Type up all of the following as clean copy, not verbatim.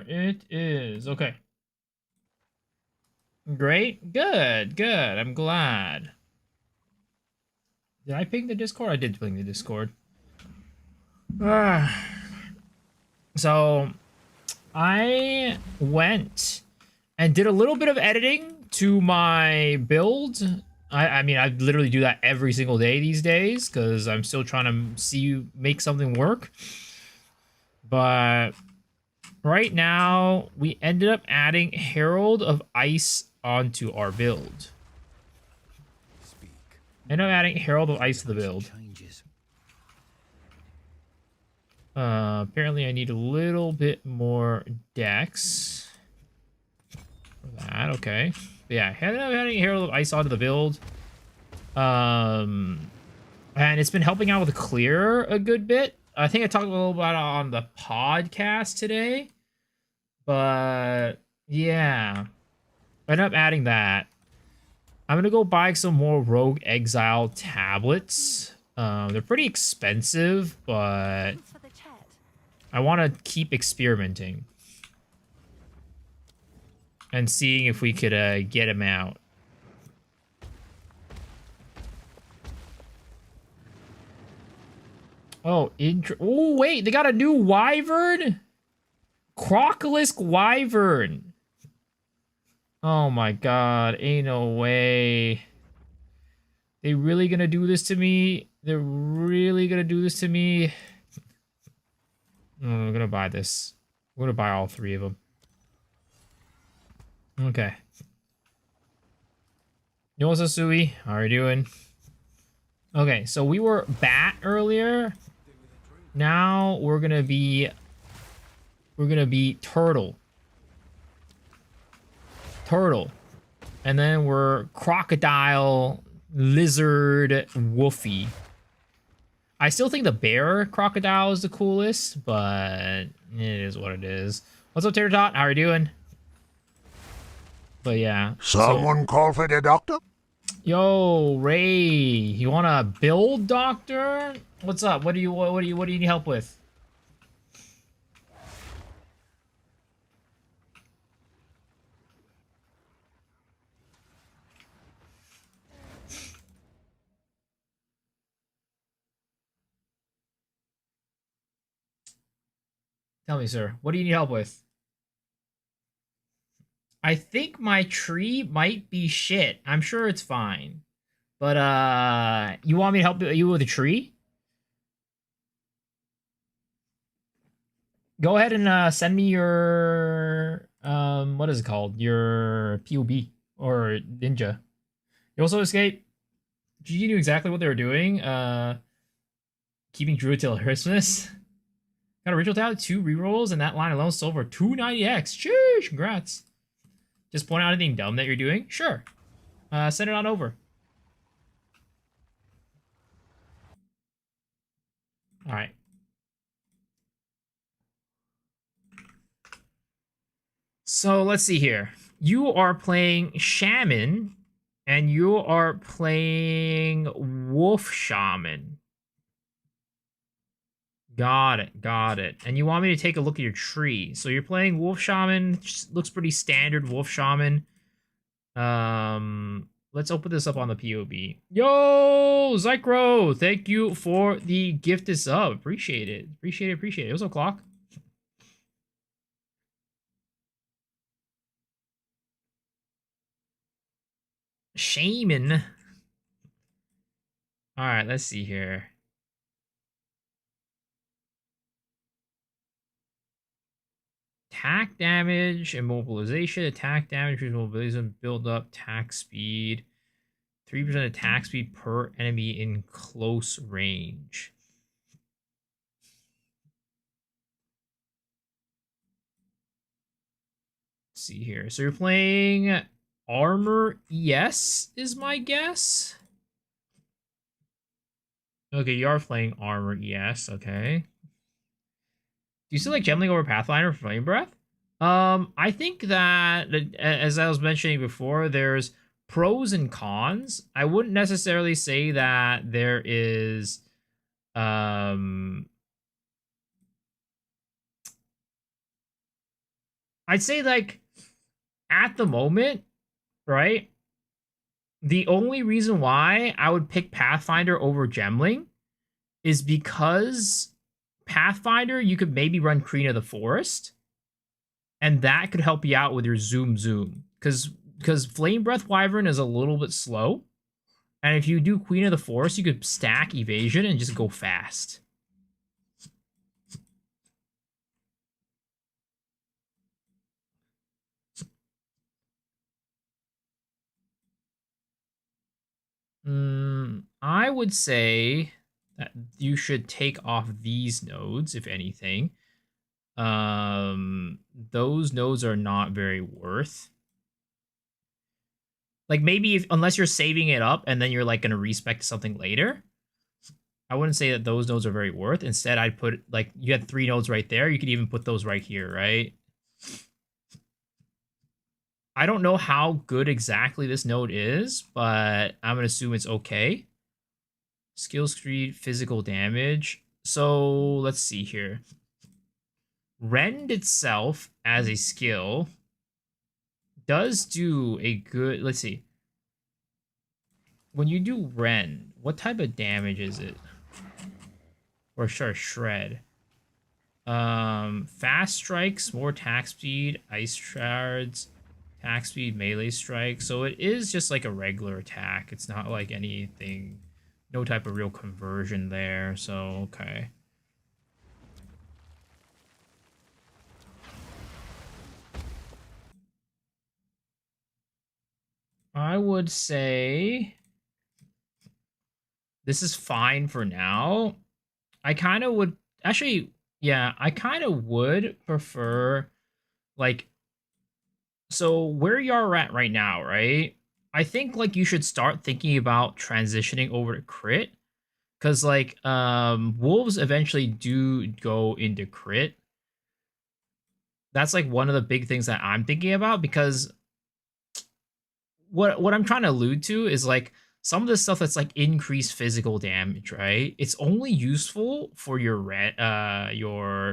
There it is. Okay. Great. Good. Good. I'm glad. Did I ping the Discord? I did ping the Discord. So, I went and did a little bit of editing to my build. I mean, I literally do that every single day these days because I'm still trying to make something work. But right now, we ended up adding Herald of Ice onto our build. Ended up adding Herald of Ice to the build. Apparently I need a little bit more dex for that. Okay. But yeah, adding Herald of Ice onto the build. And it's been helping out with the clear a good bit. I think I talked a little about it on the podcast today. But yeah, I ended up adding that. I'm gonna go buy some more Rogue Exile tablets. They're pretty expensive, but I want to keep experimenting and seeing if we could get him out. Oh, oh, wait, they got a new Wyvern? Crocolisk Wyvern. Oh my god, ain't no way. They really gonna do this to me? They're really gonna do this to me? I'm gonna buy this. I'm gonna buy all three of them. Okay. Yo, what's up, Sui? How are you doing? Okay, so we were bat earlier. Now we're gonna be turtle. Turtle. And then we're crocodile, lizard, woofy. I still think the bear crocodile is the coolest, but it is what it is. What's up, Tater Tot? How are you doing? But yeah. Someone call for the doctor? Yo, Ray, you want to build, doctor? What's up? What do you need help with? Tell me, sir. What do you need help with? I think my tree might be shit. I'm sure it's fine. But, you want me to help you with a tree? Go ahead and, send me your, what is it called? Your POB or ninja. You also escape. GG knew exactly what they were doing. Keeping Druid till Christmas. Got a ritual talent, 2 rerolls, and that line alone sold for 290x. Sheesh, congrats. Just point out anything dumb that you're doing? Sure. Send it on over. Alright. So, let's see here. You are playing Shaman, and you are playing Wolf Shaman. Got it. And you want me to take a look at your tree. So you're playing Wolf Shaman. Looks pretty standard Wolf Shaman. Let's open this up on the POB. Yo, Zycro! Thank you for the gifted sub. Appreciate it. Appreciate it. What's up, Clock? Shaman. Alright, let's see here. Attack damage, immobilization, attack damage, immobilization, build up, attack speed. 3% attack speed per enemy in close range. Let's see here. So you're playing Armor ES is my guess. Okay, you are playing Armor ES, okay. Do you still like Gemling over Pathfinder for Flame Breath? I think that, as I was mentioning before, there's pros and cons. I wouldn't necessarily say that there is, I'd say like at the moment, right? The only reason why I would pick Pathfinder over Gemling is because Pathfinder, you could maybe run Queen of the Forest, and that could help you out with your zoom. Because Flame Breath Wyvern is a little bit slow. And if you do Queen of the Forest, you could stack evasion and just go fast. I would say that you should take off these nodes, if anything. Those nodes are not very worth. Like maybe unless you're saving it up and then you're like gonna respec something later. I wouldn't say that those nodes are very worth. Instead, I'd put like you had 3 nodes right there. You could even put those right here, right? I don't know how good exactly this node is, but I'm gonna assume it's okay. Skill screed, physical damage. So let's see here. Rend itself as a skill does do a good. Let's see. When you do Rend, what type of damage is it? Or sure, shred. Fast strikes, more attack speed, ice shards, attack speed, melee strike. So it is just like a regular attack. It's not like anything, no type of real conversion there. So okay. I would say this is fine for now. I kind of would actually, yeah, I kind of would prefer like so where you are at right now, right? I think like you should start thinking about transitioning over to crit cuz like wolves eventually do go into crit. That's like one of the big things that I'm thinking about because what I'm trying to allude to is like some of the stuff that's like increased physical damage, right? It's only useful for your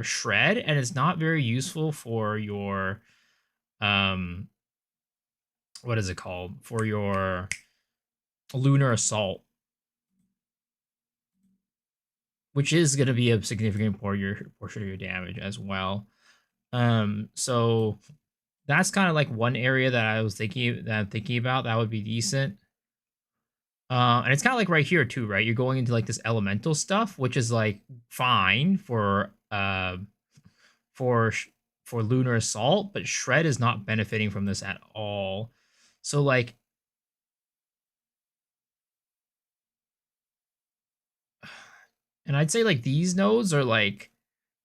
shred, and it's not very useful for your um what is it called? For your lunar assault, which is going to be a significant portion of your damage as well. So that's kind of like one area that I'm thinking about that would be decent. And it's kind of like right here too, right? You're going into like this elemental stuff, which is like fine for for lunar assault, but shred is not benefiting from this at all. So like, and I'd say like these nodes are like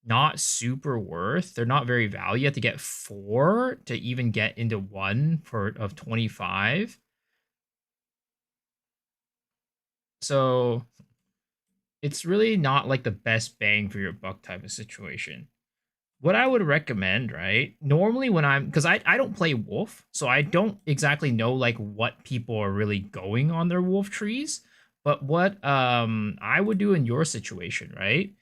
not super worth. They're not very valuable. You have to get 4 to even get into 1 for of 25. So it's really not like the best bang for your buck type of situation. What I would recommend, right? Normally when because I don't play wolf, so I don't exactly know like what people are really going on their wolf trees. But what I would do in your situation, right?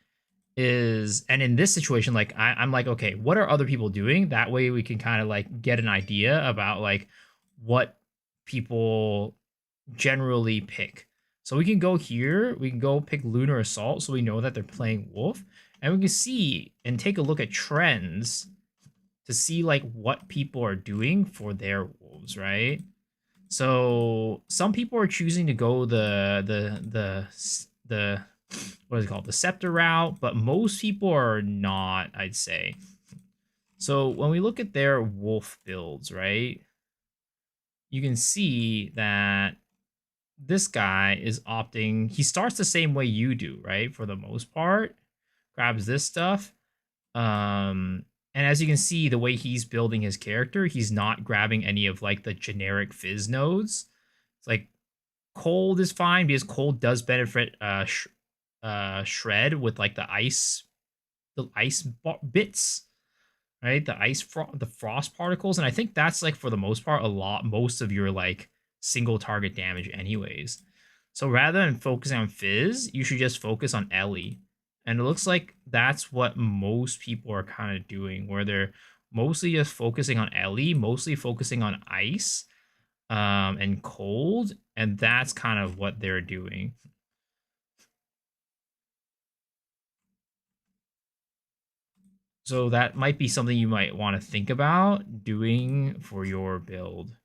Is and in this situation, like I'm like, okay, what are other people doing? That way we can kind of like get an idea about like what people generally pick. So we can go here, we can go pick Lunar Assault so we know that they're playing Wolf. And we can see and take a look at trends to see like what people are doing for their wolves, right? So some people are choosing to go the what is it called? The scepter route, but most people are not, I'd say. So when we look at their wolf builds, right? You can see that this guy is opting, he starts the same way you do, right? For the most part, grabs this stuff. And as you can see, the way he's building his character, he's not grabbing any of like the generic fizz nodes. It's like cold is fine because cold does benefit shred with like the ice bits, right? The frost particles, and I think that's like for the most part most of your like single target damage anyways. So rather than focusing on fizz, you should just focus on Ellie. And it looks like that's what most people are kind of doing, where they're mostly just focusing on Ellie, mostly focusing on ice and cold, and that's kind of what they're doing. So that might be something you might want to think about doing for your build.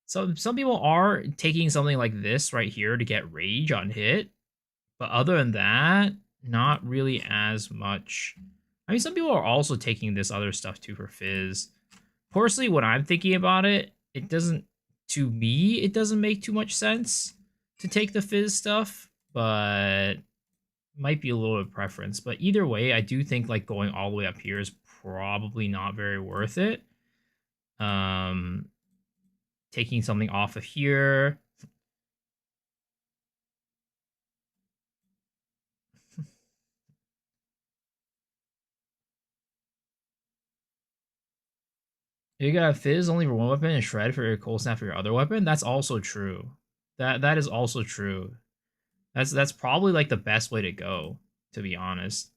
So some people are taking something like this right here to get rage on hit, but other than that, not really as much. I mean, some people are also taking this other stuff too for fizz. Personally, when I'm thinking about it, it doesn't, to me, it doesn't make too much sense to take the fizz stuff, but might be a little bit of preference. But either way, I do think like going all the way up here is probably not very worth it. Um, taking something off of here. You got fizz only for one weapon and shred for your cold snap for your other weapon. That's also true. That is also true. That's probably like the best way to go, to be honest.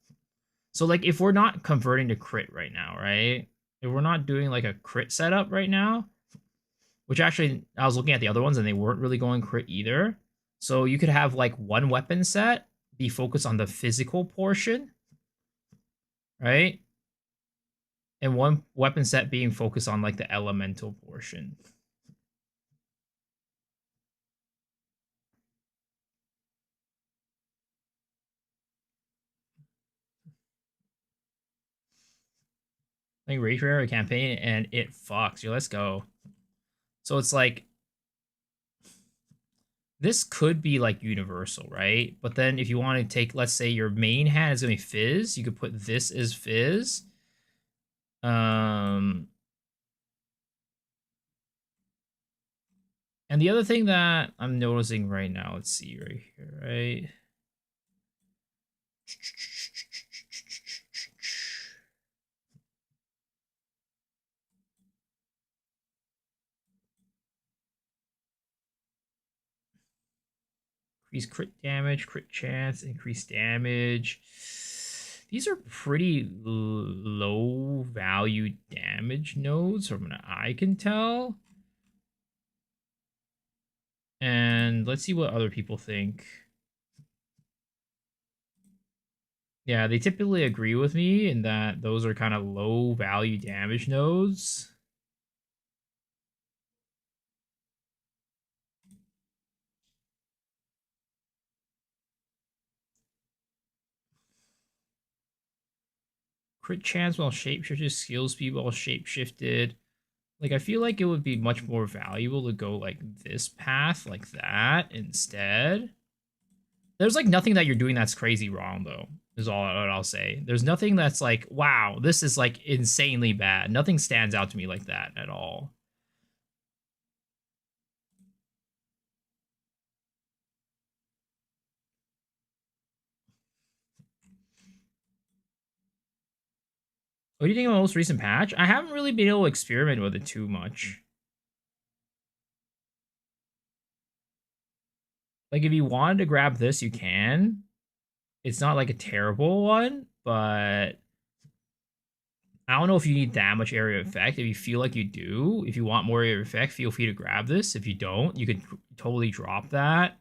So like if we're not converting to crit right now, right? If we're not doing like a crit setup right now, which actually I was looking at the other ones and they weren't really going crit either. So you could have like one weapon set be focused on the physical portion, right? And one weapon set being focused on like the elemental portion. Like Rage Rare a campaign and it fucks. Yo, let's go. So it's like this could be like universal, right? But then if you want to take, let's say your main hand is gonna be fizz, you could put this as fizz. And the other thing that I'm noticing right now, let's see right here, right? Increase crit damage, crit chance, increase damage. These are pretty low value damage nodes from what I can tell. And let's see what other people think. Yeah, they typically agree with me in that those are kind of low value damage nodes. Crit chance while shapeshifted, skill speed while shapeshifted. Like, I feel like it would be much more valuable to go like this path, like that, instead. There's like nothing that you're doing that's crazy wrong, though, is all I'll say. There's nothing that's like, wow, this is like insanely bad. Nothing stands out to me like that at all. What do you think of the most recent patch? I haven't really been able to experiment with it too much. Like, if you wanted to grab this, you can. It's not like a terrible one, but I don't know if you need that much area of effect. If you feel like you do, if you want more area of effect, feel free to grab this. If you don't, you can totally drop that.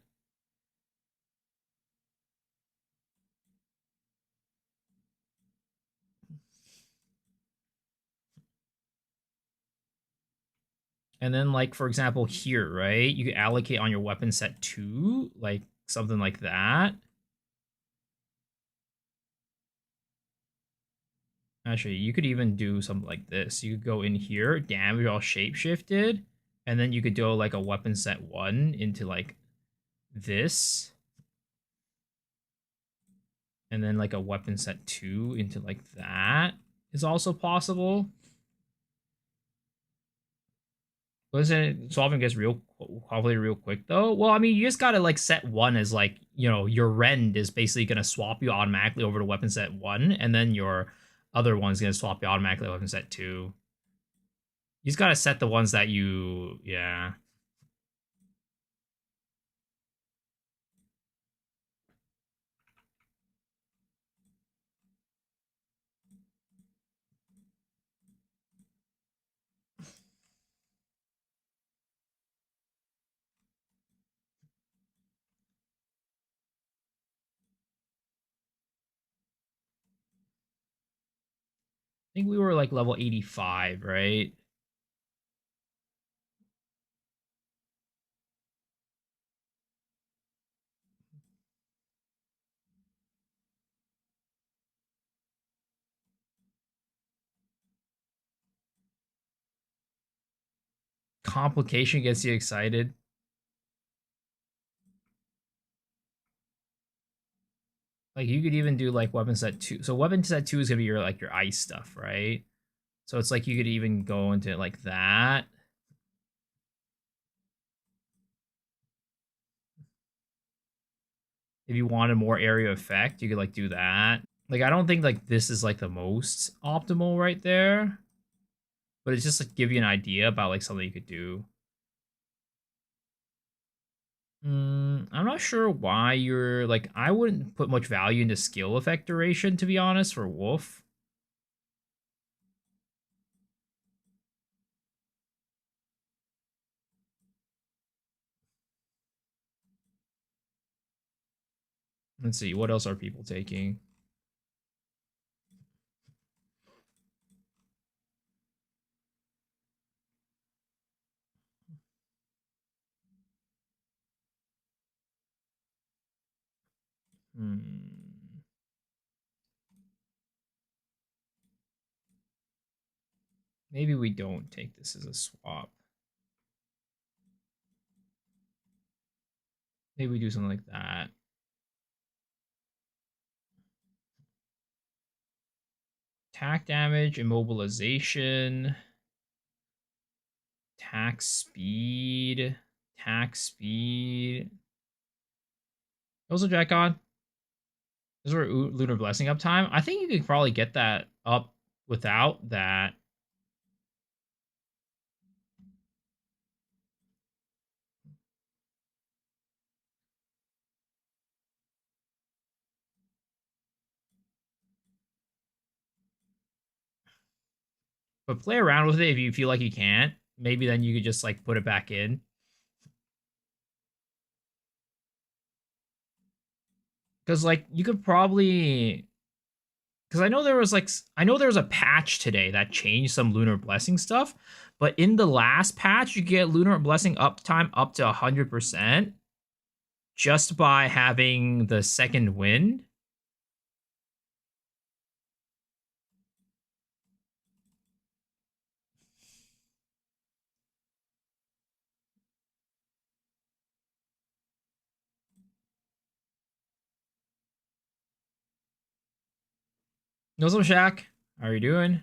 And then, like, for example, here, right? You could allocate on your weapon set 2, like something like that. Actually, you could even do something like this. You could go in here, damage all shapeshifted, and then you could do like a weapon set 1 into like this. And then like a weapon set 2 into like that is also possible. Wasn't solving gets real hopefully real quick though? Well, I mean, you just gotta like set 1 as like, you know, your rend is basically gonna swap you automatically over to weapon set 1, and then your other one's gonna swap you automatically to weapon set 2. You just gotta set the ones that you, yeah. think we were like level 85, right? Complication gets you excited. Like you could even do like weapon set 2. So weapon set 2 is gonna be your like your ice stuff, right? So it's like you could even go into like that. If you wanted more area effect, you could like do that. Like I don't think like this is like the most optimal right there, but it's just like give you an idea about like something you could do. I'm not sure why you're like I wouldn't put much value into skill effect duration to be honest for Wolf. Let's see what else are people taking. Hmm. Maybe we don't take this as a swap. Maybe we do something like that. Attack damage, immobilization, attack speed, attack speed. Also, Jackon. This is where Lunar Blessing uptime. I think you could probably get that up without that. But play around with it if you feel like you can't. Maybe then you could just like put it back in. Because like you could probably because I know there was a patch today that changed some Lunar Blessing stuff, but in the last patch you get Lunar Blessing uptime up to 100% just by having the second wind. What's up, Shaq? How are you doing?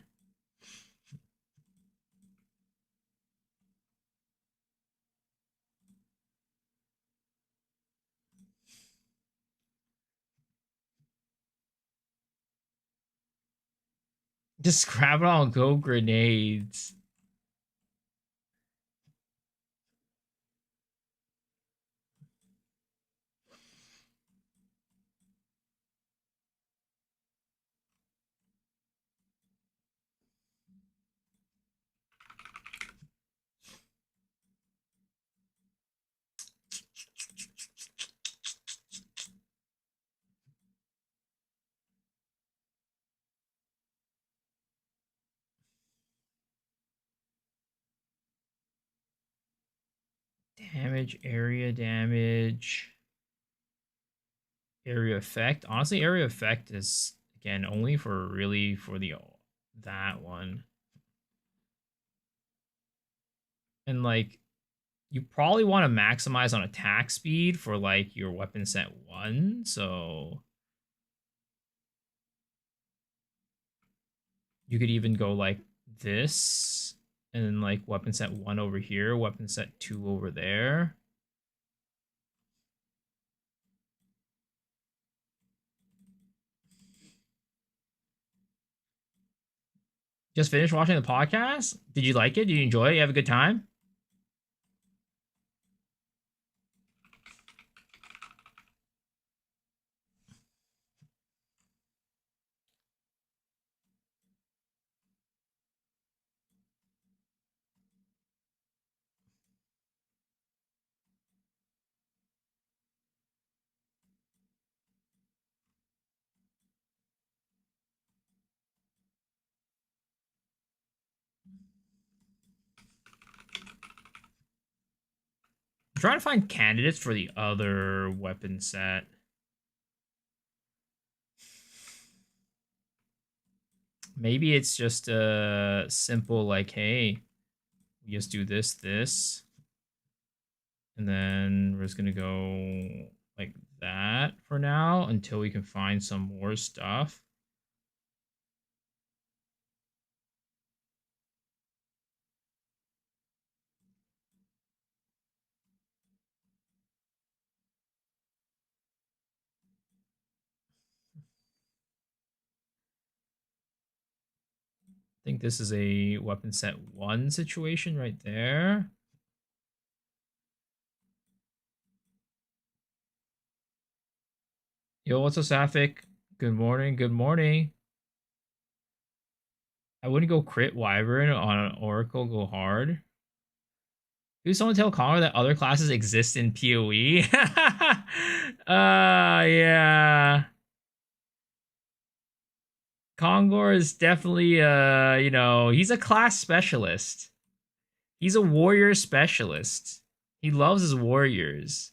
Just grab it all and go grenades. Damage, area effect. Honestly, area effect is again only for really for the that one. And like you probably want to maximize on attack speed for like your weapon set 1, so you could even go like this and then like weapon set 1 over here, weapon set 2 over there. Just finished watching the podcast. Did you like it? Did you enjoy it? You have a good time? I'm trying to find candidates for the other weapon set. Maybe it's just a simple like, hey, we just do this, and then we're just gonna go like that for now until we can find some more stuff. I think this is a weapon set 1 situation right there. Yo, what's up, Sapphic? Good morning, good morning. I wouldn't go crit Wyvern on an Oracle, go hard. Could someone tell Connor that other classes exist in PoE? Yeah. Kongor is definitely he's a class specialist. He's a warrior specialist. He loves his warriors.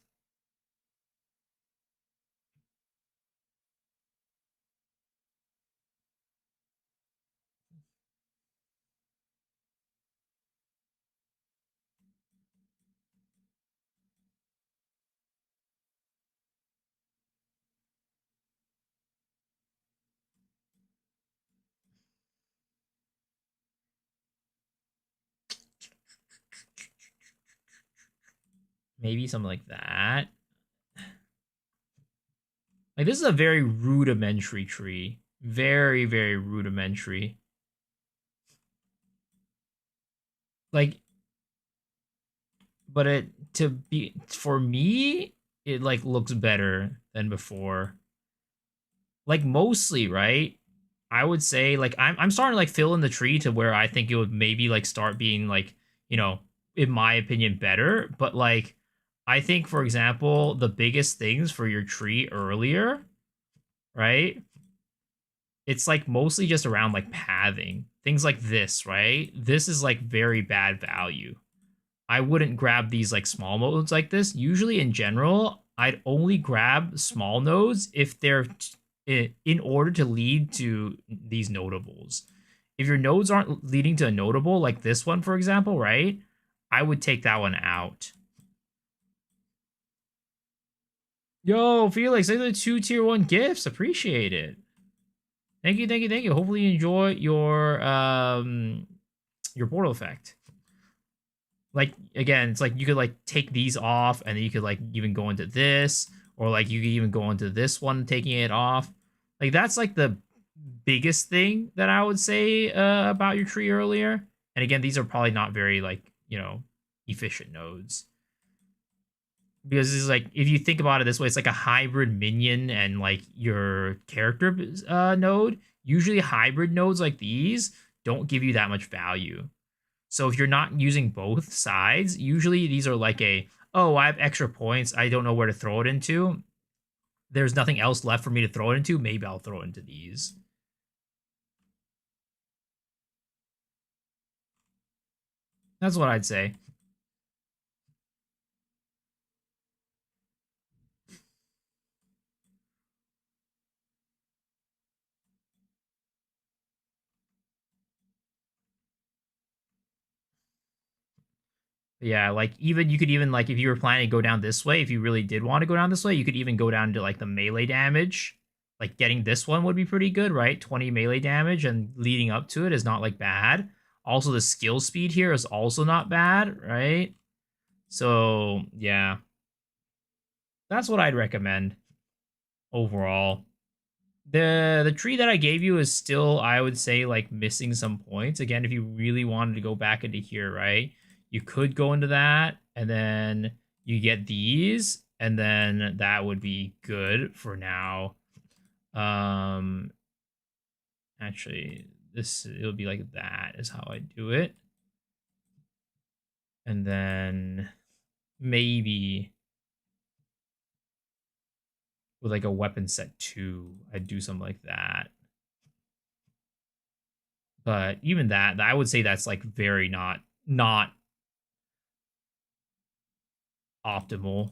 Maybe something like that. Like this is a very rudimentary tree. Very, very rudimentary. Like, but it to be for me, it like looks better than before. Like mostly, right? I would say like I'm starting to like fill in the tree to where I think it would maybe like start being like, you know, in my opinion, better. But like I think, for example, the biggest things for your tree earlier, right? It's like mostly just around like pathing. Things like this, right? This is like very bad value. I wouldn't grab these like small nodes like this. Usually in general, I'd only grab small nodes if they're in order to lead to these notables. If your nodes aren't leading to a notable like this one, for example, right? I would take that one out. Yo, Felix, thank you for the 2 tier 1 gifts. Appreciate it. Thank you, thank you, thank you. Hopefully you enjoy your portal effect. Like again, it's like you could like take these off and then you could like even go into this, or like you could even go into this one taking it off. Like that's like the biggest thing that I would say about your tree earlier. And again, these are probably not very like, efficient nodes. Because it's like if you think about it this way, it's like a hybrid minion and like your character node. Usually hybrid nodes like these don't give you that much value. So if you're not using both sides, usually these are like oh, I have extra points. I don't know where to throw it into. There's nothing else left for me to throw it into. Maybe I'll throw it into these. That's what I'd say. Yeah, like even you could even like if you were planning to go down this way, if you really did want to go down this way, you could even go down to like the melee damage. Like getting this one would be pretty good, right? 20 melee damage and leading up to it is not like bad. Also the skill speed here is also not bad, right? So, yeah. That's what I'd recommend overall. The tree that I gave you is still, I would say, like missing some points. Again, if you really wanted to go back into here, right? You could go into that, and then you get these, and then that would be good for now. Um, actually, this it'll be like that is how I do it, and then maybe with like a weapon set 2, I'd do something like that. But even that, I would say that's like very not optimal.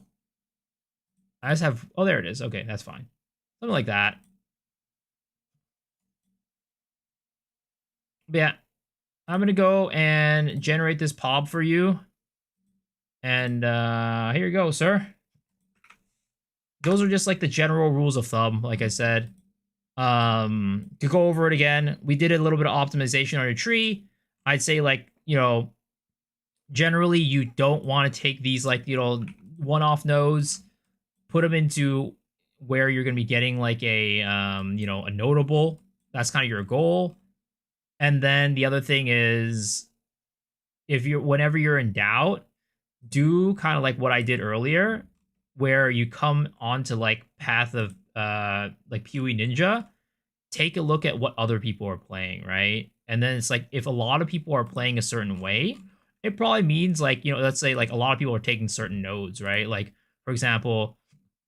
I just have... Oh, there it is. Okay, that's fine. Something like that. But yeah, I'm going to go and generate this pop for you. And here you go, sir. Those are just like the general rules of thumb, like I said. To go over it again, we did a little bit of optimization on your tree. I'd say, like, you know, generally you don't want to take these, like, you know, one-off nodes, put them into where you're going to be getting like a you know, a notable. That's kind of your goal. And then the other thing is, if you're, whenever you're in doubt, do kind of like what I did earlier, where you come onto like path of like Pewee Ninja, take a look at what other people are playing, right? And then it's like, if a lot of people are playing a certain way, it probably means, like, you know, let's say like a lot of people are taking certain nodes, right? Like, for example,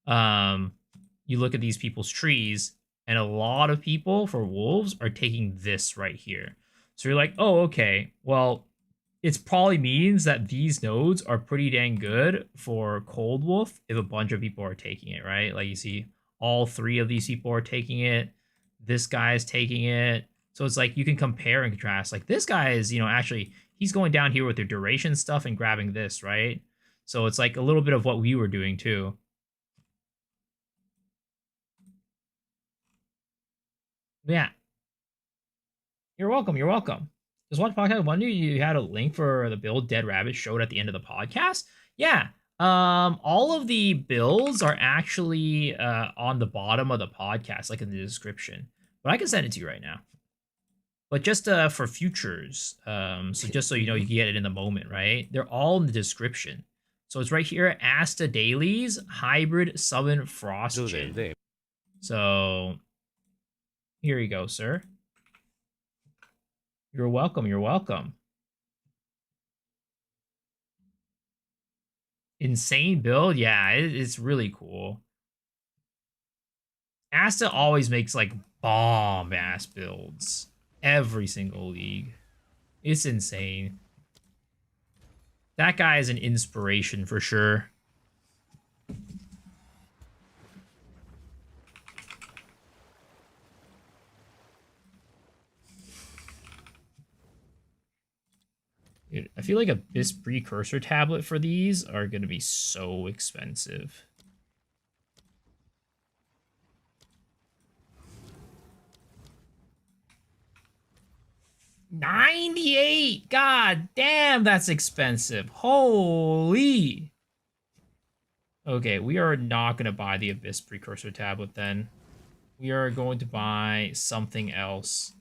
you look at these people's trees, and a lot of people for wolves are taking this right here. So you're like, oh, okay, well, it probably means that these nodes are pretty dang good for Cold Wolf if a bunch of people are taking it, right? Like, you see all three of these people are taking it. This guy is taking it. So it's like you can compare and contrast. Like, this guy is, you know, actually, he's going down here with the duration stuff and grabbing this, right? So it's like a little bit of what we were doing too. Yeah. You're welcome. You're welcome. Just watch podcast. One you had a link for the build Dead Rabbit showed at the end of the podcast. Yeah. All of the builds are actually on the bottom of the podcast, like in the description. But I can send it to you right now. But just for futures, so just so you know, you can get it in the moment, right? They're all in the description. So it's right here, Asta Dailies, Hybrid Summon Frost Gin. So here you go, sir. You're welcome. You're welcome. Insane build? Yeah, it's really cool. Asta always makes like bomb ass builds every single league. It's insane. That guy is an inspiration for sure. Dude, I feel like this precursor tablet for these are going to be so expensive. $98. God damn, that's expensive. Holy. Okay, we are not going to buy the Abyss precursor tablet then. We are going to buy something else.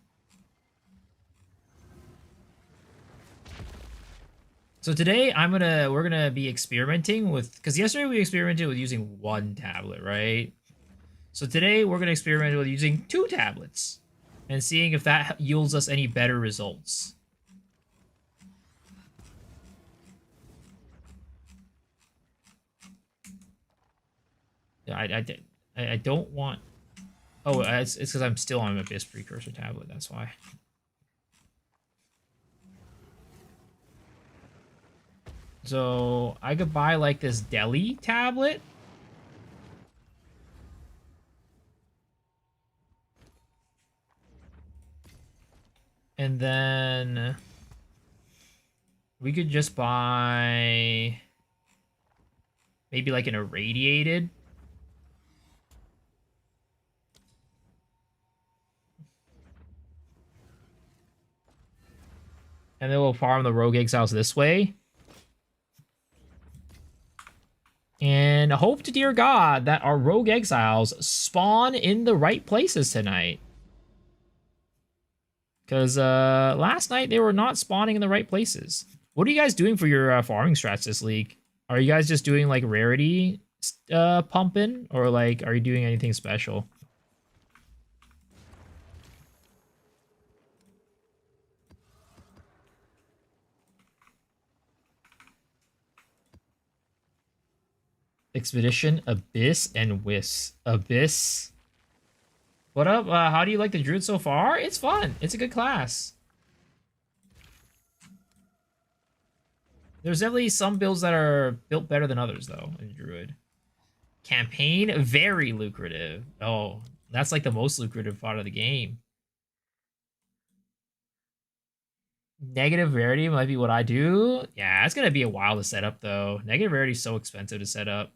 So today we're gonna be experimenting with, because yesterday we experimented with using one tablet, right? So today we're gonna experiment with using 2 tablets and seeing if that yields us any better results. I don't want. Oh, it's because I'm still on Abyss precursor tablet. That's why. So I could buy like this Delhi tablet. And then we could just buy maybe like an irradiated. And then we'll farm the Rogue Exiles this way. And hope to dear God that our Rogue Exiles spawn in the right places tonight. Because last night they were not spawning in the right places. What are you guys doing for your farming strats this league? Are you guys just doing like rarity pumping? Or like, are you doing anything special? Expedition, Abyss, and Whis. Abyss. What up? How do you like the Druid so far? It's fun. It's a good class. There's definitely some builds that are built better than others, though, in Druid. Campaign, very lucrative. Oh, that's like the most lucrative part of the game. Negative rarity might be what I do. Yeah, it's going to be a while to set up, though. Negative rarity is so expensive to set up.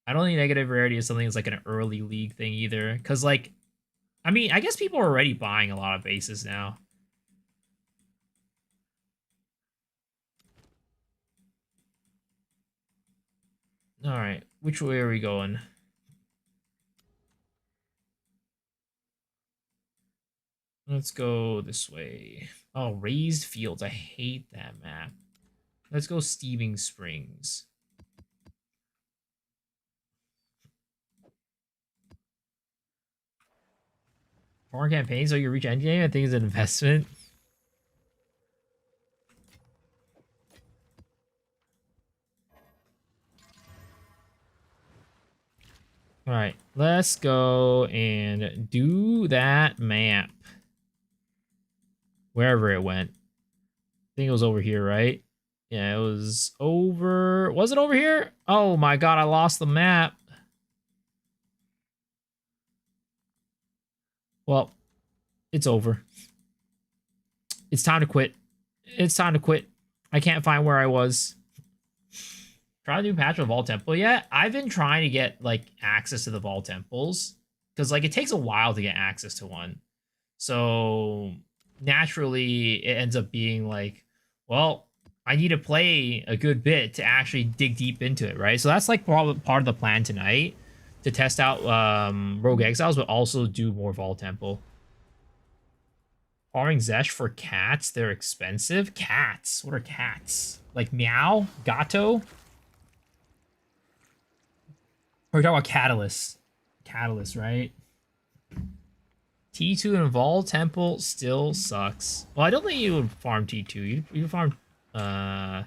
I don't think negative rarity is something that's like an early league thing either. Because, like, I mean, I guess people are already buying a lot of bases now. All right, which way are we going? Let's go this way. Oh, raised fields. I hate that map. Let's go Steaming Springs. Foreign campaigns, so you reach endgame. I think it's an investment. All right, let's go and do that map. Wherever it went. I think it was over here, right? Yeah, it was over. Was it over here? Oh my god, I lost the map. Well, it's over. It's time to quit. It's time to quit. I can't find where I was. Try to do patch of Vault Temple yet? I've been trying to get like access to the Vault Temples because like it takes a while to get access to one. So naturally, it ends up being like, well, I need to play a good bit to actually dig deep into it, right? So that's like part of the plan tonight to test out Rogue Exiles, but also do more Vault Temple. Farming Zesh for cats, they're expensive. Cats, what are cats? Like meow, gato. We're talking about Catalyst. Catalyst, right? T2 and Vault Temple still sucks. Well, I don't think you would farm T2. You farm You are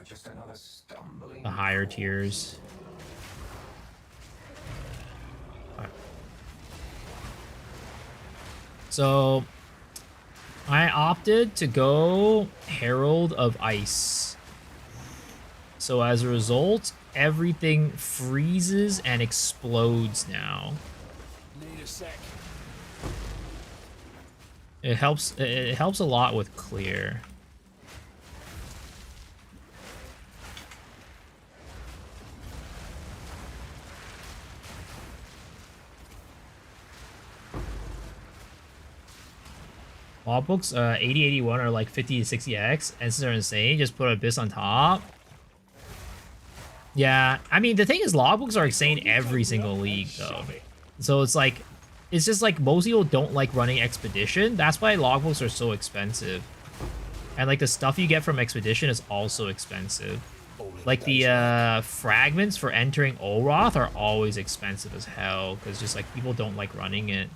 just another stumbling the higher tiers. So I opted to go Herald of Ice. So as a result, everything freezes and explodes now. Need a sec. It helps a lot with clear. Logbooks 80-81 are like 50 to 60x. Instances are insane. Just put Abyss on top. Yeah, I mean the thing is logbooks are insane every single league though. So it's like it's just like most people don't like running Expedition. That's why logbooks are so expensive. And like the stuff you get from Expedition is also expensive. Like the fragments for entering Olroth are always expensive as hell because just like people don't like running it.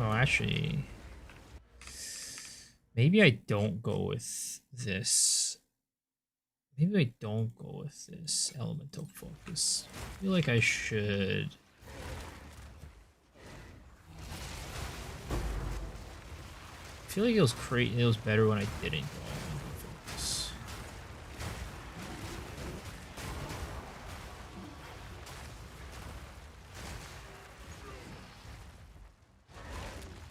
Oh, actually, maybe I don't go with this. Maybe I don't go with this elemental focus. I feel like I should. I feel like it was better when I didn't go elemental focus.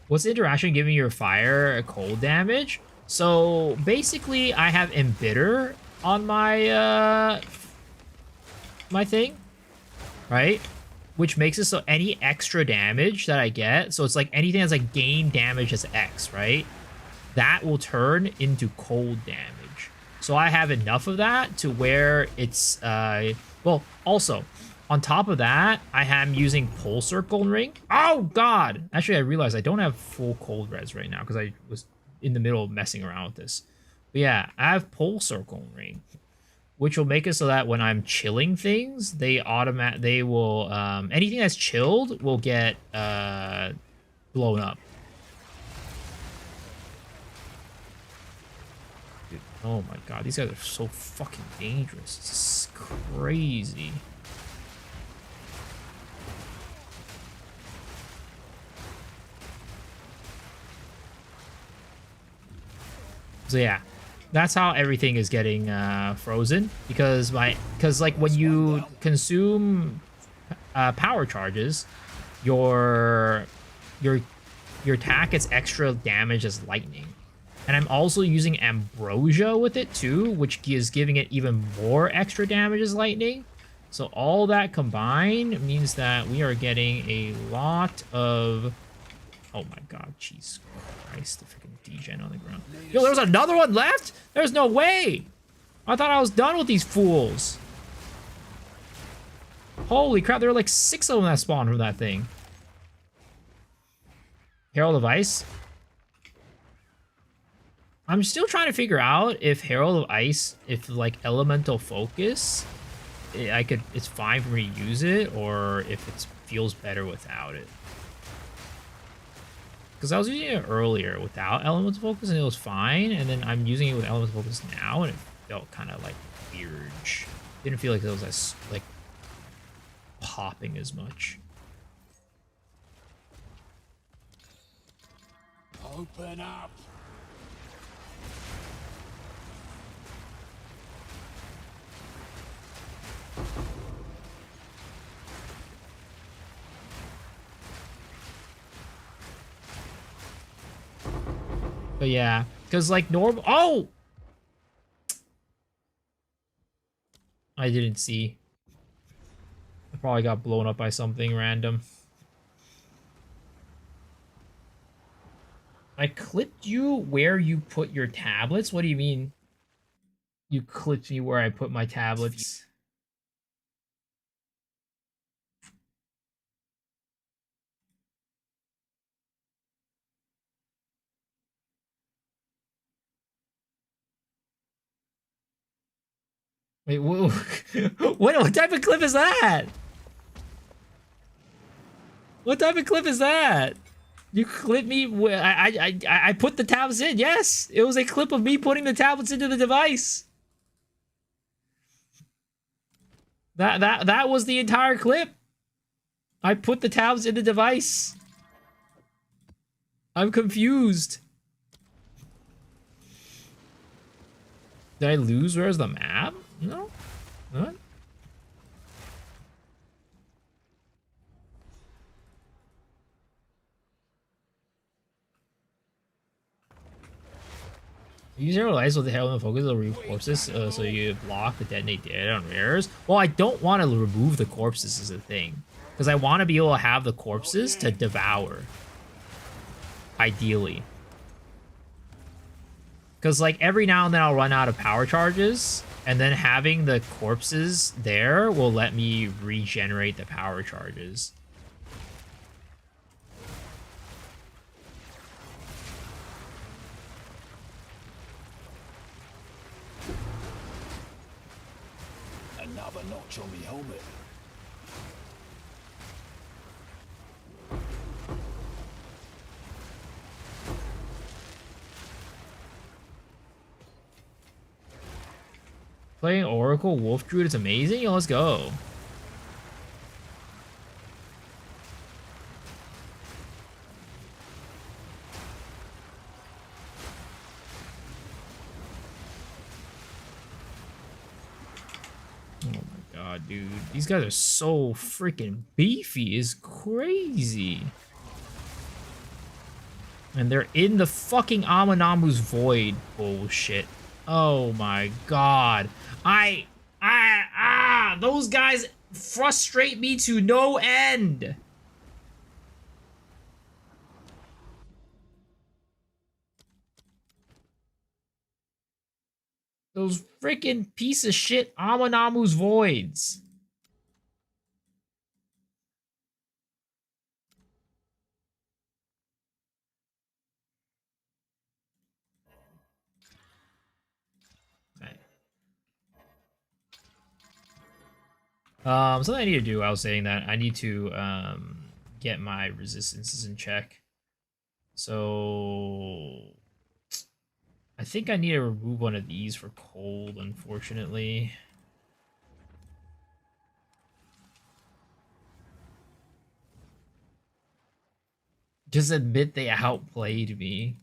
What's the interaction giving your fire cold damage? So basically, I have Embitter on my my thing, right? Which makes it so any extra damage that I get, so it's like anything that's like gain damage as X, right? That will turn into cold damage. So I have enough of that to where it's well, also on top of that, I am using Pulse Circle Ring. Oh god! Actually, I realized I don't have full cold res right now because I was in the middle of messing around with this. But yeah, I have Pulse Circle Ring, which will make it so that when I'm chilling things, they will anything that's chilled will get blown up. Oh my god, these guys are so fucking dangerous. It's crazy. So yeah, that's how everything is getting frozen because like when you consume power charges, your your your attack gets extra damage as lightning. And I'm also using Ambrosia with it too, which is giving it even more extra damage as lightning. So all that combined means that we are getting a lot of... Oh my god, jeez Christ, the freaking degen on the ground. Yo, there was another one left? There's no way! I thought I was done with these fools. Holy crap, there are like 6 of them that spawned from that thing. Herald of Ice. I'm still trying to figure out if Herald of Ice, if like elemental focus, it's fine for me to use it, or if it feels better without it. Because I was using it earlier without elemental focus and it was fine, and then I'm using it with elemental focus now and it felt kind of like weird. Didn't feel like it was as like popping as much. Open up. But yeah, because like normal... Oh! I didn't see. I probably got blown up by something random. I clipped you where you put your tablets? What do you mean? You clipped me where I put my tablets? Wait, whoa. What type of clip is that? What type of clip is that? You clip me where I put the tablets in. Yes, it was a clip of me putting the tablets into the device. That was the entire clip. I put the tablets in the device. I'm confused. Did I lose? Where's the map? No. What? Use Herald of Ice with the Herald of Focus to remove corpses, so you block the detonate dead on rares. Well, I don't want to remove the corpses is the thing. Because I want to be able to have the corpses to devour. Ideally. Because like every now and then I'll run out of power charges, and then having the corpses there will let me regenerate the power charges. Another notch on the helmet. Playing Oracle Wolf Druid is amazing. Yo, let's go. Oh my god, dude. These guys are so freaking beefy. It's crazy. And they're in the fucking Amanammu's Void bullshit. Oh my god. Those guys frustrate me to no end. Those freaking piece of shit Amanammu's Voids. Something I need to do, I was saying that I need to get my resistances in check. So I think I need to remove one of these for cold, unfortunately. Just admit they outplayed me.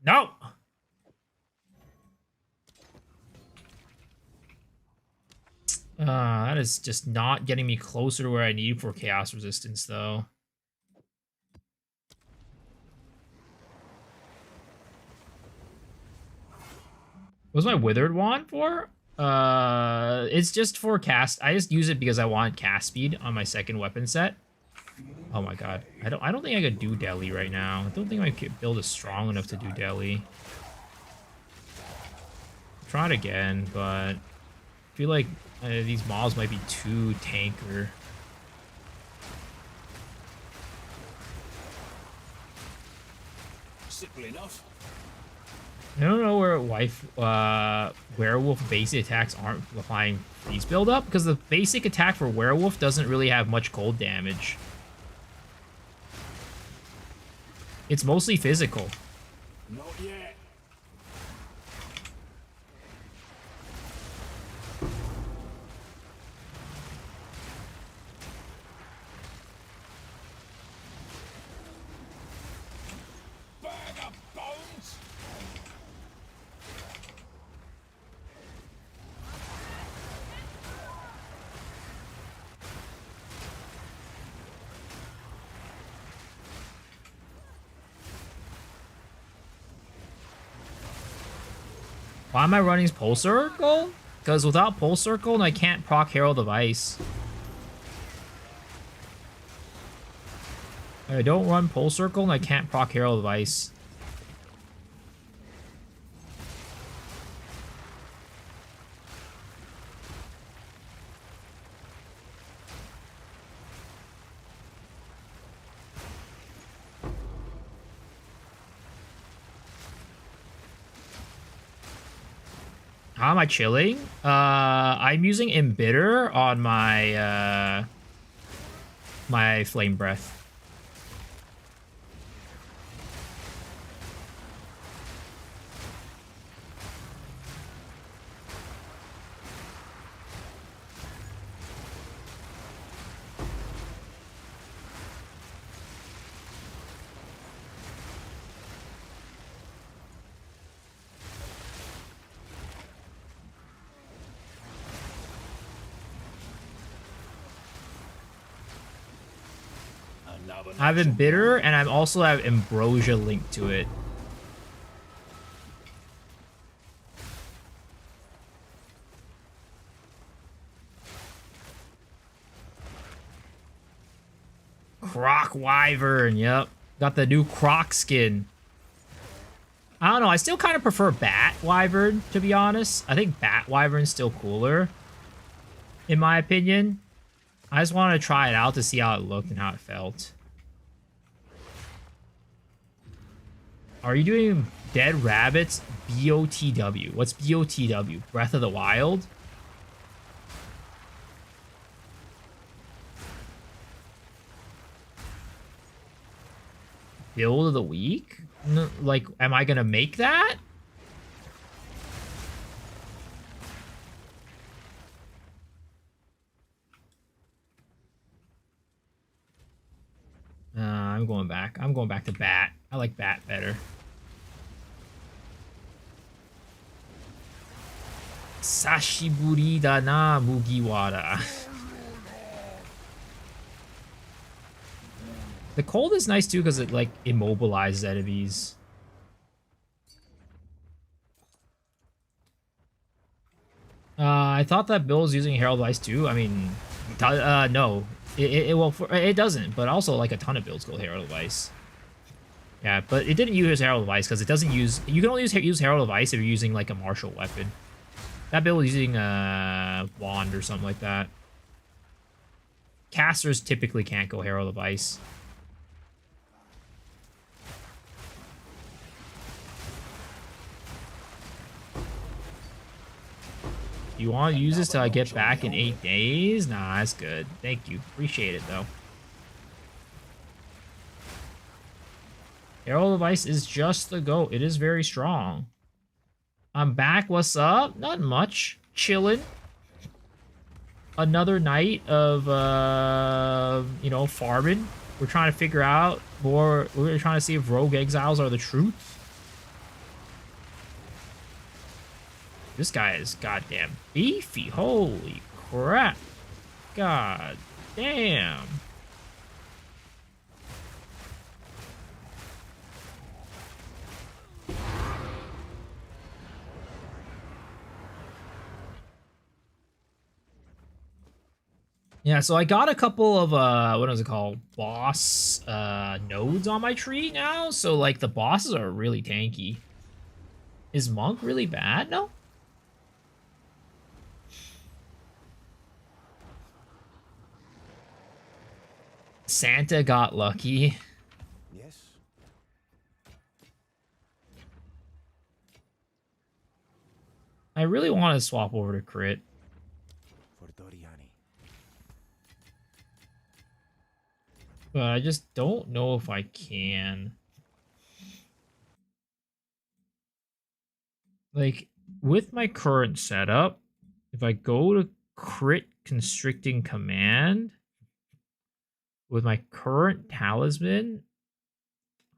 No! That is just not getting me closer to where I need for chaos resistance, though. What's my withered wand for? It's just for cast. I just use it because I want cast speed on my second weapon set. Oh my god, I don't think I could do Deli right now. I don't think my build is strong enough to do Deli. Try it again, but I feel like these mobs might be too tanker. Simple enough. I don't know where werewolf basic attacks aren't applying freeze build up, because the basic attack for werewolf doesn't really have much cold damage. It's mostly physical. Not yet. Bag of bones. Why am I running Pulse Circle? Because without Pulse Circle, I can't proc Herald of Ice. I don't run Pulse Circle, and I can't proc Herald of Ice. How am I chilling? I'm using Embitter on my my Flame Breath. I have Embitter, and I also have Ambrosia linked to it. Croc Wyvern, yep. Got the new Croc skin. I don't know, I still kind of prefer Bat Wyvern, to be honest. I think Bat Wyvern's still cooler, in my opinion. I just wanted to try it out to see how it looked and how it felt. Are you doing Dead Rabbits BOTW? What's BOTW? Breath of the Wild? Build of the week? No, like, am I gonna make that? I'm going back. I'm going back to Bat. I like Bat better. Sashiburi da na, Mugiwara. The cold is nice too because it like immobilizes enemies. I thought that Bill was using Herald of Ice too. I mean, no, it doesn't. But also like a ton of builds go Herald of Ice. Yeah, but it didn't use Herald of Ice because it doesn't use. You can only use Herald of Ice if you're using like a martial weapon. That build is using a wand or something like that. Casters typically can't go Herald of Ice. You want to use this till I get back in 8 days? Nah, that's good. Thank you. Appreciate it, though. Herald of Ice is just the GOAT. It is very strong. I'm back. What's up? Not much. Chilling. Another night of, you know, farming. We're trying to figure out more. We're trying to see if rogue exiles are the truth. This guy is goddamn beefy. Holy crap. God damn. Yeah, so I got a couple of what is it called? Boss nodes on my tree now. So like the bosses are really tanky. Is Monk really bad? No? Santa got lucky. Yes. I really want to swap over to crit. For Doriani. But I just don't know if I can. Like, with my current setup, if I go to crit constricting command with my current talisman,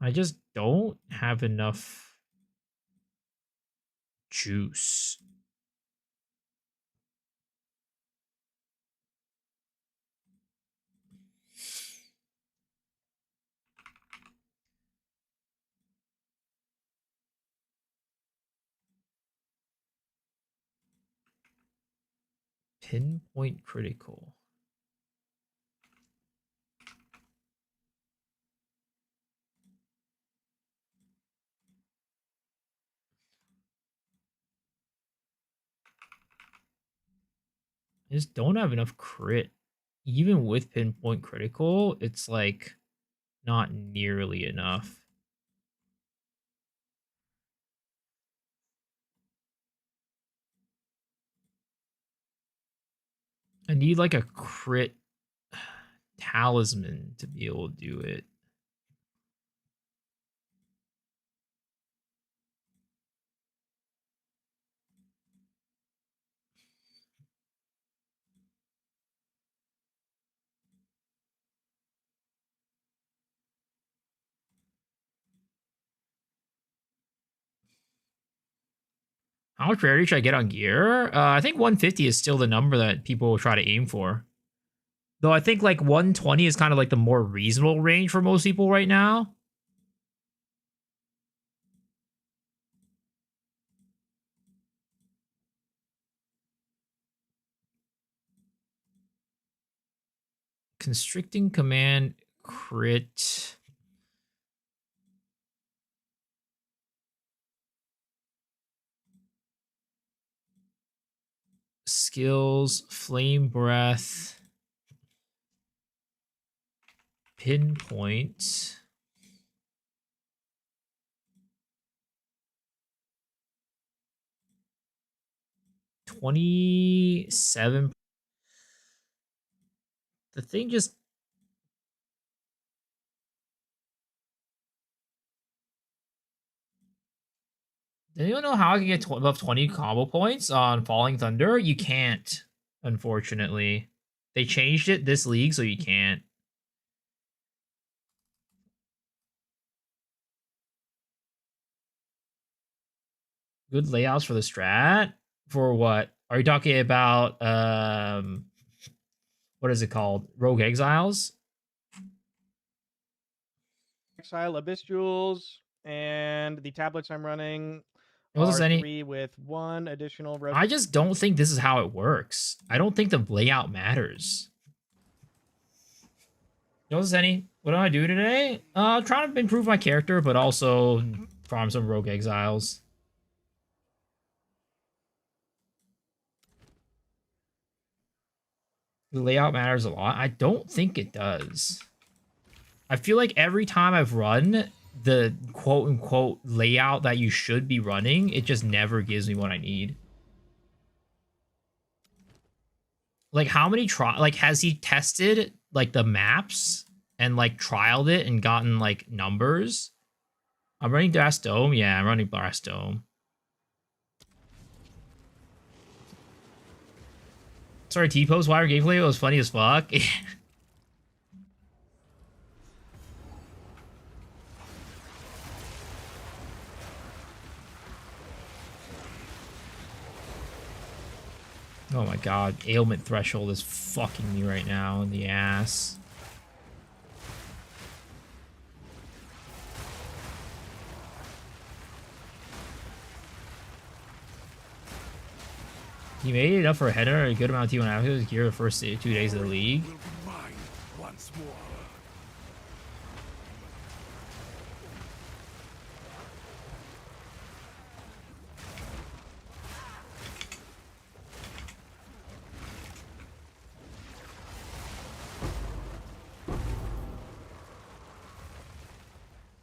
I just don't have enough juice. Pinpoint critical. I just don't have enough crit. Even with pinpoint critical, it's like not nearly enough. I need like a crit talisman to be able to do it. How much rarity should I get on gear? I think 150 is still the number that people will try to aim for. Though I think like 120 is kind of like the more reasonable range for most people right now. Constricting command crit. Skills, flame breath, pinpoint. $27. The thing just. Do you know how I can get above 20 combo points on Falling Thunder? You can't, unfortunately. They changed it this league, so you can't. Good layouts for the strat? For what? Are you talking about what is it called? Rogue Exiles? Exile Abyss Jewels, and the tablets I'm running Was are this any? 3 with 1 additional. I just don't think this is how it works. I don't think the layout matters. Notice any? What do I do today? Trying to improve my character, but also farm some Rogue Exiles. The layout matters a lot. I don't think it does. I feel like every time I've run the quote-unquote layout that you should be running, it just never gives me what I need. Like, how many like, has he tested, like, the maps and, like, trialed it and gotten, like, numbers? I'm running Brass Dome. Yeah, I'm running Brass Dome. Sorry, T-Post Wire gameplay was funny as fuck. Oh my god, ailment threshold is fucking me right now in the ass. He made it up for a header, a good amount of T1 after his gear the first 2 days of the league. Will be mine once more.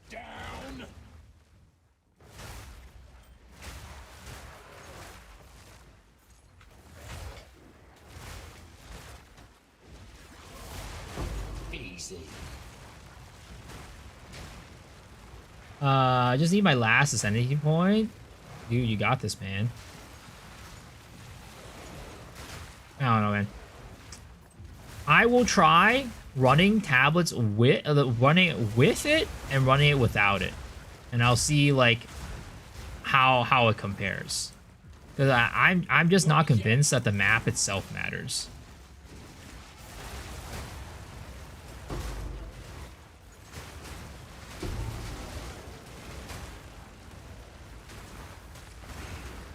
Down. Easy. I just need my last ascendancy point. Dude, you got this, man. I don't know, man. I will try running tablets with running it with it and running it without it, and I'll see like how it compares. Because I'm just not convinced that the map itself matters.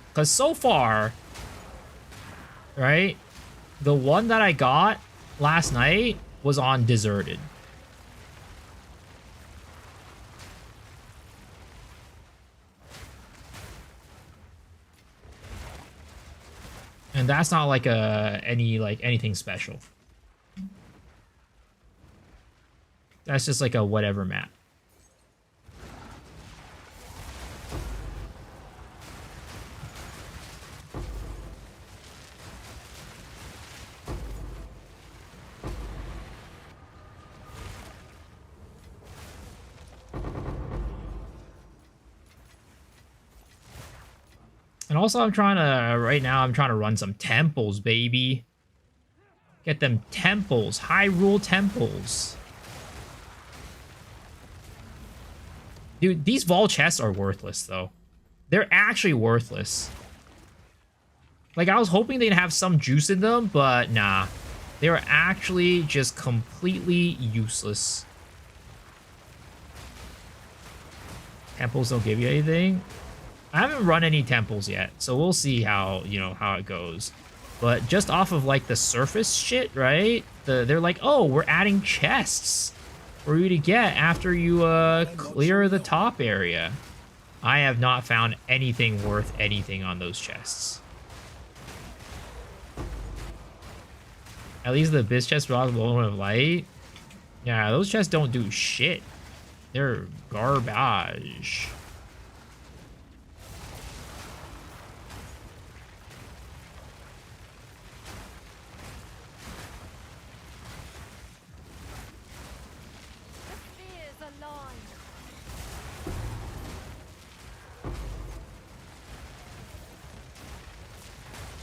Because so far, right, the one that I got last night was on Deserted. And that's not like anything special. That's just like a whatever map. And also I'm trying to, right now, I'm trying to run some temples, baby. Get them temples, Hyrule temples. Dude, these Vol chests are worthless, though. They're actually worthless. Like, I was hoping they'd have some juice in them, but nah. They're actually just completely useless. Temples don't give you anything. I haven't run any temples yet, so we'll see how, you know, how it goes. But just off of, like, the surface shit, right? They're like, oh, we're adding chests for you to get after you clear the top area. I have not found anything worth anything on those chests. At least the Abyss chest brought a moment of light. Yeah, those chests don't do shit. They're garbage.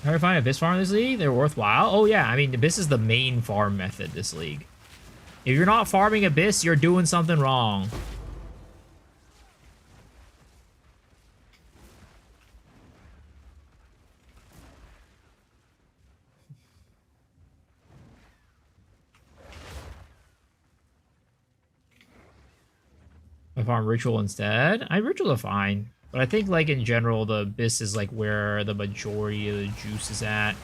Ever find Abyss farm in this league? They're worthwhile. Oh yeah, I mean, Abyss is the main farm method this league. If you're not farming Abyss, you're doing something wrong. I farm Ritual instead. Rituals are fine. But I think, like, in general, the Abyss is, like, where the majority of the juice is at.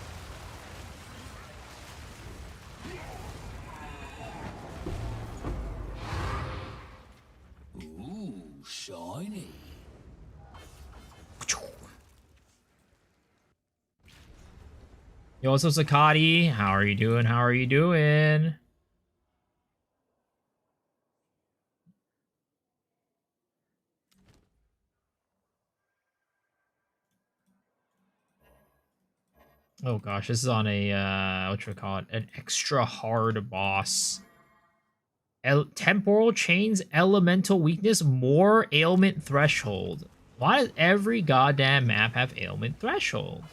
Ooh, shiny. Yo, what's up, Sakati? How are you doing? How are you doing? Oh gosh, this is on a whatchamacallit, an extra hard boss. Temporal chains, elemental weakness, more ailment threshold. Why does every goddamn map have ailment threshold?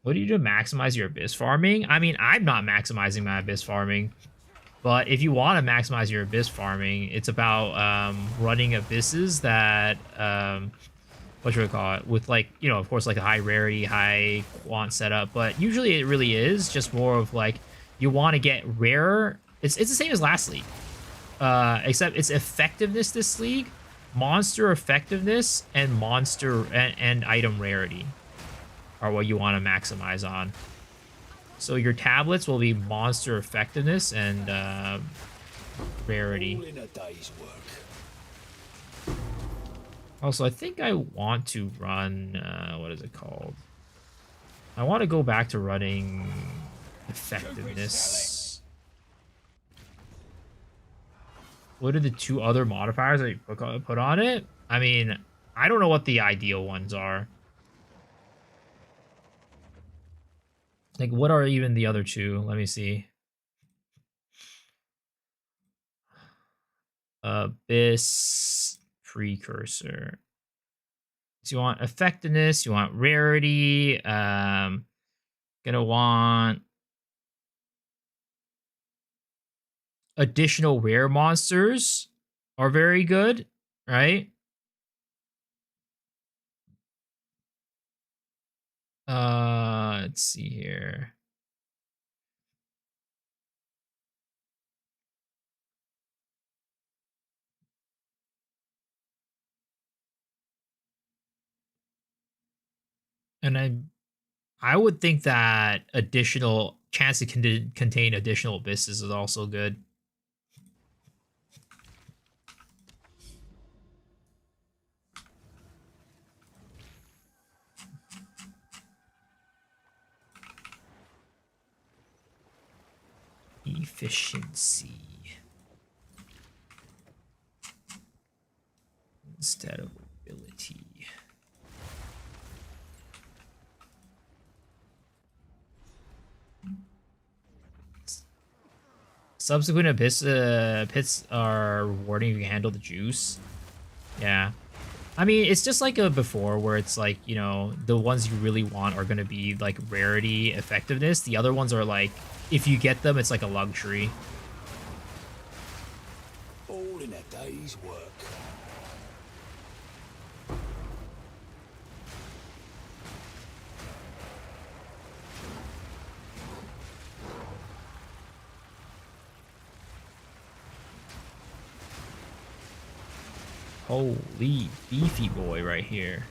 What do you do to maximize your abyss farming? I mean, I'm not maximizing my abyss farming, but if you want to maximize your abyss farming, it's about running abysses that what should we call it? With, like, you know, of course, like a high rarity, high quant setup, but usually it really is just more of like you want to get rarer. It's the same as last league, except it's effectiveness this league, monster effectiveness, and monster and item rarity are what you want to maximize on. So your tablets will be monster effectiveness and rarity. All in a day's work. Also, I think I want to run, what is it called? I want to go back to running effectiveness. What are the two other modifiers that you put on it? I mean, I don't know what the ideal ones are. Like, what are even the other two? Let me see. Abyss Precursor. So you want effectiveness, you want rarity, gonna want additional rare monsters are very good, right? Let's see here. And I would think that additional chance to contain additional abysses is also good. Efficiency instead of ability. Subsequent abyss pits are rewarding if you handle the juice. Yeah. I mean, it's just like a before where it's like, you know, the ones you really want are going to be like rarity, effectiveness. The other ones are like, if you get them, it's like a luxury. All in a day's work. Holy beefy boy right here.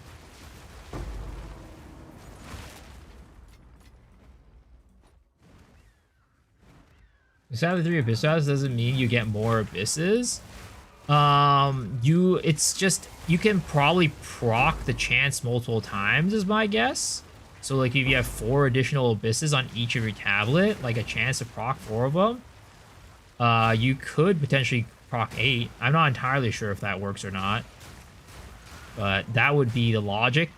Just having 3 abyss routes doesn't mean you get more abysses. It's just you can probably proc the chance multiple times is my guess. So like if you have 4 additional abysses on each of your tablet, like a chance to proc 4 of them, you could potentially proc 8. I'm not entirely sure if that works or not, but that would be the logic.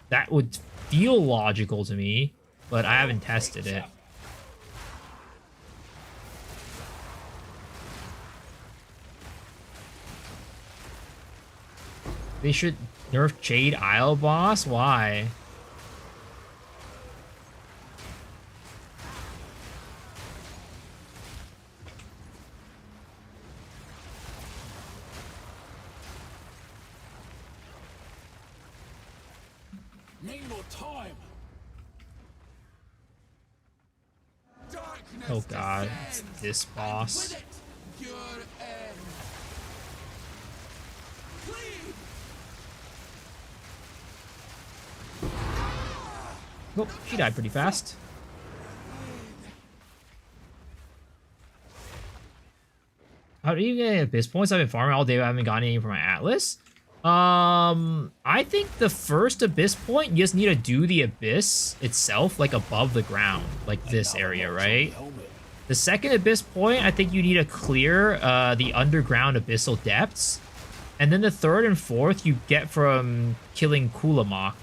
That would feel logical to me, but I haven't tested it. They should nerf Jade Isle boss? Why? Need more time. Darkness Oh god, it's descends, this and boss. with it, your end. Flee! Oh, she died pretty fast. How do you get abyss points? I've been farming all day, but I haven't gotten any for my Atlas. I think the first abyss point, you just need to do the abyss itself, like above the ground, like this area, right? The second abyss point, I think you need to clear the underground abyssal depths. And then the third and fourth you get from killing Kulamok.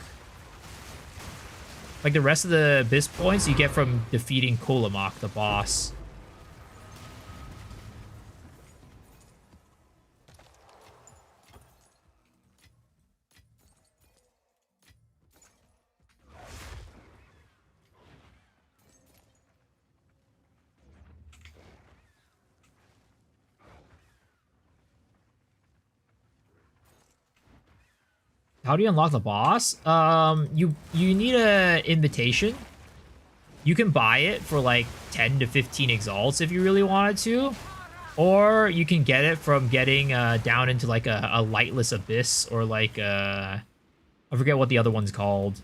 Like the rest of the abyss points you get from defeating Kulamok, the boss. How do you unlock the boss? You need a invitation. You can buy it for like 10 to 15 exalts if you really wanted to. Or you can get it from getting down into like a lightless abyss or like I forget what the other one's called.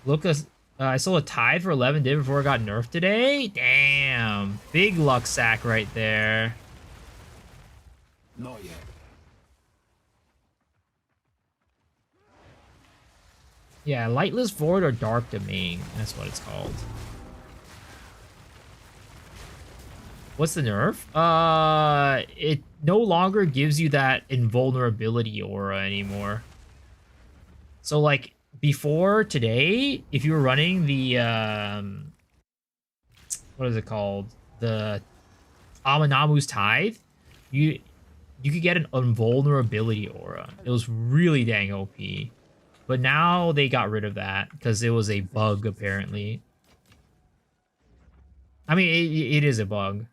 Look, I sold a tithe for 11 div before it got nerfed today. Damn, big luck sack right there. Not yet. Yeah, lightless void or dark domain. That's what it's called. What's the nerf? It no longer gives you that invulnerability aura anymore. So like before today, if you were running the what is it called? The Aminamu's Tithe, you could get an invulnerability aura. It was really dang OP. But now they got rid of that because it was a bug apparently. I mean, it is a bug.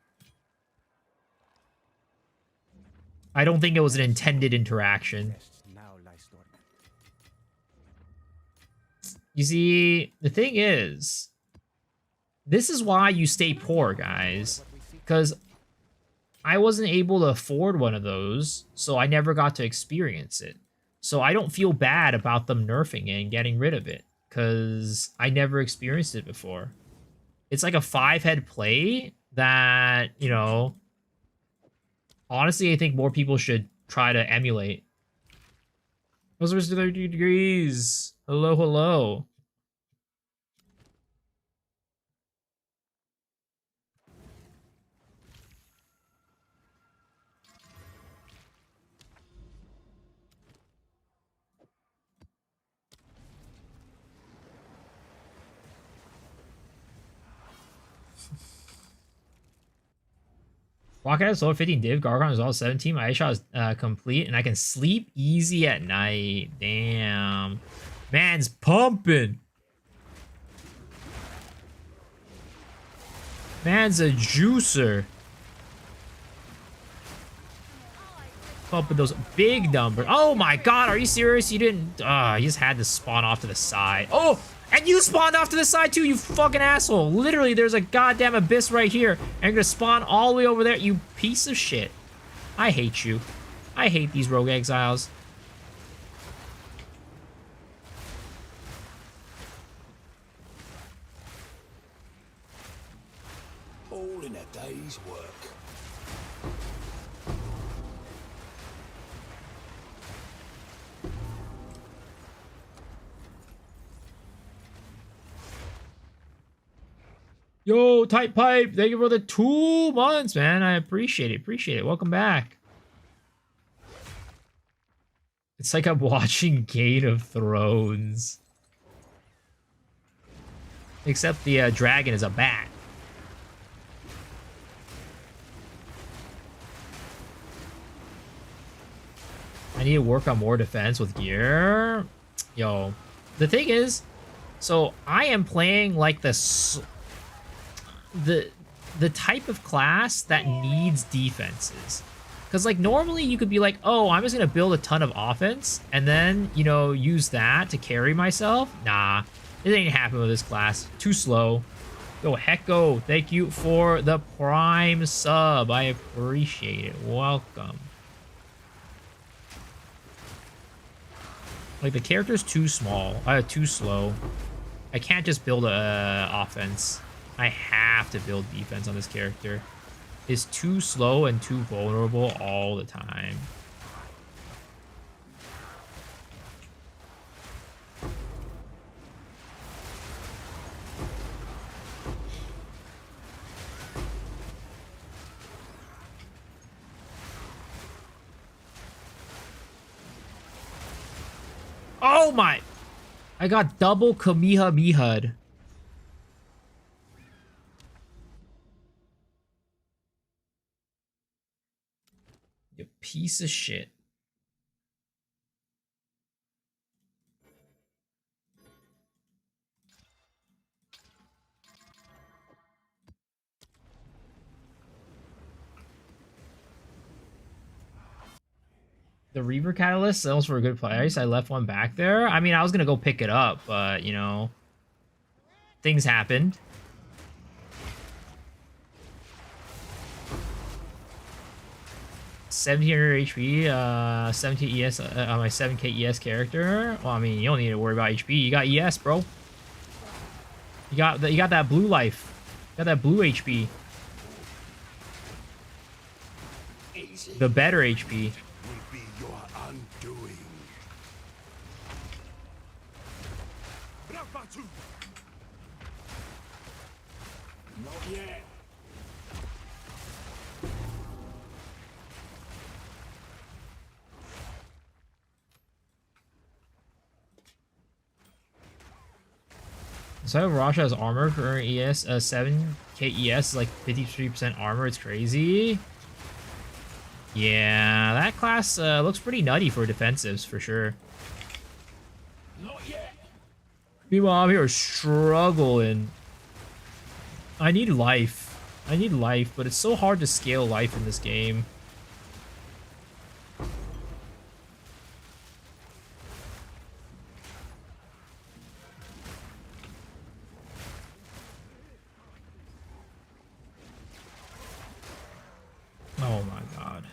I don't think it was an intended interaction. You see, the thing is, this is why you stay poor, guys. Because I wasn't able to afford one of those, so I never got to experience it. So I don't feel bad about them nerfing it and getting rid of it, because I never experienced it before. It's like a 5-head play that, you know, honestly, I think more people should try to emulate. Those are 30 degrees. Hello, hello. Walk out of Solar 15 div, Gargon is all 17. My ice shot is complete, and I can sleep easy at night. Damn. Man's pumping. Man's a juicer. Pumping those big numbers. Oh my god, are you serious? You didn't... you just had to spawn off to the side. Oh! And you spawned off to the side too, you fucking asshole. Literally, there's a goddamn abyss right here. And you're gonna spawn all the way over there, you piece of shit. I hate you. I hate these rogue exiles. All in a day's work. Yo, Tight Pipe, thank you for the 2 months, man. I appreciate it. Appreciate it. Welcome back. It's like I'm watching Game of Thrones. Except the dragon is a bat. I need to work on more defense with gear. Yo, the thing is, so I am playing like the type of class that needs defenses. Because like normally you could be like, oh, I'm just gonna build a ton of offense and then, you know, use that to carry myself. Nah, it ain't happening with this class. Too slow. Yo, Hecko, thank you for the Prime sub. I appreciate it. Welcome. Like the character's too small. Too slow. I can't just build a offense. I have to build defense on this character. It's too slow and too vulnerable all the time. Oh my! I got double Kamehameha'd. You piece of shit. The Reaver Catalyst sells for a good price. I left one back there. I mean, I was gonna go pick it up, but you know, things happened. $1,700 HP, 17 ES on my 7k ES character. Well, I mean, you don't need to worry about HP. You got ES, bro. You got that blue life. You got that blue HP. Easy. The better HP. Will be your undoing. Not yet. So Rasha has armor for ES, 7k ES is like 53% armor. It's crazy. Yeah, that class looks pretty nutty for defensives for sure. Not yet. Meanwhile, I'm here struggling. I need life. I need life, but it's so hard to scale life in this game. Oh my god.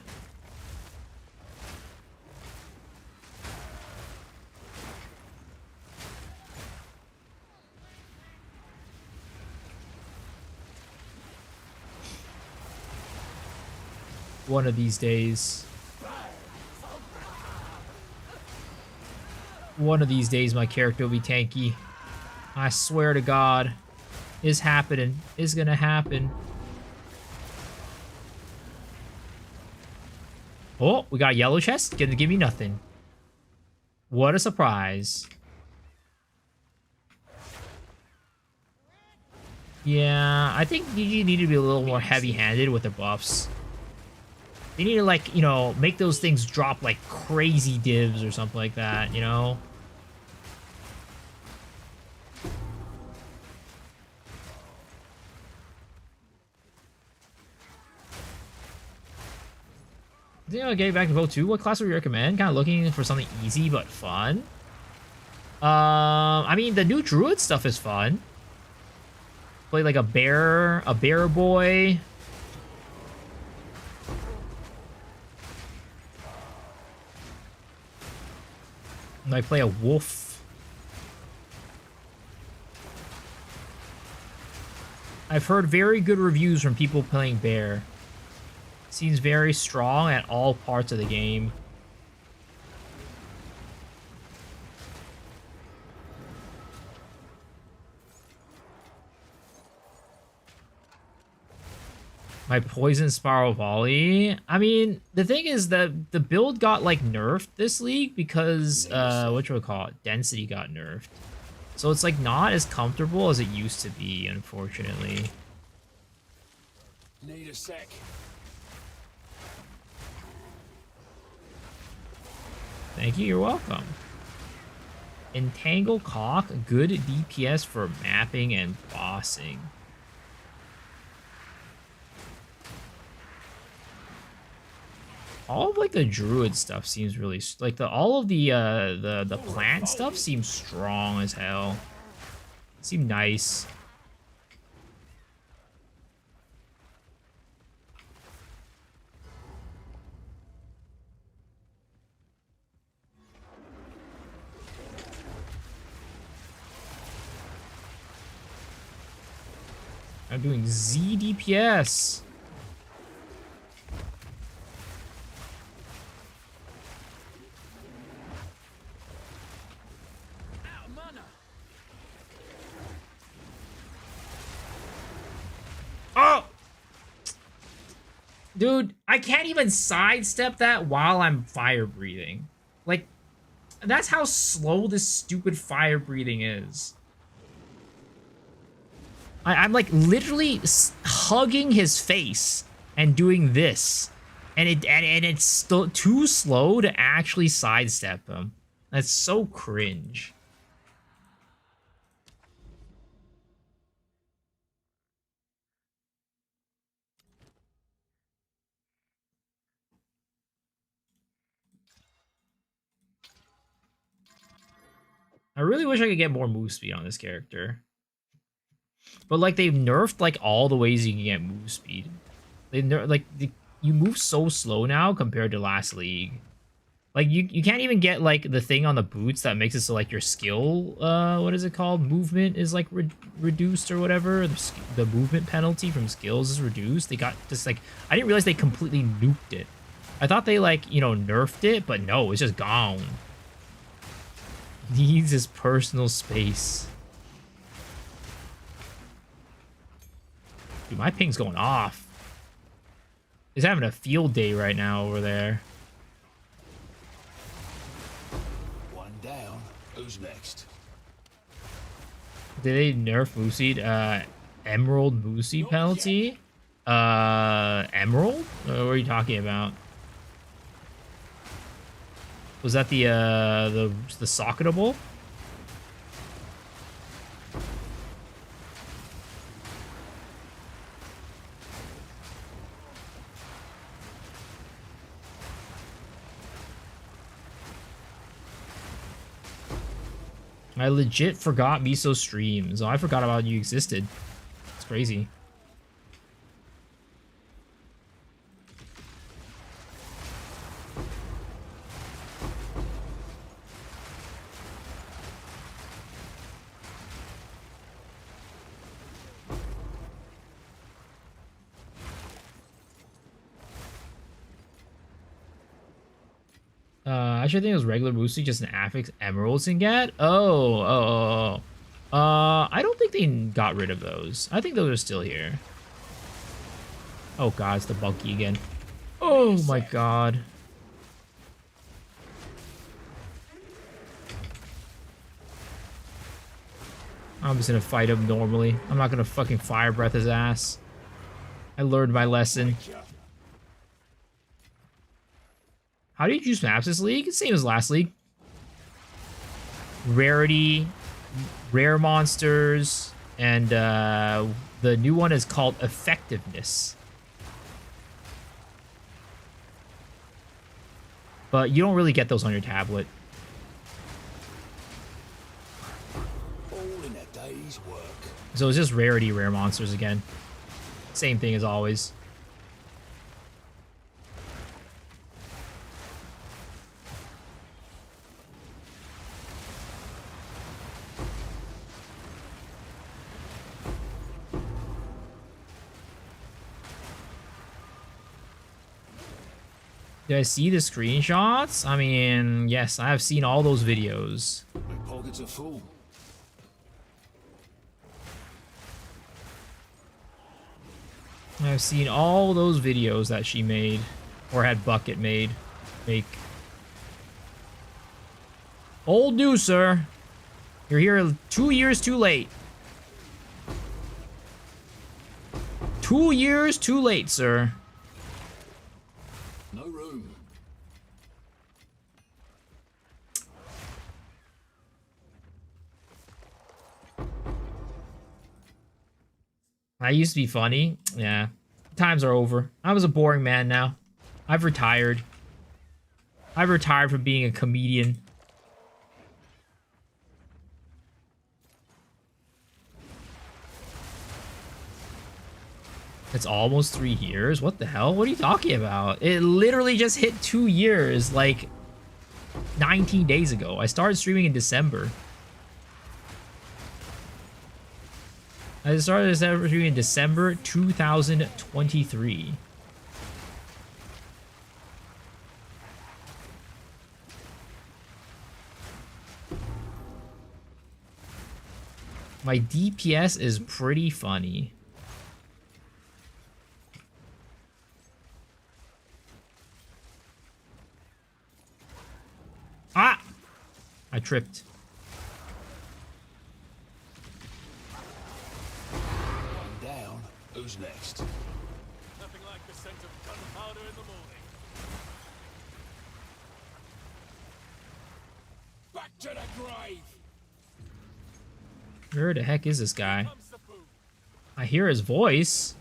One of these days. One of these days my character will be tanky. I swear to God. It's happening. It's gonna happen. Oh, we got a yellow chest. Gonna give me nothing. What a surprise. Yeah, I think you need to be a little more heavy-handed with the buffs. They need to, like, you know, make those things drop like crazy divs or something like that, you know? You know, getting back to Vote 2, what class would you recommend? Kind of looking for something easy but fun. I mean, the new Druid stuff is fun. Play like a bear boy. I play a wolf. I've heard very good reviews from people playing bear. Seems very strong at all parts of the game. My poison spiral volley. I mean, the thing is that the build got like nerfed this league because whatchamacallit, density got nerfed. So it's like not as comfortable as it used to be, unfortunately. Need a sec. Thank you, you're welcome. Entangle Cock, good DPS for mapping and bossing. All of like the druid stuff seems really like all of the plant stuff seems strong as hell. Seem nice. I'm doing Z DPS. Oh! Dude, I can't even sidestep that while I'm fire breathing. Like, that's how slow this stupid fire breathing is. I'm like literally hugging his face and doing this, and it's still too slow to actually sidestep him. That's so cringe. I really wish I could get more move speed on this character. But like they've nerfed like all the ways you can get move speed. You move so slow now compared to last league. Like you can't even get like the thing on the boots that makes it so like your skill what is it called, movement is like reduced or whatever. The movement penalty from skills is reduced. They got just like, I didn't realize they completely nuked it. I thought they like, you know, nerfed it, but no, it's just gone. Needs his personal space. Dude, my ping's going off. He's having a field day right now over there. One down. Who's next? Did they nerf Mooseed? Emerald Mooseed penalty? Emerald? What are you talking about? Was that the socketable? I legit forgot Miso streams. Oh, I forgot about you existed. It's crazy. I actually think it was regular Moosey, just an affix emeralds can get. Oh. I don't think they got rid of those. I think those are still here. Oh god, it's the bulky again. Oh my god. I'm just gonna fight him normally. I'm not gonna fucking fire breath his ass. I learned my lesson. How do you choose maps this league? Same as last league. Rarity, rare monsters, and the new one is called effectiveness. But you don't really get those on your tablet. All in a day's work. So it's just rarity, rare monsters again. Same thing as always. Did I see the screenshots? I mean, yes, I have seen all those videos. My pockets are full. I've seen all those videos that she made, or had Bucket make. Old news, sir. You're here 2 years too late. 2 years too late, sir. No room. I used to be funny. Yeah. Times are over. I was a boring man now. I've retired. I've retired from being a comedian. It's almost 3 years? What the hell? What are you talking about? It literally just hit 2 years, like 19 days ago. I started streaming in December. I started streaming in December 2023. My DPS is pretty funny. Ah! I tripped. One down. Who's next? Nothing like the scent of gunpowder in the morning. Back to the grave. Where the heck is this guy? Comes the boom. I hear his voice,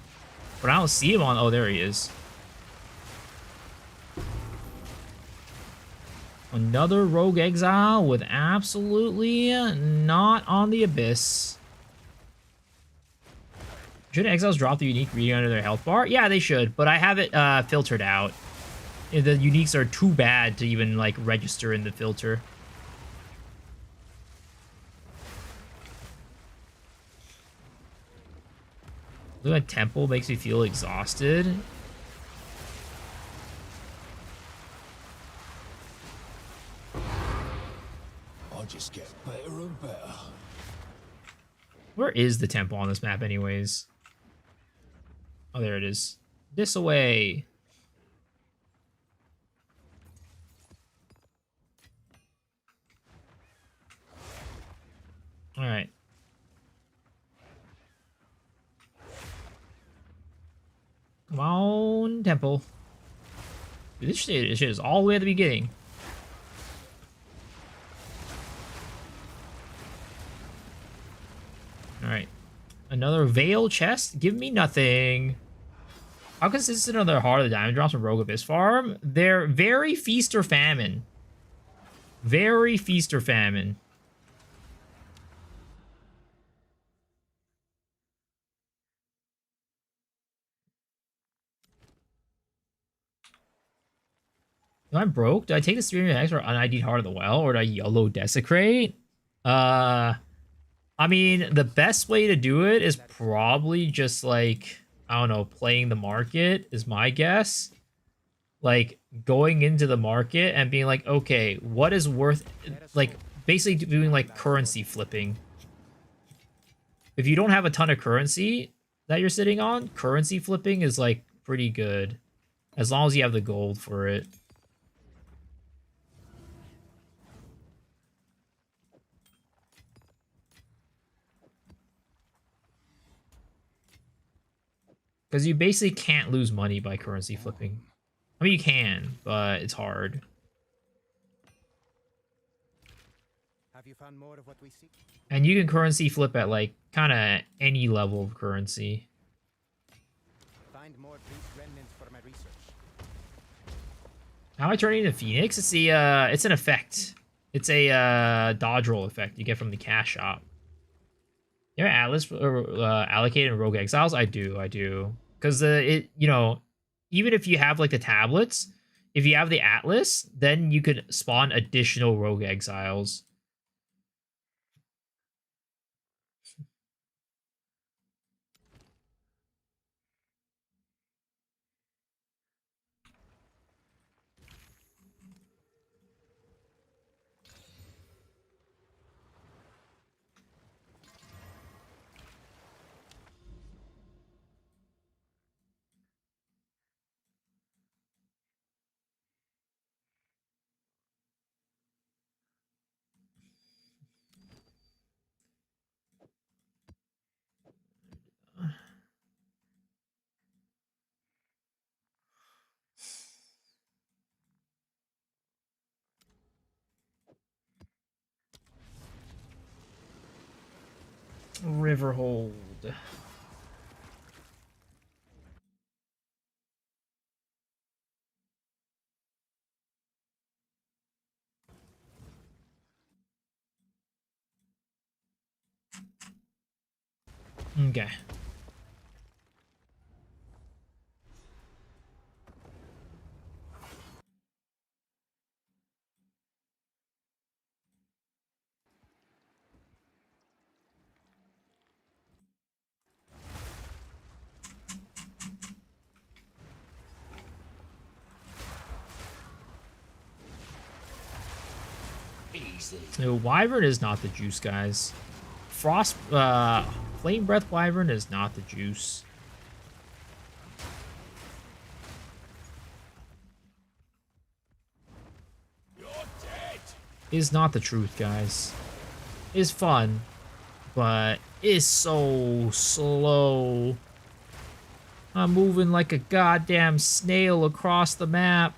but I don't see him on... Oh, there he is. Another Rogue Exile with absolutely not on the Abyss. Should Exiles drop the unique reading under their health bar? Yeah, they should, but I have it filtered out. The uniques are too bad to even, like, register in the filter. Looking at Temple makes me feel exhausted. I just get better and better. Where is the Temple on this map anyways? Oh, there it is. This away. All right. Come on, Temple. Dude, this shit is all the way at the beginning. Alright. Another Veil chest? Give me nothing. How consistent are their Heart of the Diamond drops from Rogue Abyss Farm? They're very feast or famine. Very feast or famine. Am I broke? Did I take the Streaming X for unID'd Heart of the Well, or did I YOLO Desecrate? I mean, the best way to do it is probably just, like, I don't know, playing the market is my guess. Like, going into the market and being like, okay, what is worth, like, basically doing, like, currency flipping. If you don't have a ton of currency that you're sitting on, currency flipping is, like, pretty good. As long as you have the gold for it. Because you basically can't lose money by currency flipping. I mean, you can, but it's hard. Have you found more of what we seek? And you can currency flip at, like, kind of any level of currency. Find more brief remnants for my research. How am I turning into Phoenix? It's the it's an effect. It's a dodge roll effect you get from the cash shop. You have Atlas allocated in Rogue Exiles? I do. Because it, you know, even if you have, like, the tablets, if you have the Atlas, then you could spawn additional Rogue Exiles. Riverhold. Okay. Easy. No, Wyvern is not the juice, guys. Flame Breath Wyvern is not the juice. You're dead. Is not the truth, guys. Is fun, but is so slow. I'm moving like a goddamn snail across the map.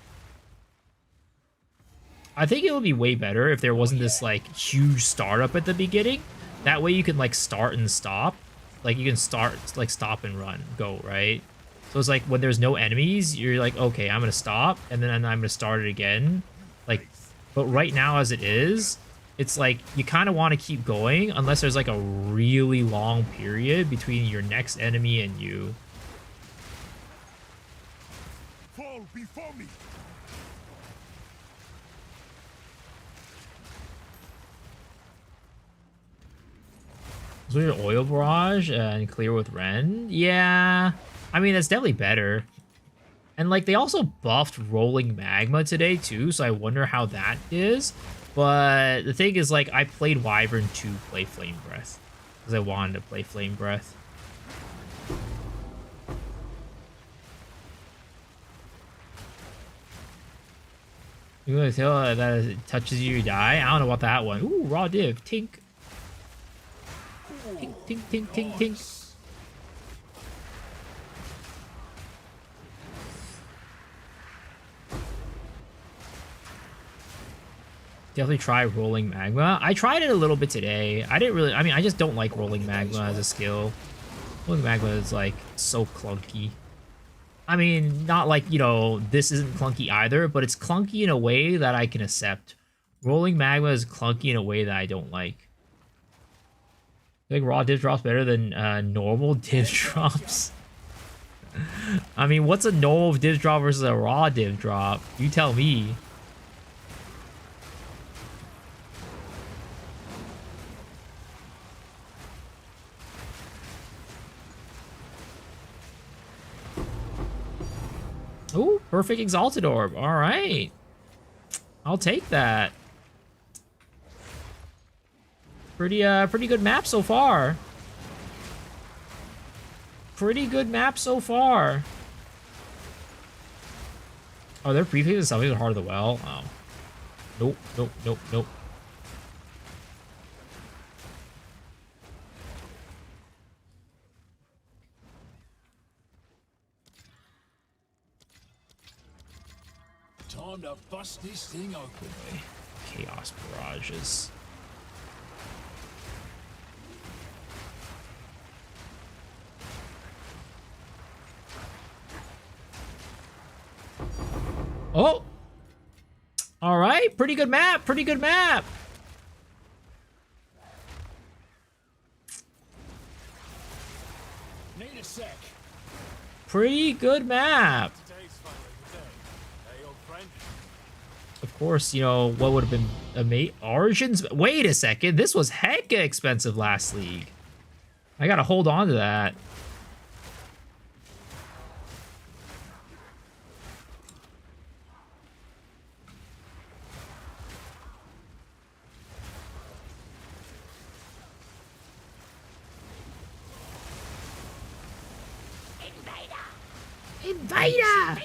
I think it would be way better if there wasn't this, like, huge startup at the beginning. That way you can, like, start and stop. Like, you can start, like, stop and run, go, right? So it's like when there's no enemies, you're like, okay, I'm gonna stop, and then I'm gonna start it again. Like, But right now, as it is, it's like you kind of want to keep going unless there's like a really long period between your next enemy and you. Fall before me. So your oil barrage and clear with Ren? Yeah. I mean, that's definitely better. And like they also buffed rolling magma today too, so I wonder how that is. But the thing is, like, I played Wyvern to play Flame Breath. Because I wanted to play Flame Breath. You gonna tell that it touches you, you die? I don't know about that one. Ooh, raw div. Tink. Tink, tink, tink, tink, tink. Definitely try rolling magma. I tried it a little bit today. I didn't really, I mean, I just don't like rolling magma as a skill. Rolling magma is like so clunky. I mean, not like, you know, this isn't clunky either, but it's clunky in a way that I can accept. Rolling magma is clunky in a way that I don't like. I think raw div drops better than normal div drops. I mean, what's a normal div drop versus a raw div drop? You tell me. Ooh, perfect exalted orb. All right. I'll take that. Pretty good map so far. Pretty good map so far. Oh, their prefixes and suffixes are Heart of the Well. Oh. Nope, nope, nope, nope. Time to bust this thing open. Chaos barrages. Oh! Alright, pretty good map, pretty good map! Need a sec. Pretty good map! Today's finally the day. Hey, old friend. Of course, you know, what would have been amazing? Origins? Wait a second, this was hecka expensive last league. I gotta hold on to that. Invader!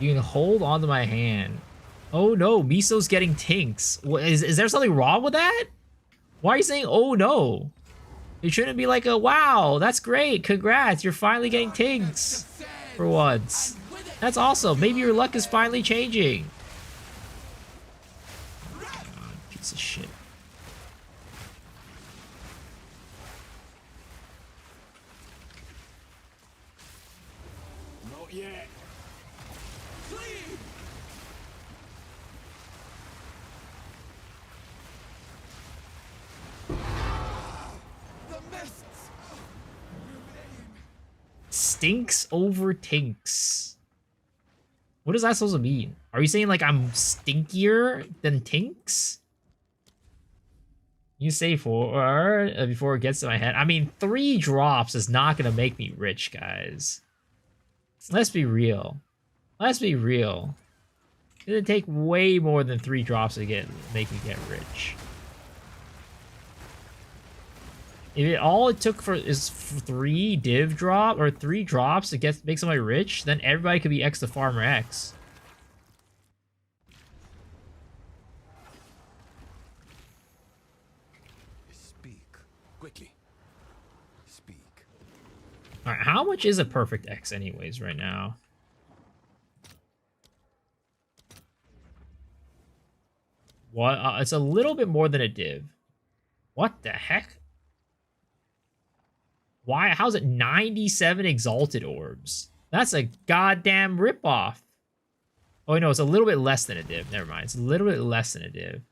You can hold onto my hand. Oh no, Miso's getting tinks. Is there something wrong with that? Why are you saying, oh no? It shouldn't be like a, wow, that's great, congrats, you're finally getting tinks. For once. That's awesome, maybe your luck is finally changing. God, piece of shit. Not yet. Stinks over tinks. What is that supposed to mean? Are you saying like I'm stinkier than tinks? You say four before it gets to my head. I mean, 3 drops is not gonna make me rich, guys. Let's be real. Let's be real. It'd take way more than 3 drops to make me get rich. If all it took is 3 div drop or 3 drops to make somebody rich, then everybody could be X to Farmer X. Speak quickly. Speak. All right, how much is a perfect X anyways right now? What? It's a little bit more than a div. What the heck? Why? How's it 97 exalted orbs? That's a goddamn ripoff. Oh, no, it's a little bit less than a div. Never mind. It's a little bit less than a div.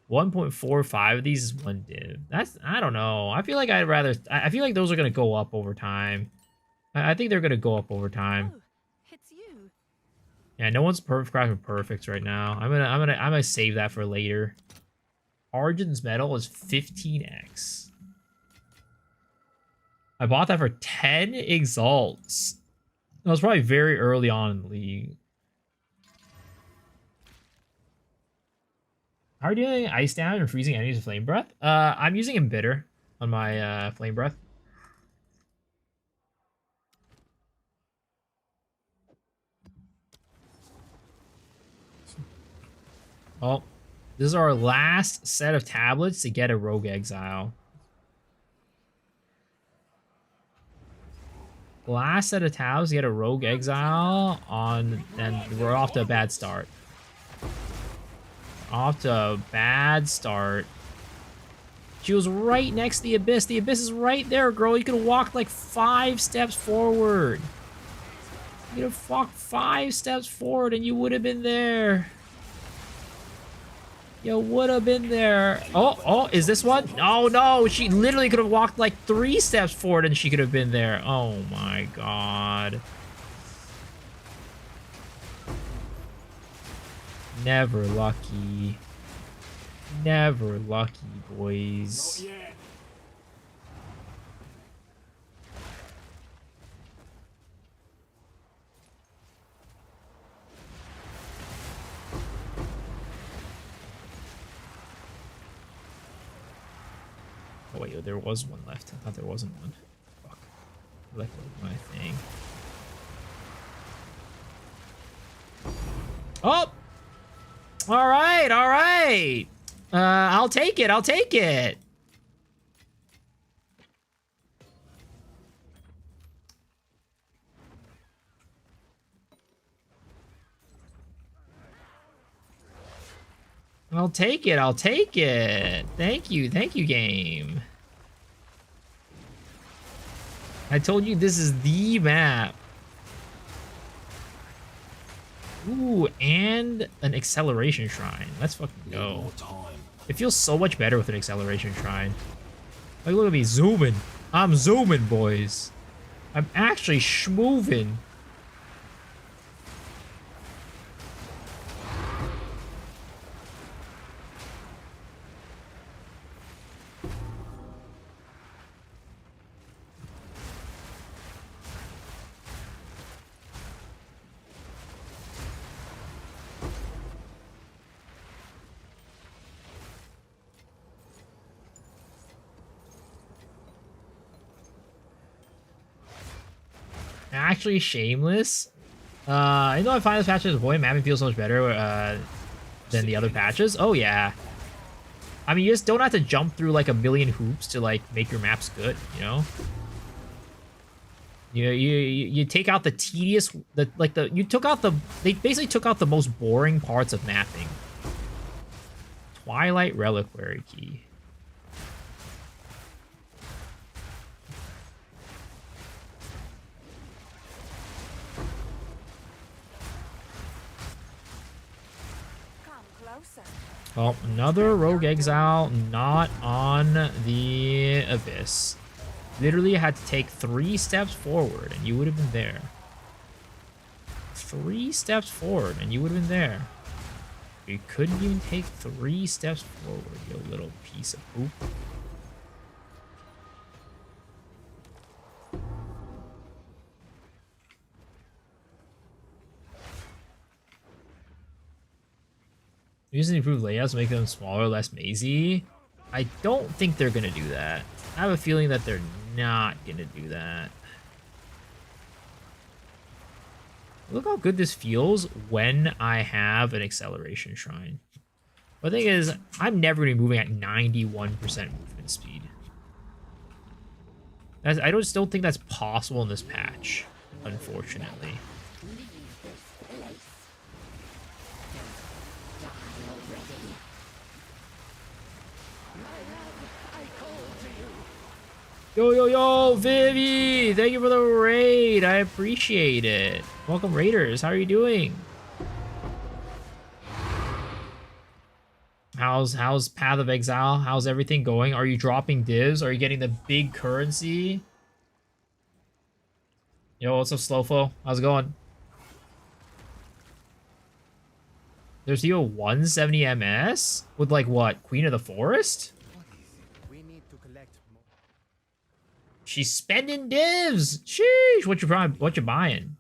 1.45 of these is one div. That's, I don't know. I feel like I'd rather, I feel like those are going to go up over time. I think they're going to go up over time. Oh, it's you. Yeah, no one's crafting perfects right now. I'm gonna save that for later. Argent's metal is 15x. I bought that for 10 exalts. That was probably very early on in the league. How are you doing ice down and freezing enemies with flame breath? I'm using Embitter on my flame breath. Well, this is our last set of tablets to get a Rogue Exile. Last set of tablets to get a Rogue Exile on, and we're off to a bad start. Off to a bad start. She was right next to the Abyss. The Abyss is right there, girl. You could have walked like 5 steps forward. You could have walked 5 steps forward and you would have been there. You would have been there. Oh, is this one? Oh, no. She literally could have walked like 3 steps forward and she could have been there. Oh, my God. Never lucky. Never lucky, boys. Not yet. Oh, wait, there was one left. I thought there wasn't one. Fuck. Let go of my thing. Oh! Alright, alright! I'll take it, I'll take it! I'll take it, I'll take it! Thank you, game. I told you this is the map. Ooh, and an acceleration shrine. Let's fucking go. More time. It feels so much better with an acceleration shrine. Like, look at me zooming. I'm zooming, boys. I'm actually schmoving. Actually shameless. I know I find this patch as a boy, mapping feels so much better than the other patches. Oh yeah. I mean, you just don't have to jump through like a million hoops to like make your maps good, you know? You take out the tedious, they basically took out the most boring parts of mapping. Twilight Reliquary Key. Well, another Rogue Exile not on the Abyss. Literally had to take 3 steps forward and you would have been there. 3 steps forward and you would have been there. You couldn't even take 3 steps forward, you little piece of poop. Using improved layouts to make them smaller, less mazy. I don't think they're gonna do that. I have a feeling that they're not gonna do that. Look how good this feels when I have an acceleration shrine. The thing is, I'm never gonna be moving at 91% movement speed. I just don't think that's possible in this patch, unfortunately. Yo, yo, yo, Vivi! Thank you for the raid. I appreciate it. Welcome, Raiders. How are you doing? How's Path of Exile? How's everything going? Are you dropping divs? Are you getting the big currency? Yo, what's up, Slowfo? How's it going? There's you a 170 MS? With like what? Queen of the Forest? We need to collect more. She's spending divs! Sheesh! What you buying?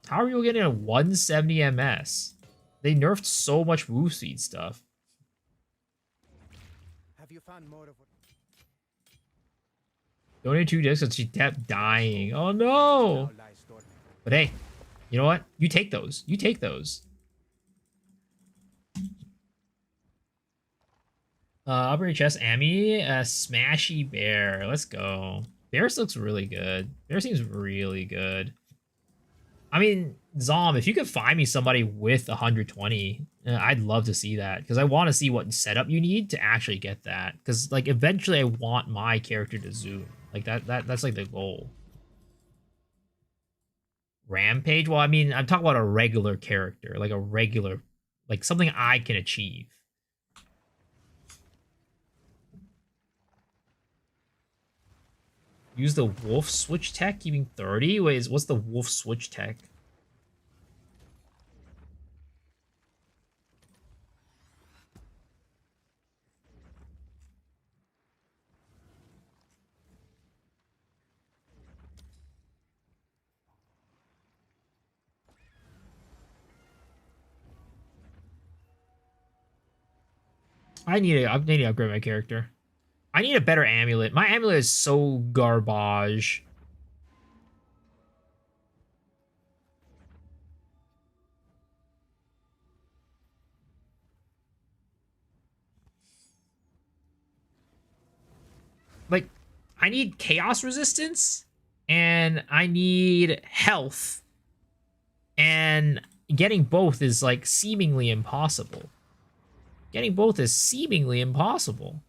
How are you getting a 170 MS? They nerfed so much move speed stuff. Have you found more of what? Donate 2 discs and she kept dying. Oh no! Now lies dormant. But hey, you know what? You take those. You take those. Upper chest, Amy, Smashy Bear. Let's go. Bears looks really good. Bear seems really good. I mean, Zom, if you could find me somebody with 120, I'd love to see that. Because I want to see what setup you need to actually get that. Because, like, eventually I want my character to zoom. Like, that's like the goal. Rampage? Well, I mean, I'm talking about a regular character. Like, a regular... Like, something I can achieve. Use the wolf switch tech, keeping 30? Wait, what's the wolf switch tech? I need to upgrade my character. I need a better amulet. My amulet is so garbage. Like, I need chaos resistance, and I need health. And getting both is, like, seemingly impossible. Getting both is seemingly impossible.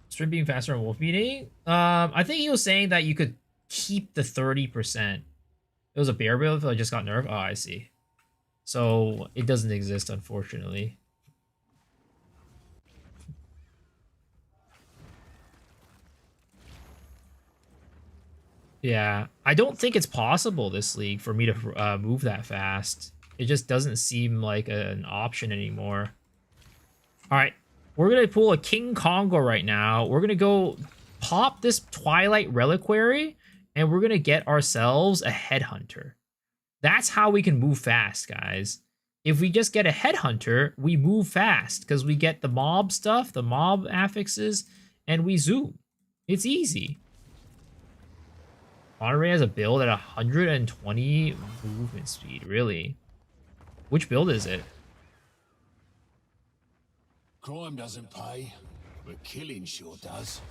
Stream being faster on wolf meeting? I think he was saying that you could keep the 30%. It was a bear build that just got nerfed? Oh, I see. So, it doesn't exist, unfortunately. Yeah, I don't think it's possible this league for me to move that fast. It just doesn't seem like an option anymore. All right, we're going to pull a King Congo right now. We're going to go pop this Twilight Reliquary, and we're going to get ourselves a Headhunter. That's how we can move fast, guys. If we just get a Headhunter, we move fast because we get the mob stuff, the mob affixes, and we zoom. It's easy. Monterey has a build at 120 movement speed, really? Which build is it? Crime doesn't pay, but killing sure does.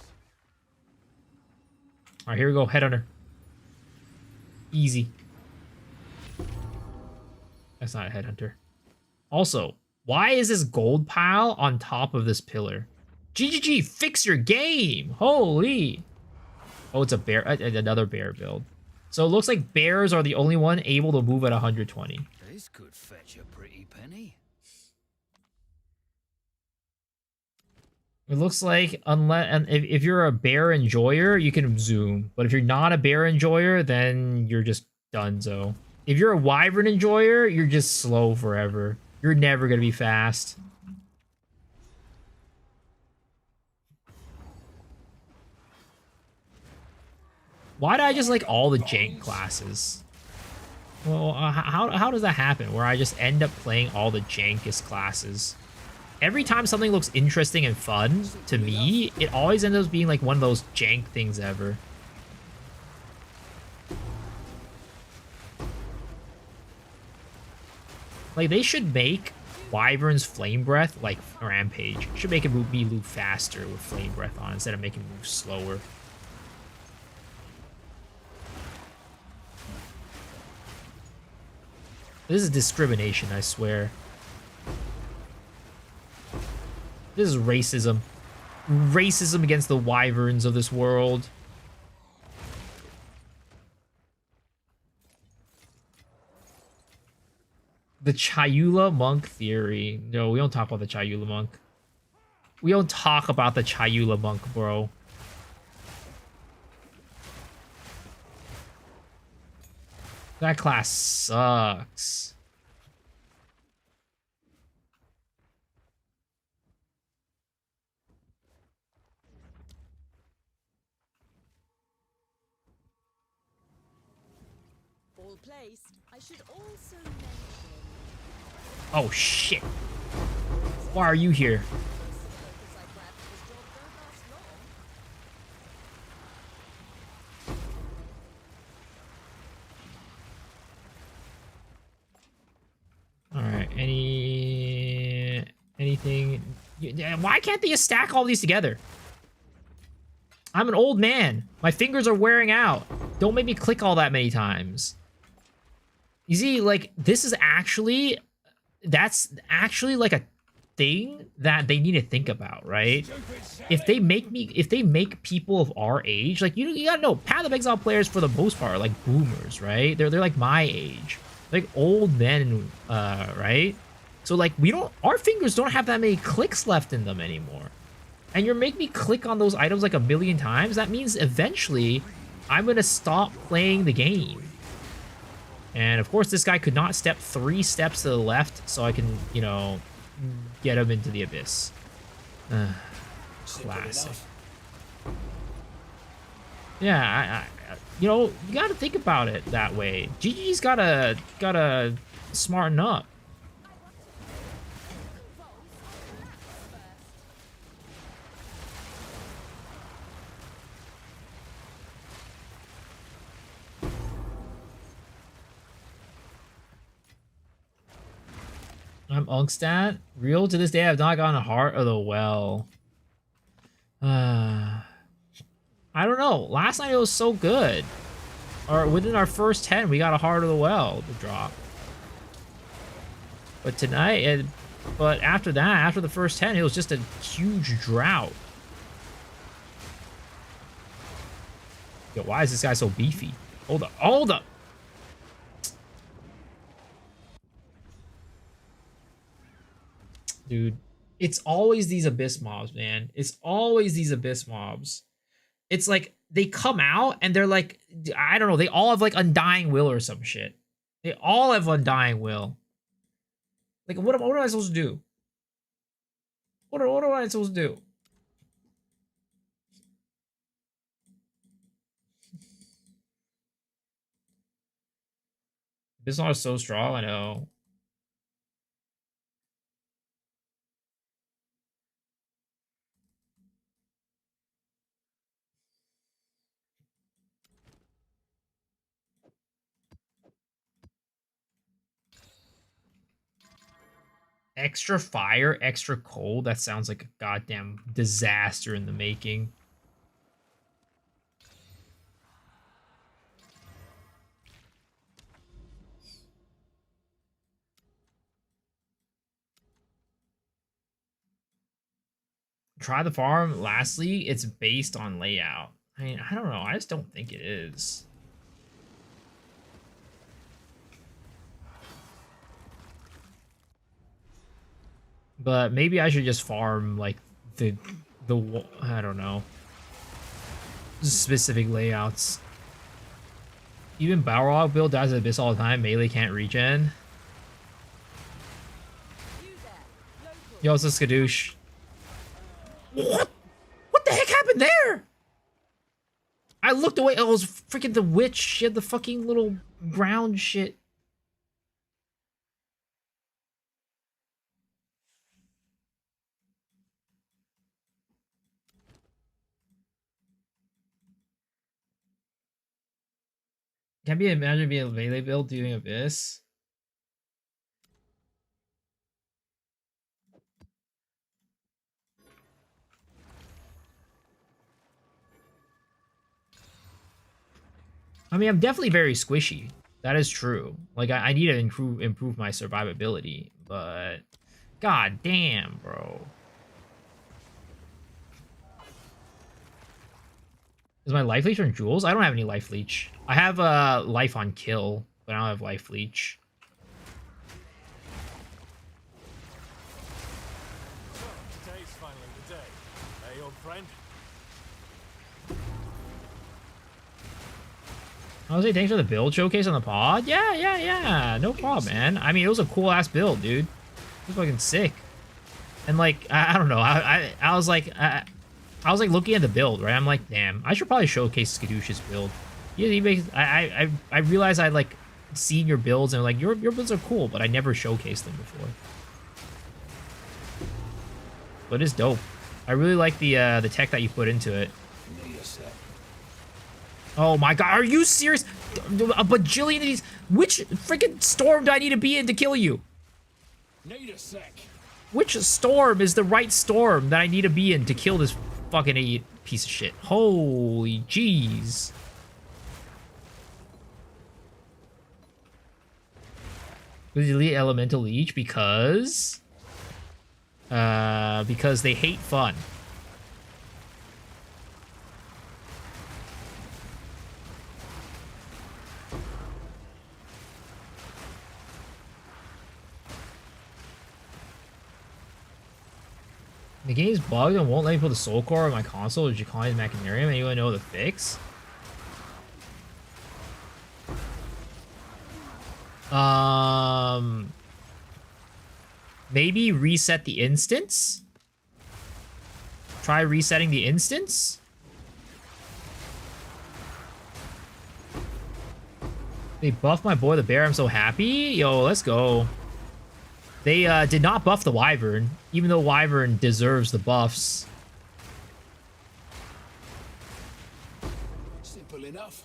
All right, here we go. Headhunter. Easy. That's not a Headhunter. Also, why is this gold pile on top of this pillar? GGG, fix your game! Holy! Oh, it's a bear, another bear build. So it looks like bears are the only one able to move at 120. This could fetch a pretty penny. It looks like if you're a bear enjoyer, you can zoom. But if you're not a bear enjoyer, then you're just donezo. If you're a wyvern enjoyer, you're just slow forever. You're never going to be fast. Why do I just like all the jank classes? Well, how does that happen? Where I just end up playing all the jankest classes? Every time something looks interesting and fun, to me, it always ends up being like one of those jank things ever. Like, they should make Wyvern's Flame Breath like Rampage. Should make it move faster with Flame Breath on instead of making it move slower. This is discrimination, I swear. This is racism. Racism against the wyverns of this world. The Chayula monk theory. No, we don't talk about the Chayula monk. We don't talk about the Chayula monk, bro. That class sucks. All placed. I should also mention. Oh shit. Why are you here? Alright, anything? Why can't they just stack all these together? I'm an old man. My fingers are wearing out. Don't make me click all that many times. You see, like, this is actually... That's actually, like, a thing that they need to think about, right? If they make people of our age, like, you gotta know, Path of Exile players, for the most part, are, like, boomers, right? They're like my age. Like, old men, right? So, like, our fingers don't have that many clicks left in them anymore. And you're making me click on those items like a million times. That means eventually I'm gonna stop playing the game. And of course, this guy could not step 3 steps to the left, so I can, you know, get him into the abyss. Classic. Yeah, you know, you gotta think about it that way. GG's gotta smarten up. I'm Unkstat. Real to this day, I've not gotten a Heart of the Well. I don't know. Last night it was so good. Or within our first 10, we got a Heart of the Well to drop. But tonight, but after that, after the first 10, it was just a huge drought. Yo, why is this guy so beefy? Hold up. Hold up. Dude, it's always these abyss mobs, man. It's always these abyss mobs. It's like they come out and they're like, I don't know, they all have like Undying Will or some shit. They all have Undying Will. Like, what am I supposed to do? What am I supposed to do? This one is so strong, I know. Extra fire, extra cold. That sounds like a goddamn disaster in the making. Try the farm. Lastly, it's based on layout. I mean, I don't know. I just don't think it is. But maybe I should just farm like the I don't know, specific layouts. Even Balrog build dies at Abyss all the time. Melee can't regen. Yo, it's a skadoosh. What? What the heck happened there? I looked away. Oh, it was freaking the witch. She had the fucking little ground shit. Can you imagine being a melee build doing Abyss? I mean, I'm definitely very squishy. That is true. Like, I need to improve my survivability, but god damn, bro. Is my life leech from jewels? I don't have any life leech. I have life on kill, but I don't have life leech. So, today's finally the day. Hey, old friend. I was say thanks for the build showcase on the pod. Yeah. No problem, man. I mean, it was a cool ass build, dude. It was fucking sick. And like, I don't know. I was like, I was like looking at the build, right? I'm like, damn, I should probably showcase Skadoosh's build. He makes. I realized I'd like seen your builds and like your builds are cool, but I never showcased them before. But it's dope. I really like the tech that you put into it. Oh my god, are you serious? A bajillion of these. Which freaking storm do I need to be in to kill you? Need a sec. Which storm is the right storm that I need to be in to kill this fucking idiot piece of shit? Holy jeez. We delete Elemental Leech because they hate fun. The game's bugged and won't let me put the soul core on my console or Jaconi's Machinarium. Anyone know the fix? Maybe reset the instance? Try resetting the instance? They buffed my boy the bear. I'm so happy. Yo, let's go. They did not buff the Wyvern, even though Wyvern deserves the buffs. Simple enough.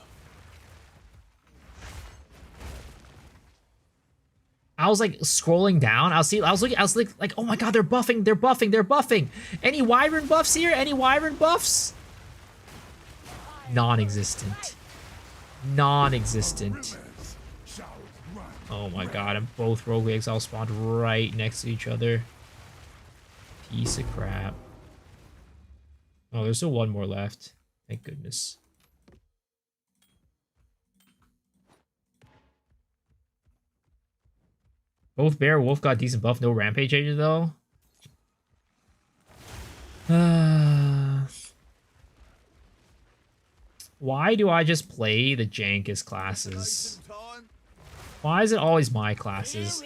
I was like scrolling down. I was like, oh my god, they're buffing. Any Wyvern buffs here? Any Wyvern buffs? Non-existent. Oh my god, and both Rogue Exile spawned right next to each other. Piece of crap. Oh, there's still one more left. Thank goodness. Both Bear and Wolf got decent buff, no Rampage Ages though. Why do I just play the jankest classes? Why is it always my classes?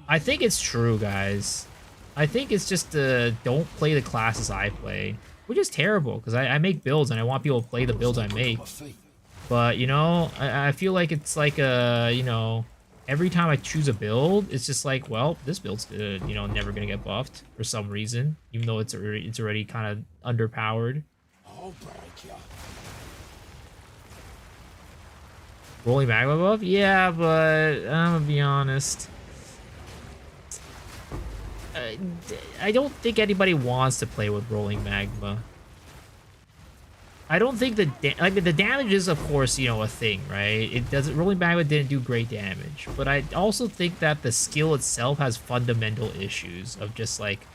I think it's true, guys. I think it's just don't play the classes I play, which is terrible because I make builds and I want people to play the builds I make. But you know, I feel like it's like you know, every time I choose a build, it's just like, well, this build's you know, never gonna get buffed for some reason, even though it's already kind of underpowered. I'll break ya. Rolling magma buff? Yeah, but I'm gonna be honest. I don't think anybody wants to play with rolling magma. I don't think the damage is, of course, you know, a thing, right? It doesn't. Rolling magma didn't do great damage, but I also think that the skill itself has fundamental issues of just like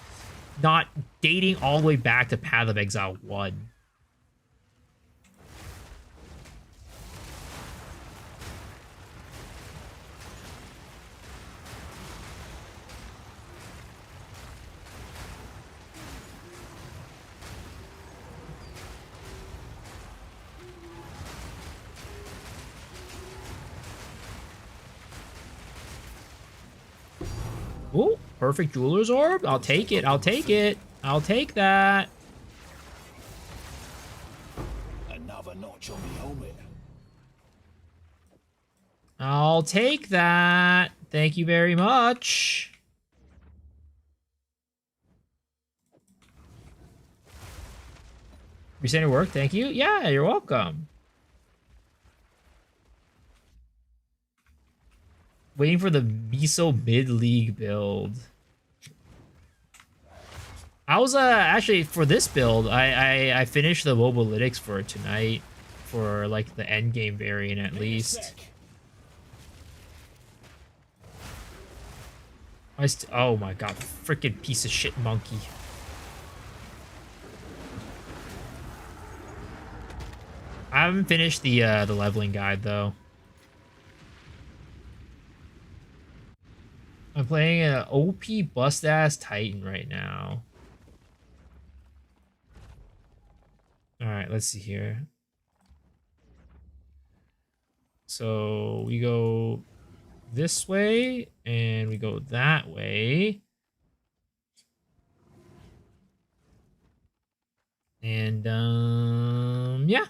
not dating all the way back to Path of Exile 1. Ooh, perfect Jeweler's Orb. I'll take it. I'll take it. I'll take that. Another notch on the helmet. I'll take that. Thank you very much. Resetting work. Thank you. Yeah, you're welcome. Waiting for the Miso mid-league build. I was actually for this build, I finished the Mobalytics for tonight, for like the Endgame variant at least. Oh my god, freaking piece of shit monkey. I haven't finished the leveling guide though. I'm playing an OP bust ass Titan right now. All right, let's see here. So we go this way and we go that way. And yeah.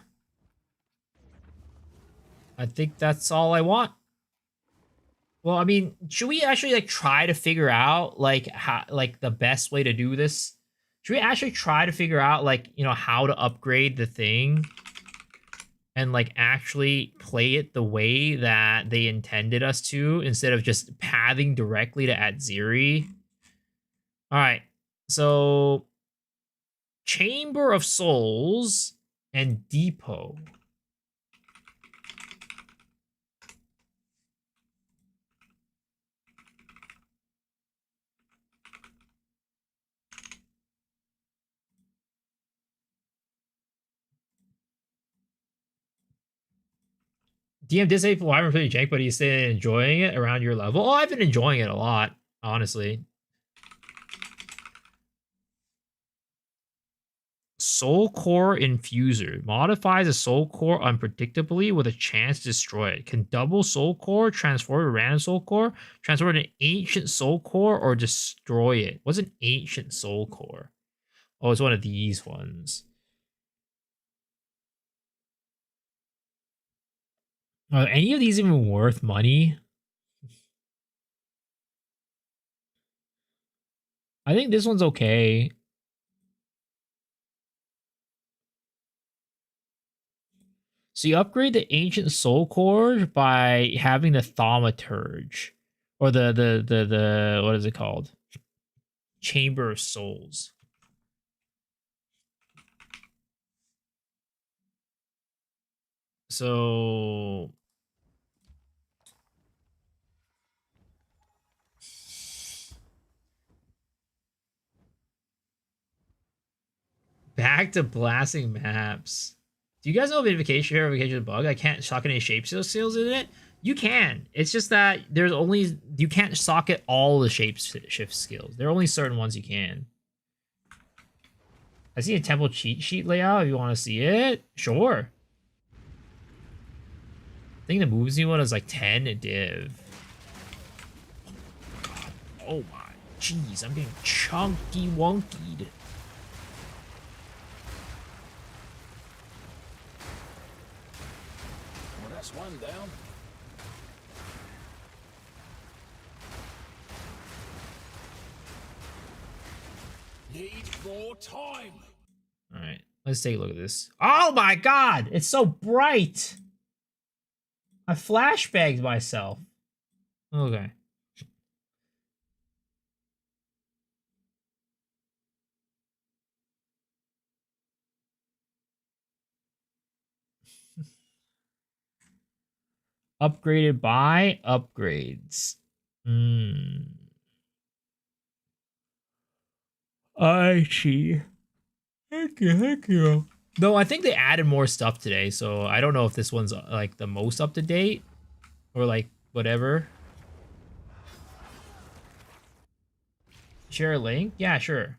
I think that's all I want. Well, I mean, should we actually like try to figure out like how like the best way to do this? Should we actually try to figure out like, you know, how to upgrade the thing and like actually play it the way that they intended us to instead of just pathing directly to Atziri? All right. So Chamber of Souls and Depot. DM disable Wyvern pretty jank, but he's still enjoying it around your level. Oh, I've been enjoying it a lot, honestly. Soul Core Infuser modifies a Soul Core unpredictably with a chance to destroy it. Can double Soul Core, transform a random Soul Core, transform an ancient Soul Core, or destroy it. What's an ancient Soul Core? Oh, it's one of these ones. Are any of these even worth money? I think this one's okay. So you upgrade the ancient soul core by having the thaumaturge, or the what is it called? Chamber of Souls. So back to blasting maps. Do you guys know Vindication here? Vindication is a bug. I can't socket any shape skills in it. You can. It's just that there's only you can't socket all the shape shift skills. There are only certain ones you can. I see a temple cheat sheet layout. If you want to see it, sure. I think the moves you want is like 10 div. God. Oh my, jeez, I'm getting chunky wonkied. Well, that's one down. Need more time. All right, let's take a look at this. Oh my god, it's so bright. I flashbanged myself. Okay. Upgraded by upgrades. I see. Thank you. No, I think they added more stuff today, so I don't know if this one's like the most up to date or like whatever. Share a link? Yeah, sure.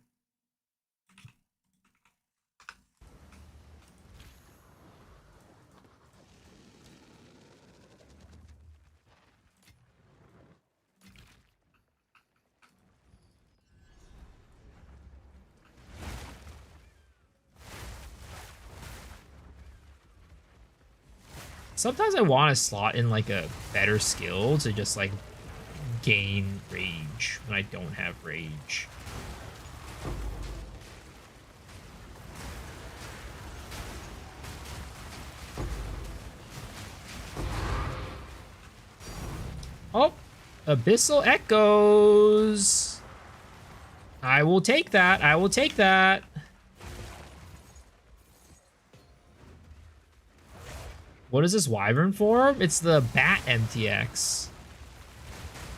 Sometimes I want to slot in like a better skill to just like gain rage when I don't have rage. Oh, Abyssal Echoes. I will take that. I will take that. What is this Wyvern form? It's the Bat MTX.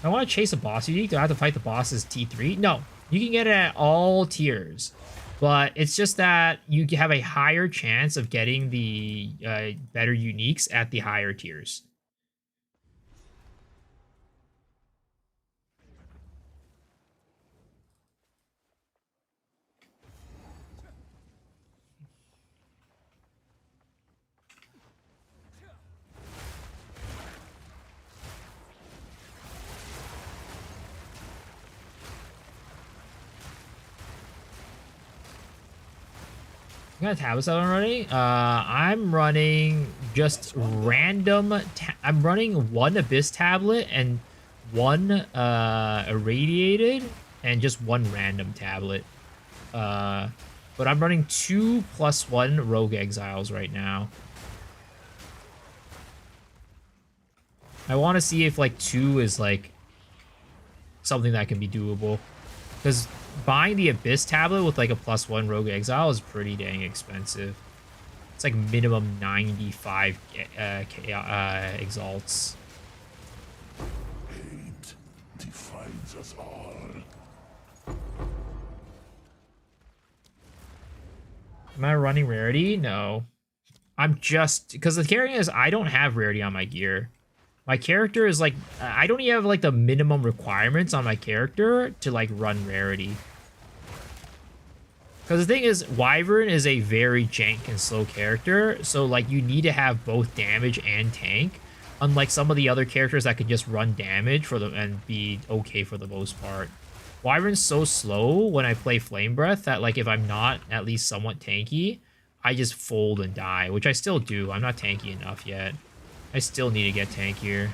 I want to chase a boss unique. Do I have to fight the bosses T3? No, you can get it at all tiers. But it's just that you have a higher chance of getting the better uniques at the higher tiers. What kind of tablets I'm running? I'm running just random. I'm running one Abyss tablet and one irradiated and just one random tablet. But I'm running 2+1 Rogue Exiles right now. I want to see if like 2 is like something that can be doable, because buying the Abyss tablet with like a +1 Rogue Exile is pretty dang expensive. It's like minimum 95 exalts. Hate defines us all. Am I running rarity? No. I'm just, because the carrying is I don't have rarity on my gear. My character is like, I don't even have like the minimum requirements on my character to like run rarity. Because the thing is, Wyvern is a very jank and slow character, so like you need to have both damage and tank, unlike some of the other characters that can just run damage for them and be okay for the most part. Wyvern's so slow when I play Flame Breath that like if I'm not at least somewhat tanky, I just fold and die, which I still do. I'm not tanky enough yet. I still need to get tankier.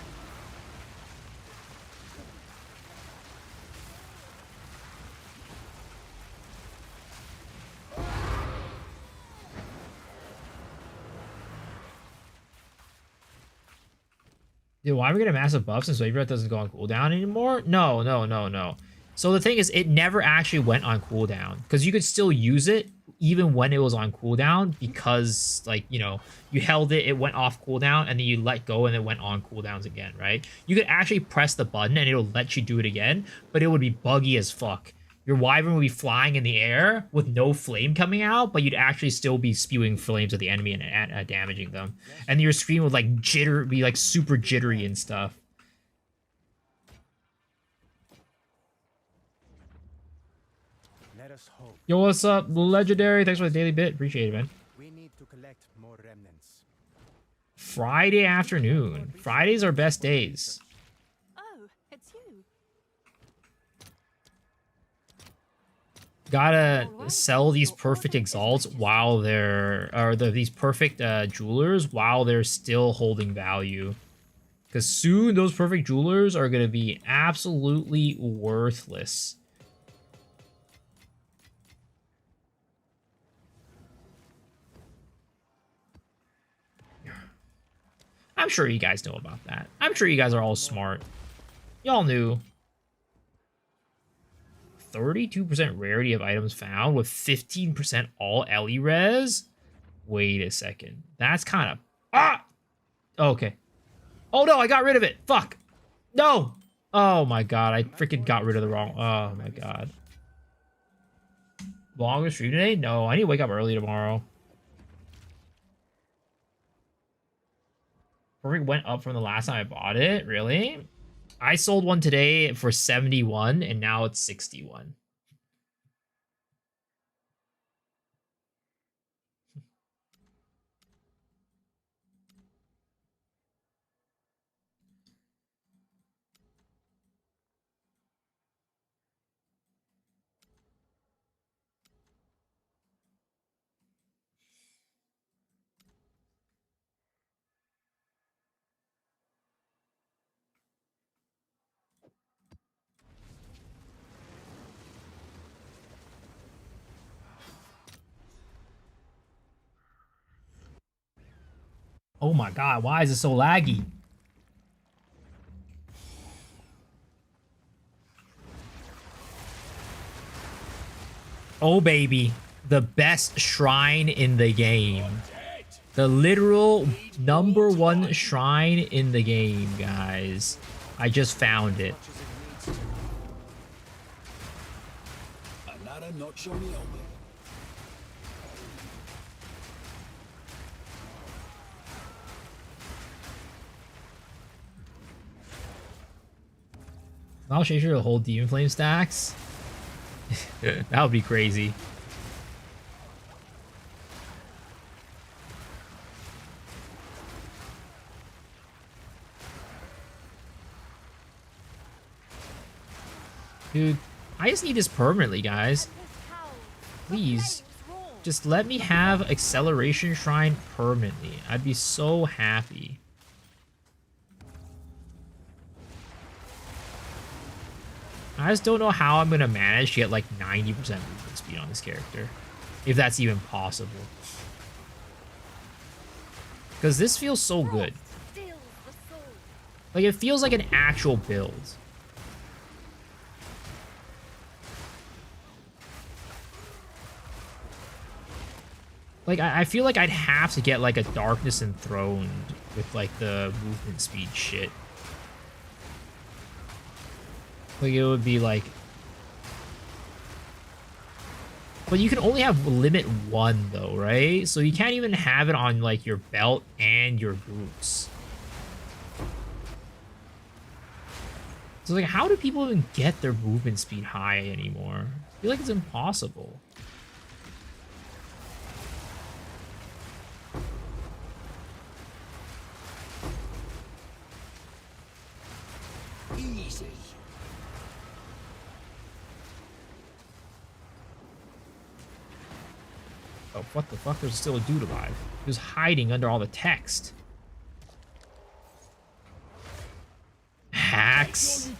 Dude, why are we getting a massive buff since Wave Breath doesn't go on cooldown anymore? No, no, no, no. So the thing is, it never actually went on cooldown, because you could still use it even when it was on cooldown, because, like, you know, you held it, it went off cooldown, and then you let go and it went on cooldowns again, right? You could actually press the button and it'll let you do it again, but it would be buggy as fuck. Your Wyvern would be flying in the air with no flame coming out, but you'd actually still be spewing flames at the enemy and damaging them. And your screen would, like, be, like, super jittery and stuff. Let us hope. Yo, what's up, Legendary? Thanks for the daily bit. Appreciate it, man. We need to collect more remnants. Friday afternoon. Fridays are best days. Oh, it's you. Gotta sell these perfect exalts while they're, or these perfect jewelers while they're still holding value. Because soon those perfect jewelers are gonna be absolutely worthless. I'm sure you guys know about that. I'm sure you guys are all smart. Y'all knew. 32% rarity of items found with 15% all Ellie res? Wait a second. That's kind of... Ah! Okay. Oh no, I got rid of it. Fuck. No. Oh my god, I freaking got rid of the wrong... Oh my god. Longer stream today? No, I need to wake up early tomorrow. Perfect went up from the last time I bought it? Really? I sold one today for 71 and now it's 61. Oh my god, why is it so laggy? Oh baby, the best shrine in the game. The literal #1 shrine in the game, guys. I just found it. Much as it needs to. Another notch on the helmet. I'll change the whole Demon Flame stacks. That would be crazy. Dude, I just need this permanently, guys. Please, just let me have Acceleration Shrine permanently. I'd be so happy. I just don't know how I'm going to manage to get like 90% movement speed on this character. If that's even possible. Because this feels so good. Like, it feels like an actual build. Like, I feel like I'd have to get, like, a Darkness Enthroned with, like, the movement speed shit. Like, it would be, like... But you can only have limit 1, though, right? So you can't even have it on, like, your belt and your boots. So, like, how do people even get their movement speed high anymore? I feel like it's impossible. Easy. Oh, what the fuck? There's still a dude alive. He was hiding under all the text. Hacks.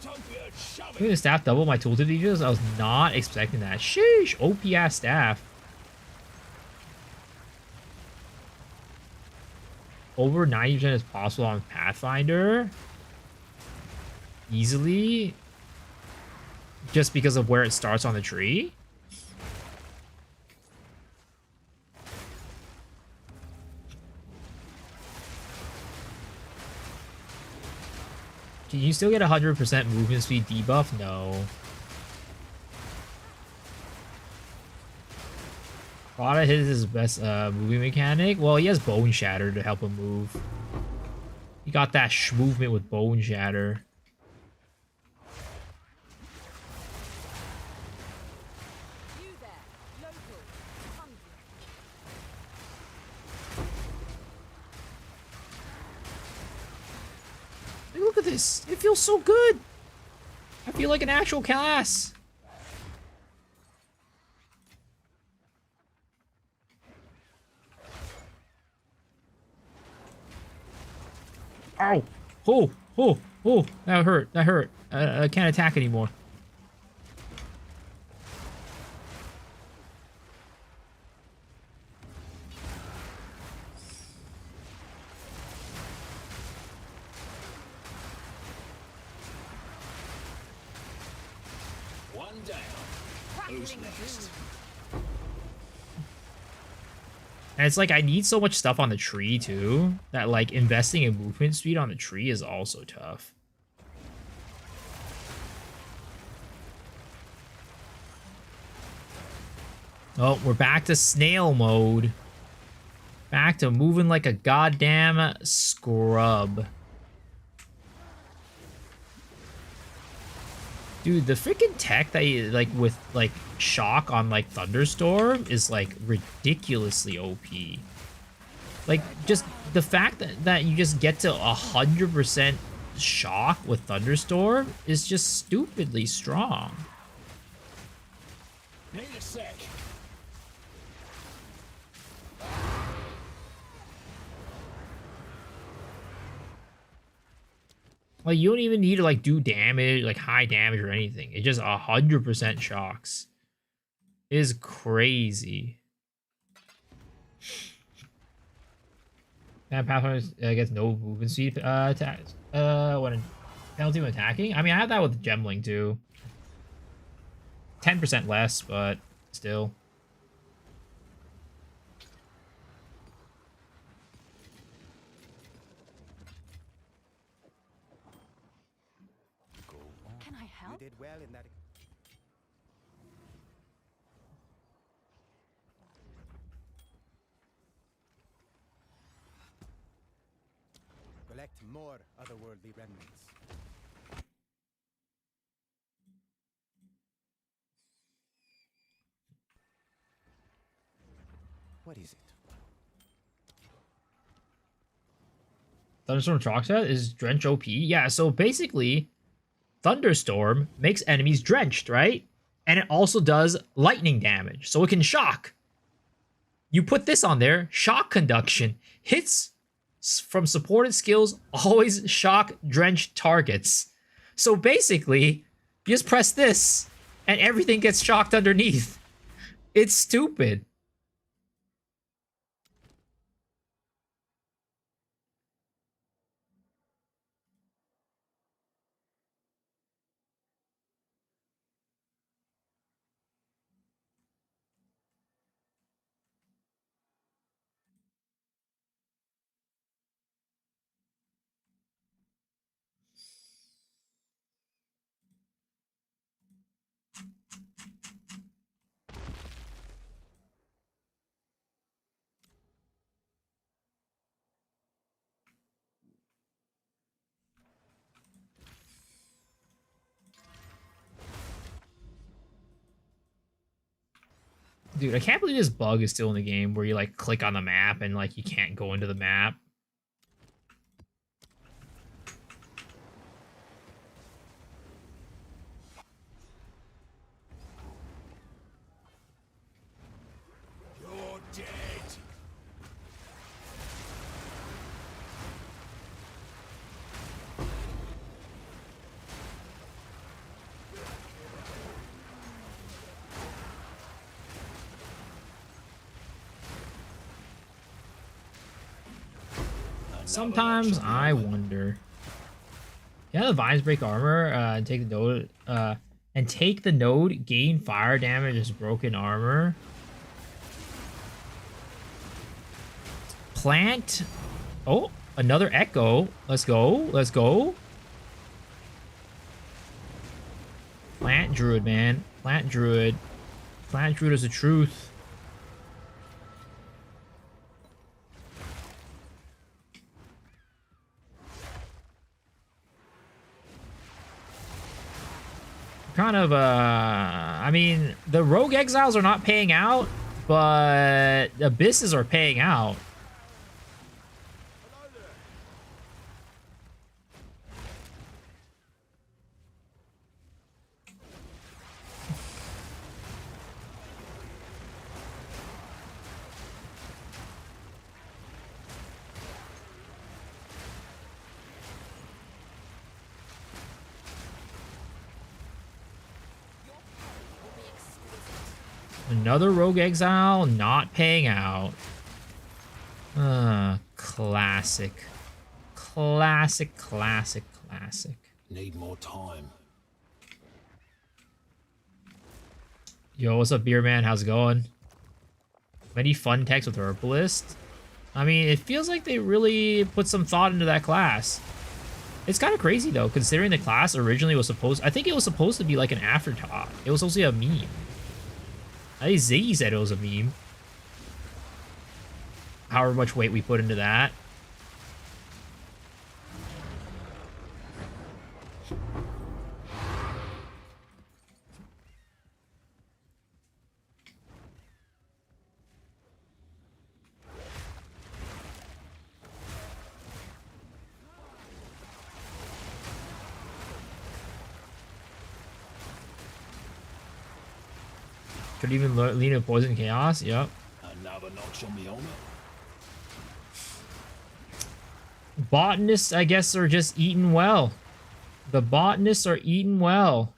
Can the staff double my tooltip details? I was not expecting that. Sheesh. OP ass staff. Over 90% is possible on Pathfinder. Easily. Just because of where it starts on the tree. Can you still get 100% movement speed debuff? No. Claudia his his best moving mechanic. Well, he has Bone Shatter to help him move. He got that movement with Bone Shatter. You there, local, hungry. Look at this. It feels so good. I feel like an actual class. Ow. Oh, oh, oh. That hurt. That hurt. I can't attack anymore. One down. Who's next? And it's like I need so much stuff on the tree too that like investing in movement speed on the tree is also tough. Oh, we're back to snail mode. Back to moving like a goddamn scrub. Dude, the freaking tech that you, like, with, like, shock on, like, Thunderstorm is, like, ridiculously OP. Like, just the fact that you just get to 100% shock with Thunderstorm is just stupidly strong. Need a sec. Like, you don't even need to, like, do damage, like, high damage or anything. It just 100% shocks. It is crazy. And Pathfinder gets no movement speed attacks. When penalty when attacking? I mean, I have that with Gemling, too. 10% less, but still. well in that. Collect more otherworldly remnants. What is it? Thunderstorm Chalkset is Drench OP. Yeah, so basically, Thunderstorm makes enemies drenched, right? And it also does lightning damage, so it can shock. You put this on there, shock conduction. Hits from supported skills always shock drenched targets. So basically, you just press this, and everything gets shocked underneath. It's stupid. Dude, I can't believe this bug is still in the game where you like click on the map and like you can't go into the map. You're dead. Sometimes I wonder. Yeah, the vines break armor and take the node, gain fire damage as broken armor. Plant. Oh, another echo. Let's go. Let's go. Plant druid, man. Plant druid. Plant druid is the truth. Kind of, I mean, the rogue exiles are not paying out, but abysses are paying out. Another rogue exile not paying out. Classic. Classic, classic, classic. Need more time. Yo, what's up, beer man? How's it going? Many fun techs with Herbalist. I mean, it feels like they really put some thought into that class. It's kind of crazy, though, considering the class originally was supposed... I think it was supposed to be like an afterthought. It was supposed to be a meme. I think Ziggy said it was a meme. However much weight we put into that. Could even lean in Poison Chaos. Yep. Another notch on the helmet. Botanists, I guess, are just eating well. The botanists are eating well.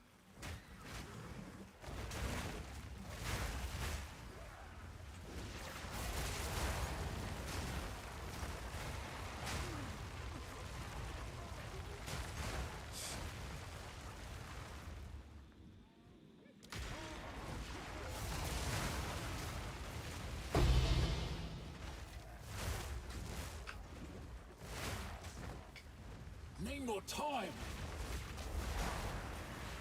Need more time.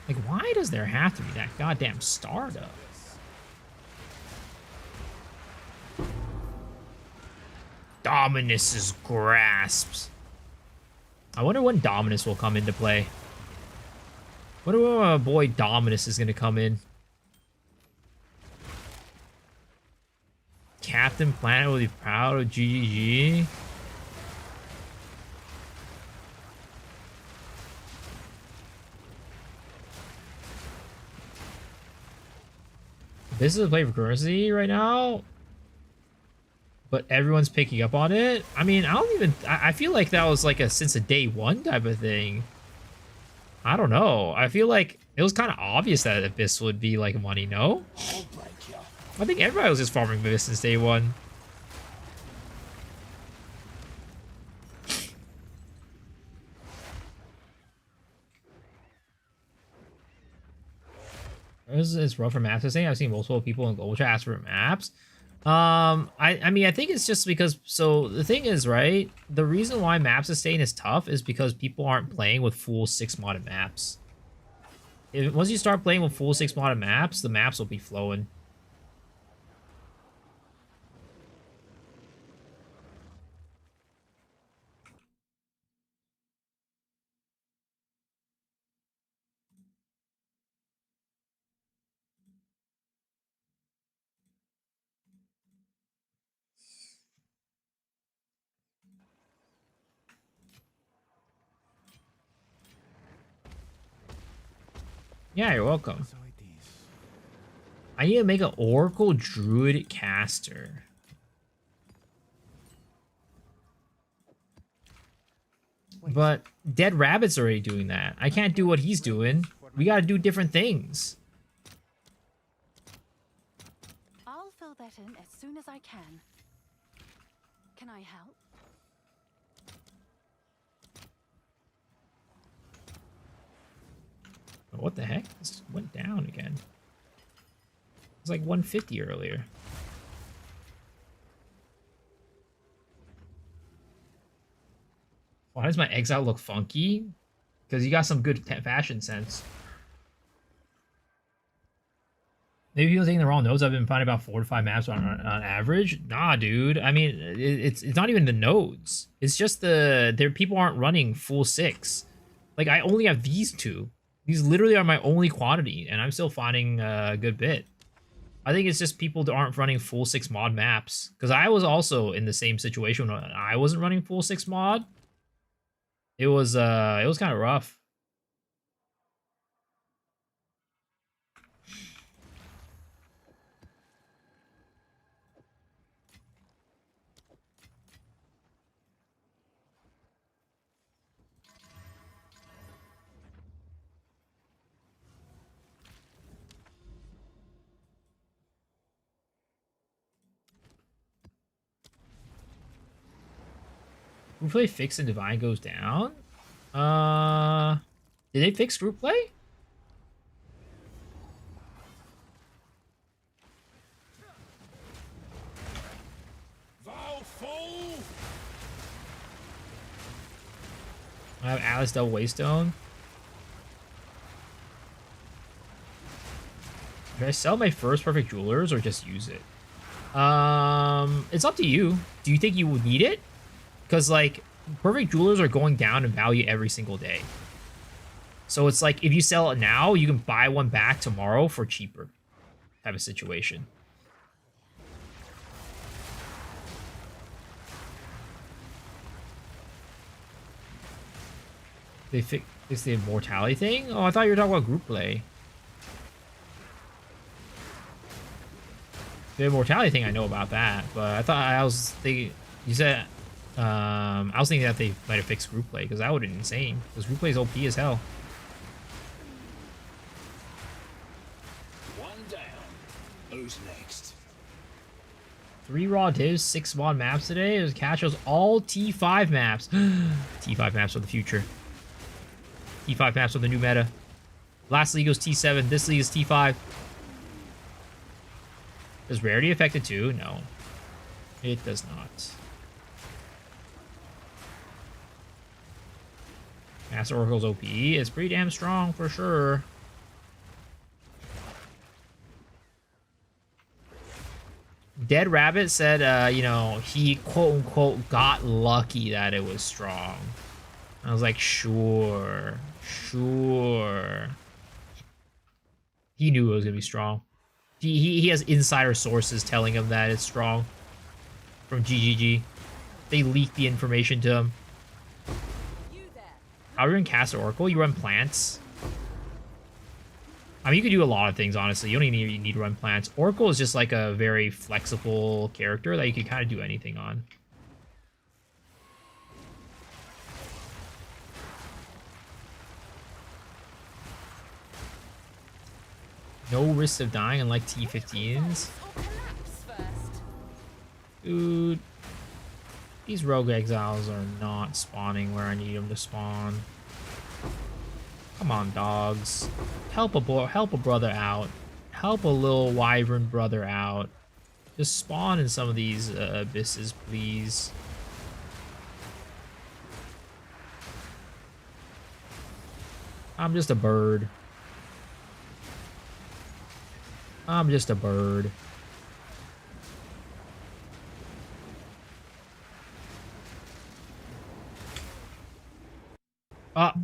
Like, why does there have to be that goddamn startup? Dominus's grasps. I wonder when Dominus will come into play. Wonder when my boy Dominus is gonna come in. Captain Planet will be proud of GGG. This is a play for currency right now, but everyone's picking up on it. I mean, I feel like that was like a since a day one type of thing. I don't know. I feel like it was kind of obvious that Abyss would be like money, no? I'll break you. I think everybody was just farming Abyss since day one. It's rough for maps. I've seen multiple people in Global Chat ask for maps. I mean, I think it's just because, so the thing is, right, the reason why map sustain is tough is because people aren't playing with full 6 modded maps. Once you start playing with full 6 modded maps, the maps will be flowing. Yeah, you're welcome. I need to make an Oracle Druid caster. But Dead Rabbit's already doing that. I can't do what he's doing. We gotta do different things. I'll fill that in as soon as I can. Can I help? What the heck? This went down again. It was like 150 earlier. Why does my Exile look funky? Because you got some good fashion sense. Maybe people taking the wrong notes. I've been finding about 4 to 5 maps on average. Nah, dude. I mean, it's not even the nodes. It's just people aren't running full 6. Like, I only have these 2. These literally are my only quantity, and I'm still finding a good bit. I think it's just people that aren't running full 6 mod maps. Because I was also in the same situation when I wasn't running full 6 mod. It was kind of rough. Group play fixed and Divine goes down? Did they fix group play? Thou fool! I have Alice Double Waystone. Should I sell my first Perfect Jewelers or just use it? It's up to you. Do you think you would need it? Because, like, Perfect Jewelers are going down in value every single day. So it's like, if you sell it now, you can buy one back tomorrow for cheaper type of situation. They fix the immortality thing? Oh, I thought you were talking about group play. The immortality thing, I know about that, but I thought I was thinking, you said, I was thinking that they might have fixed group play, because that would have been insane, because group play is OP as hell. One down. Who's next? 3 raw divs, 6 mod maps today. There's Cashos all T5 maps. T5 maps for the future. T5 maps for the new meta. Last league was T7, this league is T5. Does rarity affect it too? No. It does not. Master Oracle's OP is pretty damn strong for sure. Dead Rabbit said, you know, he quote unquote got lucky that it was strong. I was like, sure. He knew it was gonna be strong. He has insider sources telling him that it's strong from GGG. They leaked the information to him. How are you in Cast Oracle? You run plants. I mean, you could do a lot of things, honestly. You don't even need to run plants. Oracle is just like a very flexible character that you can kind of do anything on. No risk of dying unlike T15s. Dude. These rogue exiles are not spawning where I need them to spawn. Come on, dogs. Help a brother out. Help a little wyvern brother out. Just spawn in some of these abysses, please. I'm just a bird. I'm just a bird. Ah.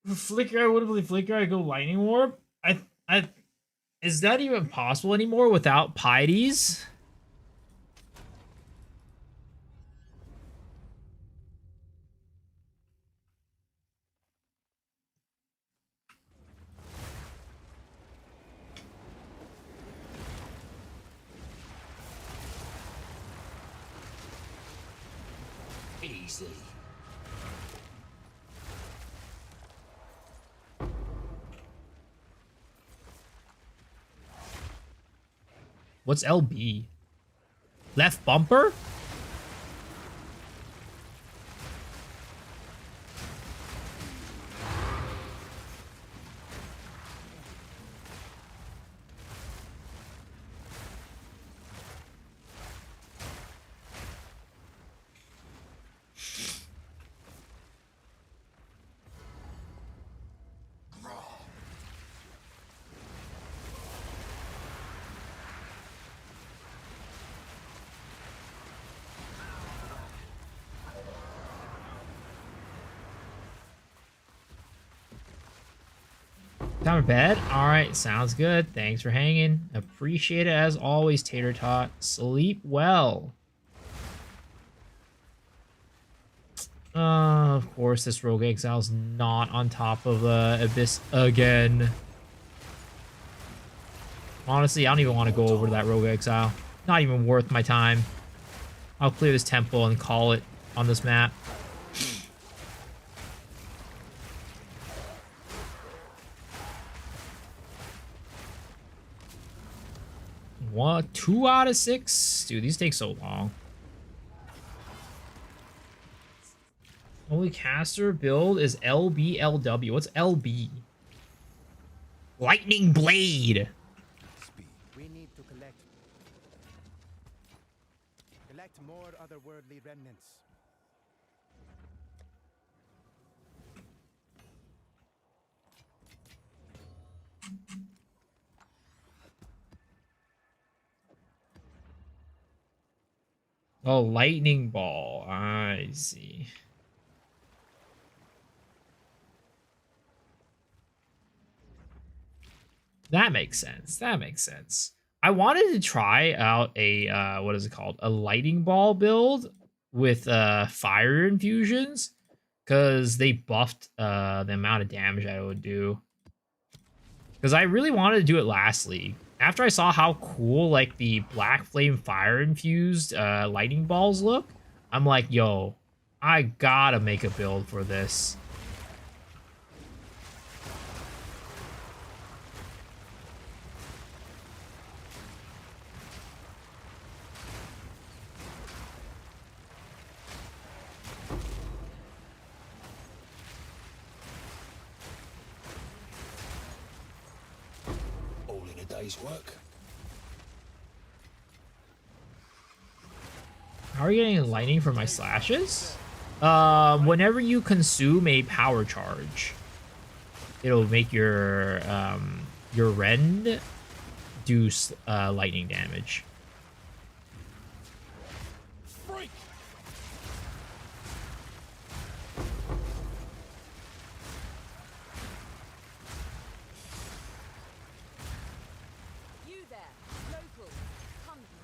Flicker, I would believe Flicker. I go Lightning Warp. I, is that even possible anymore without Pieties? Easy. What's LB? Left bumper? Time for bed? Alright, sounds good. Thanks for hanging. Appreciate it as always, Tater Tot. Sleep well. Of course, this Rogue Exile's not on top of Abyss again. Honestly, I don't even want to go over to that Rogue Exile. Not even worth my time. I'll clear this temple and call it on this map. What? 2 out of 6? Dude, these take so long. Only caster build is LBLW. What's LB? Lightning Blade. We need to collect more otherworldly remnants. Oh, lightning ball. I see. That makes sense. That makes sense. I wanted to try out a what is it called? A lightning ball build with fire infusions because they buffed the amount of damage I would do. Because I really wanted to do it last league. After I saw how cool like the black flame fire infused lightning balls look, I'm like, yo, I gotta make a build for this. All in a day's work. How are you getting lightning from my slashes? Whenever you consume a power charge, it'll make your rend do lightning damage. Freak! You there, local, come here.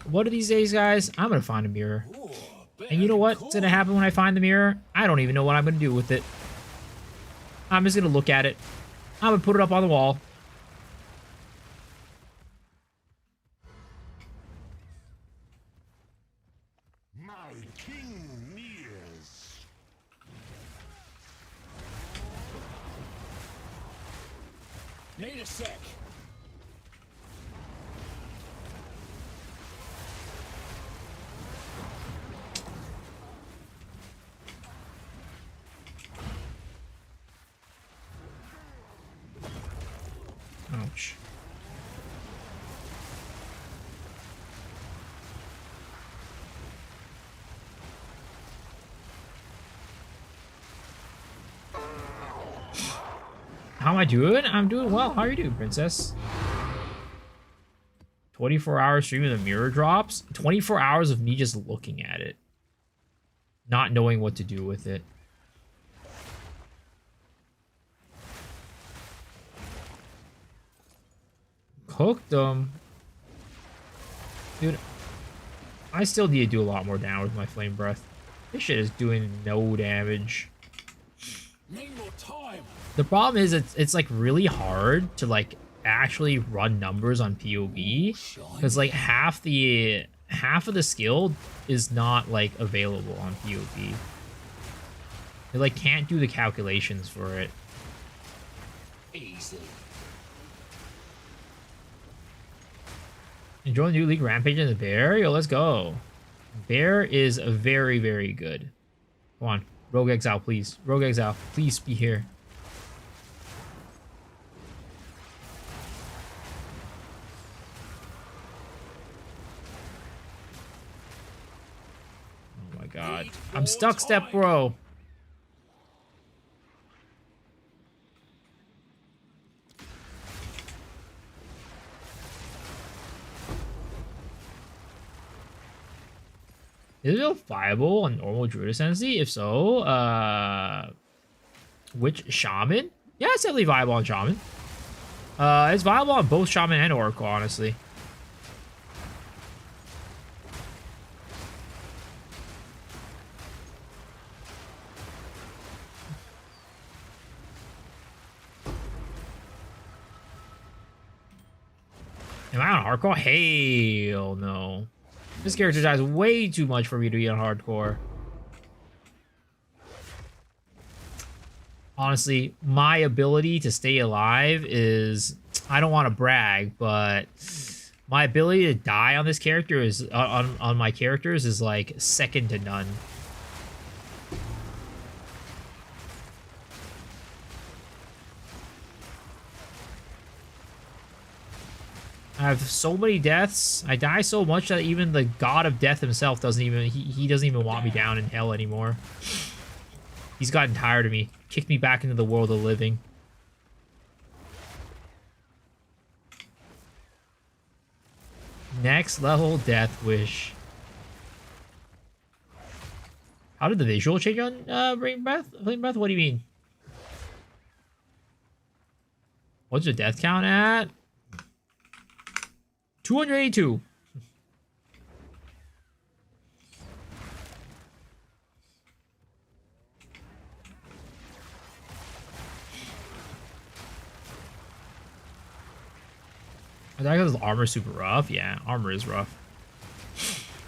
One of these days, guys, I'm gonna find a mirror. And you know what's gonna happen when I find the mirror? I don't even know what I'm gonna do with it. I'm just gonna look at it. I'm gonna put it up on the wall. My king nears. Need a sec. Ouch. How am I doing? I'm doing well. How are you doing, princess? 24-hour stream of the mirror drops. 24 hours of me just looking at it. Not knowing what to do with it. Cooked them. Dude, I still need to do a lot more damage with my flame breath. This shit is doing no damage. Need more time. The problem is it's like really hard to like actually run numbers on POV because like half of the skill is not like available on POV. They like can't do the calculations for it. Easy. Enjoy the new league rampage in the bear? Yo, let's go. Bear is very, very good. Come on. Rogue Exile, please. Rogue Exile, please be here. Oh my god. I'm stuck, step bro. Is it viable on normal Druid Ascendancy? If so, which Shaman? Yeah, it's definitely viable on Shaman. It's viable on both Shaman and Oracle, honestly. Am I on hardcore? Hell no. This character dies way too much for me to be on hardcore. Honestly, my ability to stay alive is... I don't want to brag, but my ability to die on this character is... On my characters is like second to none. I have so many deaths. I die so much that even the god of death himself doesn't even... He doesn't even want me down in hell anymore. He's gotten tired of me. Kicked me back into the world of living. Next level death wish. How did the visual change on Flame Breath? Flame Breath? What do you mean? What's your death count at? 282. I think his armor super rough. Yeah, armor is rough.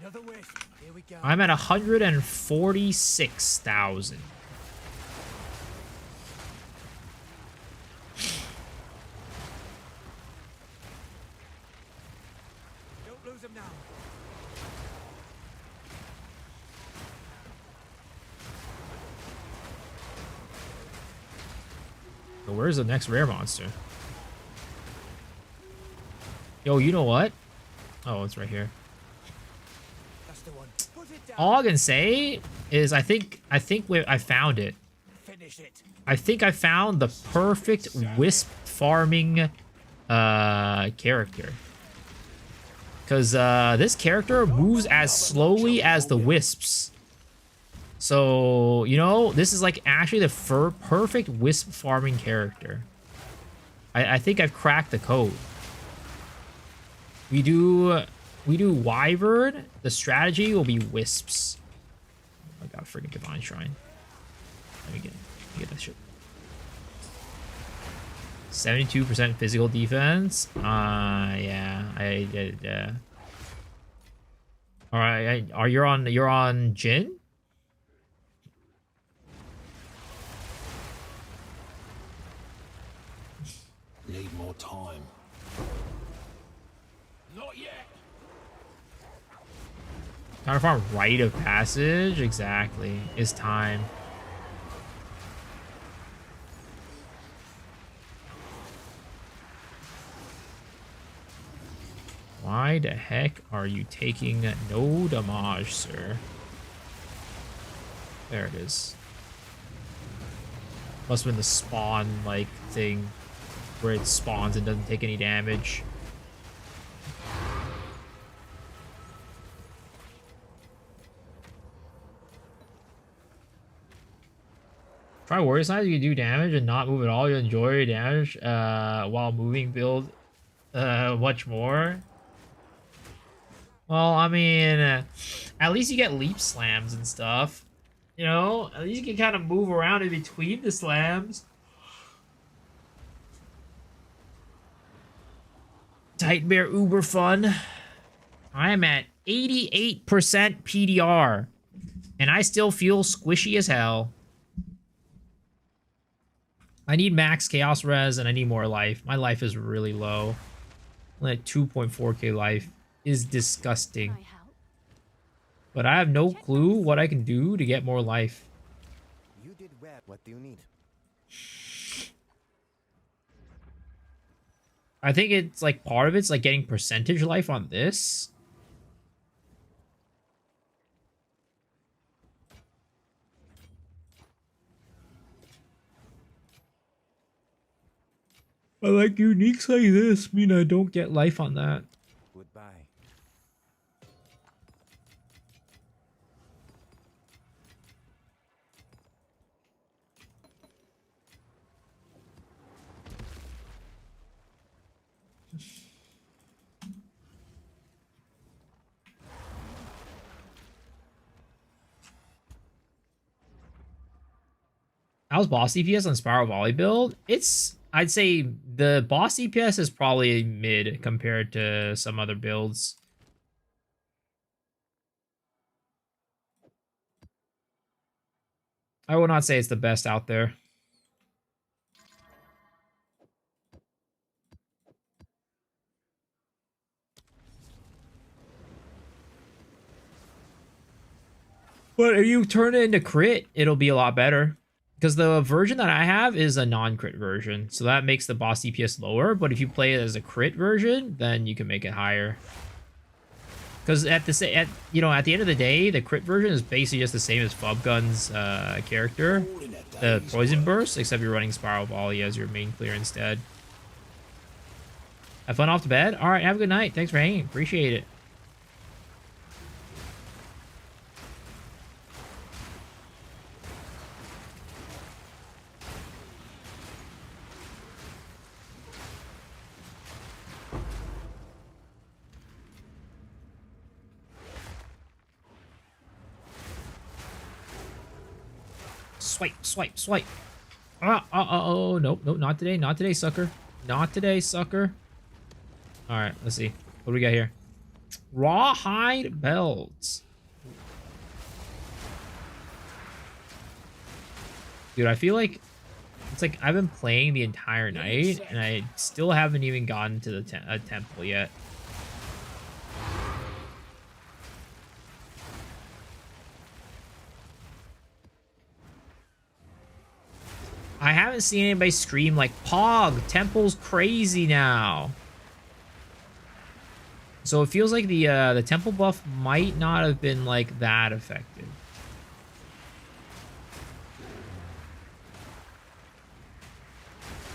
Another wisp. Here we go. I'm at 146,000. Don't lose him now. So where's the next rare monster? Yo, you know what? Oh, it's right here. That's the one. Put it down. All I can say is I think I found it. Finish it. I think I found the perfect wisp farming character. Because this character moves as slowly as the wisps. So, you know, this is like actually the perfect wisp farming character. I think I've cracked the code. We do Wyvern. The strategy will be wisps. Oh my god, freaking Divine Shrine. Let me get that shit. 72% physical defense. Yeah. All right, you're on Jin? Need more time. Not yet. Counter farm rite of passage? Exactly. Is time. Why the heck are you taking no damage, sir? There it is. Must have been the spawn like thing where it spawns and doesn't take any damage. Try warrior size, you can do damage and not move at all. You'll enjoy your damage while moving build much more. Well, I mean, at least you get leap slams and stuff. You know, at least you can kind of move around in between the slams. Titan Bear uber fun. I am at 88% PDR. And I still feel squishy as hell. I need max chaos res and I need more life. My life is really low. Only at 2.4k life is disgusting. Can I help? But I have no clue what I can do to get more life. You did well. What do you need? I think it's like part of it's like getting percentage life on this. But like uniques like this mean I don't get life on that. Goodbye. How's boss DPS on Spiral Volley build? I'd say the boss DPS is probably mid compared to some other builds. I will not say it's the best out there. But if you turn it into crit, it'll be a lot better. Because the version that I have is a non-crit version. So that makes the boss DPS lower. But if you play it as a crit version, then you can make it higher. Because at the end of the day, the crit version is basically just the same as Fubgun's character. The Poison Burst, except you're running Spiral Volley as your main clear instead. Have fun off to bed? Alright, have a good night. Thanks for hanging. Appreciate it. Swipe. Oh, nope, not today, sucker. Not today, sucker. All right, let's see. What do we got here? Rawhide belts. Dude, I feel like it's like I've been playing the entire night and I still haven't even gotten to the temple yet. I haven't seen anybody scream like, Pog, temple's crazy now. So it feels like the temple buff might not have been like that effective.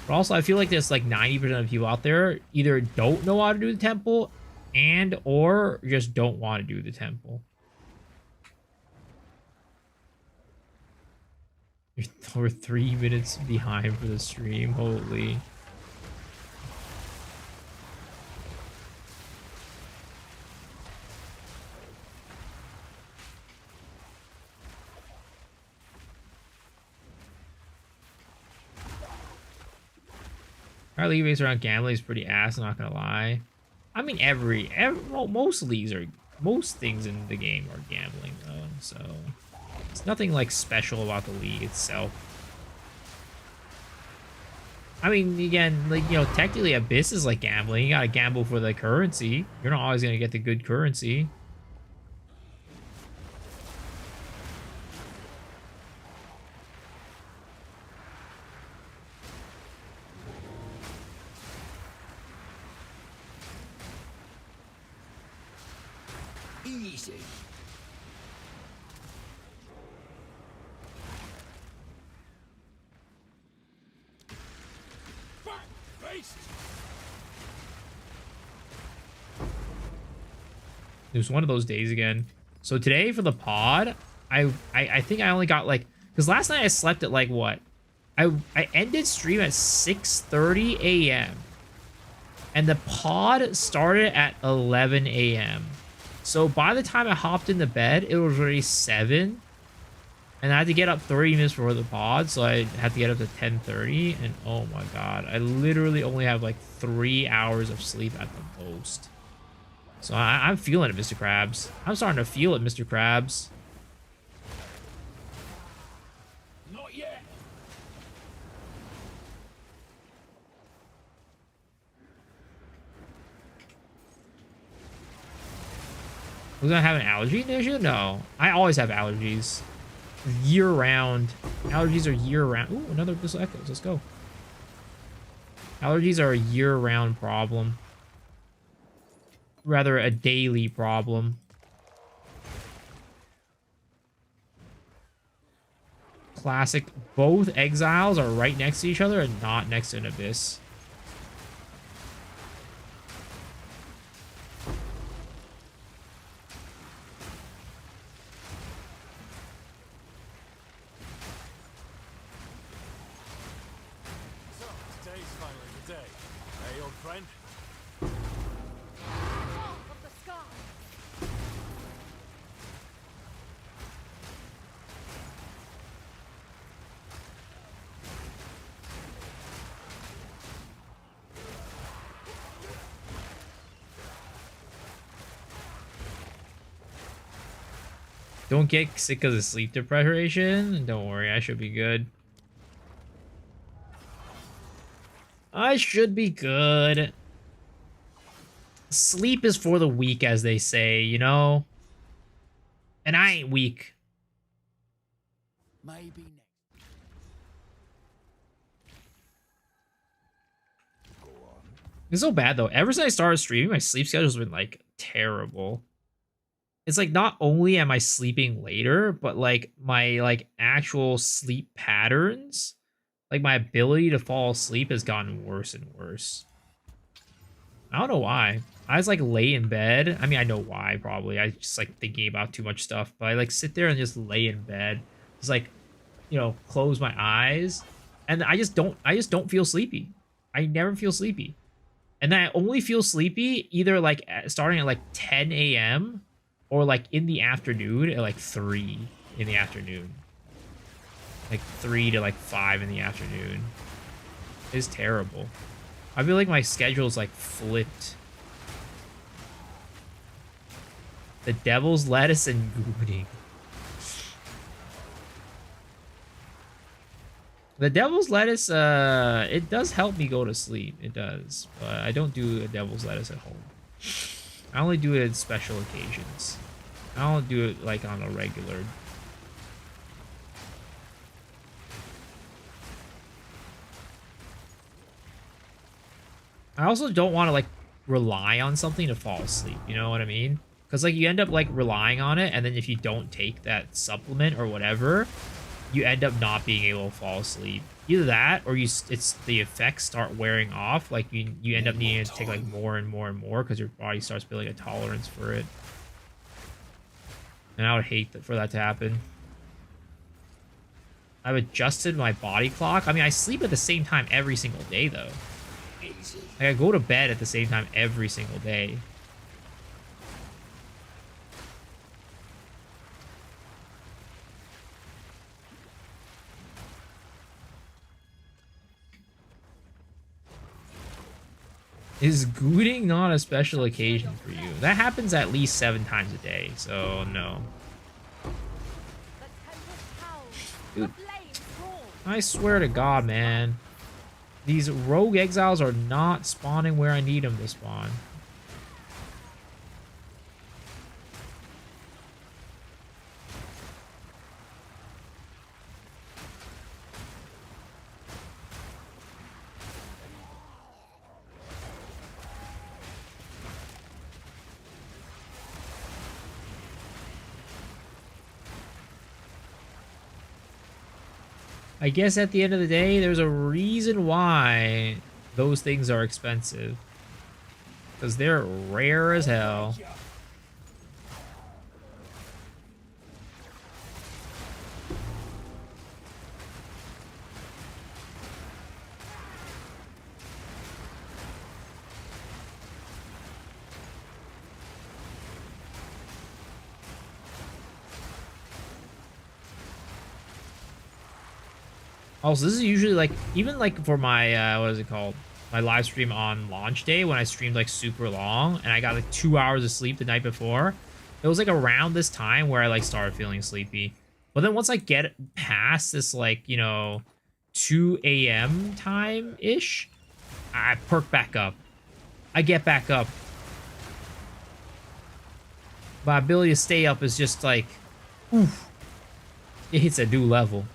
But also I feel like there's like 90% of people out there either don't know how to do the temple and or just don't want to do the temple. We're 3 minutes behind for the stream. Holy. Our league base around gambling is pretty ass, I'm not gonna lie. I mean, well, most things in the game are gambling though, so it's nothing like special about the league itself. I mean, again, like, you know, technically Abyss is like gambling. You gotta gamble for the currency. You're not always gonna get the good currency. Easy. It was one of those days again. So today for the pod, I think I only got like, because last night I slept at like what? I ended stream at 6:30 a.m. and the pod started at 11 a.m. So by the time I hopped into bed, it was already 7. And I had to get up 30 minutes before the pod, so I had to get up to 10:30. And oh my god, I literally only have like 3 hours of sleep at the most. So I'm feeling it, Mr. Krabs. I'm starting to feel it, Mr. Krabs. Not yet. Was I have an allergy issue? No. I always have allergies. Year-round. Allergies are year-round. Ooh, another Abyssal Echoes. Let's go. Allergies are a year-round problem. Rather, a daily problem. Classic. Both Exiles are right next to each other and not next to an Abyss. So, today's finally the day. Hey, old friend. Of the sky. Don't get sick because of sleep deprivation. Don't worry, I should be good. I should be good. Sleep is for the weak, as they say, you know? And I ain't weak. Maybe next. Go on. It's so bad, though. Ever since I started streaming, my sleep schedule's been, like, terrible. It's like, not only am I sleeping later, but, like, my, like, actual sleep patterns, like, my ability to fall asleep has gotten worse and worse. I don't know why. I just, like, lay in bed. I mean, I know why, probably. I just, like, thinking about too much stuff. But I, like, sit there and just lay in bed. Just, like, you know, close my eyes. And I just don't feel sleepy. I never feel sleepy. And then I only feel sleepy either, like, starting at, like, 10 a.m. or, like, in the afternoon at, like, 3 in the afternoon. Like, 3 to, like, 5 in the afternoon. It's terrible. I feel like my schedule's, like, flipped. The devil's lettuce and gooding. The devil's lettuce, it does help me go to sleep. It does. But I don't do a devil's lettuce at home. I only do it in special occasions. I don't do it like on a regular. I also don't want to like rely on something to fall asleep. You know what I mean? Because like you end up like relying on it, and then if you don't take that supplement or whatever, you end up not being able to fall asleep. Either that, or it's the effects start wearing off. Like you end up needing to take like more and more and more because your body starts building a tolerance for it. And I would hate for that to happen. I've adjusted my body clock. I mean, I sleep at the same time every single day, though. Like, I go to bed at the same time every single day. Is gooting not a special occasion for you? That happens at least 7 times a day, so no. Dude, I swear to God, man. These rogue exiles are not spawning where I need them to spawn. I guess at the end of the day, there's a reason why those things are expensive. Because they're rare as hell. Also, this is usually like, even like for my, what is it called? My live stream on launch day when I streamed like super long and I got like 2 hours of sleep the night before. It was like around this time where I like started feeling sleepy. But then once I get past this like, you know, 2 a.m. time-ish, I perk back up. I get back up. My ability to stay up is just like, oof. It hits a new level.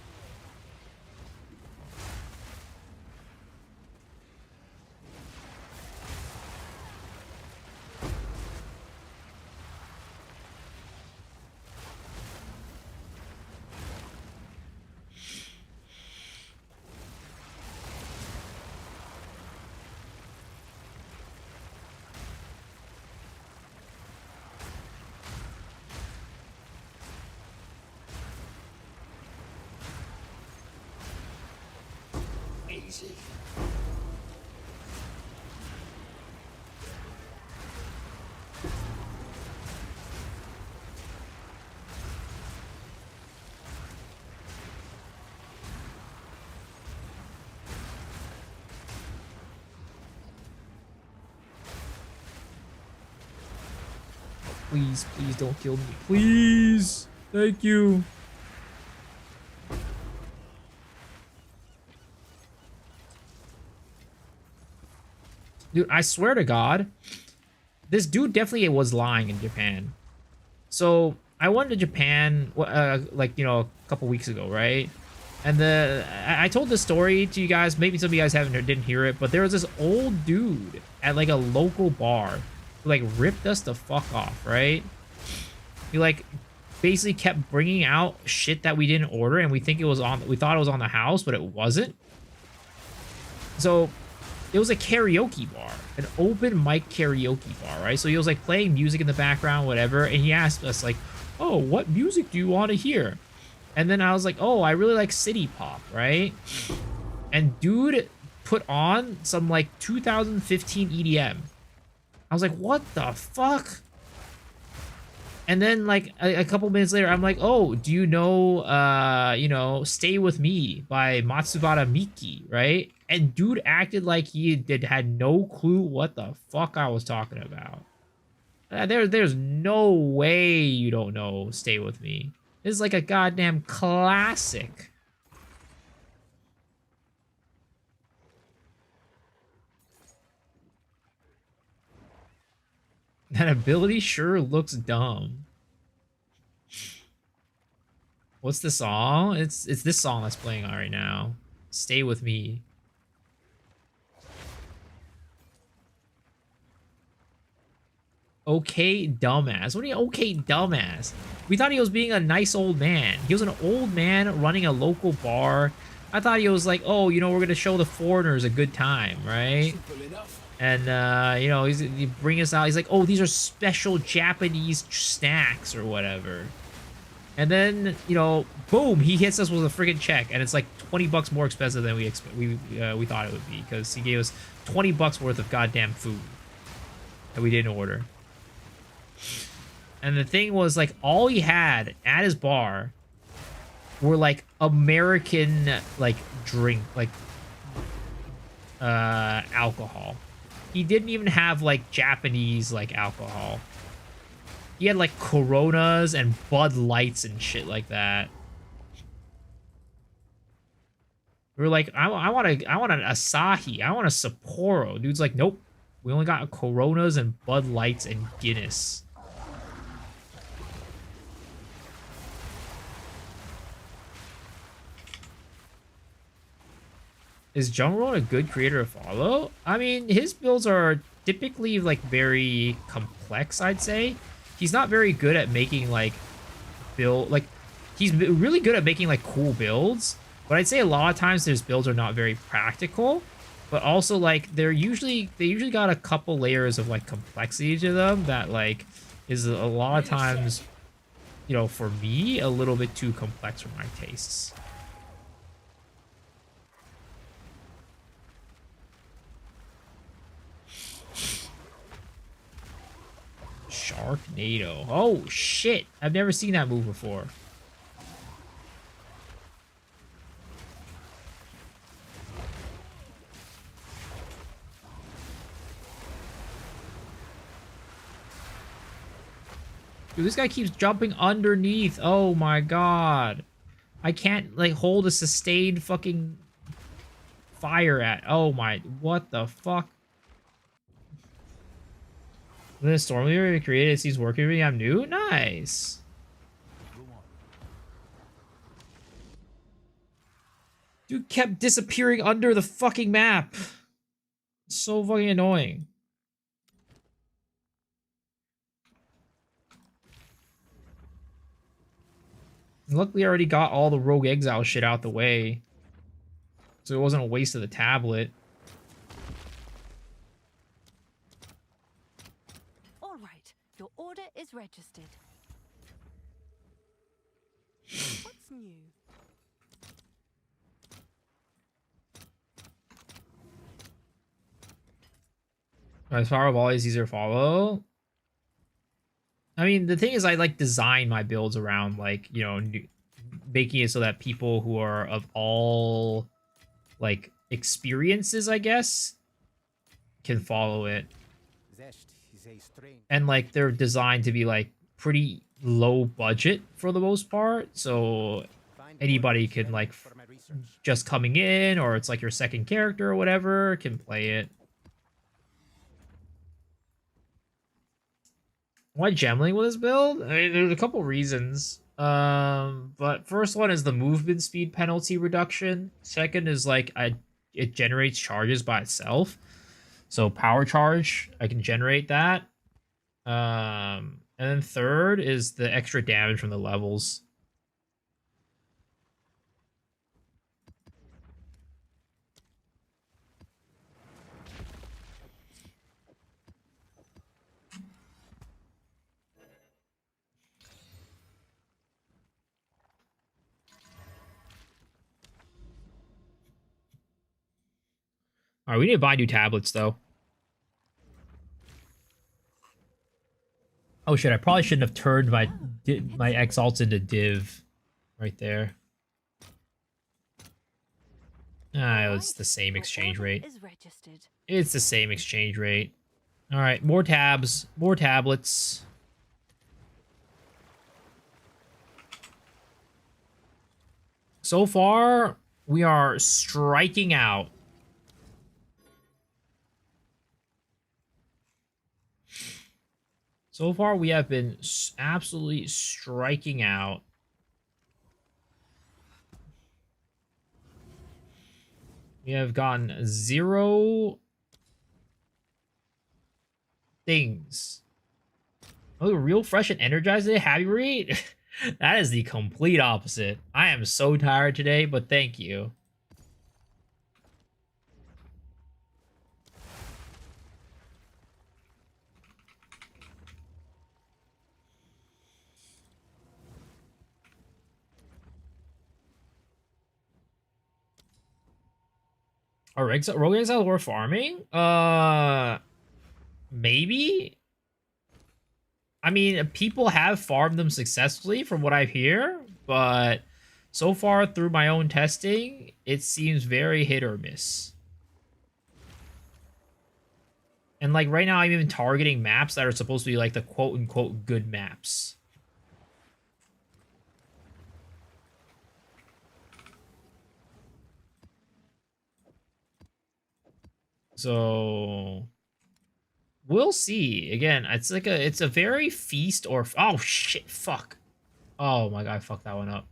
Please, please don't kill me. Please. Thank you. Dude, I swear to God, this dude definitely was lying in Japan. So I went to Japan, like, you know, a couple weeks ago, right? And I told this story to you guys. Maybe some of you guys didn't hear it, but there was this old dude at like a local bar who like ripped us the fuck off, right? He like basically kept bringing out shit that we didn't order, and we thought it was on the house, but it wasn't. So it was a karaoke bar, an open mic karaoke bar, right? So he was like playing music in the background, whatever, and he asked us like, "Oh, what music do you want to hear?" And then I was like, "Oh, I really like city pop," right? And dude put on some like 2015 EDM. I was like, "What the fuck?" And then like a couple minutes later, I'm like, "Oh, do you know, Stay With Me by Matsubara Miki," right? And dude acted like he had no clue what the fuck I was talking about. There's no way you don't know Stay With Me. This is like a goddamn classic. That ability sure looks dumb. What's the song? It's this song that's playing on right now. Stay With Me. Okay, dumbass. What do you okay, dumbass? We thought he was being a nice old man. He was an old man running a local bar. I thought he was like, oh, you know, we're gonna show the foreigners a good time, right? Simple enough. And you know, he bring us out. He's like, oh, these are special Japanese snacks or whatever. And then, you know, boom, he hits us with a freaking check, and it's like 20 bucks more expensive than we thought it would be, because he gave us 20 bucks worth of goddamn food that we didn't order. And the thing was, like, all he had at his bar were like American like drink, like alcohol. He didn't even have like Japanese like alcohol. He had like Coronas and Bud Lights and shit like that. We were like, I want an Asahi. I want a Sapporo. Dude's like, nope. We only got Coronas and Bud Lights and Guinness. Is Jungro a good creator to follow? I mean, his builds are typically like very complex, I'd say. He's not very good at making like he's really good at making like cool builds, but I'd say a lot of times his builds are not very practical, but also like they usually got a couple layers of like complexity to them that like is a lot of times, you know, for me a little bit too complex for my tastes. Sharknado. Oh, shit. I've never seen that move before. Dude, this guy keeps jumping underneath. Oh my god. I can't, like, hold a sustained fucking fire at. Oh my. What the fuck? The storm leader we created seems working for me. I'm new. Nice. Dude kept disappearing under the fucking map. So fucking annoying. Luckily, I already got all the Rogue Exile shit out the way, so it wasn't a waste of the tablet. Your order is registered. What's new? As far as always easier to follow. I mean, the thing is, I like design my builds around like, you know, making it so that people who are of all like experiences, I guess, can follow it. And like they're designed to be like pretty low budget for the most part, so anybody can like just coming in, or it's like your second character or whatever, can play it. Why Gemling with this build? I mean, there's a couple reasons. But first one is the movement speed penalty reduction. Second is like it generates charges by itself. So power charge, I can generate that. And then third is the extra damage from the levels. All right, we need to buy new tablets, though. Oh, shit, I probably shouldn't have turned my Exiles into div right there. Ah, it's the same exchange rate. It's the same exchange rate. All right, more tabs, more tablets. So far, we are striking out. So far, we have been absolutely striking out. We have gotten 0 things. Oh, real fresh and energized today? Happy read? That is the complete opposite. I am so tired today, but thank you. Are Rogue Exiles worth farming? Maybe? I mean, people have farmed them successfully from what I hear, but so far through my own testing, it seems very hit or miss. And like right now, I'm even targeting maps that are supposed to be like the quote-unquote good maps. So we'll see. Again, it's a very feast or oh shit, fuck. Oh my god, I fucked that one up.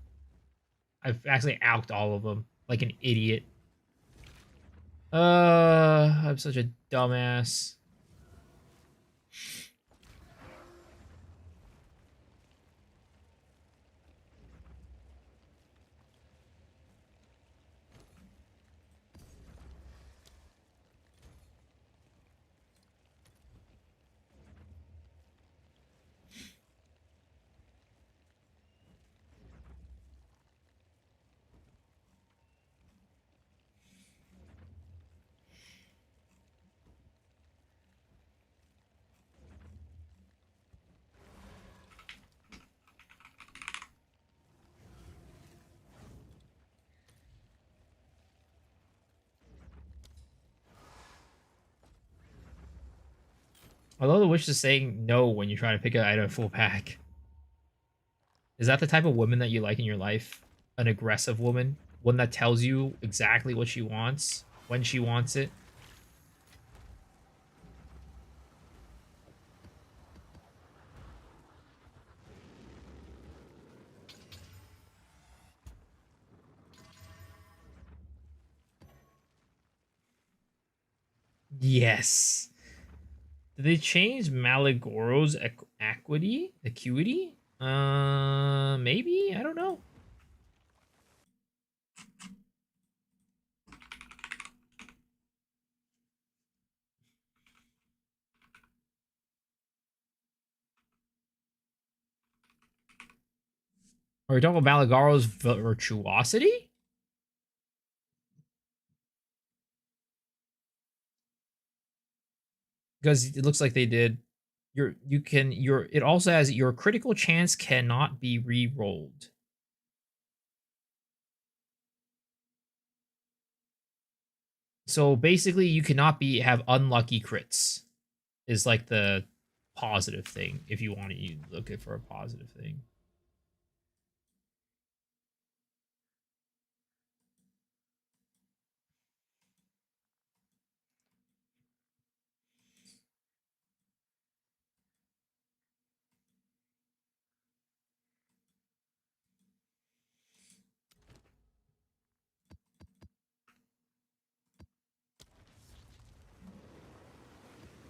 I've actually outed all of them like an idiot. I'm such a dumbass. I love the wish is saying no when you're trying to pick an item full pack. Is that the type of woman that you like in your life? An aggressive woman? One that tells you exactly what she wants, when she wants it? Yes. Did they change Malagoro's acuity? Maybe? I don't know. Are we talking about Malagoro's virtuosity? Because it looks like they did. It also has your critical chance cannot be re-rolled. So basically you cannot have unlucky crits is like the positive thing if you want to look it for a positive thing.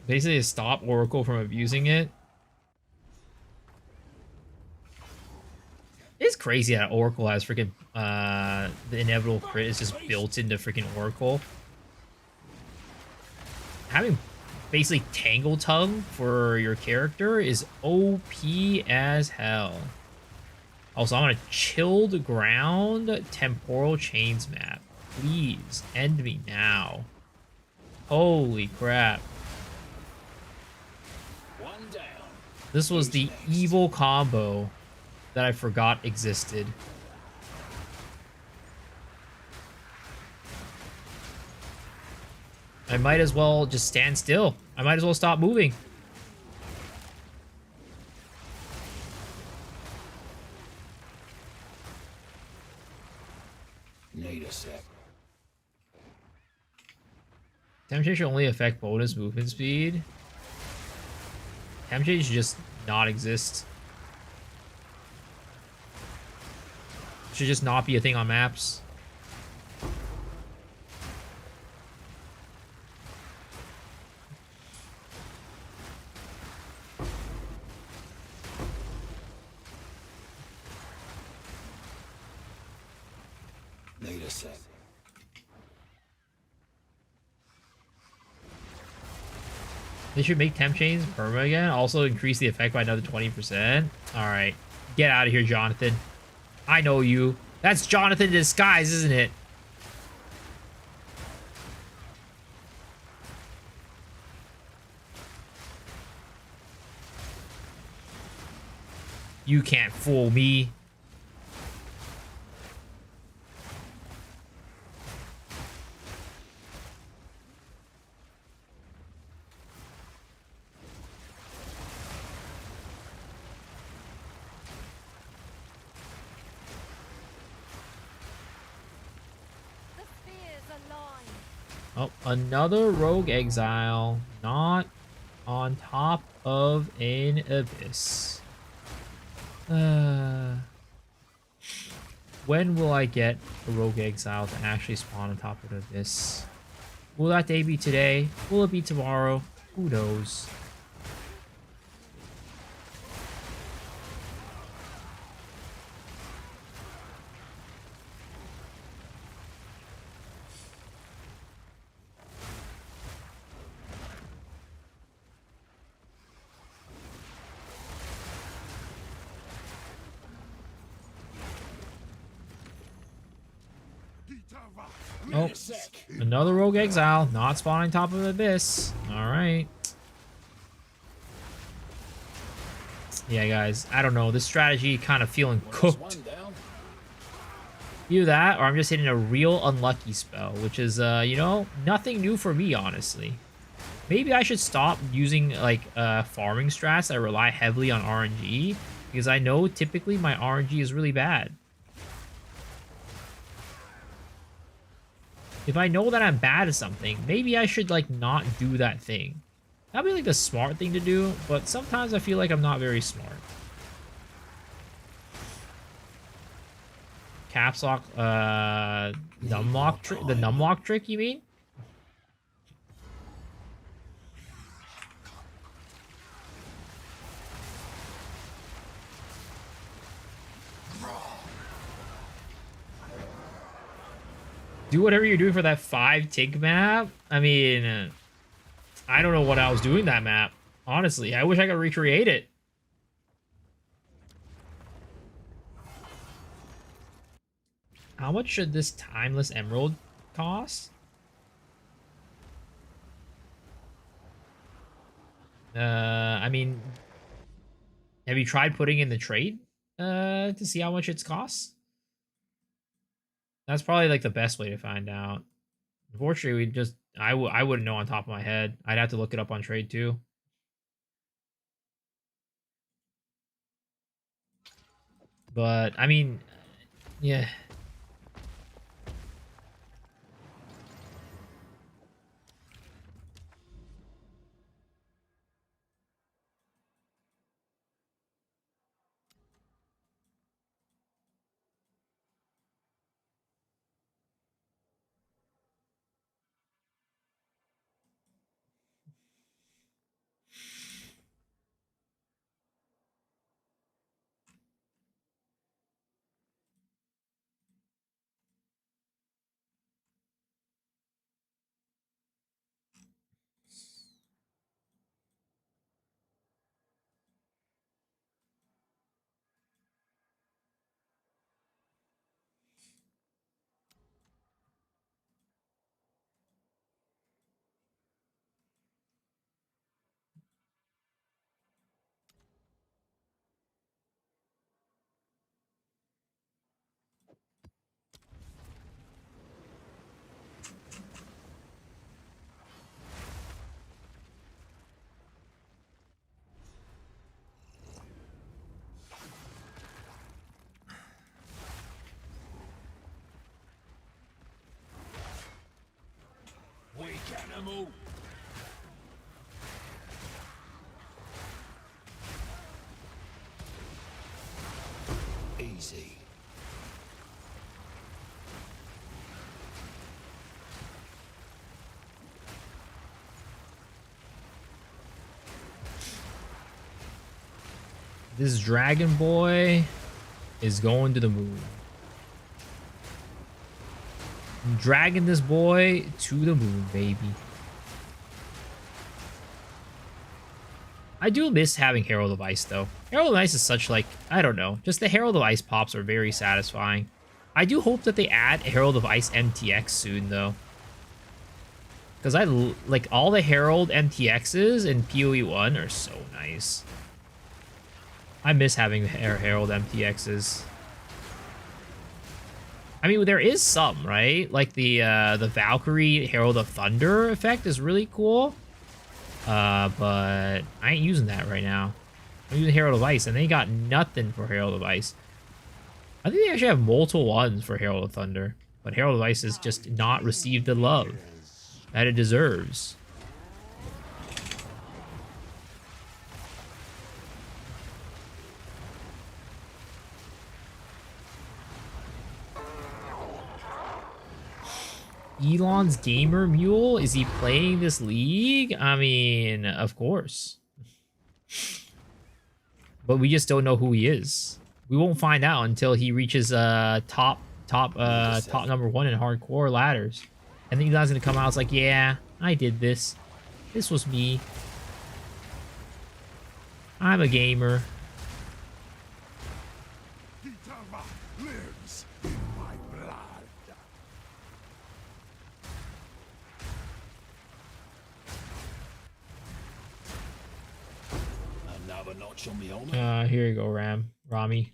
Basically to stop Oracle from abusing it. It's crazy that Oracle has freaking the inevitable crit is just built into freaking Oracle. Having basically Tangle Tongue for your character is OP as hell. Also, I'm on a chilled ground temporal chains map. Please end me now. Holy crap. One down. This was the evil combo that I forgot existed. I might as well just stand still. I might as well stop moving. Need a sec. Temptation should only affect bonus movement speed. Temptation should just not exist. Should just not be a thing on maps. Need a sec. They should make temp chains perma again. Also increase the effect by another 20%. Alright. Get out of here, Jonathan. I know you. That's Jonathan in disguise, isn't it? You can't fool me. The spears align. Oh, another rogue exile. Not on top of an abyss. When will I get a rogue exile to actually spawn on top of an abyss? Will that day be today? Will it be tomorrow? Who knows? Oh, another rogue exile, not spawning top of the abyss. All right. Yeah, guys, I don't know. This strategy kind of feeling cooked. One down. Either that, or I'm just hitting a real unlucky spell, which is, you know, nothing new for me, honestly. Maybe I should stop using, like, farming strats that rely heavily on RNG, because I know typically my RNG is really bad. If I know that I'm bad at something, maybe I should, like, not do that thing. That'd be, like, the smart thing to do, but sometimes I feel like I'm not very smart. Caps lock, numlock trick, the numlock trick, you mean? Do whatever you're doing for that 5 tick map. I mean, I don't know what I was doing that map. Honestly, I wish I could recreate it. How much should this timeless emerald cost? I mean, have you tried putting in the trade to see how much it's costs? That's probably like the best way to find out. Unfortunately, I wouldn't know on top of my head. I'd have to look it up on trade too. But I mean, yeah. animal. Easy. This dragon boy is going to the moon. I'm dragging this boy to the moon, baby. I do miss having Herald of Ice, though. Herald of Ice is such, like, I don't know. Just the Herald of Ice pops are very satisfying. I do hope that they add Herald of Ice MTX soon, though. Because I, like, all the Herald MTXs in PoE 1 are so nice. I miss having Herald MTXs. I mean, there is some, right? Like the Valkyrie Herald of Thunder effect is really cool. But I ain't using that right now. I'm using Herald of Ice, and they got nothing for Herald of Ice. I think they actually have multiple ones for Herald of Thunder, but Herald of Ice has just not received the love that it deserves. Elon's gamer mule? Is he playing this league? I mean, of course. But we just don't know who he is. We won't find out until he reaches top number 1 in hardcore ladders. And then Elon's gonna come out. It's like, yeah, I did this. This was me. I'm a gamer. Kitama lives in my blood. Another notch on the armor. Here you go, Rami.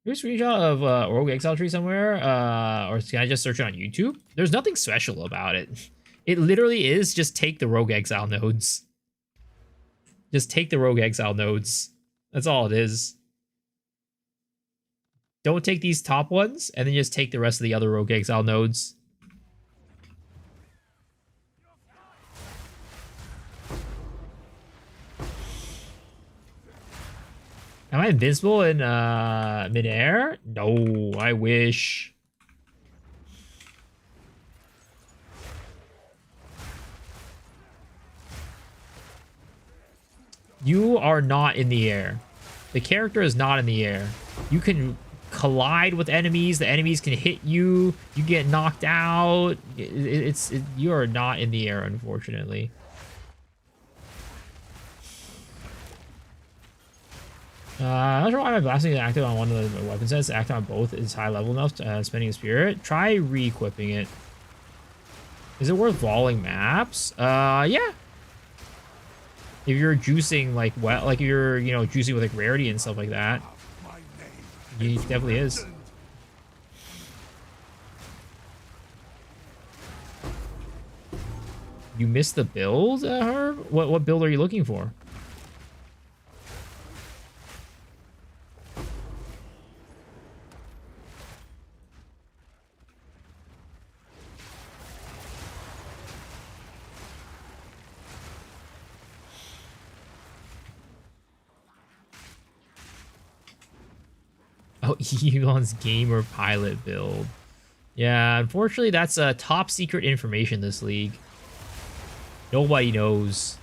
Here's a screenshot of Rogue Exile tree somewhere. Or can I just search it on YouTube? There's nothing special about it. It literally is just take the Rogue Exile nodes. Just take the Rogue Exile nodes. That's all it is. Don't take these top ones, and then just take the rest of the other Rogue Exile nodes. Am I invincible in midair? No, I wish. You are not in the air. The character is not in the air. You can collide with enemies. The enemies can hit you. You get knocked out. You are not in the air, unfortunately. I'm not sure why my blasting is active on one of the weapon sets. Active on both is high level enough to spending a spirit. Try re-equipping it. Is it worth volleying maps? Yeah. If you're juicing like if you're juicing with like rarity and stuff like that, he definitely is. You missed the build, Herb? What build are you looking for? Oh, Elon's gamer pilot build. Yeah, unfortunately, that's top secret information this league. Nobody knows.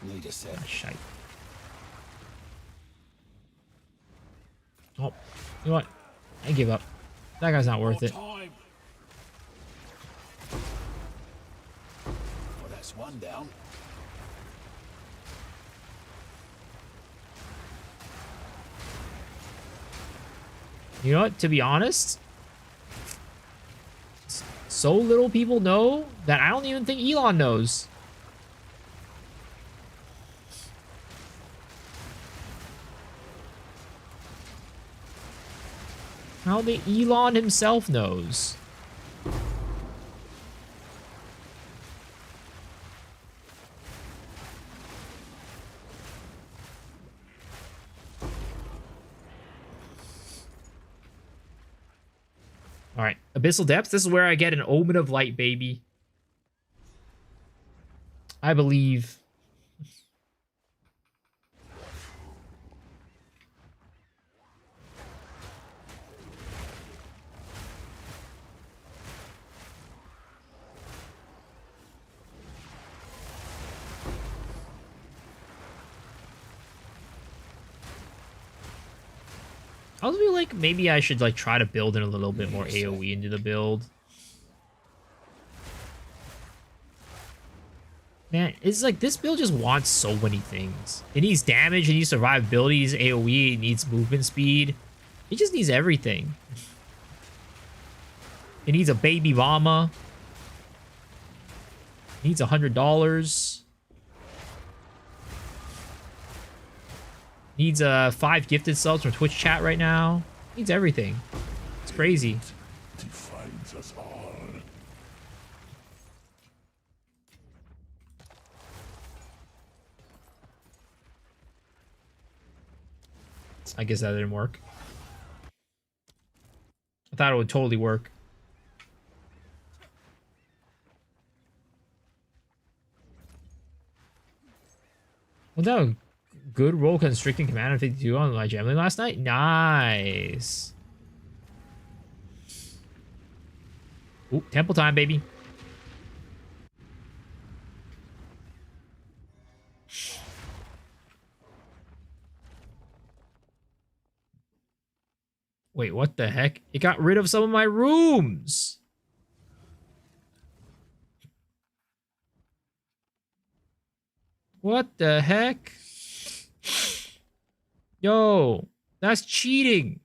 Need a set. Ah, shite. Oh, you know what? I give up. That guy's not worth it. Time. Well, that's one down. You know what? To be honest, so little people know that I don't even think Elon knows. How the Elon himself knows. All right, Abyssal Depths. This is where I get an Omen of Light, baby. I believe. I also feel like maybe I should like try to build in a little bit more AoE into the build. Man, it's like this build just wants so many things. It needs damage, it needs survivability, it needs AoE, it needs movement speed. It just needs everything. It needs a baby mama. It needs $100. Needs 5 gifted subs from Twitch chat right now. Needs everything. It's crazy. Defines us all. I guess that didn't work. I thought it would totally work. Was that a good roll constricting command on 52 on my Gemling last night? Nice. Ooh, temple time, baby. Wait, what the heck? It got rid of some of my rooms. What the heck? Yo, that's cheating.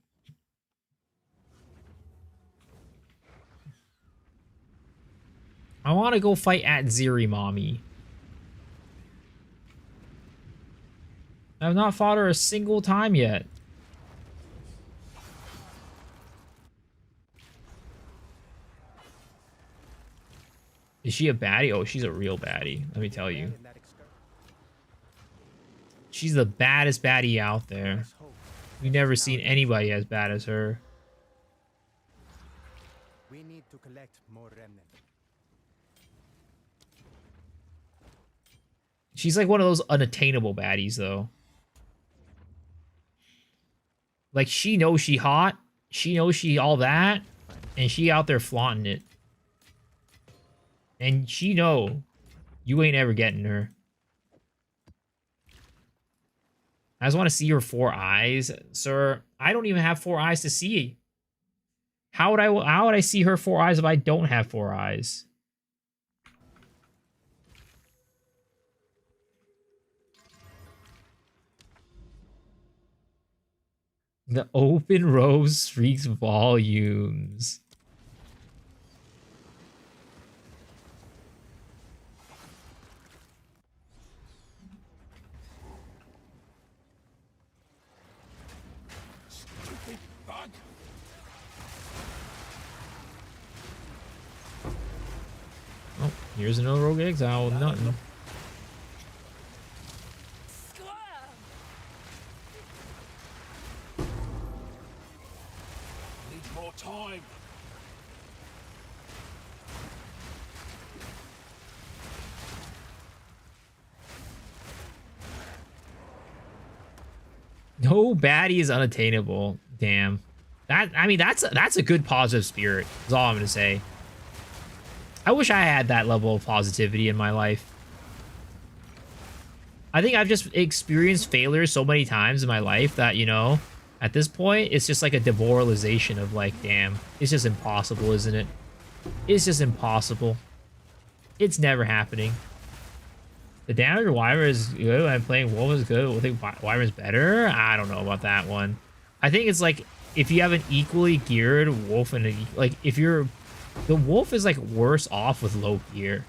I want to go fight at Ziri, mommy. I have not fought her a single time yet. Is she a baddie? Oh, she's a real baddie. Let me tell you. She's the baddest baddie out there. We've never seen anybody as bad as her. We need to collect more remnants. She's like one of those unattainable baddies, though. Like, she knows she hot. She knows she all that. And she out there flaunting it. And she know you ain't ever getting her. I just want to see her 4 eyes, sir. I don't even have 4 eyes to see. How would I see her 4 eyes if I don't have 4 eyes? The open rose speaks volumes. Stupid bug. Oh, here's another rogue exile with nothing. Need more time. No baddie is unattainable. Damn. I mean, that's a good positive spirit. Is all I'm gonna say. I wish I had that level of positivity in my life. I think I've just experienced failures so many times in my life that, you know, at this point, it's just like a demoralization of like, damn, it's just impossible, isn't it? It's just impossible. It's never happening. The damage of Wyvern is good. I'm playing Wolf is good. I think Wyvern's better. I don't know about that one. I think it's like if you have an equally geared Wolf and like if you're the Wolf is like worse off with low gear,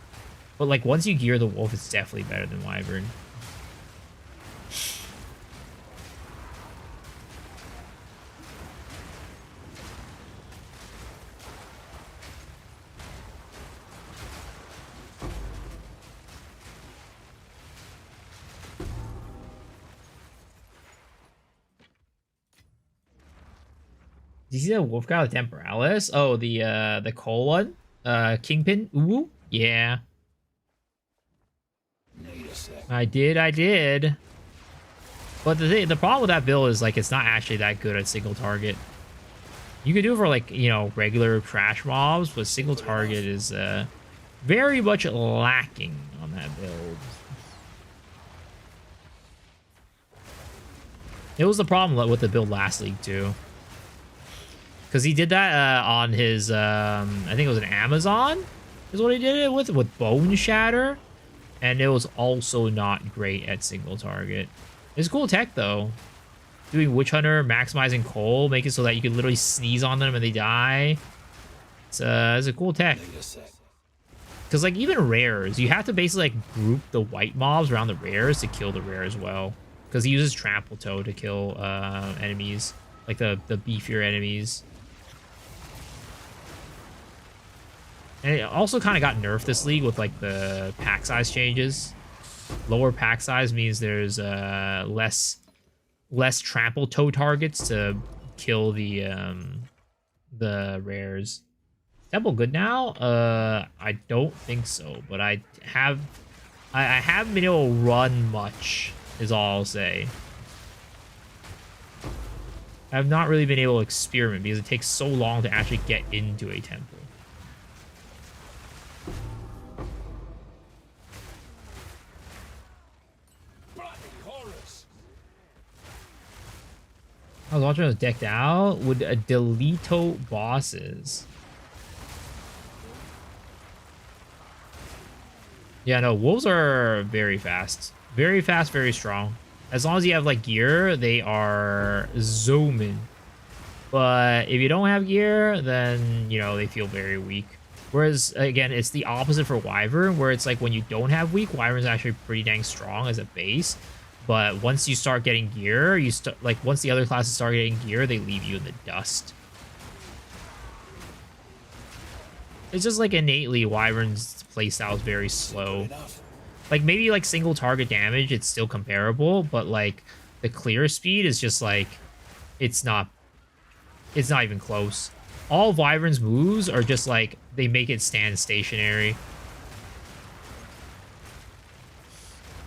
but like once you gear the Wolf, it's definitely better than Wyvern. Did you see the wolf guy with Temporalis? Oh, the Cole one? Kingpin? Ooh, yeah. Need a sec. I did. But the problem with that build is like it's not actually that good at single target. You can do it for like, you know, regular trash mobs, but single target is very much lacking on that build. It was the problem with the build last league too. Because he did that on his, I think it was an Amazon, is what he did it with Bone Shatter. And it was also not great at single target. It's cool tech, though. Doing Witch Hunter, maximizing Cole, make it so that you can literally sneeze on them and they die. It's a cool tech. Need a sec. Because, like, even rares, you have to basically, like, group the white mobs around the rares to kill the rare as well. Because he uses Trample Toe to kill enemies, like the beefier enemies. And it also kind of got nerfed this league with, like, the pack size changes. Lower pack size means there's less Trample Toe targets to kill the rares. Temple good now? I don't think so, but I haven't been able to run much, is all I'll say. I've not really been able to experiment because it takes so long to actually get into a temple. I was watching those decked out with a Delito bosses. Yeah, no, wolves are very fast. Very fast, very strong. As long as you have, like, gear, they are zooming. But if you don't have gear, then, you know, they feel very weak. Whereas, again, it's the opposite for Wyvern, where it's like when you don't have weak, Wyvern's actually pretty dang strong as a base. But once you start getting gear, like once the other classes start getting gear, they leave you in the dust. It's just like innately Wyvern's playstyle is very slow. Like maybe like single target damage, it's still comparable, but like the clear speed is just like it's not even close. All Wyvern's moves are just like they make it stand stationary.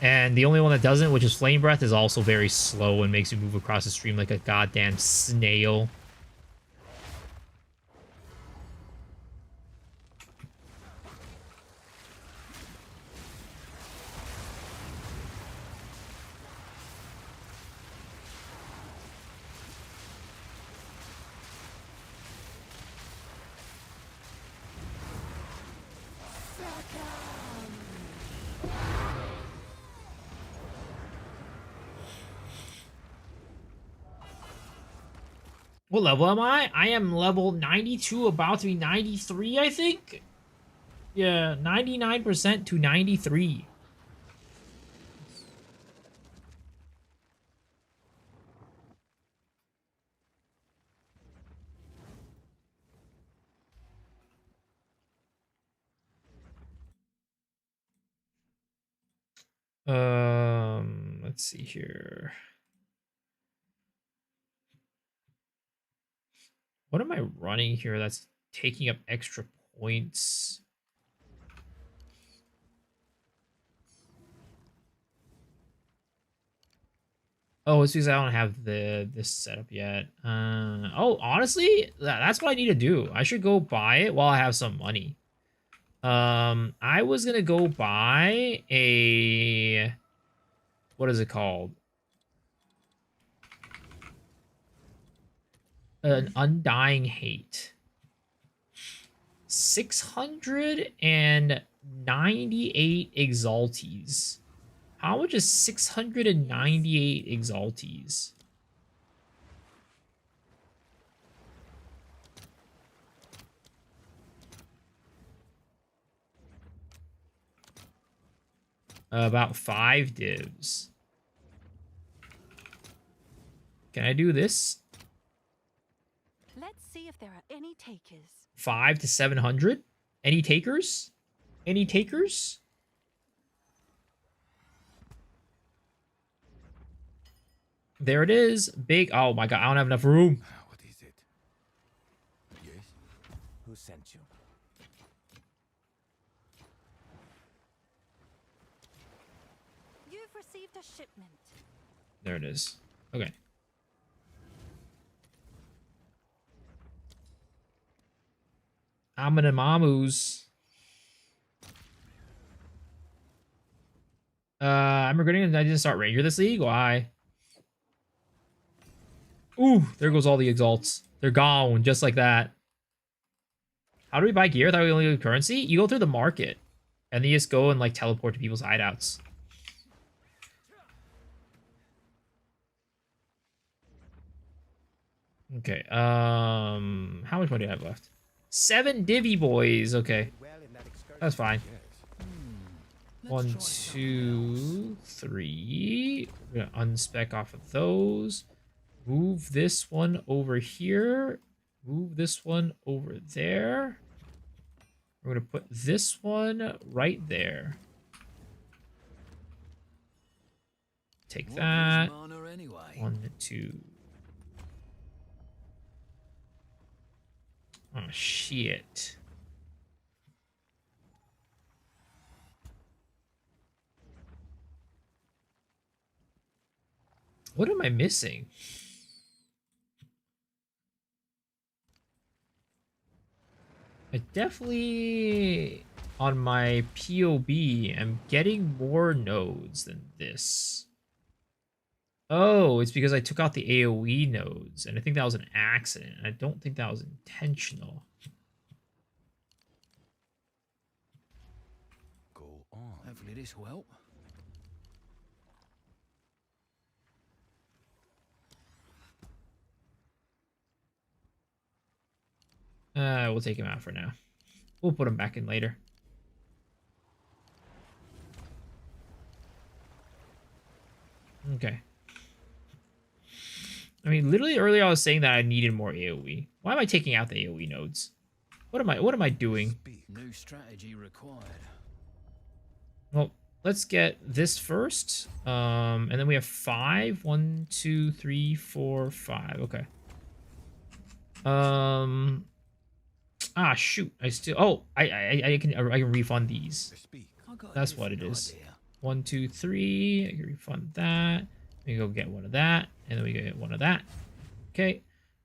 And the only one that doesn't, which is Flame Breath, is also very slow and makes you move across the stream like a goddamn snail. What level am I? I am level 92, about to be 93, I think? Yeah, 99% to 93. Let's see here. What am I running here that's taking up extra points? Oh, it's because I don't have this set up yet. Oh, honestly, that's what I need to do. I should go buy it while I have some money. I was gonna go buy a... What is it called? An Undying Hate. 698 Exalties. How much is 698 Exalties? About 5 divs. Can I do this? Let's see if there are any takers. 5 to 700? Any takers? Any takers? There it is. Big. Oh my god, I don't have enough room. What is it? who sent you. You've received a shipment. There it is. Okay. Mamus. I'm regretting that I didn't start Ranger this league. Why? Ooh, there goes all the exalts. They're gone, just like that. How do we buy gear? I thought we only do currency? You go through the market. And then you just go and like teleport to people's hideouts. Okay, how much money do I have left? 7 divvy boys. Okay, that's fine. 1, 2, 3. We're gonna unspec off of those. Move this one over here. Move this one over there. We're gonna put this one right there. Take that. 1, 2. Oh, shit. What am I missing? I definitely, on my POB, am getting more nodes than this. Oh, it's because I took out the AoE nodes, and I think that was an accident. I don't think that was intentional. Go on. Hopefully this will help. We'll take him out for now. We'll put him back in later. Okay. I mean, literally earlier I was saying that I needed more AoE. Why am I taking out the AoE nodes? What am I doing? New strategy required. Well, let's get this first. And then we have 5. 1, 2, 3, 4, 5. Okay. Ah, shoot. I still. Oh, I can refund these. That's what it is. 1, 2, 3. I can refund that. We go get one of that, and then we get one of that. Okay.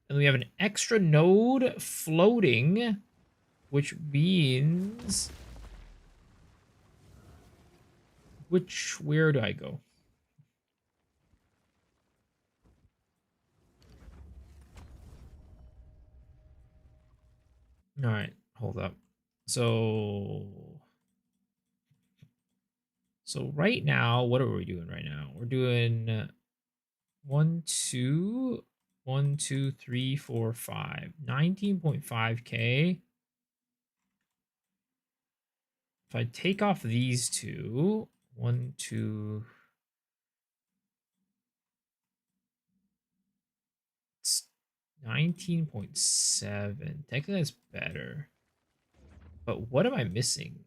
And we have an extra node floating, which means. Where do I go? All right, hold up. So right now, what are we doing right now? We're doing 1, 2, 1, 2, 3, 4, 5. 19.5k. If I take off these two, 1, 2. It's 19.7. Technically, that's better. But what am I missing?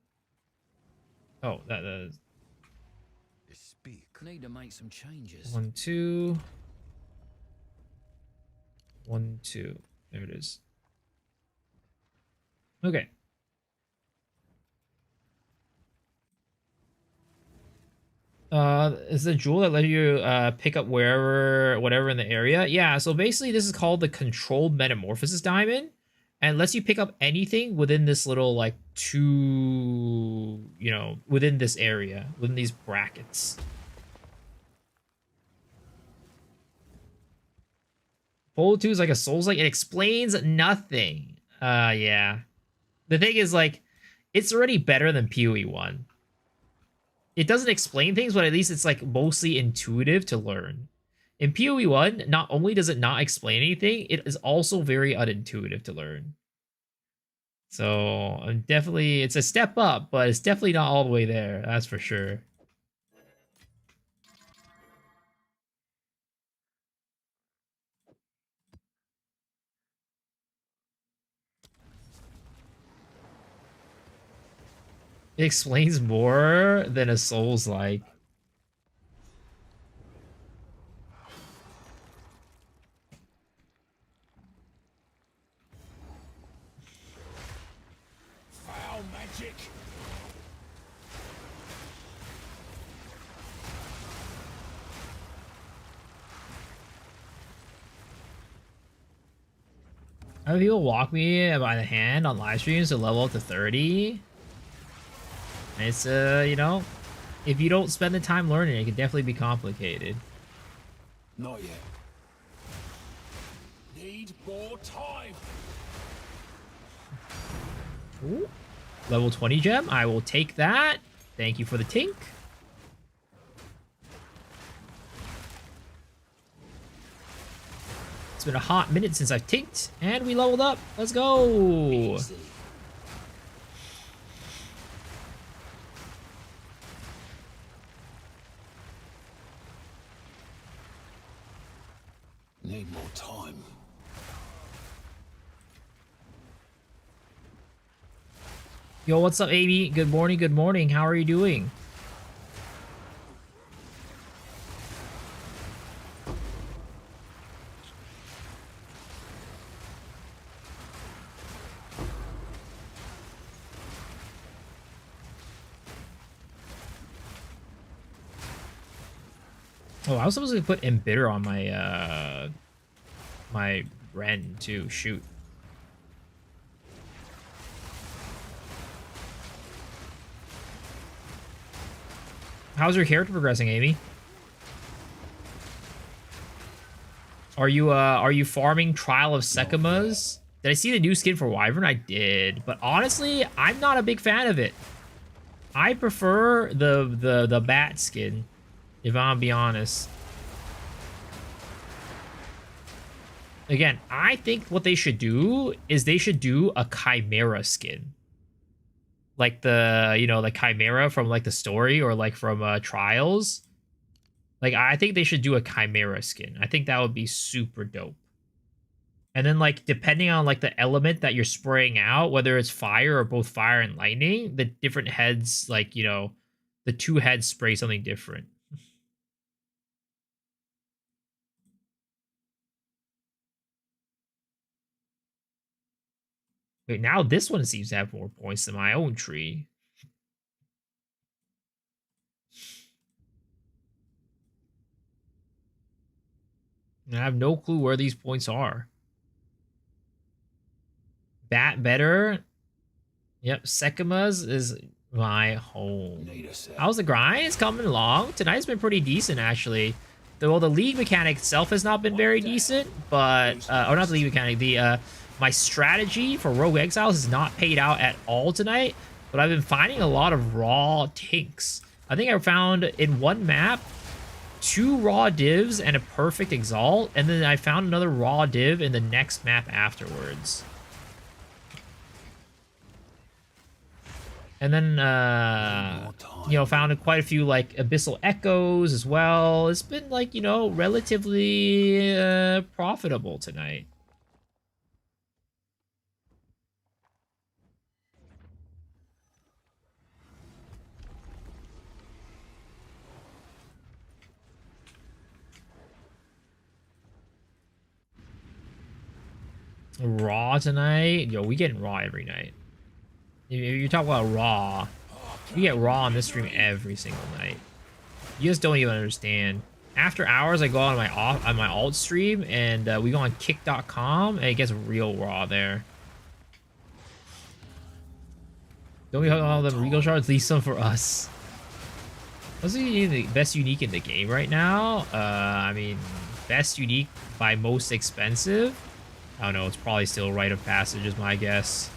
Oh, that is. Speak. Need to make some changes. 1, 2. 1, 2. There it is. Okay. Is the jewel that let you pick up whatever in the area? Yeah, so basically this is called the controlled metamorphosis diamond, and lets you pick up anything within this little like within this area, within these brackets. Fold 2 is like a Souls-like. It explains nothing. Yeah. The thing is, like, it's already better than PoE 1. It doesn't explain things, but at least it's, like, mostly intuitive to learn. In PoE 1, not only does it not explain anything, it is also very unintuitive to learn. So, I'm definitely... It's a step up, but it's definitely not all the way there. That's for sure. It explains more than a Souls-like. Other people walk me by the hand on live streams to level up to 30. It's, you know, if you don't spend the time learning, it can definitely be complicated. Not yet. Need more time. Ooh. Level 20 gem. I will take that. Thank you for the tink. It's been a hot minute since I've tinked, and we leveled up. Let's go. Easy. Need more time. Yo, what's up, Amy? Good morning, good morning. How are you doing? Oh, I was supposed to put Embitter on my, my Ren, too. Shoot. How's your character progressing, Amy? Are you farming Trial of Sekimas? Did I see the new skin for Wyvern? I did, but honestly, I'm not a big fan of it. I prefer the bat skin, if I'm gonna be honest. Again, I think what they should do is they should do a Chimera skin. Like the, you know, the Chimera from like the story or like from Trials. Like, I think they should do a Chimera skin. I think that would be super dope. And then, like, depending on, like, the element that you're spraying out, whether it's fire or both fire and lightning, the different heads, like, you know, the two heads spray something different. Wait, now this one seems to have more points than my own tree. And I have no clue where these points are. Bat better. Yep, Sekima's is my home. Need a sec. How's the grind? It's coming along. Tonight's been pretty decent, actually. Well, the league mechanic itself has not been very decent, but... or not the league mechanic. The my strategy for Rogue Exiles has not paid out at all tonight, but I've been finding a lot of raw tinks. I think I found in one map 2 raw divs and a perfect exalt, and then I found another raw div in the next map afterwards. And then, you know, found quite a few, like, Abyssal Echoes as well. It's been, like, you know, relatively profitable tonight. Raw tonight? Yo, we getting raw every night. If you're talking about raw, we get raw on this stream every single night. You just don't even understand. After hours, I go on my alt stream, and we go on kick.com, and it gets real raw there. Don't we have all the Regal shards? Leave some for us. What's the best unique in the game right now? I mean, best unique by most expensive? I don't know. It's probably still Rite of Passage is my guess.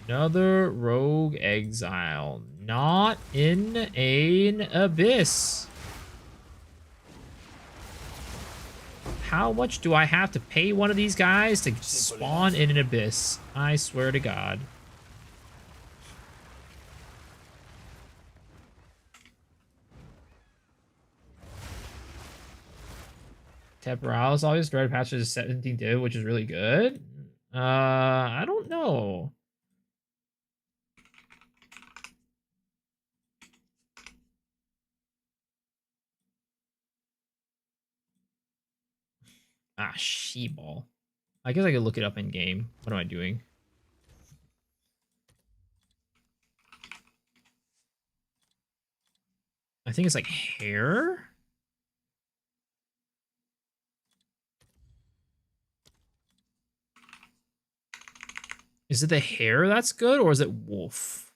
Another Rogue Exile. Not in an Abyss. How much do I have to pay one of these guys to spawn in an Abyss? I swear to God. Temporals always Dread Patch is 17 div, which is really good. I don't know. Ah, she-ball. I guess I could look it up in game. What am I doing? I think it's like hair. Is it the hair that's good, or is it wolf?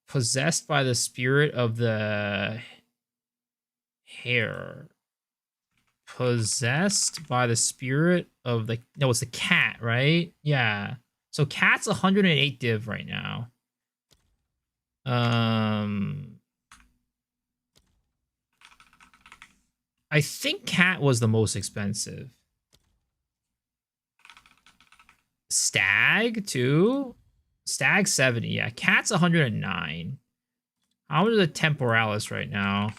Possessed by the spirit of the hair. Possessed by the spirit of the... No, it's the cat, right? Yeah. So cat's 108 div right now. I think cat was the most expensive. Stag, too? Stag 70. Yeah, cat's 109. How much is the temporalis right now?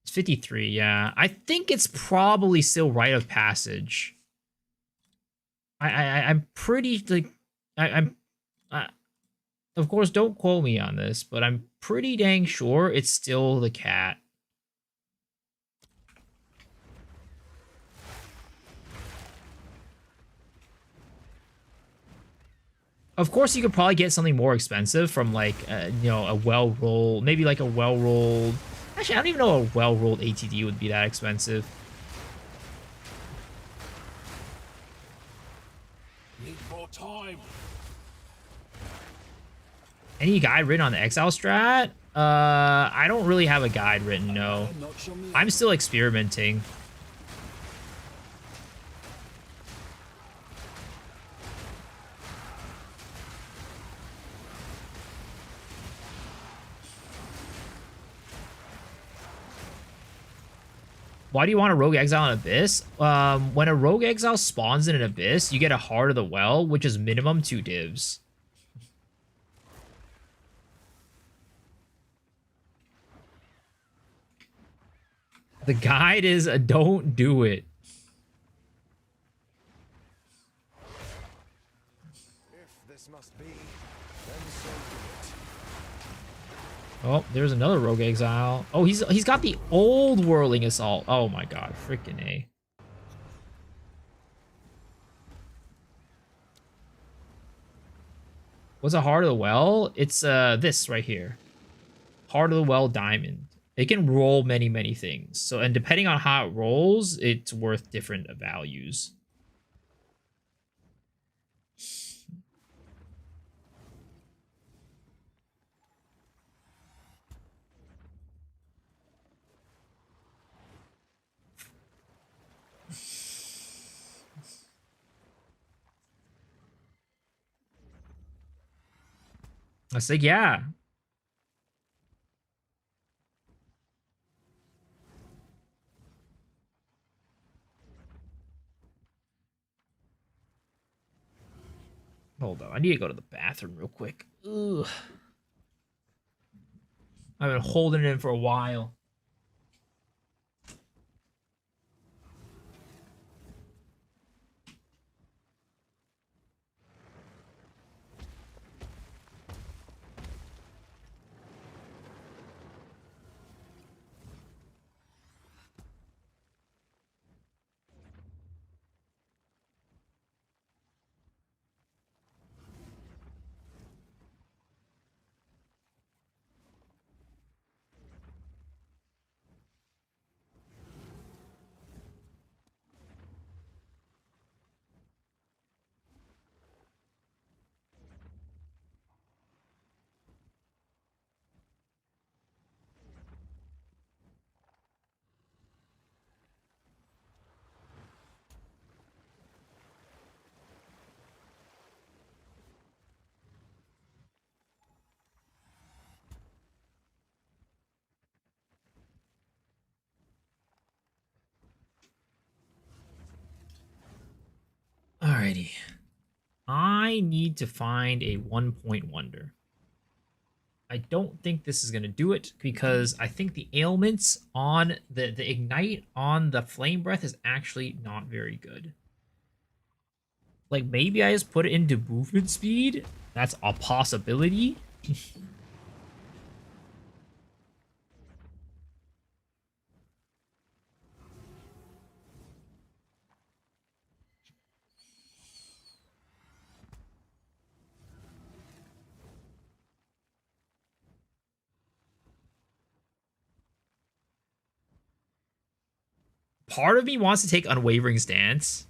It's 53, yeah. I think it's probably still rite of passage. I'm pretty, like... I'm... of course, don't quote me on this, but I'm pretty dang sure it's still the cat. Of course, you could probably get something more expensive from, like, you know, a well-rolled... Maybe, like, a well-rolled... Actually, I don't even know a well-rolled ATD would be that expensive. Need more time. Any guide written on the Exile strat? I don't really have a guide written, no. I'm still experimenting. Why do you want a Rogue Exile in Abyss? When a Rogue Exile spawns in an Abyss, you get a Heart of the Well, which is minimum 2 divs. The guide is don't do it. If this must be, then so be it. Oh, there's another Rogue Exile. Oh, he's got the old Whirling Assault. Oh my god, freaking A. What's a Heart of the Well? It's this right here. Heart of the Well Diamond. It can roll many, many things. So, and depending on how it rolls, it's worth different values. I said, yeah. Hold on, I need to go to the bathroom real quick. Ugh. I've been holding it in for a while. Alrighty. I need to find a 1-point wonder. I don't think this is going to do it because I think the ailments on the ignite on the flame breath is actually not very good. Like, maybe I just put it into movement speed? That's a possibility. Part of me wants to take Unwavering Stance,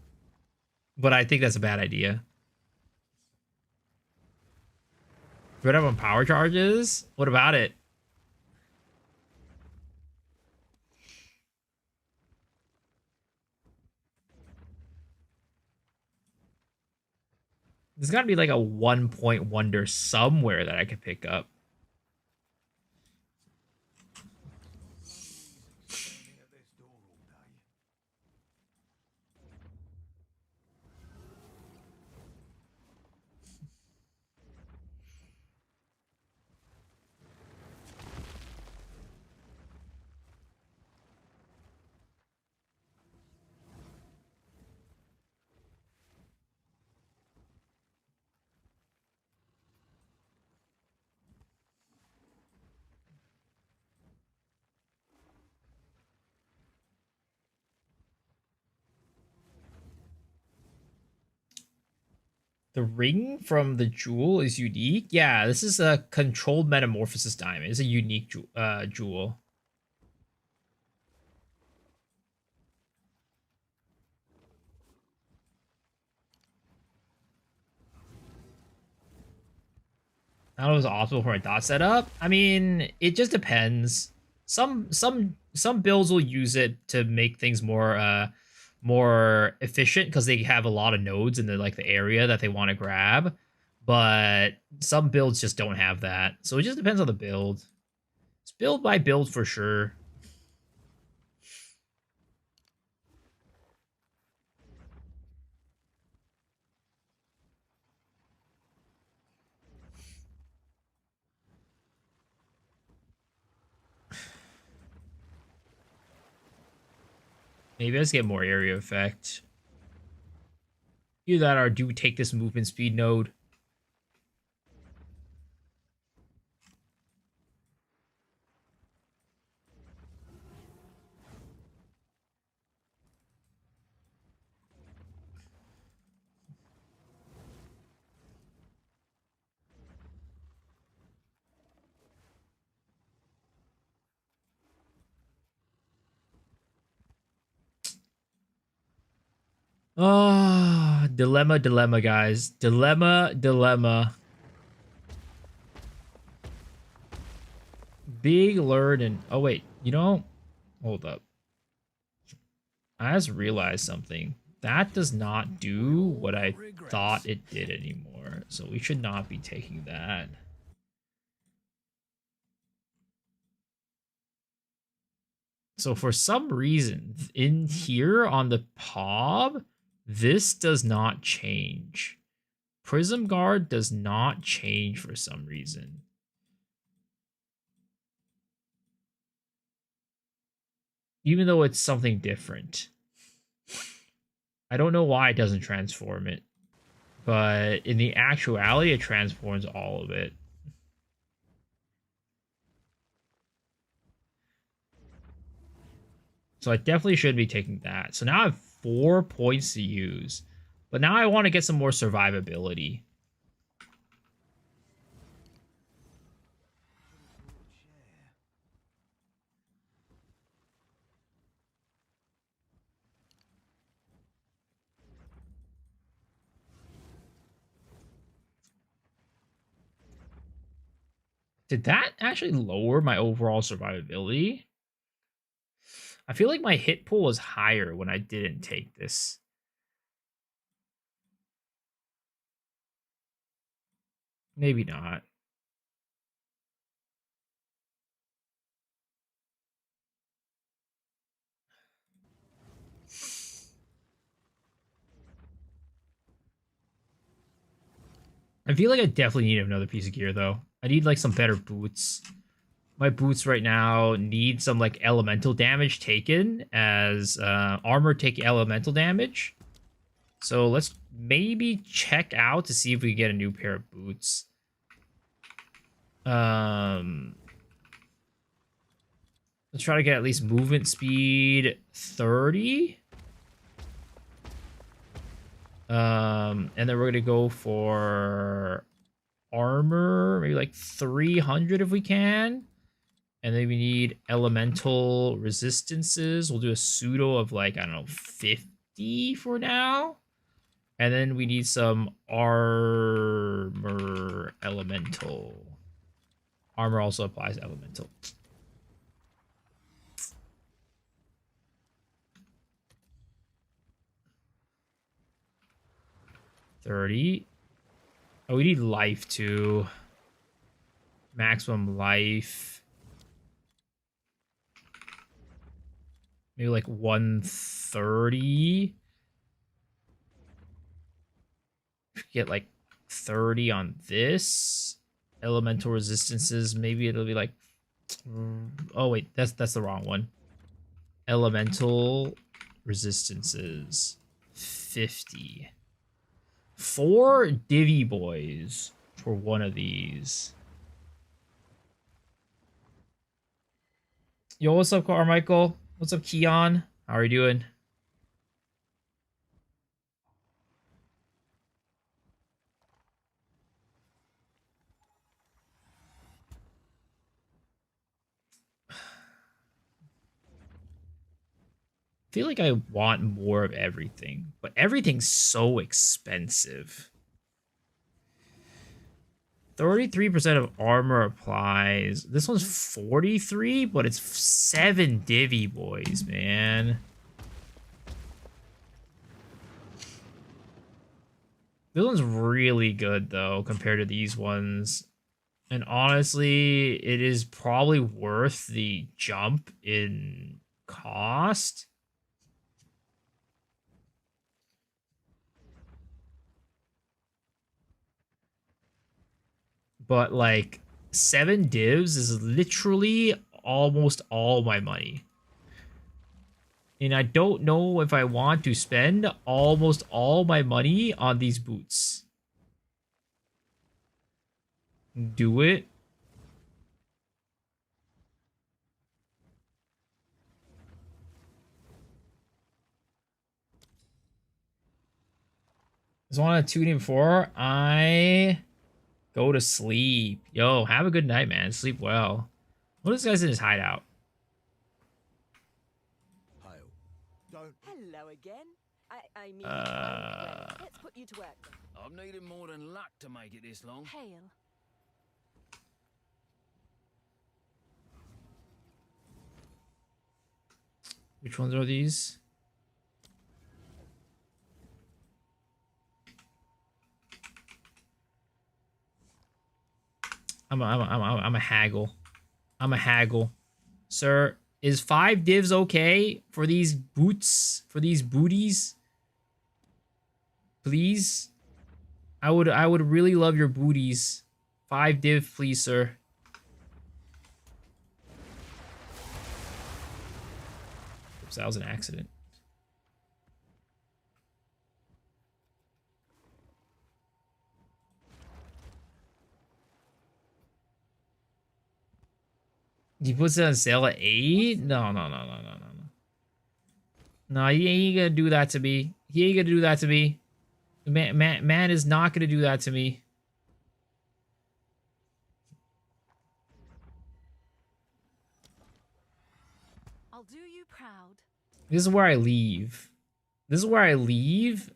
but I think that's a bad idea. Rid of on power charges? What about it? There's got to be like a 1-point wonder somewhere that I could pick up. The ring from the jewel is unique. Yeah, this is a controlled metamorphosis diamond. It's a unique jewel. That was optimal for my dot setup. I mean, it just depends. Some builds will use it to make things more efficient because they have a lot of nodes in the area that they want to grab. But some builds just don't have that. So it just depends on the build. It's build by build for sure. Maybe let's get more area effect. Either that or do take this movement speed node. Oh, dilemma, guys. Dilemma. Big learning. Oh, wait. Hold up. I just realized something. That does not do what I thought it did anymore. So we should not be taking that. So for some reason, in here on the POB, this does not change. Prism Guard does not change for some reason. Even though it's something different. I don't know why it doesn't transform it. But in the actuality, it transforms all of it. So I definitely should be taking that. So now I have 4 points to use. But now I want to get some more survivability. Did that actually lower my overall survivability? I feel like my hit pool was higher when I didn't take this. Maybe not. I feel like I definitely need another piece of gear, though. I need, like, some better boots. My boots right now need some, like, elemental damage taken as armor take elemental damage. So let's maybe check out to see if we get a new pair of boots. Let's try to get at least movement speed 30. And then we're gonna go for armor, maybe like 300 if we can. And then we need elemental resistances. We'll do a pseudo of like, I don't know, 50 for now. And then we need some armor elemental. Armor also applies to elemental. $30. Oh, we need life too. Maximum life. Maybe like 130. Get like 30 on this. Elemental resistances. Maybe it'll be like. Oh wait, that's the wrong one. Elemental resistances 50. 4 divvy boys for one of these. Yo, what's up, Carmichael? What's up, Keon? How are you doing? I feel like I want more of everything, but everything's so expensive. 33% of armor applies. This one's 43, but it's 7 divvy boys, man. This one's really good, though, compared to these ones. And honestly, it is probably worth the jump in cost. But like 7 divs is literally almost all my money. And I don't know if I want to spend almost all my money on these boots. Do it. Just want to tune in before I go to sleep. Yo, have a good night, man. Sleep well. What is this guy's in his hideout? Hello again. I mean, let's put you to work. I've needed more than luck to make it this long. Hail. Which ones are these? I'm a haggle. I'm a haggle. Sir, is 5 divs okay for these boots? For these booties? Please? I would really love your booties. 5 div, please, sir. Oops, that was an accident. He puts it on sale at 8? No. No, he ain't gonna do that to me. He ain't gonna do that to me. Man is not gonna do that to me. I'll do you proud. This is where I leave. This is where I leave.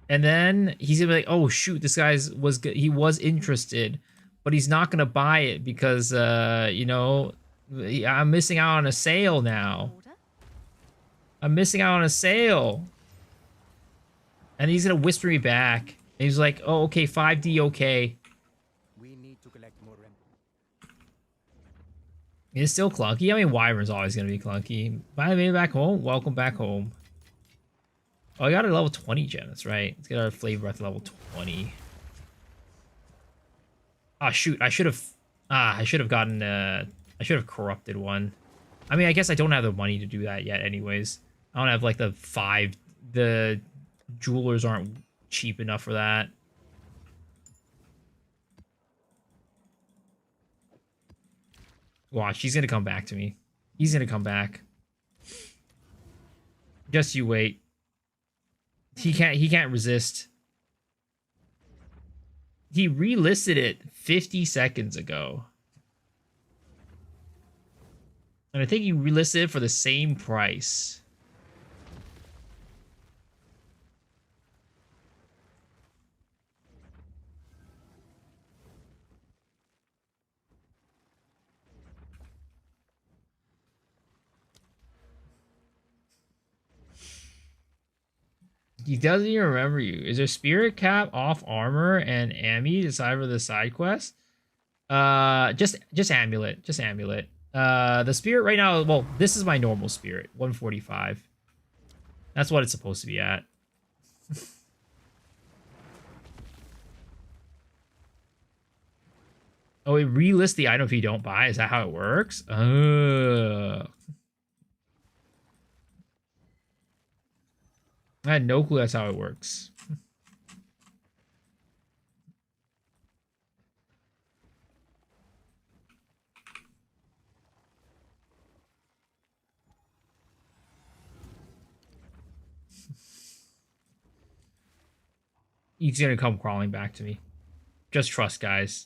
And then he's gonna be like, oh shoot, this guy's he was interested. But he's not gonna buy it because, you know, I'm missing out on a sale now. Order? I'm missing out on a sale. And he's gonna whisper me back. And he's like, oh, okay, 5D, okay. We need to collect more rent. It's still clunky. I mean, Wyvern's always gonna be clunky. By the way, back home. Welcome back home. Oh, I got a level 20 gem. That's right. Let's get our flavor at level 20. Ah, shoot, I should have gotten, I should have corrupted one. I mean, I guess I don't have the money to do that yet anyways. I don't have, like, the Jewelers aren't cheap enough for that. Watch, he's gonna come back to me. He's gonna come back. Just you wait. He can't resist. He relisted it 50 seconds ago. And I think he relisted it for the same price. He doesn't even remember you. Is there spirit cap off armor and Ami aside for the side quest? Just amulet. Just amulet. The spirit right now, well, this is my normal spirit, 145. That's what it's supposed to be at. Oh, it relists the item if you don't buy. Is that how it works? I had no clue that's how it works. He's gonna come crawling back to me. Just trust, guys.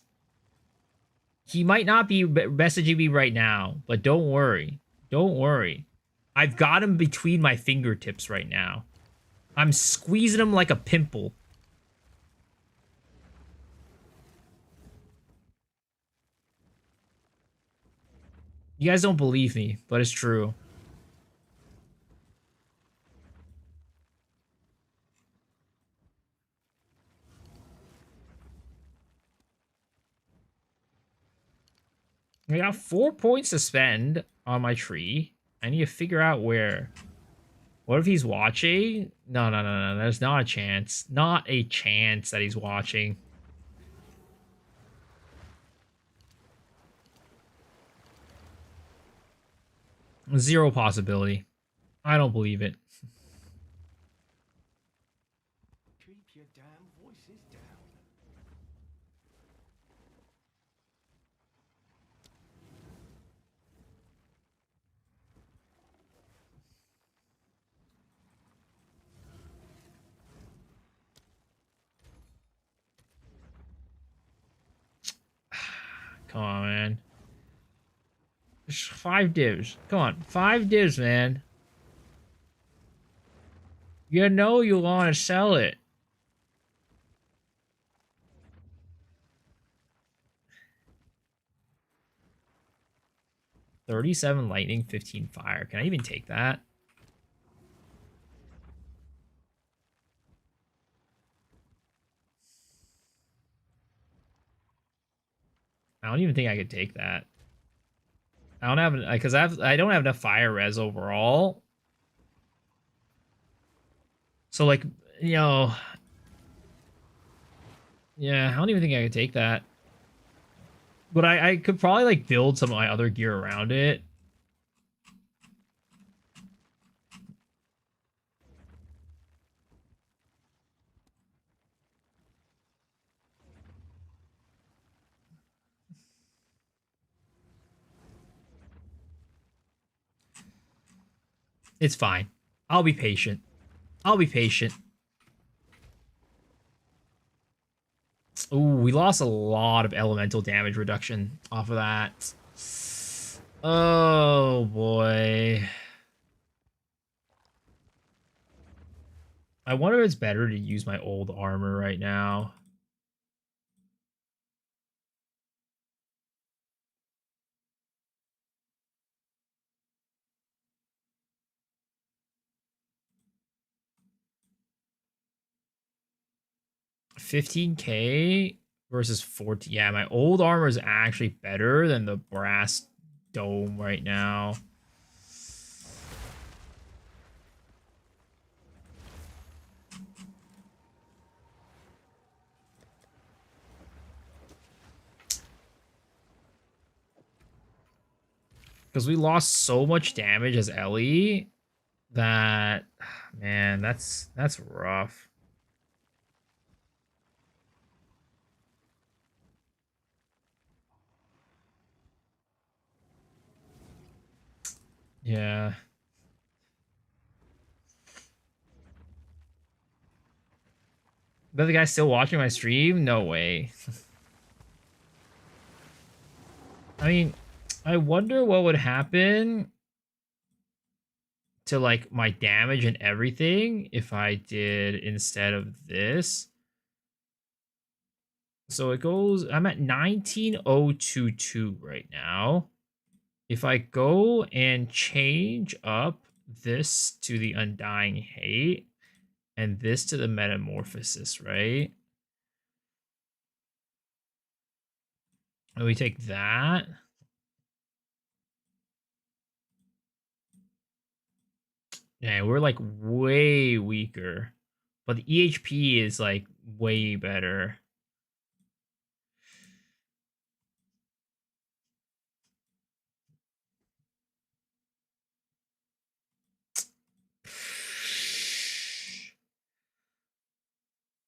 He might not be messaging me right now, but don't worry. Don't worry. I've got him between my fingertips right now. I'm squeezing him like a pimple. You guys don't believe me, but it's true. I got 4 points to spend on my tree. I need to figure out where. What if he's watching? No. There's not a chance. Not a chance that he's watching. Zero possibility. I don't believe it. Keep your damn voices down. Come on, man. There's 5 divs. Come on, 5 divs, man. You know you want to sell it. $37 lightning, 15 fire. Can I even take that? I don't even think I could take that. I don't have, because I don't have enough fire res overall. So like, you know, yeah, I don't even think I could take that. But I could probably like build some of my other gear around it. It's fine. I'll be patient. I'll be patient. Ooh, we lost a lot of elemental damage reduction off of that. Oh, boy. I wonder if it's better to use my old armor right now. $15K versus 14. Yeah, my old armor is actually better than the brass dome right now. Because we lost so much damage as Ellie that, Man, that's rough. Yeah. But the guy's still watching my stream? No way. I mean, I wonder what would happen to like my damage and everything if I did instead of this. So it goes, I'm at 19022 right now. If I go and change up this to the Undying Hate and this to the Metamorphosis, right? And we take that. Yeah, we're like way weaker. But the EHP is like way better.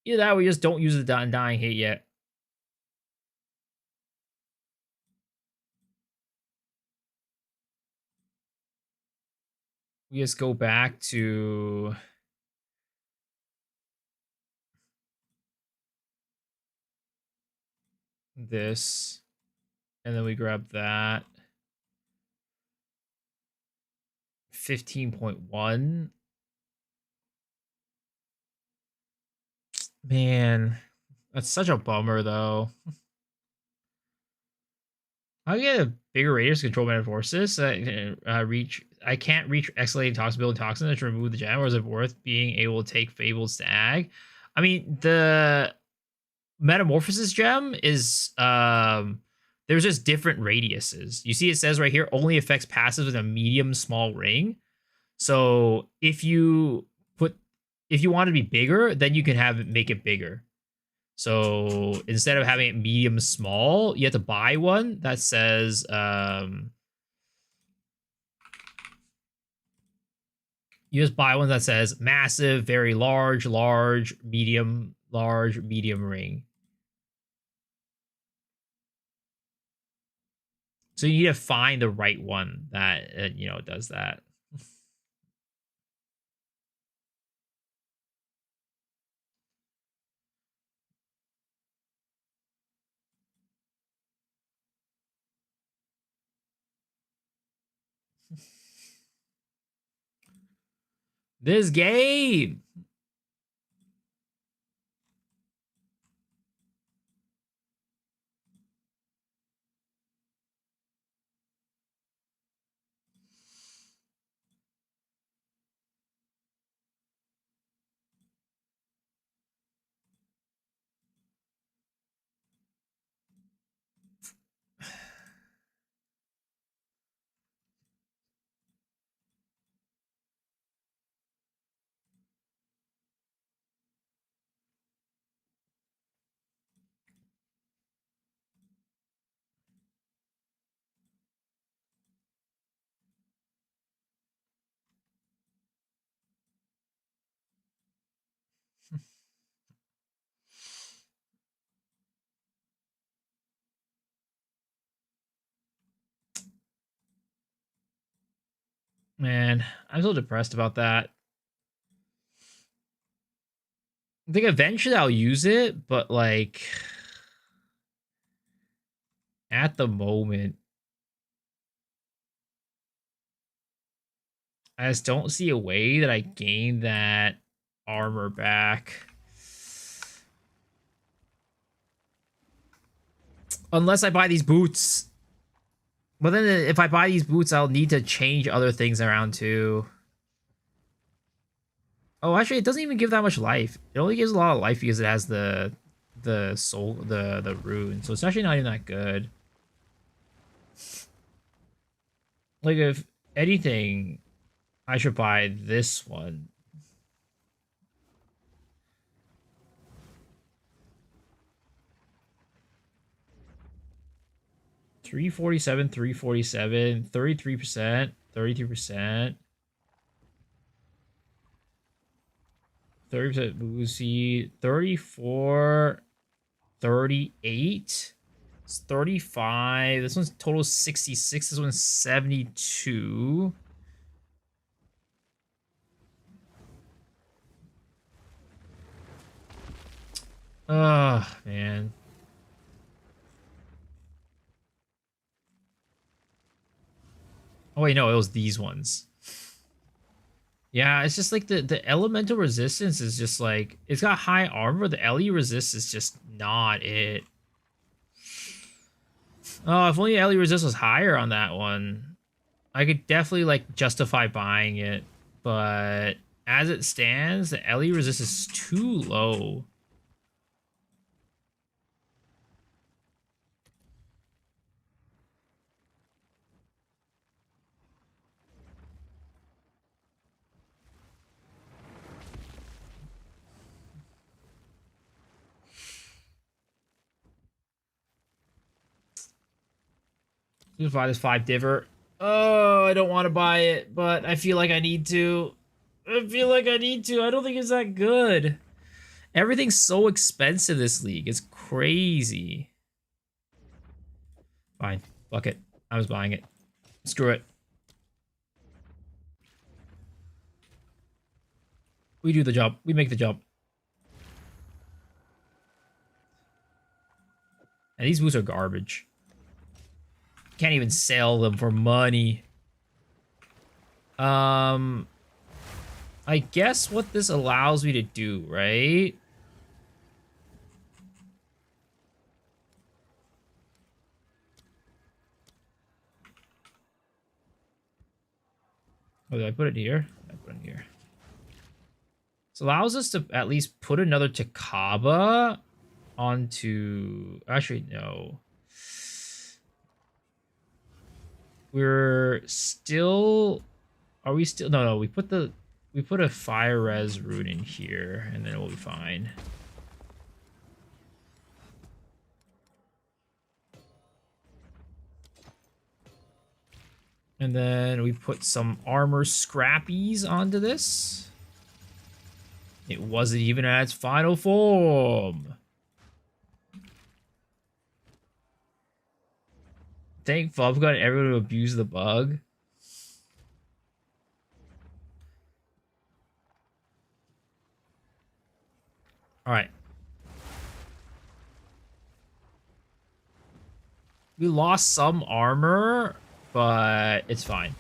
Either that, we just don't use the Undying Hate yet. We just go back to this, and then we grab that. 15.1. Man, that's such a bummer, though. I get a bigger radius to control Metamorphosis. I can't reach Exile Intoxicability Toxin to remove the gem, or is it worth being able to take Fabled Stag? I mean, the Metamorphosis gem is there's just different radiuses. You see, it says right here only affects passives with a medium small ring. So if you want to be bigger, then you can have it make it bigger. So instead of having it medium small, you have to buy one that says you just buy one that says massive, very large, medium ring. So you need to find the right one that does that. This game. Man, I'm so depressed about that. I think eventually I'll use it, but like at the moment, I just don't see a way that I gain that armor back. Unless I buy these boots. But then if I buy these boots, I'll need to change other things around too. Oh, actually, it doesn't even give that much life. It only gives a lot of life because it has the soul, the rune. So it's actually not even that good. Like, if anything, I should buy this one. $347, $347, 33%, 33%. 30% boozy. 34, 38. It's 35. This one's total 66. This one's 72. Oh, man. Oh, wait, no, it was these ones. Yeah, it's just like the elemental resistance is just like, it's got high armor. The LE resist is just not it. Oh, if only LE resist was higher on that one, I could definitely like justify buying it. But as it stands, the LE resist is too low. Just buy this 5 diver. Oh, I don't want to buy it, but I feel like I need to. I feel like I need to. I don't think it's that good. Everything's so expensive this league. It's crazy. Fine. Fuck it. I was buying it. Screw it. We do the job. We make the job. And these boots are garbage. Can't even sell them for money. I guess what this allows me to do, right? Oh, did I put it here? I put it here. This allows us to at least put another Takaba onto... Actually, no. We're still... Are we still... No, we put the... We put a fire res rune in here, and then we'll be fine. And then we put some armor scrappies onto this. It wasn't even at its final form. Thank Fub got everyone to abuse the bug. Alright. We lost some armor, but it's fine.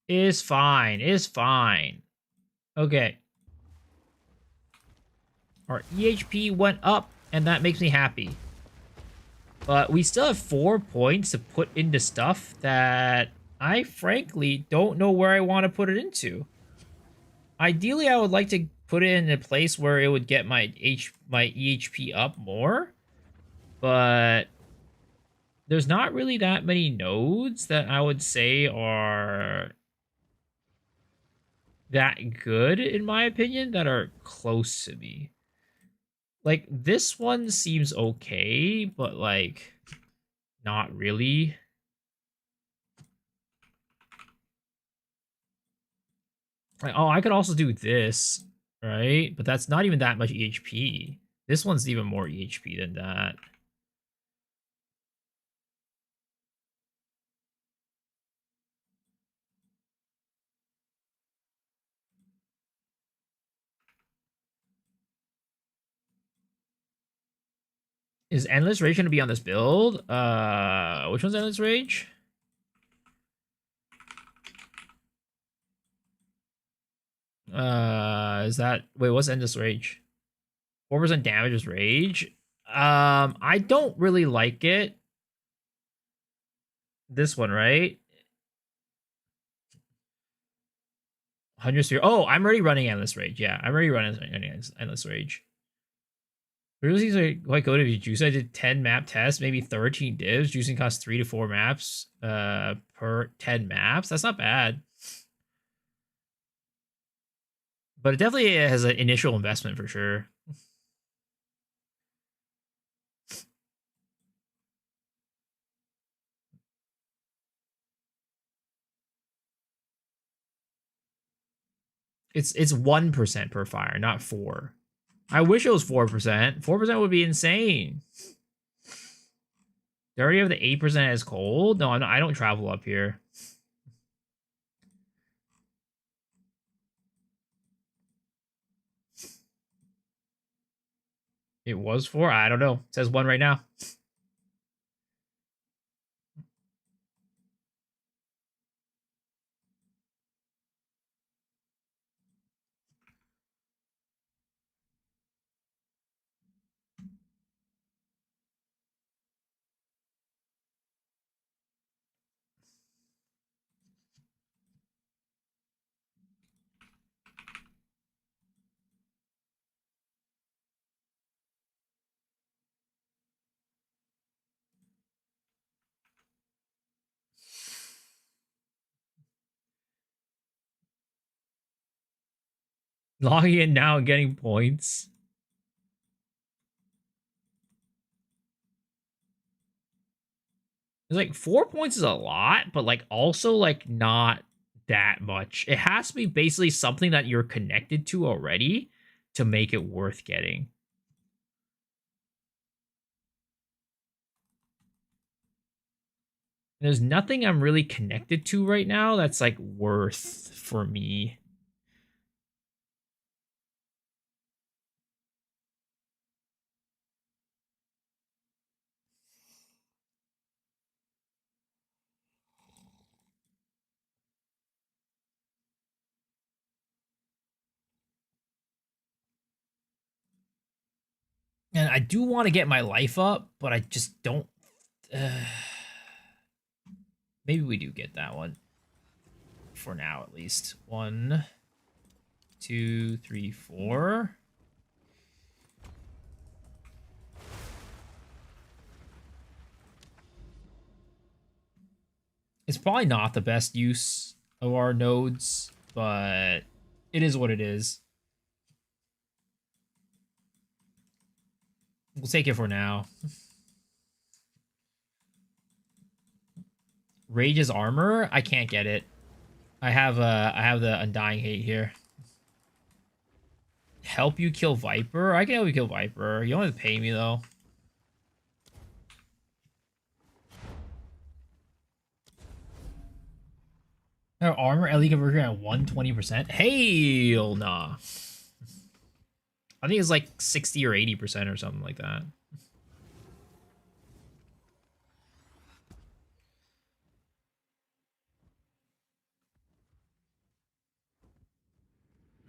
Is fine. Is fine. Okay. Our EHP went up, and that makes me happy. But we still have 4 points to put into stuff that I frankly don't know where I want to put it into. Ideally, I would like to put it in a place where it would get my EHP up more. But there's not really that many nodes that I would say are that good, in my opinion, that are close to me. Like, this one seems okay, but, like, not really. Like, oh, I could also do this, right? But that's not even that much EHP. This one's even more EHP than that. Is Endless Rage going to be on this build? Which one's Endless Rage? Is that... Wait, what's Endless Rage? 4% damage is Rage? I don't really like it. This one, right? 100 sphere. Oh, I'm already running Endless Rage. Yeah, I'm already running Endless Rage. Really, are quite good if you juice. I did 10 map tests, maybe 13 divs. Juicing costs 3 to 4 maps per 10 maps. That's not bad. But it definitely has an initial investment for sure. It's 1% per fire, not 4. I wish it was 4%. 4% would be insane. They already have the 8% as cold. No, I don't travel up here. It was 4. I don't know. It says 1 right now. Logging in now and getting points. It's like 4 points is a lot, but like also like not that much. It has to be basically something that you're connected to already to make it worth getting. There's nothing I'm really connected to right now that's like worth for me. And I do want to get my life up, but I just don't. Maybe we do get that one. For now, at least. 1, 2, 3, 4. It's probably not the best use of our nodes, but it is what it is. We'll take it for now. Rage's armor? I can't get it. I have the Undying Hate here. Help you kill Viper? I can help you kill Viper. You don't have to pay me though. Our armor LE conversion at 120%? Hell nah. I think it's like 60 or 80% or something like that.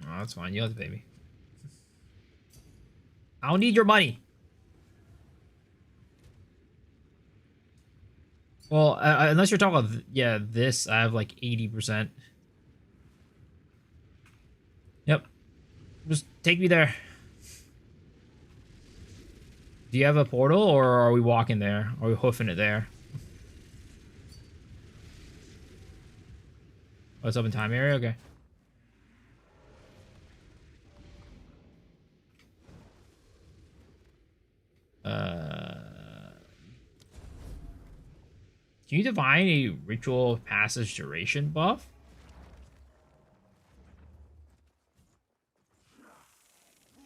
Oh, that's fine. You have to pay me. I don't need your money. Well, unless you're talking about, yeah, this, I have like 80%. Yep. Just take me there. Do you have a portal, or are we walking there? Are we hoofing it there? Oh, it's up in time area? Okay. Can you divine a ritual passage duration buff?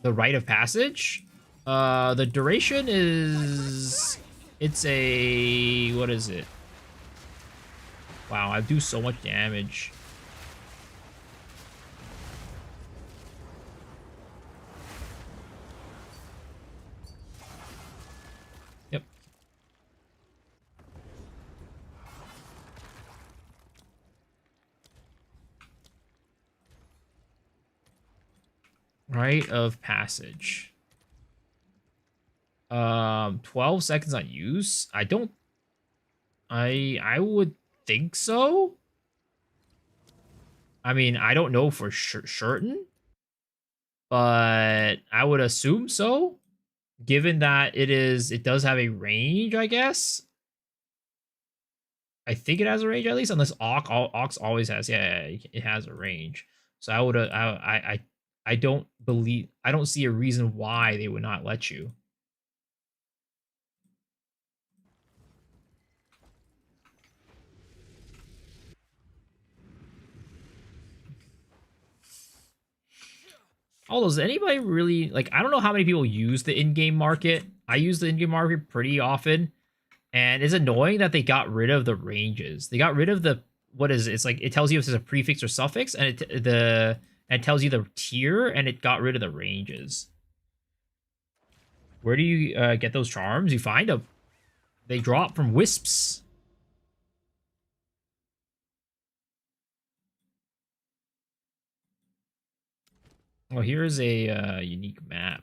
The rite of passage? The duration is... It's a... What is it? Wow, I do so much damage. Yep. Rite of passage. 12 seconds on use. I don't. I would think so. I mean, I don't know for certain, but I would assume so, given that it does have a range, I guess. I think it has a range at least, unless Ox always has. Yeah, it has a range. So I would I I don't see a reason why they would not let you. Although, does anybody really, like, I don't know how many people use the in-game market. I use the in-game market pretty often, and it's annoying that they got rid of the ranges. They got rid of the, what is it? It's like, it tells you if it's a prefix or suffix, and it tells you the tier, and it got rid of the ranges. Where do you get those charms? You find them. They drop from wisps. Well, here's a unique map.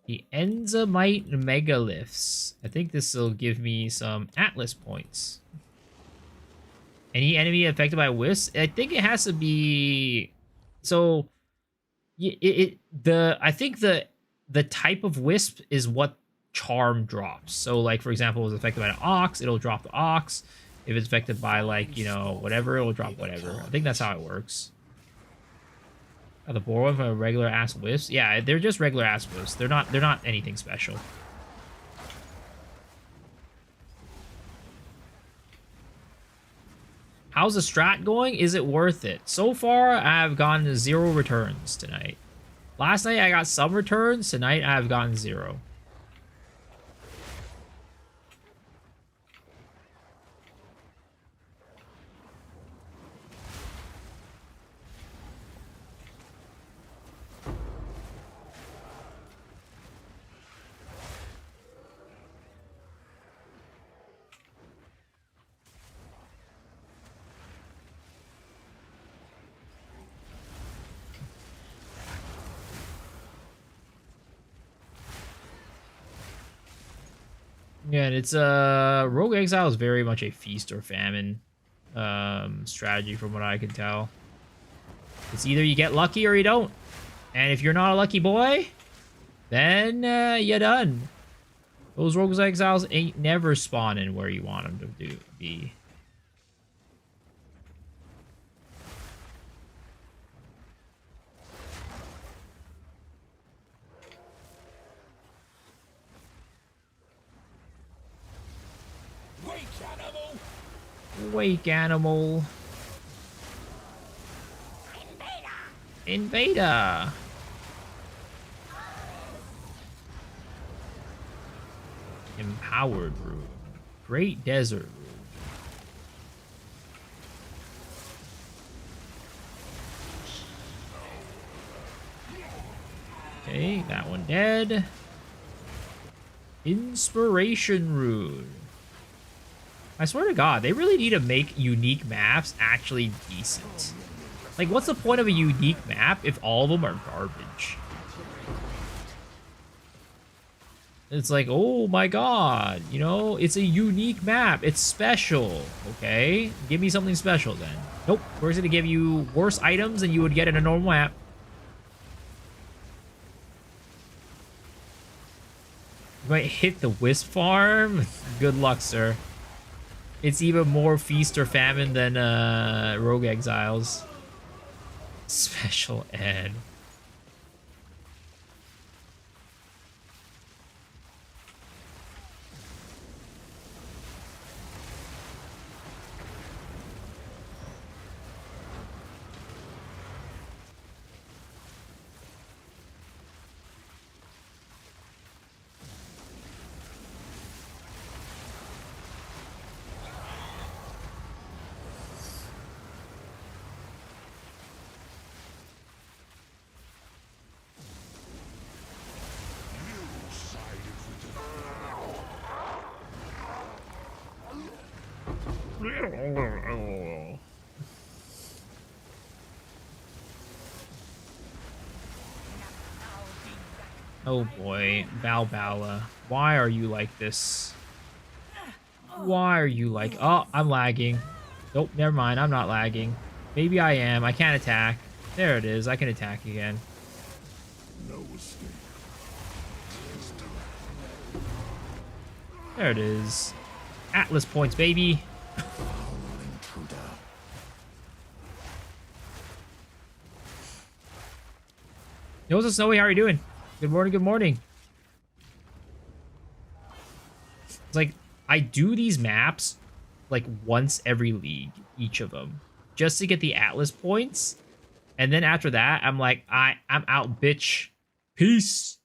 The Enzymite Megaliths. I think this will give me some Atlas points. Any enemy affected by wisps? I think it has to be... So, I think the type of wisp is what charm drops. So, like, for example, if it's affected by an ox, it'll drop the ox. If it's affected by, like, you know, whatever, it'll drop whatever. I think that's how it works. Oh, the boar one from a regular ass wisp? Yeah, they're just regular ass wisps. They're not anything special. How's the strat going? Is it worth it? So far, I've gotten 0 returns tonight. Last night, I got some returns. Tonight, I've gotten 0. Yeah, and it's Rogue Exile is very much a feast or famine strategy from what I can tell. It's either you get lucky or you don't. And if you're not a lucky boy, then you're done. Those Rogue Exiles ain't never spawning where you want them to be. Wake animal. Invader. Empowered rune. Great desert rune. Okay, that one dead. Inspiration rune. I swear to God, they really need to make unique maps actually decent. Like, what's the point of a unique map if all of them are garbage? It's like, oh my God, you know, it's a unique map. It's special, okay? Give me something special then. Nope, we're going to give you worse items than you would get in a normal map. You might hit the wisp farm. Good luck, sir. It's even more feast or famine than Rogue Exiles. Special ed. Oh boy, Balbala. Why are you like this? Why are you like... Oh, I'm lagging. Nope, never mind. I'm not lagging. Maybe I am. I can't attack. There it is. I can attack again. No escape. There it is. Atlas points, baby. Yo, what's up, Snowy? How are you doing? Good morning, good morning. It's like, I do these maps like once every league, each of them, just to get the Atlas points. And then after that, I'm like, I'm out, bitch. Peace.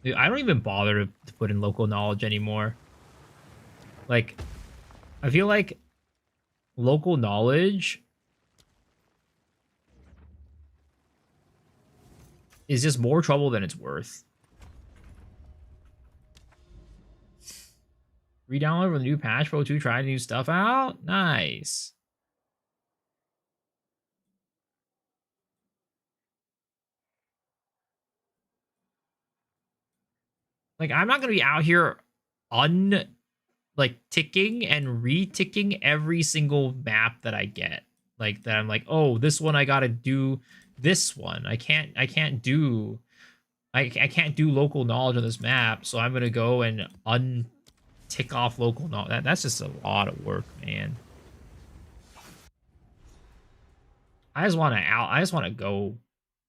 Dude, I don't even bother to put in local knowledge anymore. Like, I feel like local knowledge is just more trouble than it's worth. Re-download for the new patch Pro 2, try new stuff out? Nice. Like, I'm not gonna be out here ticking and re-ticking every single map that I get. Like that I'm like, oh, this one I gotta do this one. I can't do local knowledge on this map, so I'm gonna go and tick off local knowledge. That's just a lot of work, man. I just wanna go.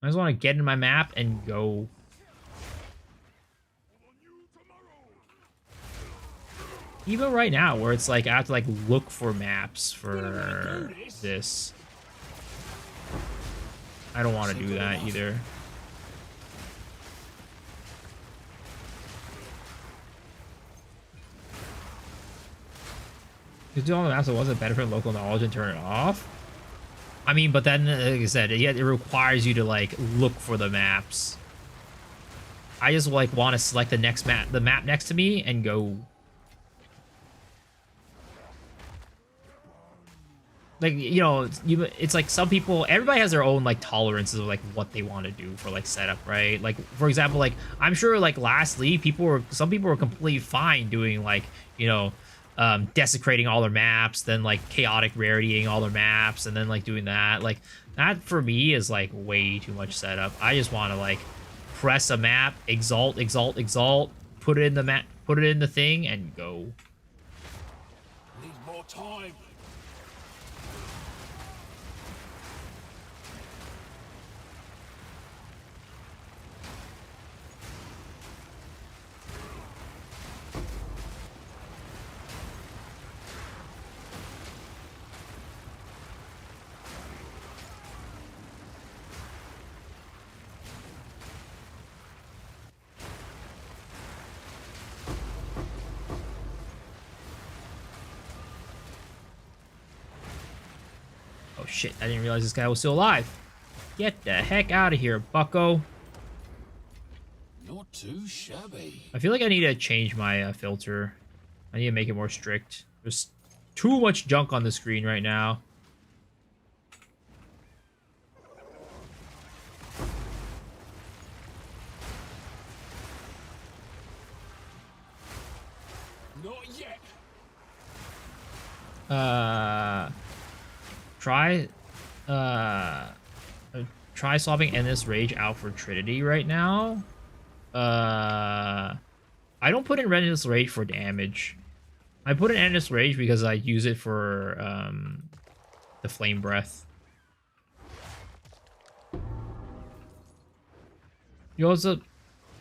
I just wanna get in my map and go. Even right now, where it's like I have to like look for maps for this. I don't want to do that either. Just do all the maps that wasn't better for local knowledge and turn it off. I mean, but then, like I said, it requires you to like look for the maps. I just like want to select the map next to me, and go. Like, you know, it's like some people, everybody has their own like tolerances of like what they want to do for like setup, right? Like, for example, like I'm sure like lastly, some people were completely fine doing like, you know, desecrating all their maps, then like chaotic raritying all their maps, and then like doing that. Like that for me is like way too much setup. I just want to like press a map, exalt, put it in the map, put it in the thing, and go. Need more time. Shit, I didn't realize this guy was still alive. Get the heck out of here, bucko. Not too shabby. I feel like I need to change my filter. I need to make it more strict. There's too much junk on the screen right now. Not yet. Try swapping Endless Rage out for Trinity right now. I don't put in Endless Rage for damage. I put in Endless Rage because I use it for the Flame Breath. Yo, what's up?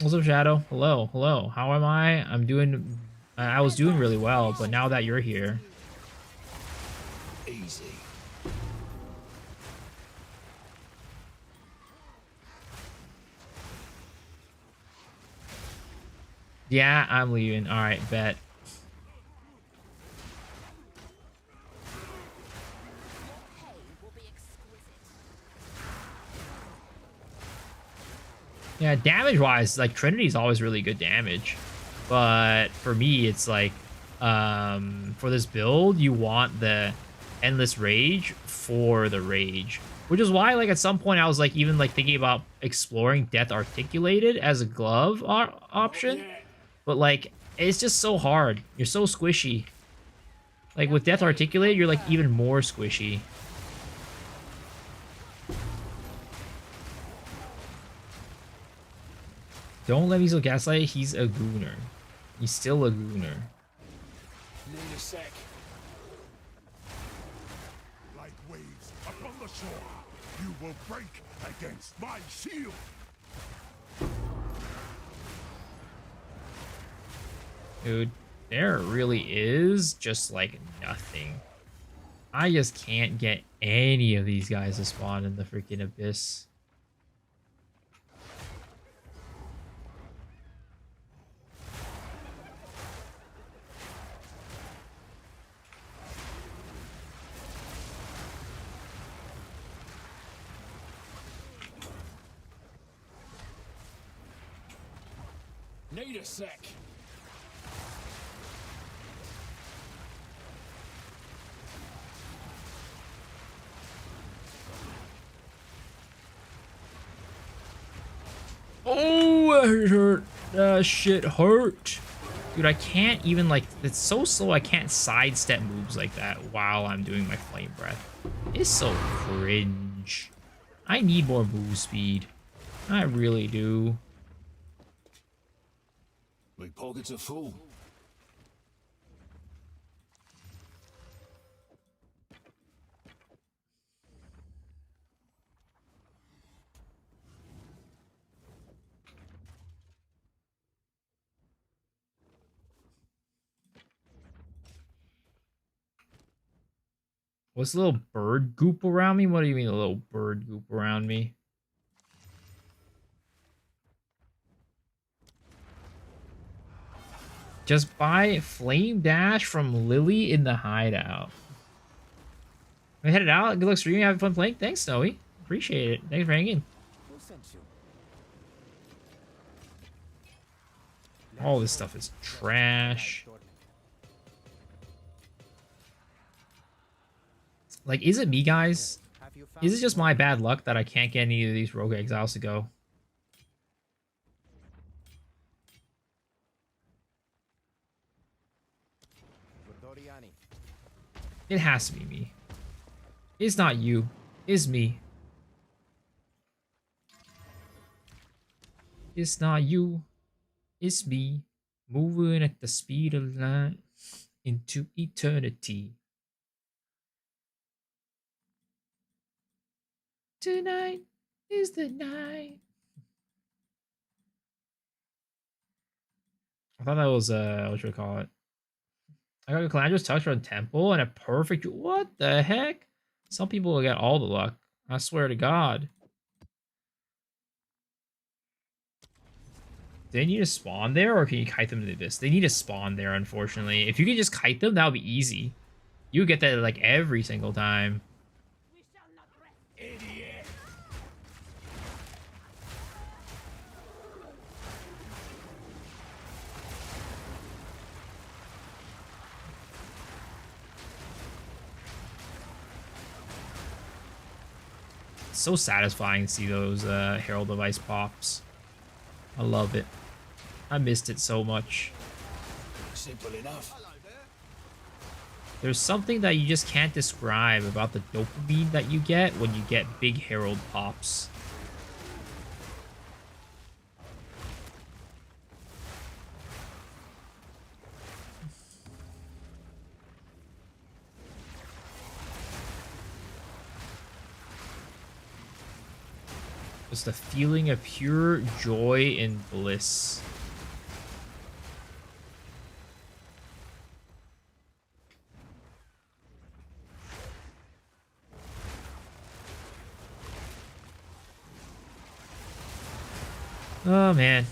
What's up, Shadow? Hello, hello. How am I? I'm doing. I was doing really well, but now that you're here. Easy. Yeah, I'm leaving. All right, bet. Yeah, damage-wise, like Trinity's always really good damage, but for me, it's like, for this build, you want the Endless Rage for the Rage, which is why, like, at some point, I was like, even like thinking about exploring Death Articulated as a glove option, but like, it's just so hard. You're so squishy. Like with Death Articulated, you're like even more squishy. Don't let me so gaslight. He's a gooner. He's still a gooner. Need a sec. Like waves upon the shore, you will break against my shield. Dude, there really is just like nothing. I just can't get any of these guys to spawn in the freaking abyss. Need a sec. Oh, that hurt. That shit hurt. Dude, I can't even, like, it's so slow I can't sidestep moves like that while I'm doing my flame breath. It's so cringe. I need more move speed. I really do. My pockets are full. What's a little bird goop around me? What do you mean a little bird goop around me? Just buy Flame Dash from Lily in the hideout. I headed out. Good luck streaming. Having fun playing. Thanks, Snowy. Appreciate it. Thanks for hanging. Who sent you? All this stuff is trash. Like, is it me, guys? Have you found Is it just my bad luck that I can't get any of these Rogue Exiles to go? Doriani? It has to be me. It's not you. It's me. It's not you. It's me. Moving at the speed of light into eternity. Tonight is the night. I thought that was what should we call it? I got a Calandra's Touch from Temple and a perfect. What the heck? Some people will get all the luck. I swear to God. Do they need to spawn there, or can you kite them to the abyss? They need to spawn there, unfortunately. If you can just kite them, that would be easy. You get that like every single time. Idiot. It's so satisfying to see those Herald of Ice pops. I love it. I missed it so much. Simple enough. There's something that you just can't describe about the dopamine that you get when you get big Herald pops. Just the feeling of pure joy and bliss. Oh, man.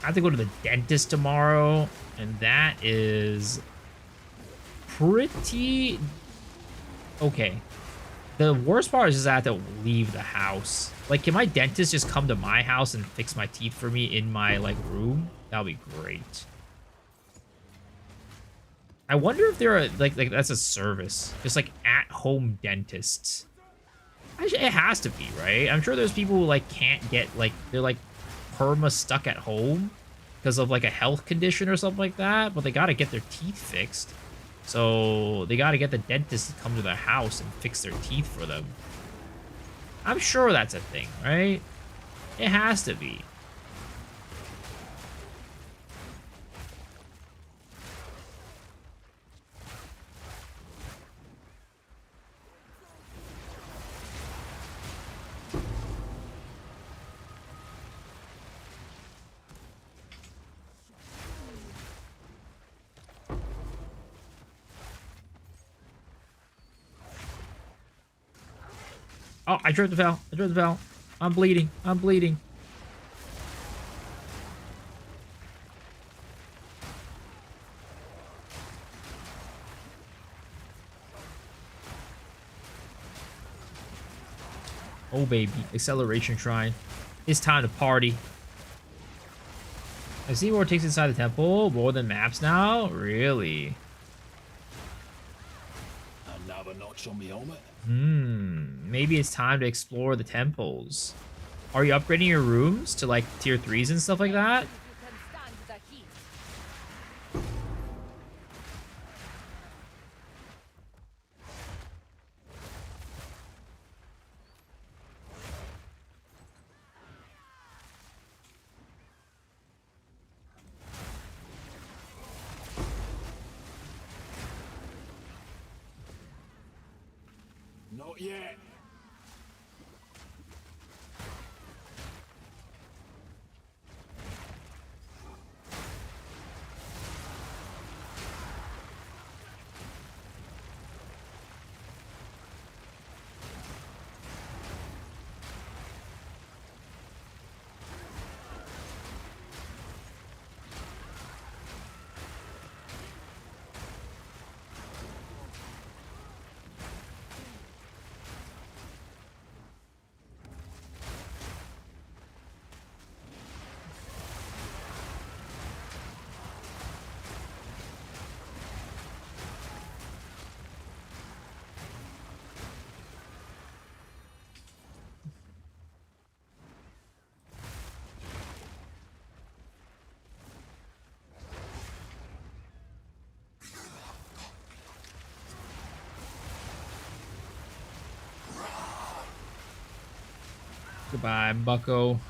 I have to go to the dentist tomorrow, and that is pretty okay. The worst part is just I have to leave the house. Like, can my dentist just come to my house and fix my teeth for me in my, like, room? That would be great. I wonder if there are, like that's a service. Just, like, at-home dentists. Actually, it has to be, right? I'm sure there's people who, like, can't get, like, they're, like, perma stuck at home because of, like, a health condition or something like that, but they gotta get their teeth fixed. So they gotta get the dentist to come to their house and fix their teeth for them. I'm sure that's a thing, right? It has to be. Oh, I tripped the bell. I tripped the bell. I'm bleeding. I'm bleeding. Oh, baby. Acceleration Shrine. It's time to party. I see more takes inside the temple. More than maps now? Really? Another notch on the helmet. Maybe it's time to explore the temples. Are you upgrading your rooms to like tier 3s and stuff like that? Not yet. Goodbye, bucko.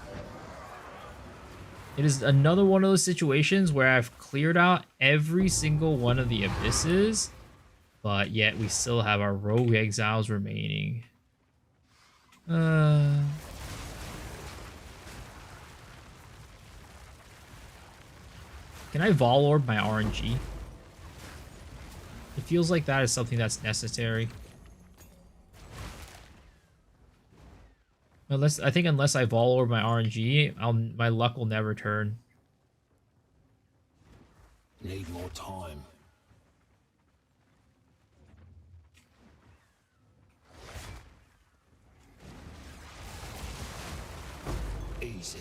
It is another one of those situations where I've cleared out every single one of the abysses, but yet we still have our rogue exiles remaining. Can I Vol Orb my RNG? It feels like that is something that's necessary. Unless I Vol Orb my RNG, my luck will never turn. Need more time. Easy.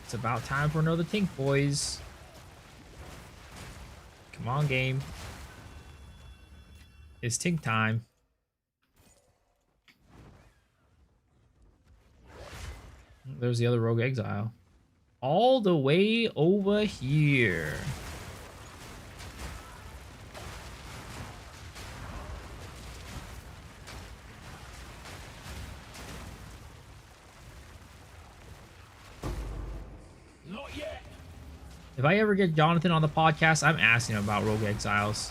It's about time for another Tink, boys. Come on, game. It's Tink time. There's the other rogue exile. All the way over here. Not yet. If I ever get Jonathan on the podcast, I'm asking him about rogue exiles.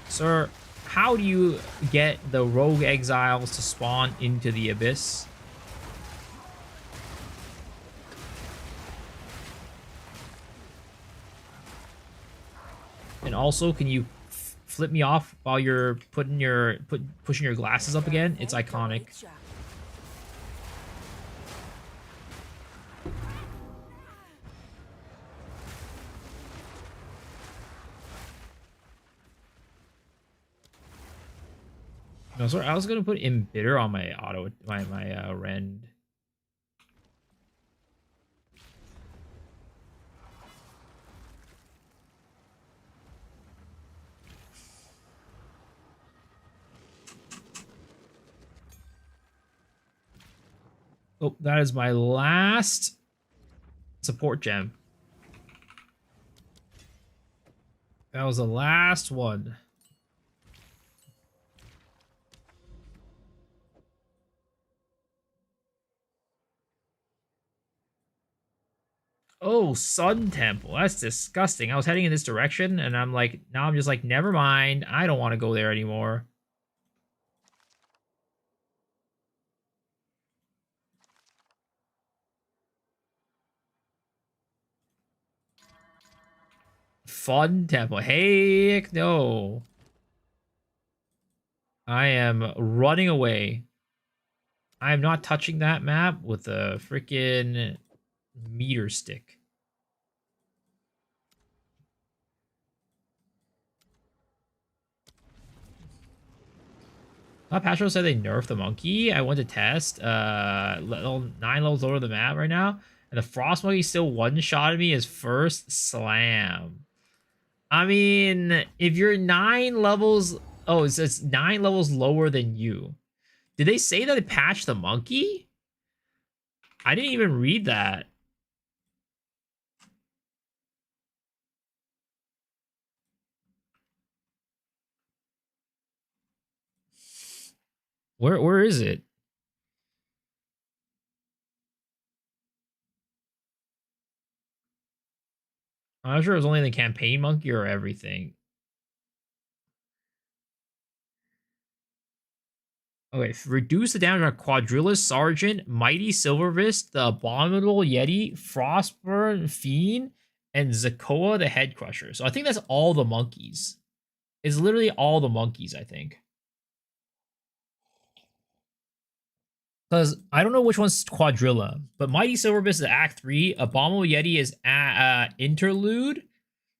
Sir, how do you get the rogue exiles to spawn into the abyss? And also, can you flip me off while you're pushing your glasses up again? It's iconic. No, sorry, I was gonna put Embitter on my Rend. Oh, that is my last support gem. That was the last one. Oh, Sun Temple. That's disgusting. I was heading in this direction, and I'm like, now I'm just like, never mind. I don't want to go there anymore. Fun Temple. Heck no. I am running away. I am not touching that map with a freaking meter stick. Patro said they nerfed the monkey. I went to test. 9 levels lower the map right now. And the frost monkey still one-shotted me his first slam. I mean, if you're 9 levels... Oh, it's 9 levels lower than you. Did they say that they patched the monkey? I didn't even read that. Where is it? I'm not sure it was only the campaign monkey or everything. Okay, reduce the damage on Quadrilla Sergeant, Mighty Silverfist, the Abominable Yeti, Frostburn Fiend, and Zakoa the Head Crusher. So I think that's all the monkeys. It's literally all the monkeys, I think. Because I don't know which one's Quadrilla, but Mighty Silverfist is Act 3, Abominable Yeti is Interlude,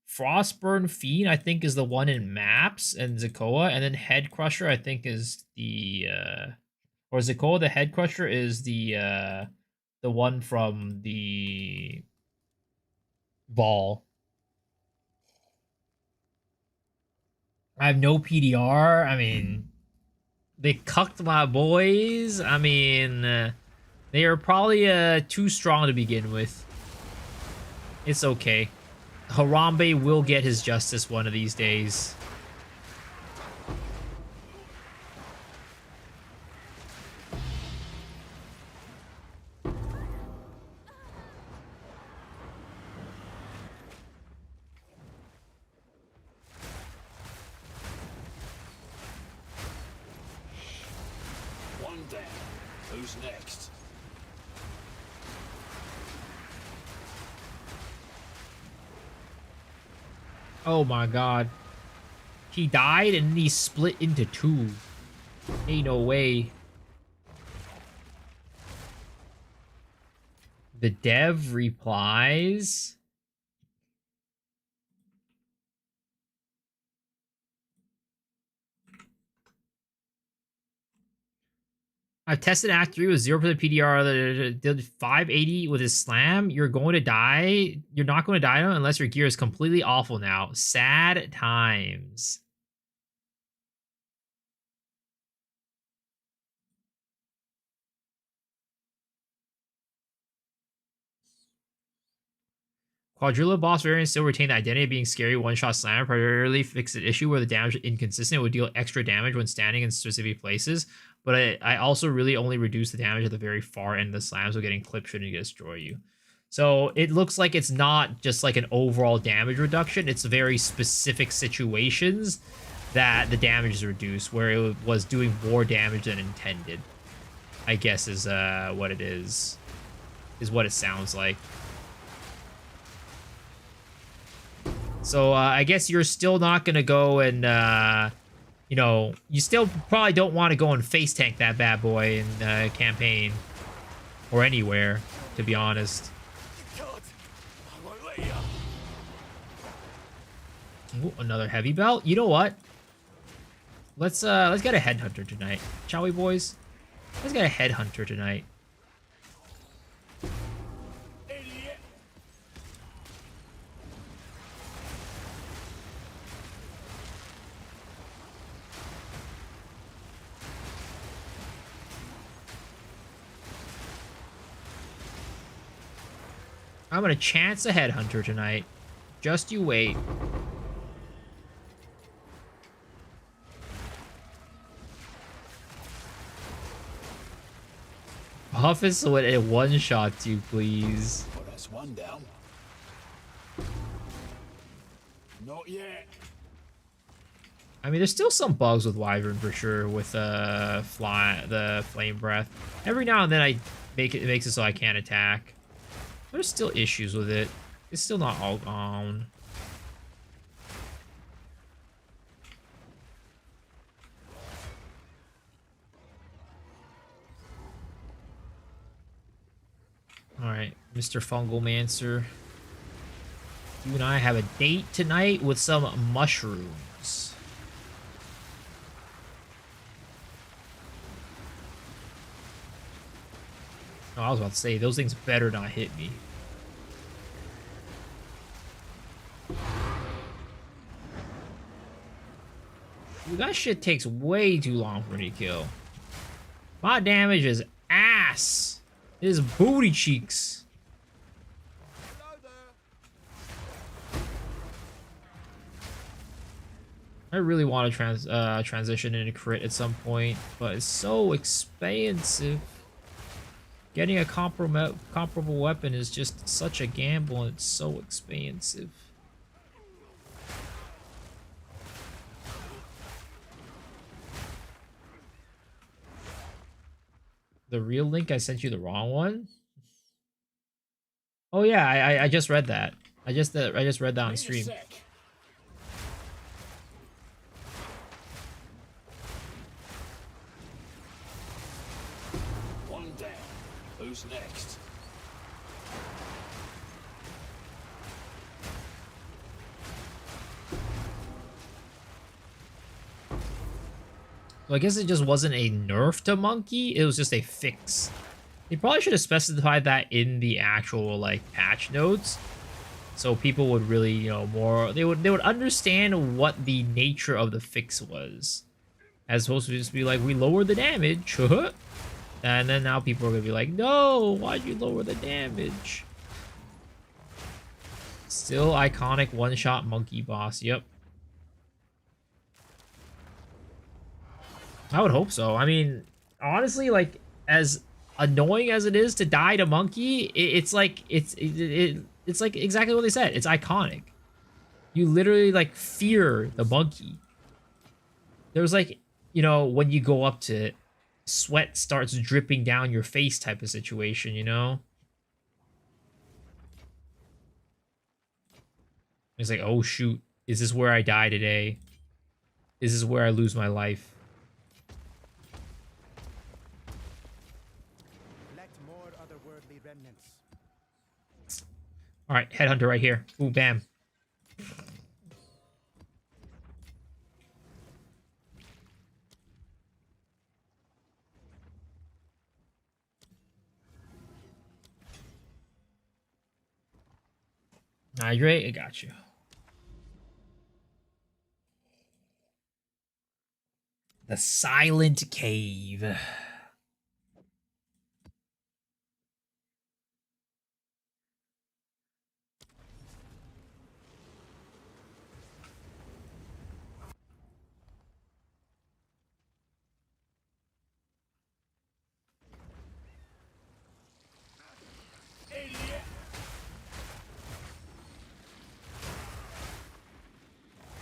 Frostburn Fiend, I think, is the one in maps, and Zakoa, and then Head Crusher, I think, is the or Zakoa the Head Crusher is the one from the ball. I have no PDR. I mean, they cucked my boys. I mean, they are probably too strong to begin with. It's okay. Harambe will get his justice one of these days. One down. Who's next? Oh my god. He died and he split into 2. Ain't no way. The dev replies. I've tested Act 3 with 0% PDR, did 580 with his slam. You're going to die. You're not going to die unless your gear is completely awful now. Sad times. Quadrilla boss variants still retain the identity of being scary one-shot slammer, primarily fix an issue where the damage is inconsistent. It would deal extra damage when standing in specific places, but I also really only reduce the damage at the very far end of the slam, so getting clipped shouldn't destroy you. So it looks like it's not just like an overall damage reduction, it's very specific situations that the damage is reduced, where it was doing more damage than intended, I guess is what it is what it sounds like. So I guess you're still not going to go and, you know, you still probably don't want to go and face tank that bad boy in campaign or anywhere, to be honest. Ooh, another heavy belt. You know what? Let's get a headhunter tonight, shall we, boys? Let's get a headhunter tonight. I'm gonna chance a headhunter tonight. Just you wait. Office would it one-shot you, please. Well, that's one down. Not yet. I mean, there's still some bugs with Wyvern for sure, with the flame breath. Every now and then it makes it so I can't attack. There's still issues with it. It's still not all gone. Alright, Mr. Fungalmancer. You and I have a date tonight with some mushrooms. Oh, I was about to say, those things better not hit me. Dude, that shit takes way too long for me to kill. My damage is ass. It is booty cheeks. I really want to transition into crit at some point, but it's so expensive. Getting a comparable weapon is just such a gamble, and it's so expensive. The real link, I sent you the wrong one? Oh yeah, I just read that. I just read that on stream. One down. Who's next? So I guess it just wasn't a nerf to Monkey, it was just a fix. They probably should have specified that in the actual like patch notes, so people would really, you know, more they would understand what the nature of the fix was, as opposed to just be like, we lowered the damage, and then now people are gonna be like, no, why'd you lower the damage? Still iconic one-shot monkey boss. Yep. I would hope so. I mean, honestly, like, as annoying as it is to die to monkey, it's like it's like exactly what they said. It's iconic. You literally like fear the monkey. There's like, you know, when you go up to it, sweat starts dripping down your face type of situation, you know? It's like, oh shoot, is this where I die today? Is this where I lose my life? All right, headhunter right here. Ooh, bam. Hydrate, I got you. The Silent Cave.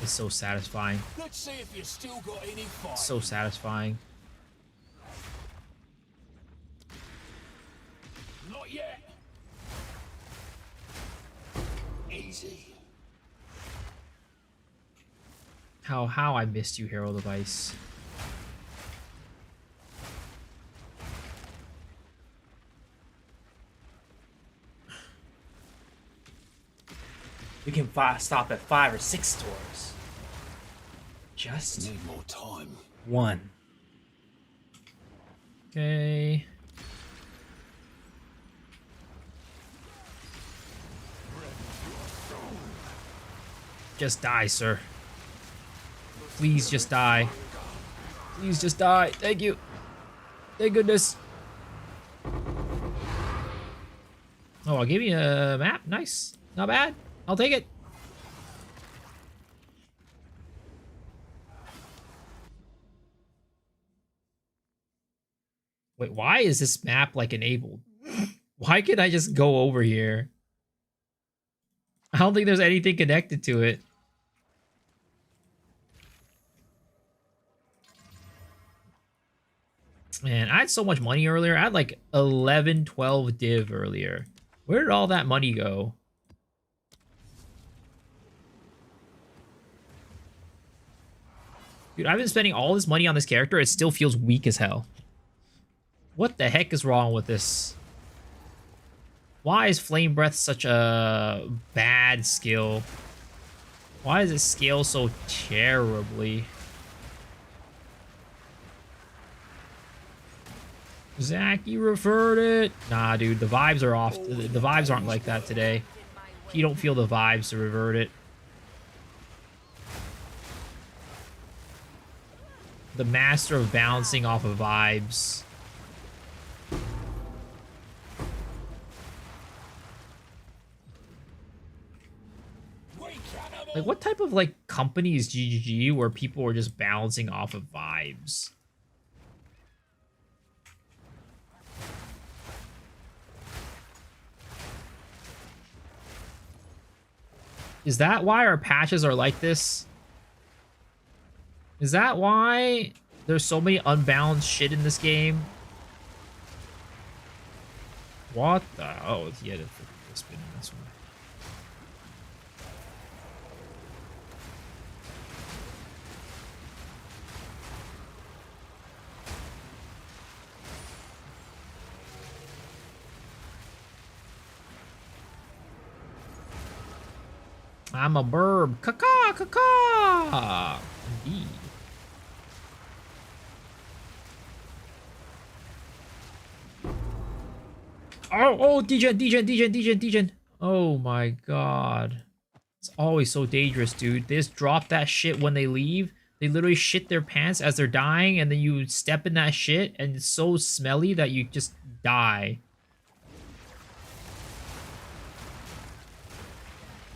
It's so satisfying. Let's see if you still got any fight. So satisfying. Not yet. Easy. How I missed you, Herald of Ice. We can stop at 5 or 6 stores. Just need more time. 1. Okay. Just die, sir. Please just die. Please just die. Thank you. Thank goodness. Oh, I'll give you a map. Nice. Not bad. I'll take it. Wait, why is this map like enabled? Why can't I just go over here? I don't think there's anything connected to it. Man, I had so much money earlier. I had like 11, 12 div earlier. Where did all that money go? Dude, I've been spending all this money on this character. It still feels weak as hell. What the heck is wrong with this? Why is Flame Breath such a bad skill? Why does it scale so terribly? Zach, you referred it. Nah, dude, the vibes are off. The vibes aren't like that today. You don't feel the vibes to revert it. The master of balancing off of vibes. Like, what type of, like, company is GGG where people are just balancing off of vibes? Is that why our patches are like this? Is that why there's so many unbalanced shit in this game? What the? Oh, he had a freaking spin in this one. I'm a burb. Caca, caca. Indeed. Oh, degen. Oh my god. It's always so dangerous, dude. They just drop that shit when they leave. They literally shit their pants as they're dying, and then you step in that shit, and it's so smelly that you just die.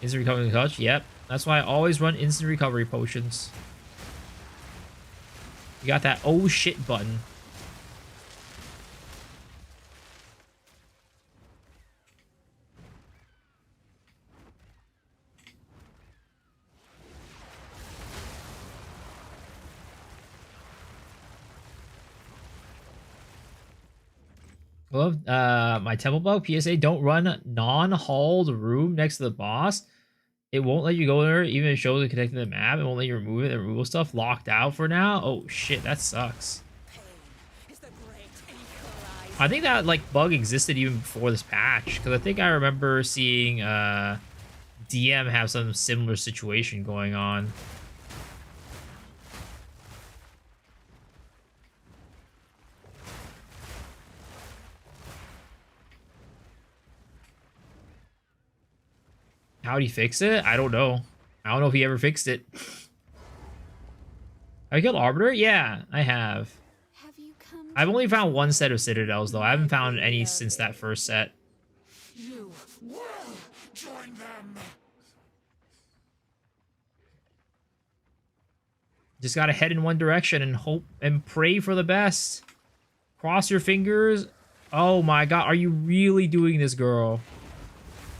Instant recovery touch? Yep. That's why I always run instant recovery potions. You got that oh shit button. Love my temple bug PSA. Don't run non-hauled room next to the boss. It won't let you go there, even if it shows it connected to the map. It won't let you remove it. The removal stuff locked out for now. Oh shit, that sucks. I think that like bug existed even before this patch, because I think I remember seeing DM have some similar situation going on. How'd he fix it? I don't know. I don't know if he ever fixed it. Have you killed Arbiter? Yeah, I have. I've only found one set of Citadels, though. I haven't found any since that first set. You will join them. Just gotta head in one direction and hope and pray for the best. Cross your fingers. Oh my god, are you really doing this, girl?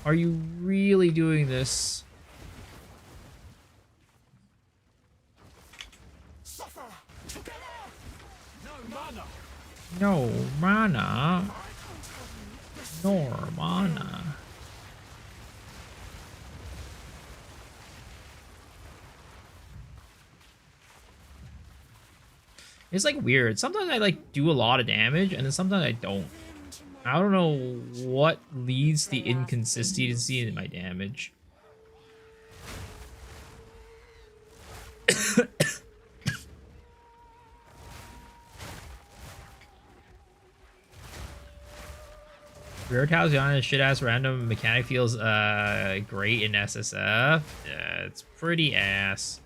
Are you really doing this? Suffer together. No mana. Nor mana. It's like weird. Sometimes I like do a lot of damage and then sometimes I don't. I don't know what leads the inconsistency in my damage. Rare Talziana shit-ass random mechanic feels great in SSF. Yeah, it's pretty ass.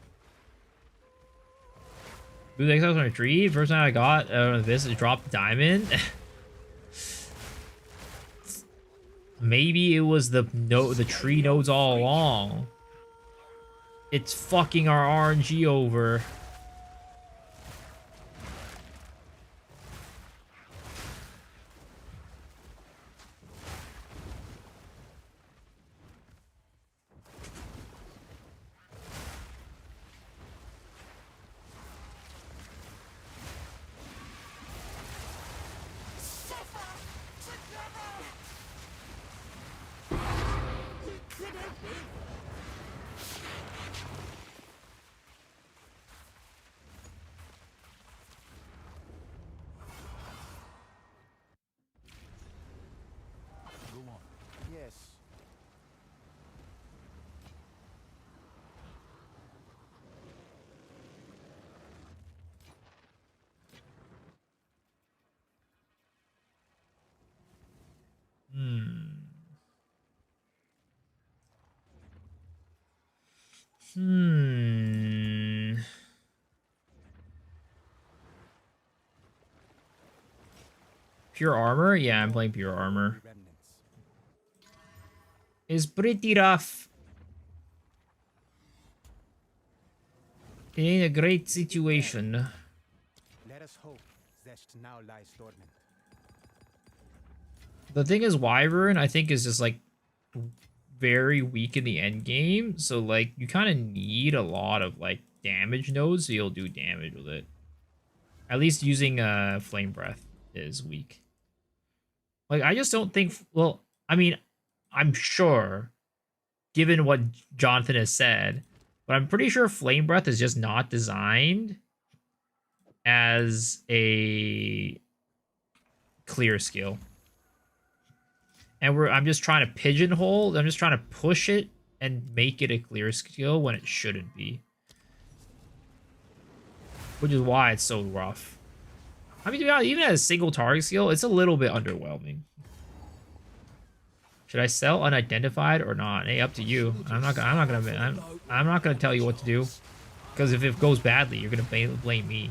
Blue Exiles on a tree. First time I got this is drop diamond. Maybe it was the tree nodes all along. It's fucking our RNG over. Yes. Hmm. Pure armor? Yeah, I'm playing pure armor. Remnants. It's pretty rough. It ain't a great situation. Let us hope Zest now lies dormant. The thing is, Wyvern, I think, is just like very weak in the end game. So like you kind of need a lot of like damage nodes so you'll do damage with it. At least using flame breath is weak. Like I just don't think. Well, I mean, I'm sure, given what Jonathan has said, but I'm pretty sure flame breath is just not designed as a clear skill. And I'm just trying to pigeonhole. I'm just trying to push it and make it a clear skill when it shouldn't be. Which is why it's so rough. I mean, to be honest, even as a single target skill, it's a little bit underwhelming. Should I sell unidentified or not? Hey, up to you. I'm not gonna tell you what to do, because if it goes badly, you're gonna blame me.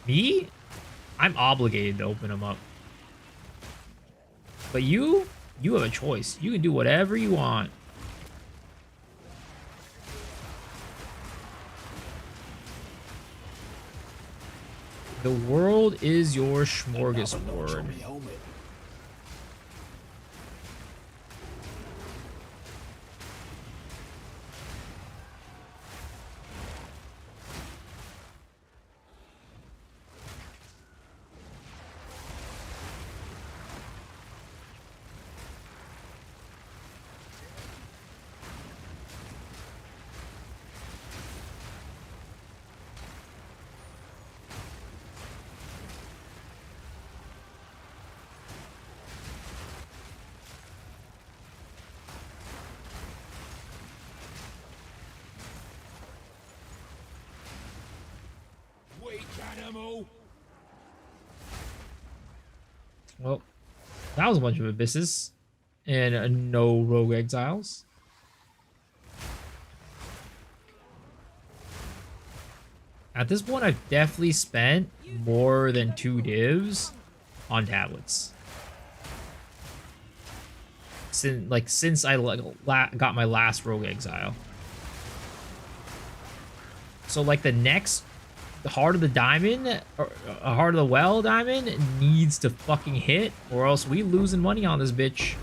Me? I'm obligated to open them up. But you have a choice. You can do whatever you want. The world is your smorgasbord. Well, that was a bunch of abysses and no rogue exiles. At this point, I've definitely spent more than 2 divs on tablets. Since I got my last rogue exile. So like the next Heart of the Diamond, or Heart of the Well Diamond, needs to fucking hit, or else we losing money on this bitch.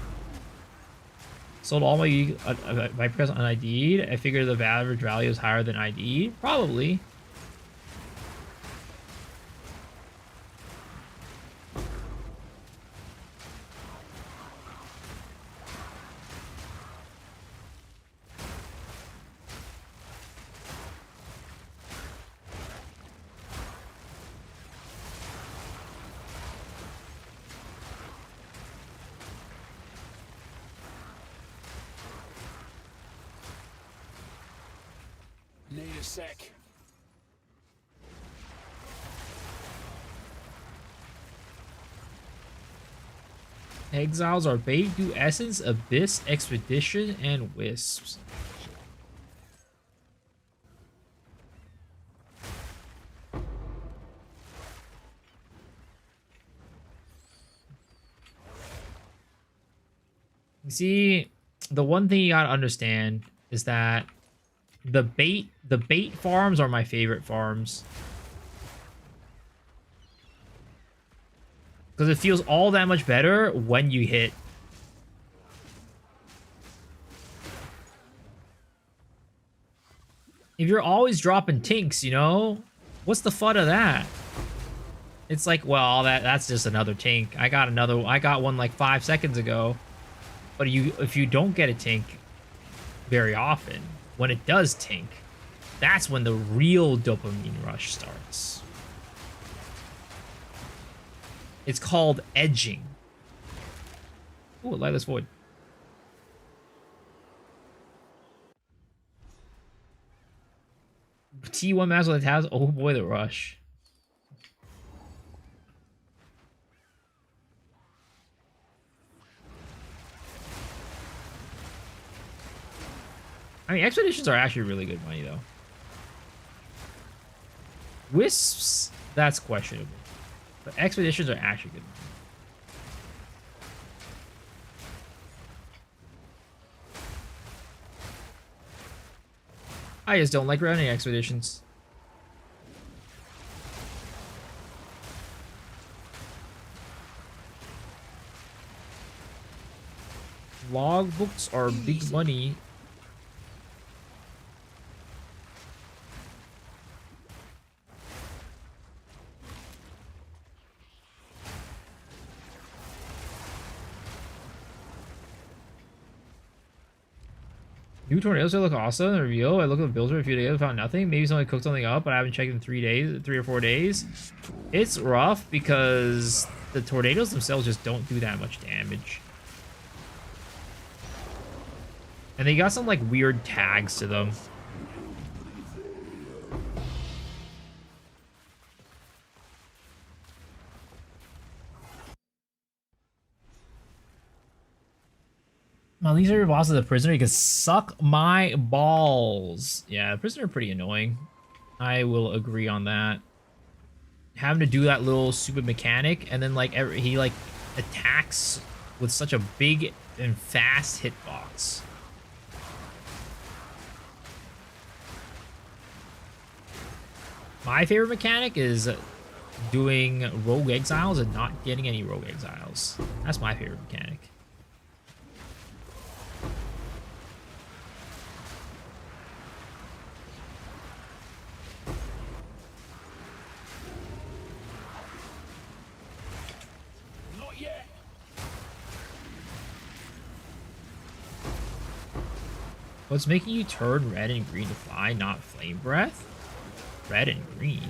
Sold all my press on ID'd. I figure the average value is higher than ID. Probably. Need a sec. Exiles are bait, do Essence, Abyss, Expedition, and Wisps. See, the one thing you gotta understand is that the bait farms are my favorite farms. Because it feels all that much better when you hit. If you're always dropping tinks, you know, what's the fun of that? It's like, well, that's just another tink. I got one like 5 seconds ago. But if you don't get a tink very often, when it does tink, that's when the real dopamine rush starts. It's called edging. Ooh, Lightless Void. T1 mass with the tabs. Oh boy, the rush. I mean, expeditions are actually really good money, though. Wisps, that's questionable. But expeditions are actually good money. I just don't like running expeditions. Logbooks are big money. New tornadoes look awesome. The reveal. I looked at the builder a few days ago, found nothing. Maybe someone cooked something up, but I haven't checked in 3 or 4 days. It's rough because the tornadoes themselves just don't do that much damage. And they got some like weird tags to them. Well, these are your bosses of the prisoner. You can suck my balls. Yeah, the prisoner pretty annoying. I will agree on that. Having to do that little stupid mechanic, and then like he like attacks with such a big and fast hitbox. My favorite mechanic is doing rogue exiles and not getting any rogue exiles. That's my favorite mechanic. What's making you turn red and green to fly, not flame breath? Red and green?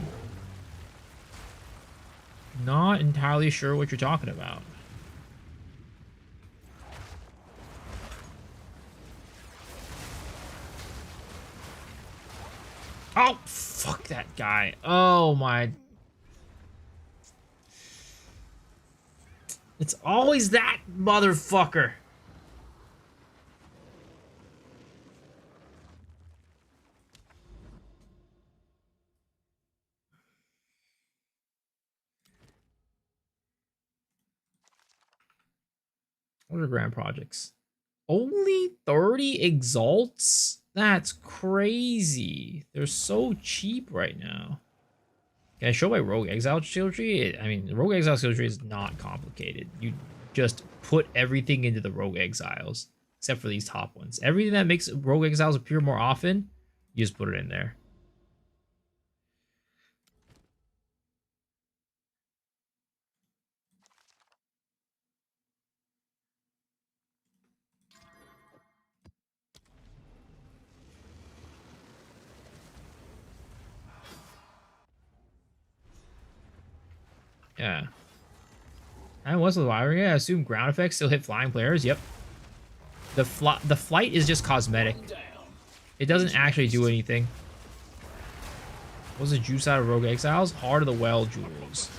Not entirely sure what you're talking about. Oh, fuck that guy. Oh my. It's always that motherfucker. What are grand projects? Only 30 exalts? That's crazy. They're so cheap right now. Can I show my Rogue Exile skill tree? I mean, the Rogue Exile skill tree is not complicated. You just put everything into the Rogue Exiles, except for these top ones. Everything that makes Rogue Exiles appear more often, you just put it in there. Yeah. And what's the Wyvern? I assume ground effects still hit flying players. Yep. The flight is just cosmetic. It doesn't actually do anything. What's the juice out of Rogue Exiles? Heart of the Well jewels.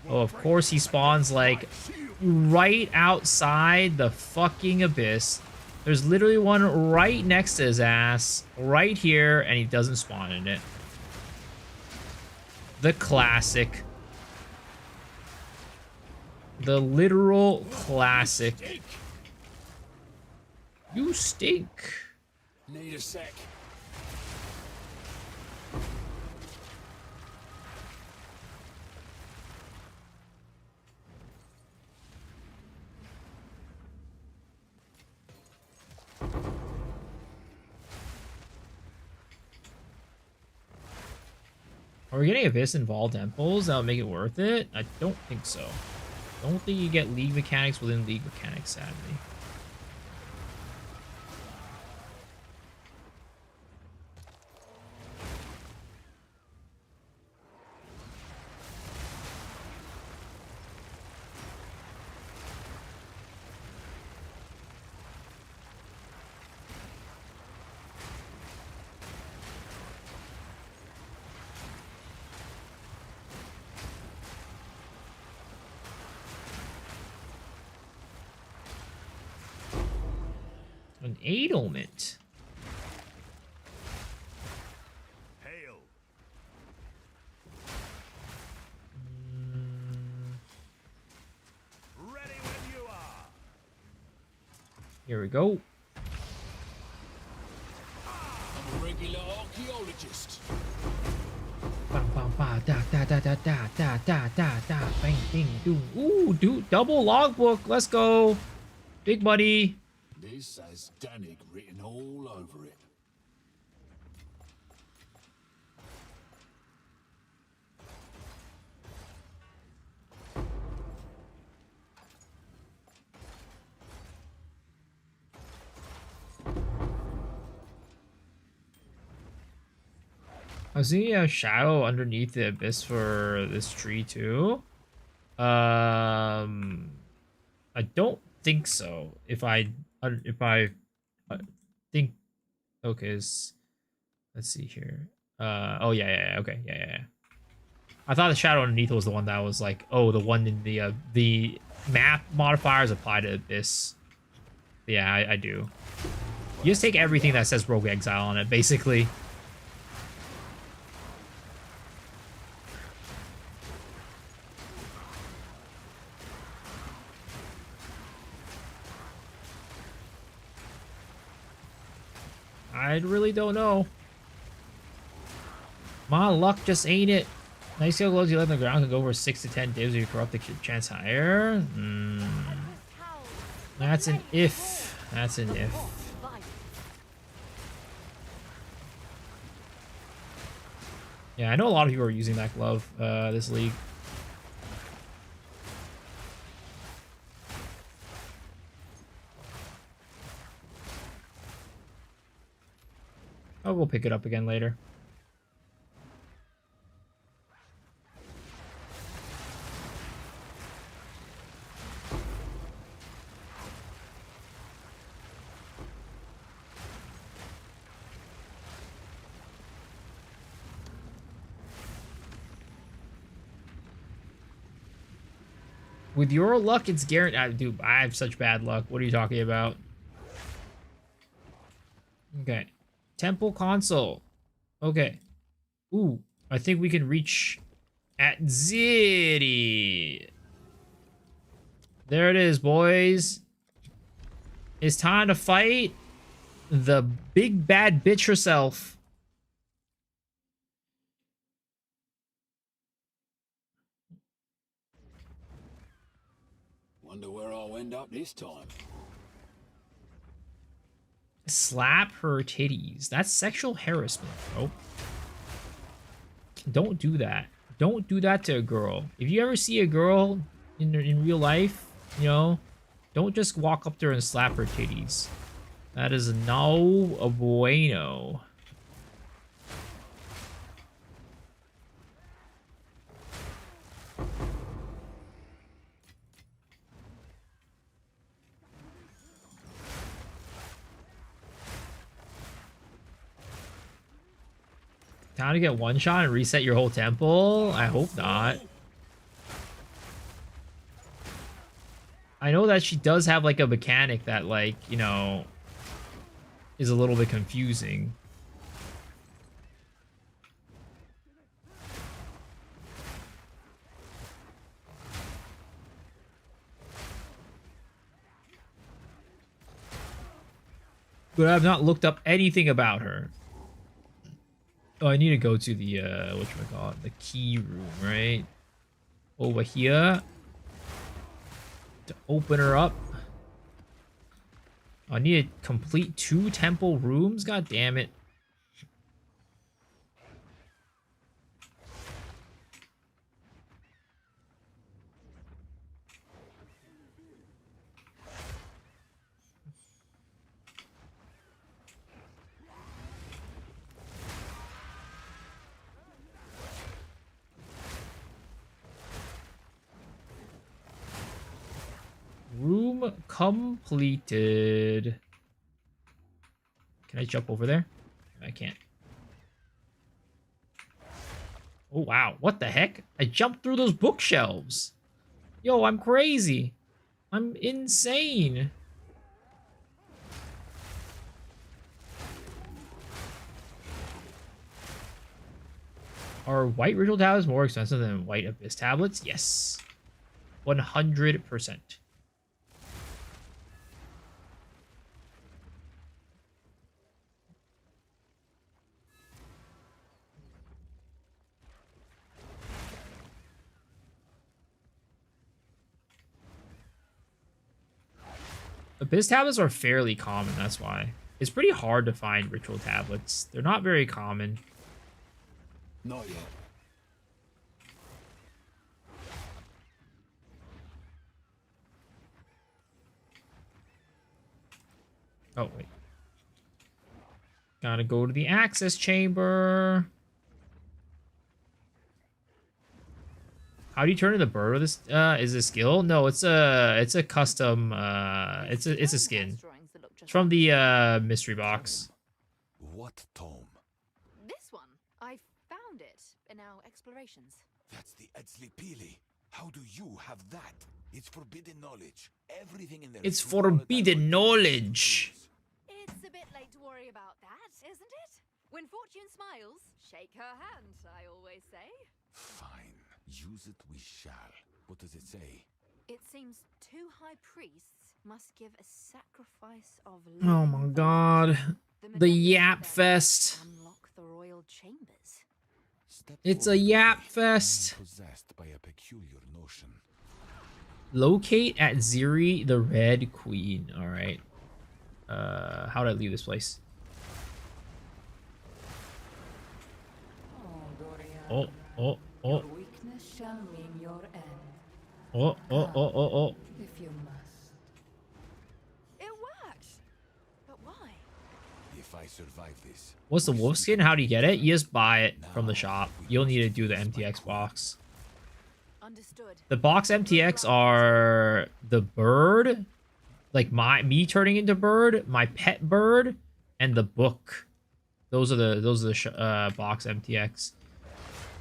Oh, of course he spawns like right outside the fucking abyss. There's literally one right next to his ass, right here, and he doesn't spawn in it. The classic. The literal classic. You stink. Need a sec. Are we getting Abyss and Vaal Temples? That'll make it worth it? I don't think so. Don't think you get League mechanics within League mechanics, sadly. An Edelment. Hail. Ready when you are. Here we go. I'm a regular archaeologist. Bam, bam, ba, da, da, da, da, da, da, da, da, da, bang, ding, doom. Ooh, dude, double logbook. Let's go. Big buddy. This has Danig written all over it. I was seeing a shadow underneath the abyss for this tree too. I don't think so. If I think, okay, let's see here. Oh yeah, okay, yeah. I thought the shadow underneath was the one that was like, oh, the one in the map modifiers apply to this. Yeah, I do. You just take everything that says Rogue Exile on it, basically. I really don't know. My luck just ain't it. Nice skill glows you left on the ground can go over 6 to 10 divs if you corrupt the chance higher. That's an if. That's an if. Yeah, I know a lot of people are using that glove this league. Oh, we'll pick it up again later. With your luck, it's guaranteed. Dude, I have such bad luck. What are you talking about? Okay. Temple console. Okay. Ooh, I think we can reach at Zity. There it is, boys. It's time to fight the big bad bitch herself. Wonder where I'll end up this time. Slap her titties. That's sexual harassment, bro. Don't do that. Don't do that to a girl. If you ever see a girl in real life, you know, don't just walk up to her and slap her titties. That is no bueno. Time to get one shot and reset your whole temple? I hope not. I know that she does have like a mechanic that, like, you know, is a little bit confusing. but I've not looked up anything about her. Oh, I need to go to the whatchamacallit, the key room, right? Over here to open her up. I need to complete 2 temple rooms. God damn it. Room completed. Can I jump over there? I can't. Oh, wow. What the heck? I jumped through those bookshelves. Yo, I'm crazy. I'm insane. Are white ritual tablets more expensive than white abyss tablets? Yes. 100%. Abyss tablets are fairly common, that's why. It's pretty hard to find ritual tablets. They're not very common. Not yet. Oh, wait. Gotta go to the access chamber. How do you turn into the bird with this? Is it a skill? No, it's a custom. It's a skin. It's from the mystery box. What tome? This one. I found it in our explorations. That's the Etzli. How do you have that? It's forbidden knowledge. Everything in there. It's is too volatile forbidden for knowledge. It's a bit late to worry about that, isn't it? When fortune smiles, shake her hand, I always say. Fine. Use it we shall. What does it say? It seems 2 high priests must give a sacrifice of Oh my god. The Yap Fest. Unlock the royal chambers. Step It's a forward. Yap Fest. Possessed by a peculiar notion. Locate at Ziri the Red Queen. Alright. How do I leave this place? Oh, oh, oh. Weakness shall mean your end, Oh, oh, oh, oh, oh. if you must. It worked! But why? If I survive this. What's the wolf skin? How do you get it? You just buy it from the shop. You'll need to do the MTX box. Understood. The box MTX are the bird, like me turning into bird, my pet bird, and the book. Those are the box MTX.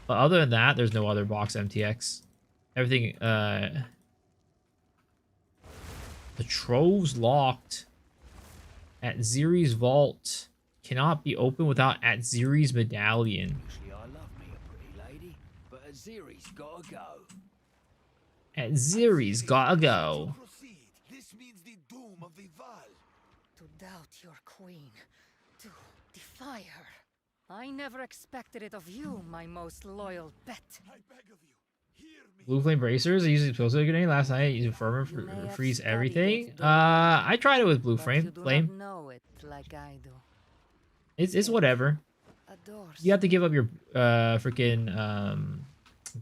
But other than that, there's no other box MTX. Everything. The trove's locked. At Ziri's vault cannot be opened without at Ziri's medallion. Usually I love me a pretty lady, but Aziri's gotta go. At Ziri's gotta go. Proceed. This means the doom of the Val. To doubt your queen, to defy her. I never expected it of you, my most loyal pet. I beg of you, hear me. Blue flame bracers. I used it supposed to grenade last night. Using firmer may have freeze studied everything. it, don't you? I tried it with blue But flame. you do Flame. not know it like I do. It's whatever. Adores You have to give up your freaking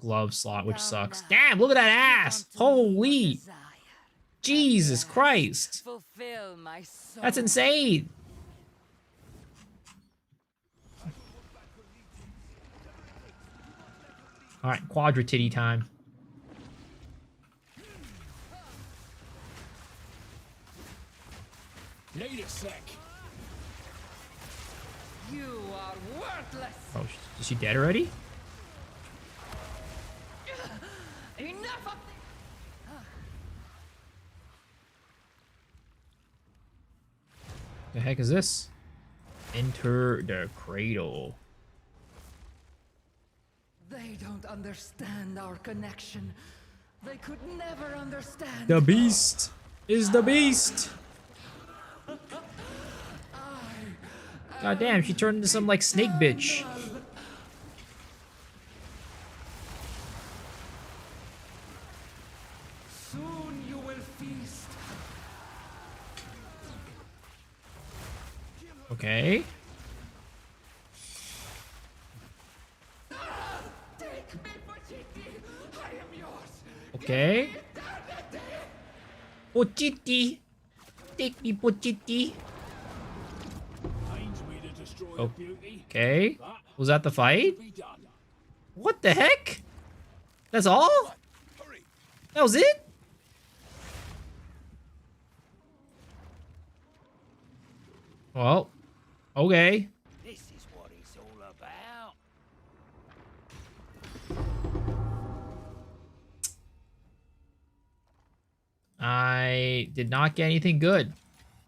glove slot, which sucks. Damn! Look at that ass. Holy Jesus Christ! Fulfill my soul. That's insane. All right, quadra titty time. Need a sec. You are worthless. Oh, is she dead already? Enough of The heck is this? Enter the cradle. They don't understand our connection. They could never understand. The beast is the beast. God damn, she turned into some like snake bitch. Soon you will feast. Okay. Okay. Pochiti. Take me, Pochiti. Pains me to destroy a beauty. Okay. But Was that the fight? be done. What the heck? That's all? Hurry! That was it? Well, okay. This is what it's all about. I did not get anything good.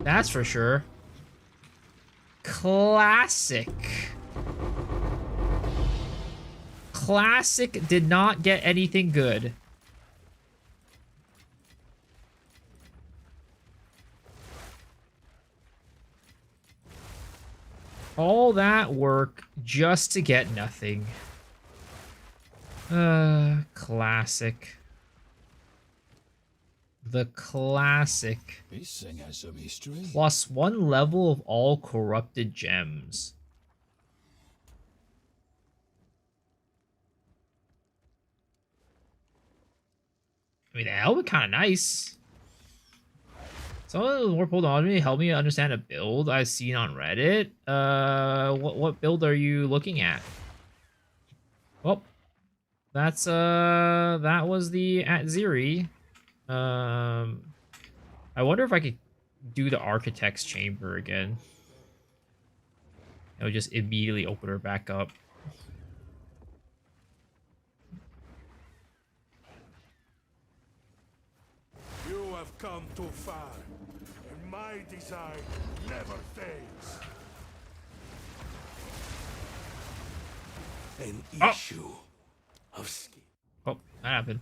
That's for sure. Classic. Classic did not get anything good. All that work just to get nothing. Classic. The classic. This thing has some history. +1 level of all corrupted gems. I mean, that would be kind of nice. Some of the more pulled on me help me understand a build I've seen on Reddit. What build are you looking at? Well, that's that was the at Ziri. I wonder if I could do the Architect's Chamber again. It would just immediately open her back up. You have come too far, and my design never fails. An issue of skill. Oh, that happened.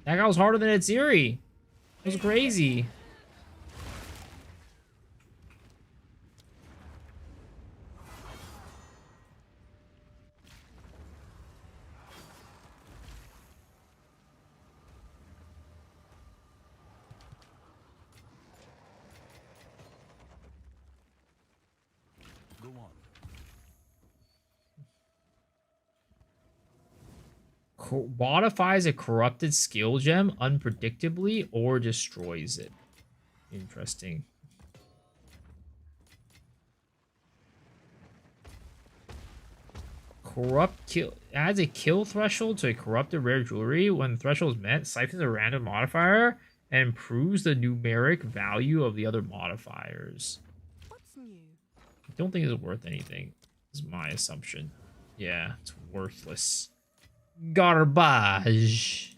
That guy was harder than Etziri. It was crazy. Go on. Modifies a corrupted skill gem unpredictably or destroys it. Interesting. Corrupt kill adds a kill threshold to a corrupted rare jewelry. When the threshold is met, siphons a random modifier and improves the numeric value of the other modifiers. What's new? I don't think it's worth anything, is my assumption. Yeah, it's worthless. Garbage.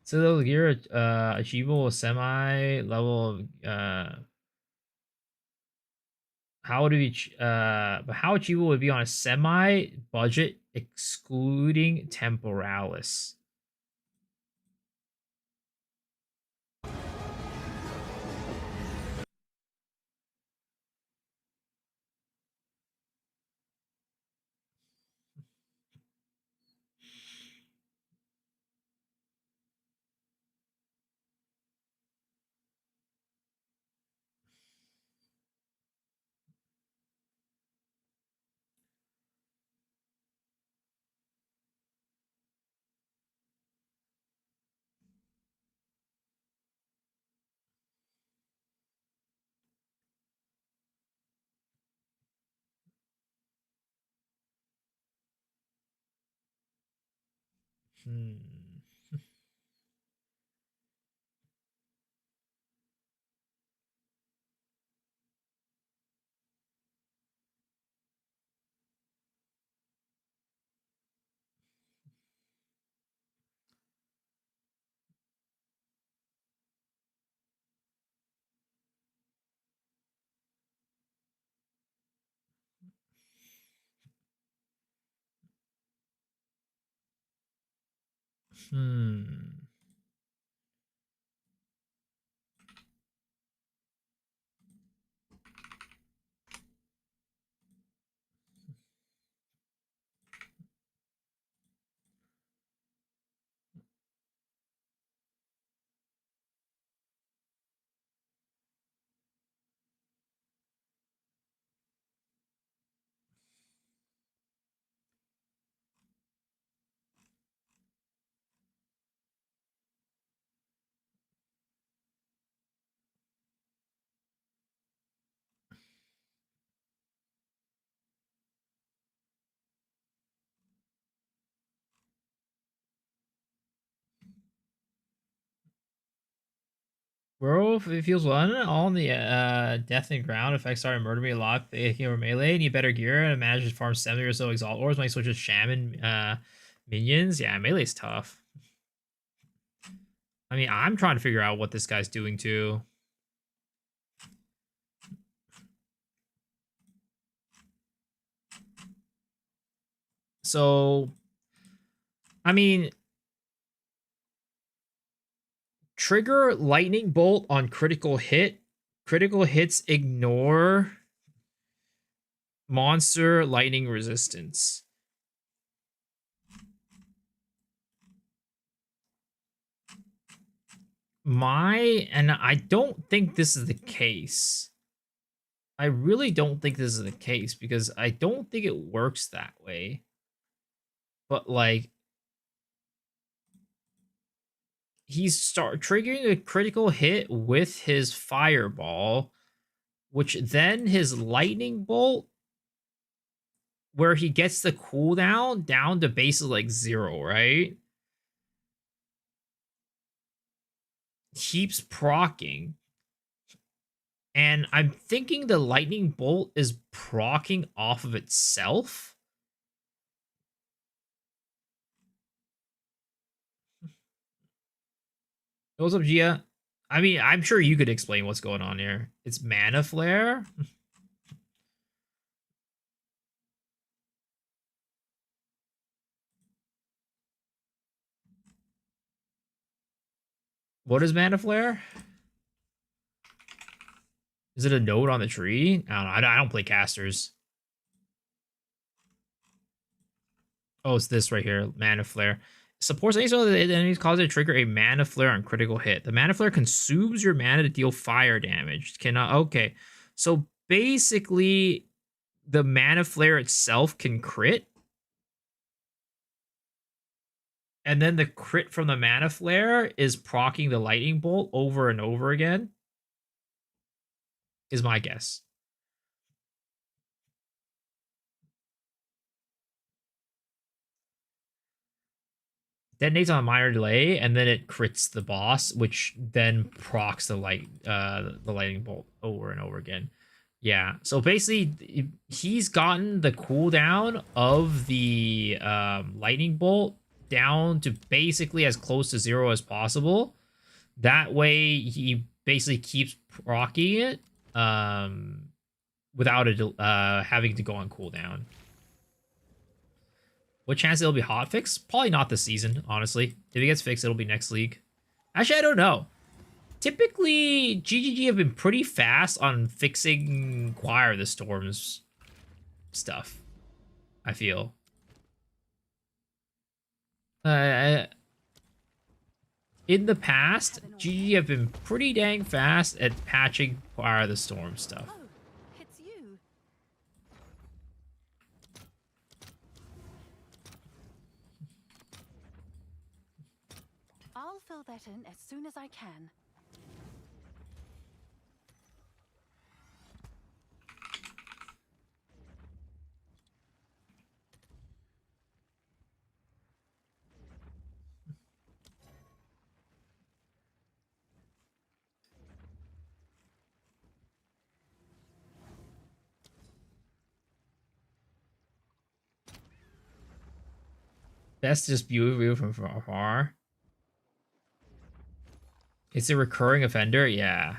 So those gear achievable semi level of how would it be but how achievable would it be on a semi budget excluding temporalis? Hmm. Hmm. Bro, if it feels one, all in the death and ground effects started murder me a lot. If you were melee, need better gear and manage to farm 70 or so exalt ores. Might switch to shaman minions. Yeah, melee's tough. I mean, I'm trying to figure out what this guy's doing too. So, I mean, trigger lightning bolt on critical hit. Critical hits ignore monster lightning resistance. And I don't think this is the case. I really don't think this is the case because I don't think it works that way. But like, he's triggering a critical hit with his fireball, which then his lightning bolt, where he gets the cooldown down to basically like 0, right? Keeps proccing. And I'm thinking the lightning bolt is proccing off of itself. What's up, Gia? I mean, I'm sure you could explain what's going on here. It's mana flare. What is mana flare? Is it a node on the tree? I don't know. I don't play casters. Oh, it's this right here. Mana flare. Supports any spell that enemies cause it to trigger a mana flare on critical hit. The mana flare consumes your mana to deal fire damage. Cannot. Okay. So basically, the mana flare itself can crit. And then the crit from the mana flare is proccing the lightning bolt over and over again. Is my guess. Detonates on a minor delay, and then it crits the boss, which then procs the lightning bolt over and over again. Yeah. So basically, he's gotten the cooldown of the lightning bolt down to basically as close to 0 as possible. That way, he basically keeps proccing it without having to go on cooldown. What chance it'll be hotfixed? Probably not this season, honestly. If it gets fixed, it'll be next league. Actually, I don't know. Typically, GGG have been pretty fast on fixing Choir of the Storms stuff, I feel. In the past, GGG have been pretty dang fast at patching Choir of the Storm stuff. Oh, it's you. I'll fill that in as soon as I can. Best to just view from afar. It's a recurring offender? Yeah.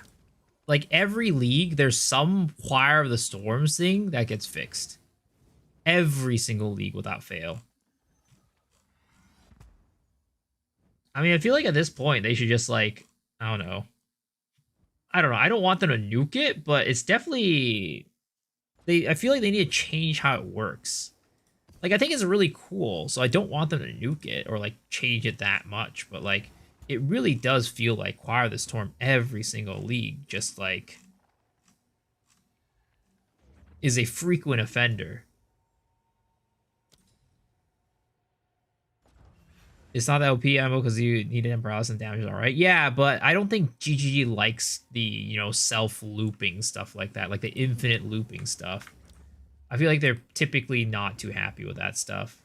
Like every league, there's some Choir of the Storms thing that gets fixed. Every single league without fail. I mean, I feel like at this point they should just like, I don't know. I don't know. I don't want them to nuke it, but it's definitely I feel like they need to change how it works. Like, I think it's really cool, so I don't want them to nuke it or like change it that much, but like it really does feel like Choir of the Storm every single league just like is a frequent offender. It's not the OP ammo because you need an paralysis and damage, all right? Yeah, but I don't think GGG likes the, you know, self-looping stuff like that, like the infinite looping stuff. I feel like they're typically not too happy with that stuff.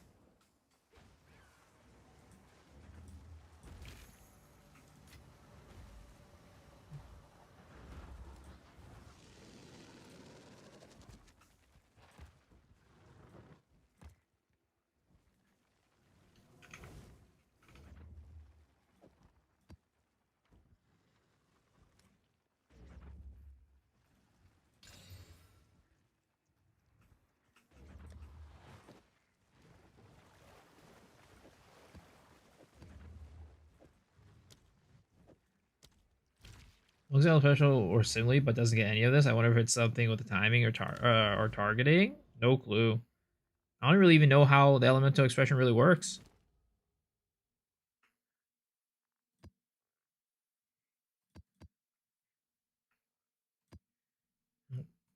Exile special or similarly, but doesn't get any of this. I wonder if it's something with the timing or targeting. No clue. I don't really even know how the elemental expression really works.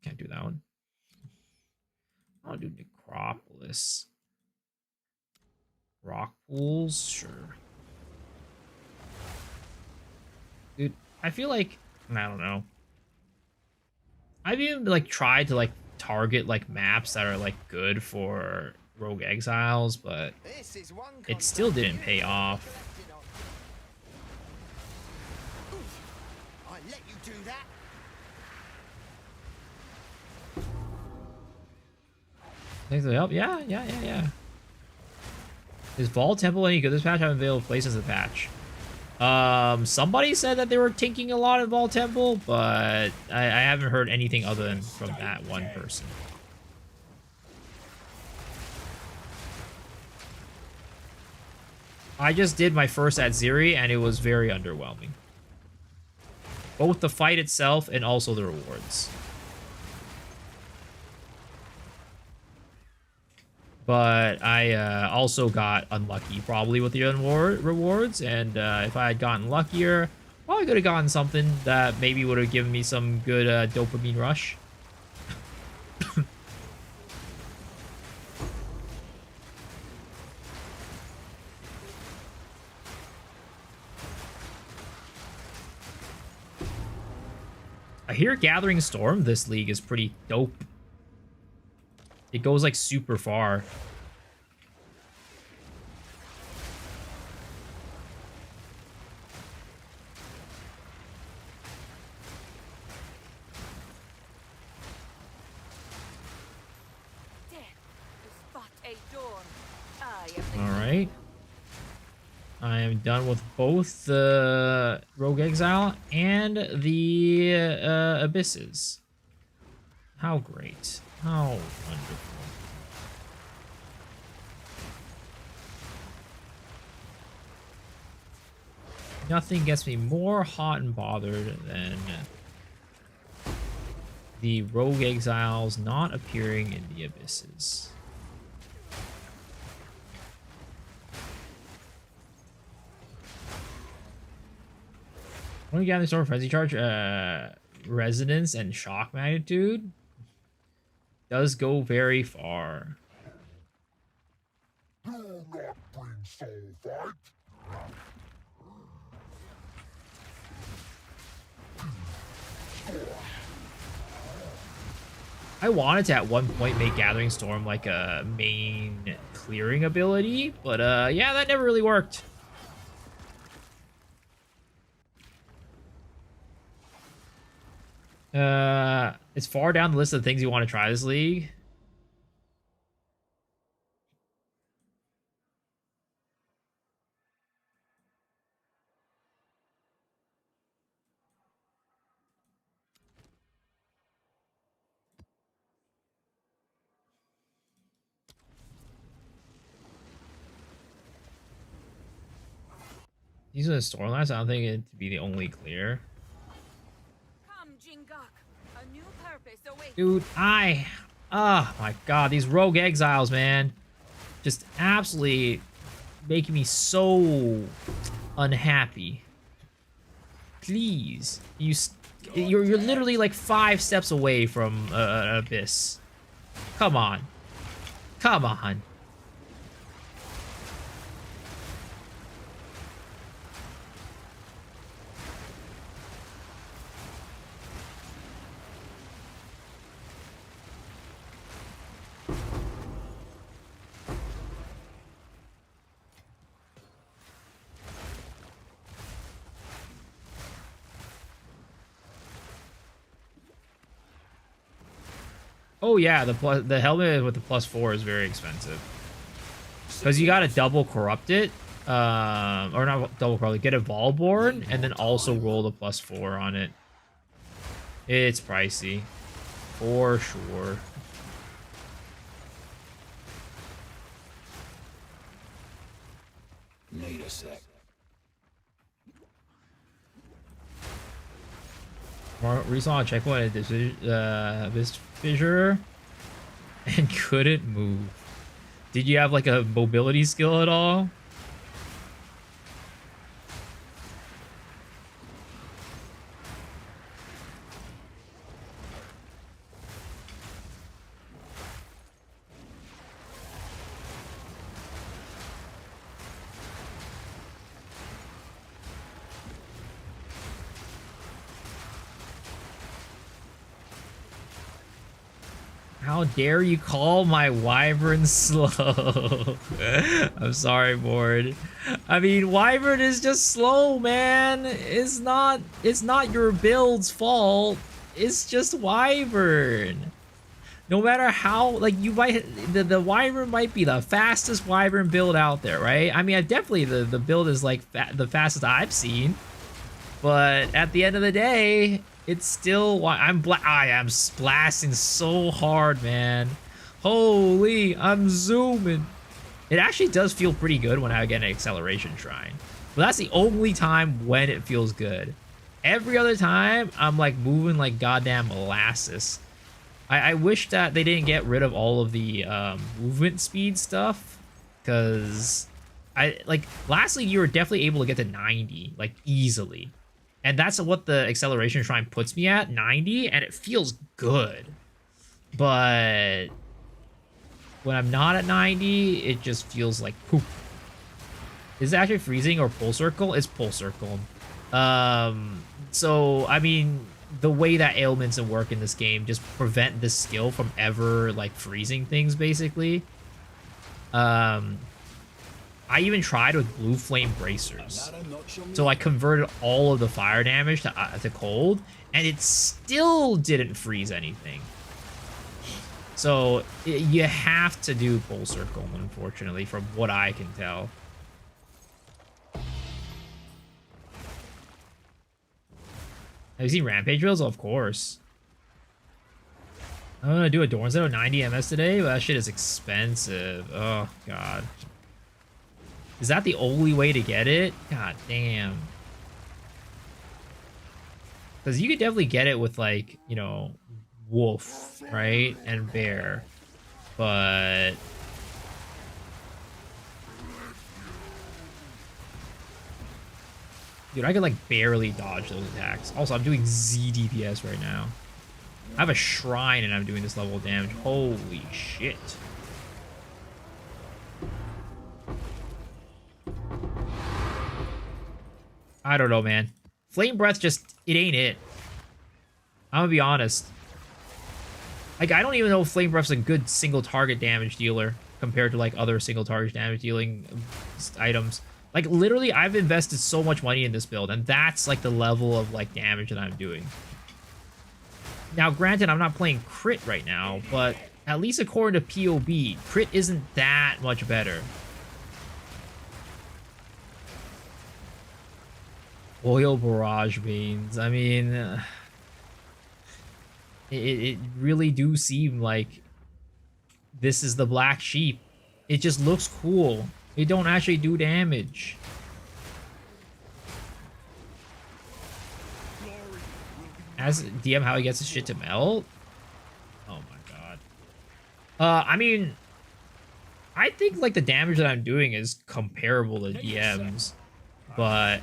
Can't do that one. I'll do Necropolis. Rock pools, sure. Dude, I feel like I don't know. I've even like tried to like target like maps that are like good for Rogue Exiles, but it still didn't pay off. I let you do that. Thanks for the help. Yeah. Is Vault Temple any good this patch? I haven't been able to play since the patch. Somebody said that they were tinking a lot in Vault Temple, but I haven't heard anything other than from that one person. I just did my first at Ziri, and it was very underwhelming. Both the fight itself and also the rewards. But I also got unlucky probably with the rewards, and if I had gotten luckier, probably could have gotten something that maybe would have given me some good dopamine rush. I hear Gathering Storm this league is pretty dope. It goes like super far. Alright. I am done with both the Rogue Exile and the Abysses. How great. How wonderful. Nothing gets me more hot and bothered than the Rogue Exiles not appearing in the Abysses. When you gather Storm Frenzy Charge, Resonance and Shock Magnitude does go very far. Do not bring soul fight. I wanted to at one point make Gathering Storm like a main clearing ability, but yeah, that never really worked. It's far down the list of things you want to try this league. These are the storylines. I don't think it to be the only clear. Come, Jingok. A new purpose awaits. Dude, oh my god, these rogue exiles, man. Just absolutely making me so unhappy. Please, you're literally like 5 steps away from an abyss. Come on, come on. Oh yeah, the helmet with the +4 is very expensive. Because you gotta double corrupt it. Or not double corrupt it, get a Volborn, and then also roll the +4 on it. It's pricey. For sure. Need a sec. Recently, checkpoint at this fissure and couldn't move. Did you have like a mobility skill at all? How dare you call my Wyvern slow? I'm sorry, board. I mean, Wyvern is just slow, man. It's not your build's fault. It's just Wyvern. No matter how, like, you might, the Wyvern might be the fastest Wyvern build out there, right? I mean, definitely the build is like the fastest I've seen. But at the end of the day, it's still I am blasting so hard, man. Holy, I'm zooming. It actually does feel pretty good when I get an acceleration shrine. But that's the only time when it feels good. Every other time, I'm like moving like goddamn molasses. I wish that they didn't get rid of all of the movement speed stuff, because last league you were definitely able to get to 90 like easily. And that's what the acceleration shrine puts me at, 90, and it feels good. But when I'm not at 90, it just feels like poop. Is it actually freezing or pull circle? It's pull circle. So, I mean, the way that ailments and work in this game just prevent this skill from ever, like, freezing things, basically. I even tried with blue flame bracers. So I converted all of the fire damage to cold, and it still didn't freeze anything. So you have to do pull circle, unfortunately, from what I can tell. Have you seen Rampage Drills? Of course. I'm gonna do a Dorn Zero 90 MS today, but that shit is expensive. Oh, God. Is that the only way to get it? God damn. Because you could definitely get it with, like, you know, wolf, right? And bear. But... dude, I could, like, barely dodge those attacks. Also, I'm doing Z DPS right now. I have a shrine and I'm doing this level of damage. Holy shit. I don't know, man. Flame Breath just, it ain't it. I'm gonna be honest. Like, I don't even know if Flame Breath's a good single target damage dealer compared to, like, other single target damage dealing items. Like, literally, I've invested so much money in this build, and that's, like, the level of, like, damage that I'm doing. Now, granted, I'm not playing crit right now, but at least according to POB, crit isn't that much better. Oil barrage beams. I mean, it really do seem like this is the black sheep. It just looks cool. It don't actually do damage. As DM how he gets his shit to melt? Oh my god. I mean, I think like the damage that I'm doing is comparable to DM's, but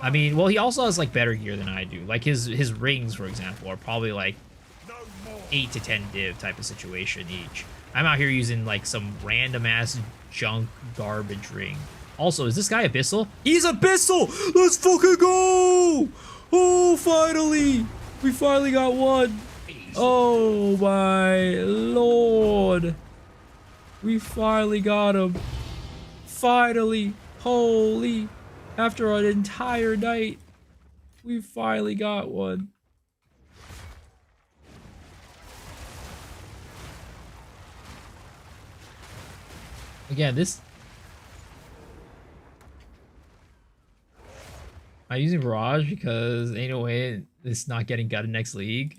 I mean, well, he also has like better gear than I do. Like his rings, for example, are probably like 8 to 10 div type of situation each. I'm out here using like some random ass junk garbage ring. Also, is this guy Abyssal? He's Abyssal! Let's fucking go! Oh, finally! We finally got one. Oh my lord. We finally got him. Finally. Holy. After an entire night, we finally got one. Again, this... I'm using Barrage because ain't no way it's not getting gutted next league.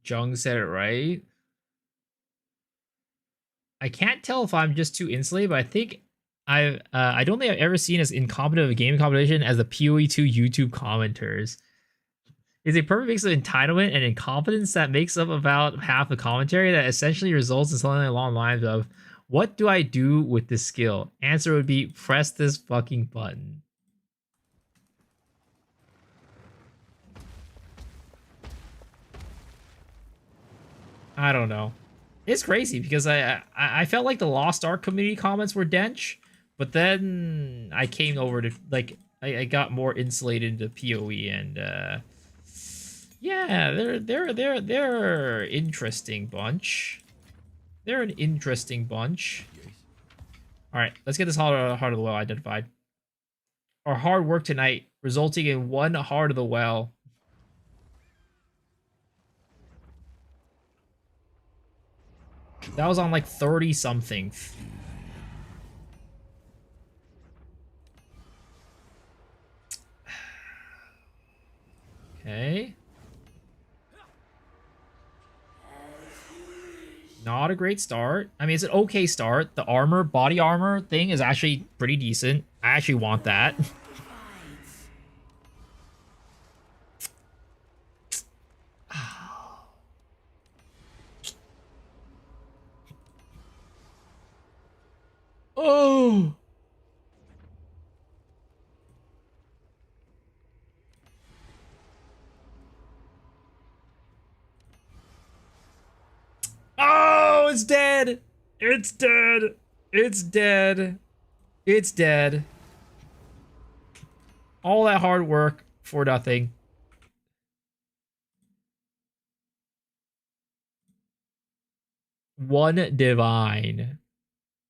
Jung said it right. I can't tell if I'm just too insulated, but I think I don't think I've ever seen as incompetent of a gaming competition as the PoE2 YouTube commenters. It's a perfect mix of entitlement and incompetence that makes up about half the commentary that essentially results in something along the lines of, what do I do with this skill? Answer would be, press this fucking button. I don't know. It's crazy because I felt like the Lost Ark community comments were dench, but then I came over to like I got more insulated into PoE and yeah, they're interesting bunch. They're an interesting bunch. All right, let's get this heart of the well identified. Our hard work tonight resulting in one heart of the well. That was on like 30 something. Okay. Not a great start. I mean, it's an okay start. The armor, body armor thing is actually pretty decent. I actually want that. Oh. Oh, it's dead. It's dead. It's dead. It's dead. All that hard work for nothing. One divine.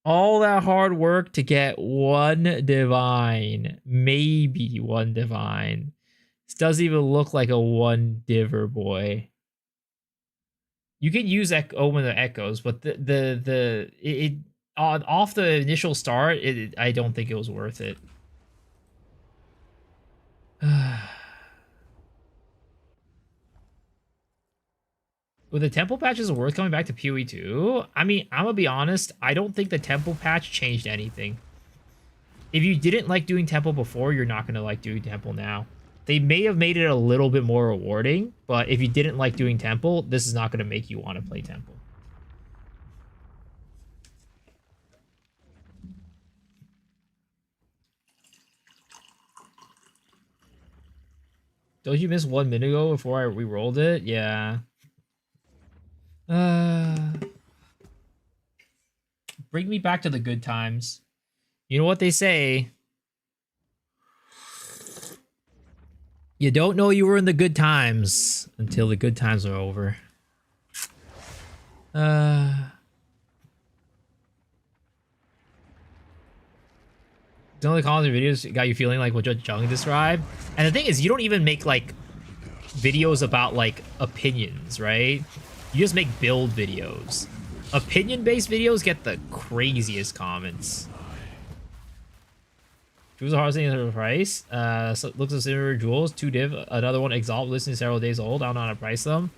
All that hard work to get one divine. Maybe one divine. This doesn't even look like a one diver, boy. You can use Omen the Echoes, but it off the initial start, I don't think it was worth it. With the temple patches worth coming back to PoE 2? I mean, I'm gonna be honest, I don't think the temple patch changed anything. If you didn't like doing temple before, you're not gonna like doing temple now. They may have made it a little bit more rewarding, but if you didn't like doing temple, this is not gonna make you want to play temple. Don't you miss 1 minute ago before I re-rolled it? Yeah. Bring me back to the good times. You know what they say? You don't know you were in the good times until the good times are over. Some of the comments and videos got you feeling like what Judge Jung described. And the thing is, you don't even make like videos about like opinions, right? You just make build videos. Opinion-based videos get the craziest comments. Jewels are harvesting at the price. So looks at similar jewels. 2 div. Another one Exile listing several days old. I don't know how to price them.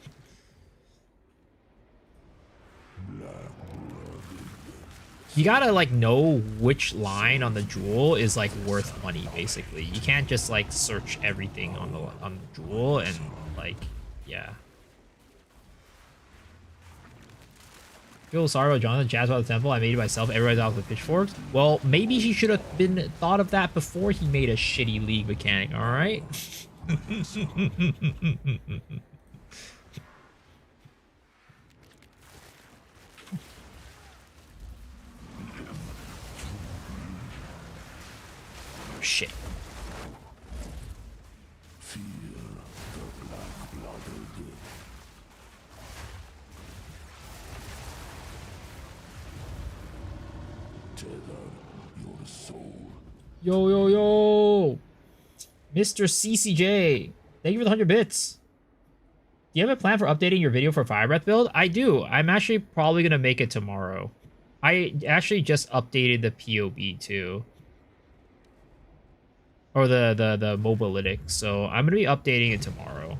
You gotta like know which line on the jewel is like worth money. Basically, you can't just like search everything on the jewel and like yeah. Feel sorry about Jonathan. Jazz about the temple. I made it myself. Everybody's out with the pitchforks. Well, maybe he should have been thought of that before he made a shitty league mechanic. All right. Shit. Yo, yo, yo! Mr. CCJ, thank you for the 100 bits. Do you have a plan for updating your video for Fire Breath build? I do. I'm actually probably going to make it tomorrow. I actually just updated the POB too. Or the mobalytic, so I'm going to be updating it tomorrow.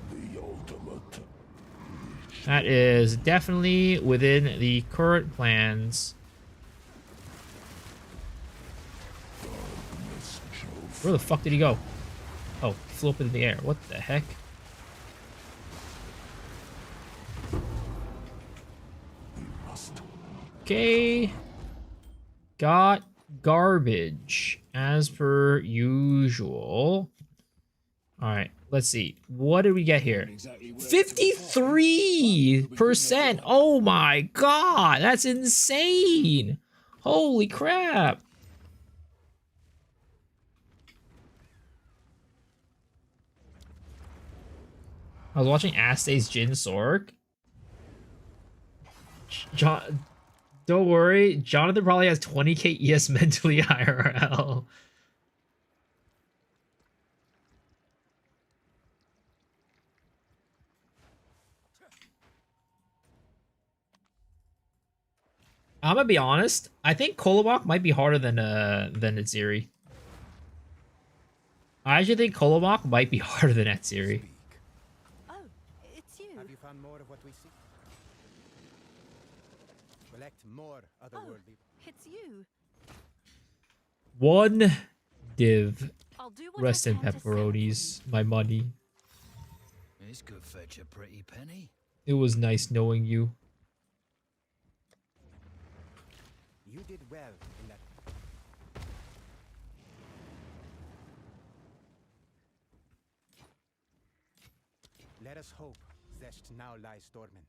That is definitely within the current plans. Where the fuck did he go? Oh, he flew up in the air. What the heck? Okay. Got garbage, as per usual. Alright, let's see. What did we get here? 53%! Oh my god! That's insane! Holy crap! I was watching Astay's Jin Sork. Don't worry, Jonathan probably has 20k ES mentally IRL. I'm gonna be honest. I think Kolobok might be harder than Atziri. I actually think Kolobok might be harder than Atziri. Oh, it's you. Have you found more of what we seek? Collect more otherworldly. It's you. 1 div. I'll do what Rest I in can to sell it for pepperonis. My money. This could fetch a pretty penny. It was nice knowing you. You did well in that. Let us hope Zest now lies dormant.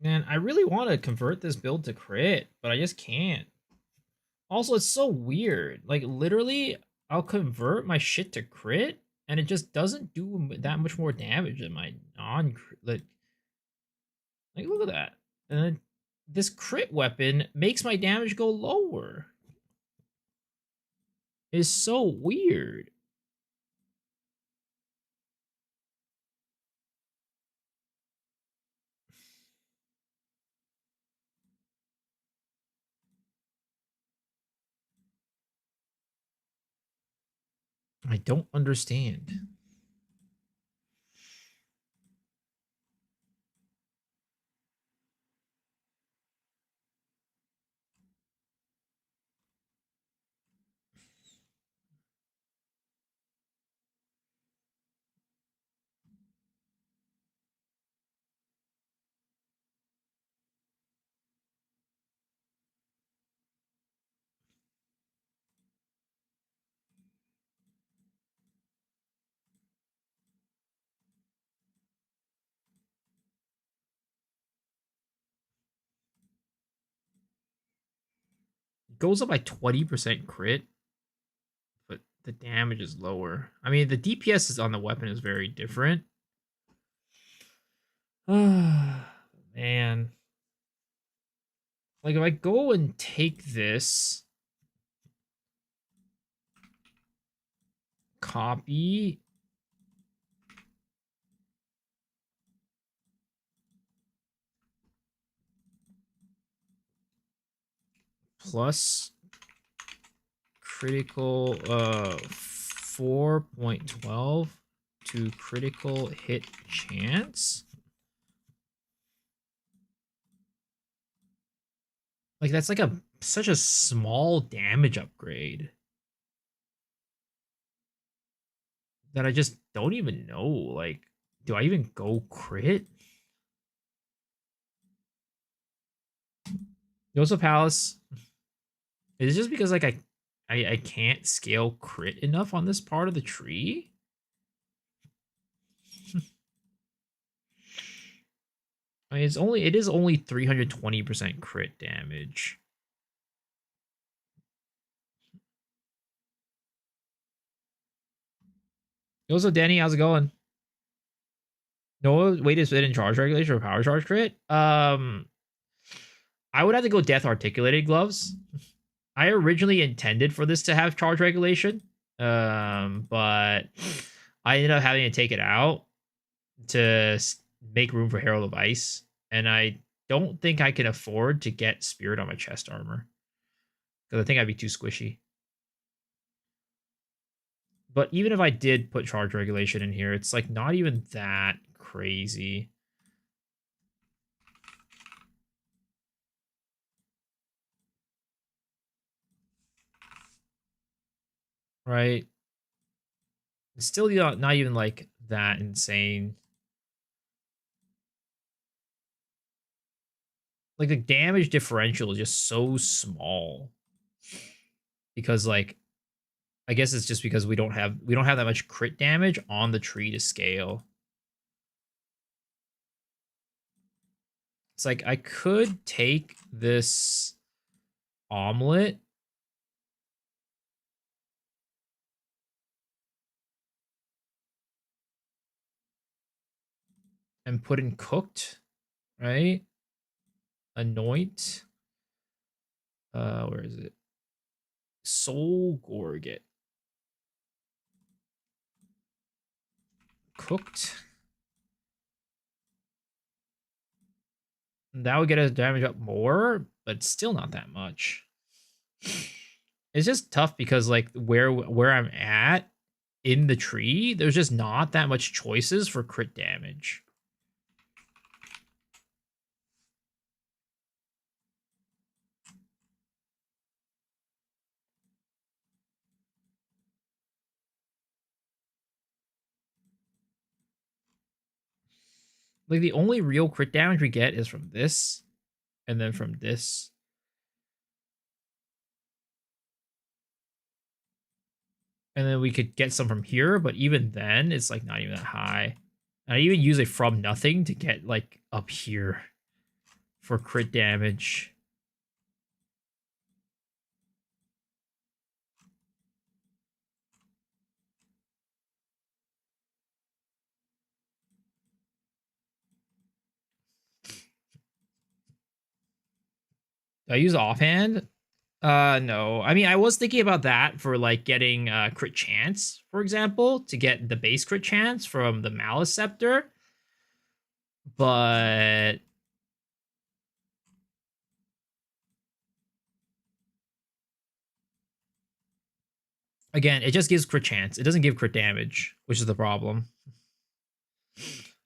Man, I really want to convert this build to crit, but I just can't. Also, it's so weird. Like, literally, I'll convert my shit to crit, and it just doesn't do that much more damage than my non-crit. Like, look at that. And then this crit weapon makes my damage go lower. It's so weird. I don't understand. It goes up by 20% crit, but the damage is lower. I mean, the DPS is on the weapon is very different. Man. Like, if I go and take this, copy. Plus critical 4.12 to critical hit chance. Like that's like such a small damage upgrade that I just don't even know. Like, do I even go crit? Yosef Palace. Is it just because like I can't scale crit enough on this part of the tree? I mean, it is only 320% crit damage. Yo, so Danny, how's it going? No way to spit in charge regulation or power charge crit. I would have to go death articulated gloves. I originally intended for this to have charge regulation, but I ended up having to take it out to make room for Herald of Ice, and I don't think I can afford to get Spirit on my chest armor because I think I'd be too squishy. But even if I did put charge regulation in here, it's like not even that crazy. Right? It's still not even like that insane. Like the damage differential is just so small. Because like I guess it's just because we don't have that much crit damage on the tree to scale. It's like I could take this omelet and put in cooked, right? Anoint. Where is it? Soul Gorget. Cooked. That would get us damage up more, but still not that much. It's just tough because like where I'm at in the tree, there's just not that much choices for crit damage. Like the only real crit damage we get is from this, and then from this. And then we could get some from here, but even then, it's like not even that high. And I even use a from nothing to get like up here for crit damage. Do I use offhand? No. I mean, I was thinking about that for like getting crit chance, for example, to get the base crit chance from the Malice Scepter. But again, it just gives crit chance. It doesn't give crit damage, which is the problem.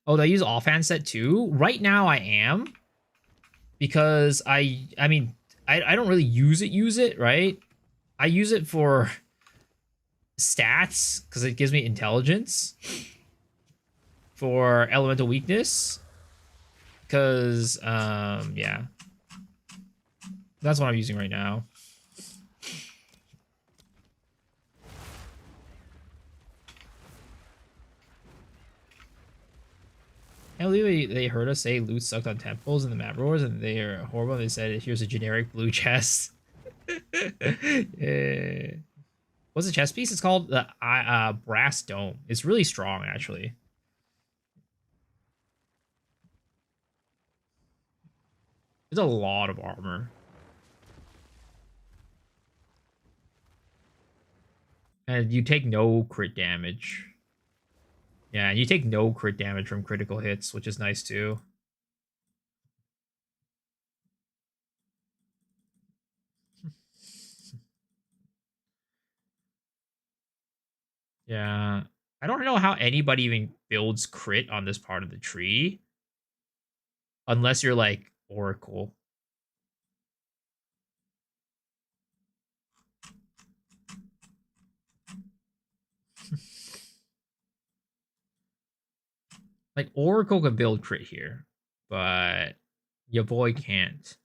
Oh, do I use offhand set too? Right now I am. Because I mean, I don't really use it, right? I use it for stats because it gives me intelligence for elemental weakness. Because yeah. That's what I'm using right now. I believe they heard us say loot sucked on temples in the map roars, and they are horrible. They said, here's a generic blue chest. What's the chest piece? It's called the Brass Dome. It's really strong, actually. It's a lot of armor. And you take no crit damage. Yeah, and you take no crit damage from critical hits, which is nice too. Yeah. I don't know how anybody even builds crit on this part of the tree. Unless you're like Oracle. Like Oracle can build crit here, but your boy can't.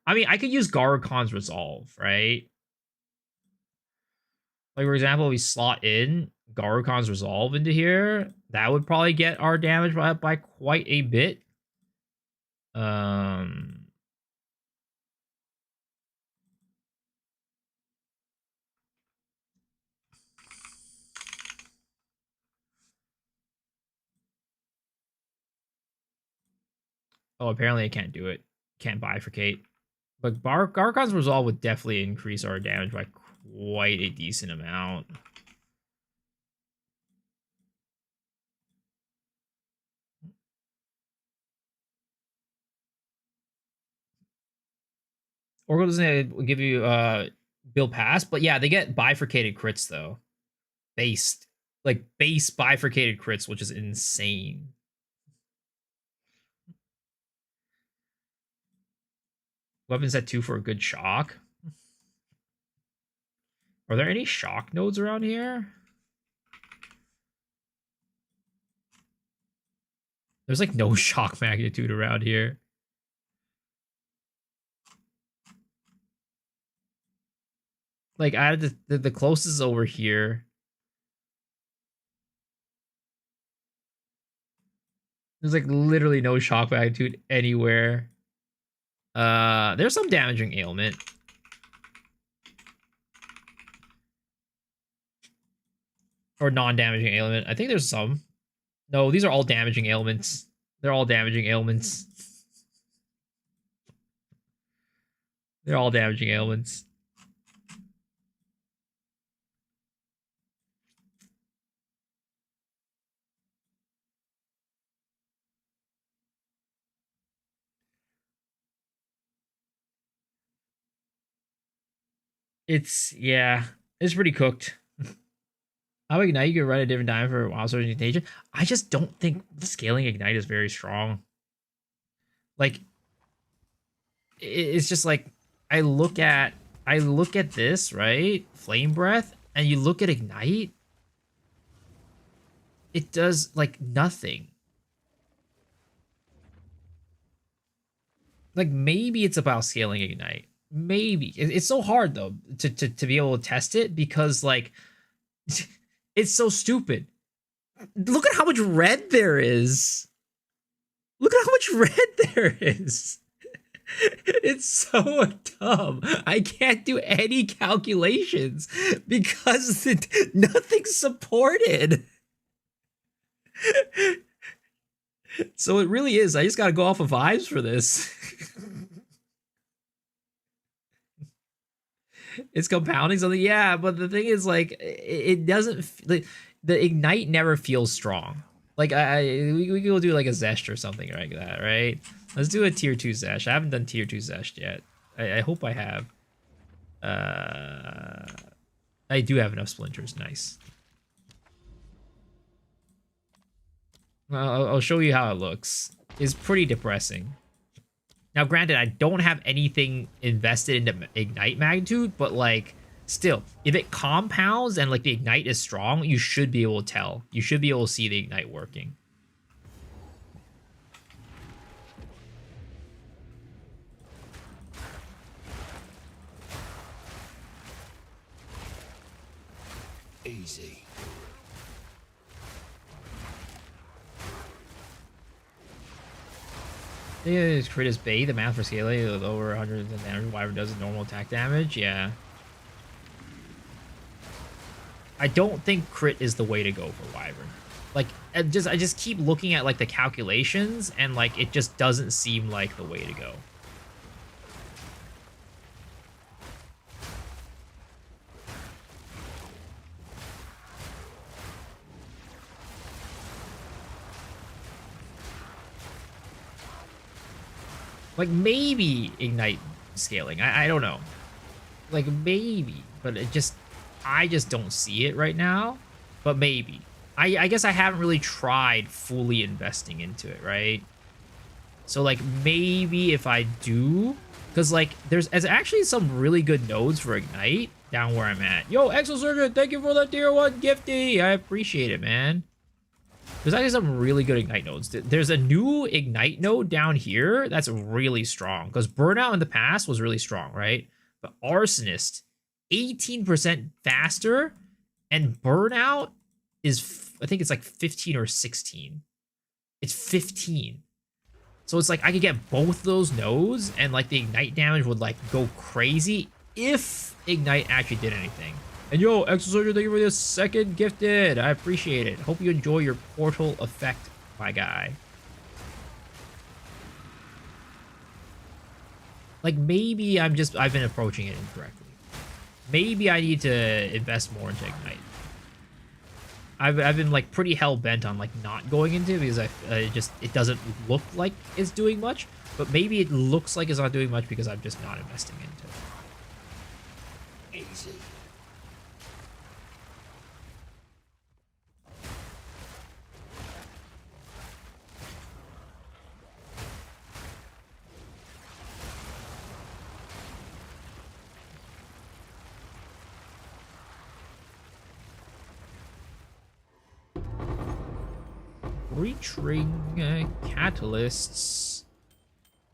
I mean, I could use Garukon's Resolve, right? Like, for example, we slot in Garukon's Resolve into here. That would probably get our damage by quite a bit. Oh, apparently I can't do it. Can't bifurcate. But Garukon's Resolve would definitely increase our damage by quite a decent amount. Oracle doesn't give you build pass, but yeah, they get bifurcated crits though. Based. Like base bifurcated crits, which is insane. Weapon set 2 for a good shock. Are there any shock nodes around here? There's like no shock magnitude around here. Like I had the closest over here. There's like literally no shock magnitude anywhere. There's some damaging ailment. Or non-damaging ailment. I think there's some. No, these are all damaging ailments. They're all damaging ailments. They're all damaging ailments. It's pretty cooked. How Ignite, you can run a different time for Wild Surge Incantation. I just don't think scaling Ignite is very strong. Like, it's just like, I look at this, right? Flame Breath, and you look at Ignite, it does, like, nothing. Like, maybe it's about scaling Ignite. Maybe. It's so hard, though, to be able to test it, because, like... It's so stupid. Look at how much red there is. Look at how much red there is. It's so dumb. I can't do any calculations because nothing's supported. So it really is. I just got to go off of vibes for this. It's compounding something, yeah, but the thing is, like, it doesn't, like, the Ignite never feels strong. Like, we can go do, like, a Zest or something like that, right? Let's do a tier 2 Zest. I haven't done tier 2 Zest yet. I hope I have. I do have enough splinters, nice. I'll show you how it looks. It's pretty depressing. Now, granted, I don't have anything invested into Ignite magnitude, but, like, still, if it compounds and, like, the Ignite is strong, you should be able to tell. You should be able to see the Ignite working. Easy. His crit is bait. The math for scaling is over 100 damage. Wyvern does a normal attack damage. Yeah. I don't think crit is the way to go for Wyvern. Like, I just keep looking at, like, the calculations, and, like, it just doesn't seem like the way to go. Like, maybe Ignite scaling. I don't know. Like, maybe. But I just don't see it right now. But maybe. I guess I haven't really tried fully investing into it, right? So, like, maybe if I do... Because, like, there's actually some really good nodes for Ignite down where I'm at. Yo, Exile Surgeon, thank you for the tier 1 gifty. I appreciate it, man. There's actually some really good Ignite nodes. There's a new Ignite node down here that's really strong. Because Burnout in the past was really strong, right? But Arsonist, 18% faster. And Burnout is, I think it's like 15 or 16. It's 15. So it's like I could get both those nodes and like the Ignite damage would like go crazy if Ignite actually did anything. And yo, Exile Soldier, thank you for this second gifted. I appreciate it. Hope you enjoy your portal effect, my guy. Like maybe I've been approaching it incorrectly. Maybe I need to invest more into Ignite. I've been like pretty hell bent on like not going into it because it doesn't look like it's doing much, but maybe it looks like it's not doing much because I'm just not investing into it. Easy. Breachring catalysts.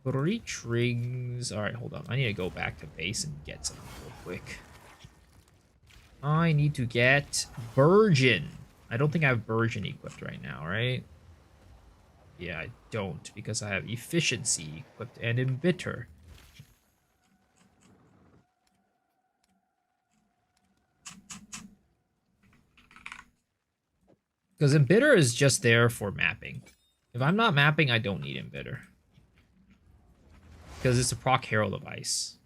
Breach rings. Alright, hold on. I need to go back to base and get some real quick. I need to get Virgin. I don't think I have Virgin equipped right now, right? Yeah, I don't because I have Efficiency equipped and Embitter. Because Embitter is just there for mapping. If I'm not mapping, I don't need Embitter. Because it's a proc Herald of Ice.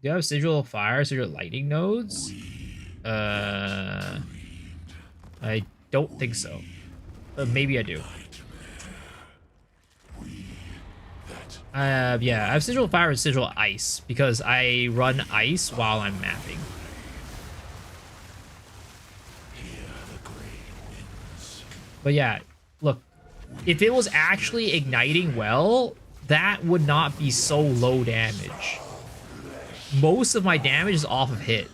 Do you have Sigil of Fire, Sigil of Lightning nodes? I don't think so. Maybe I do. Yeah, I have Sigil of Fire and Sigil of Ice because I run Ice while I'm mapping. But yeah, look, if it was actually igniting well, that would not be so low damage. Most of my damage is off of hit.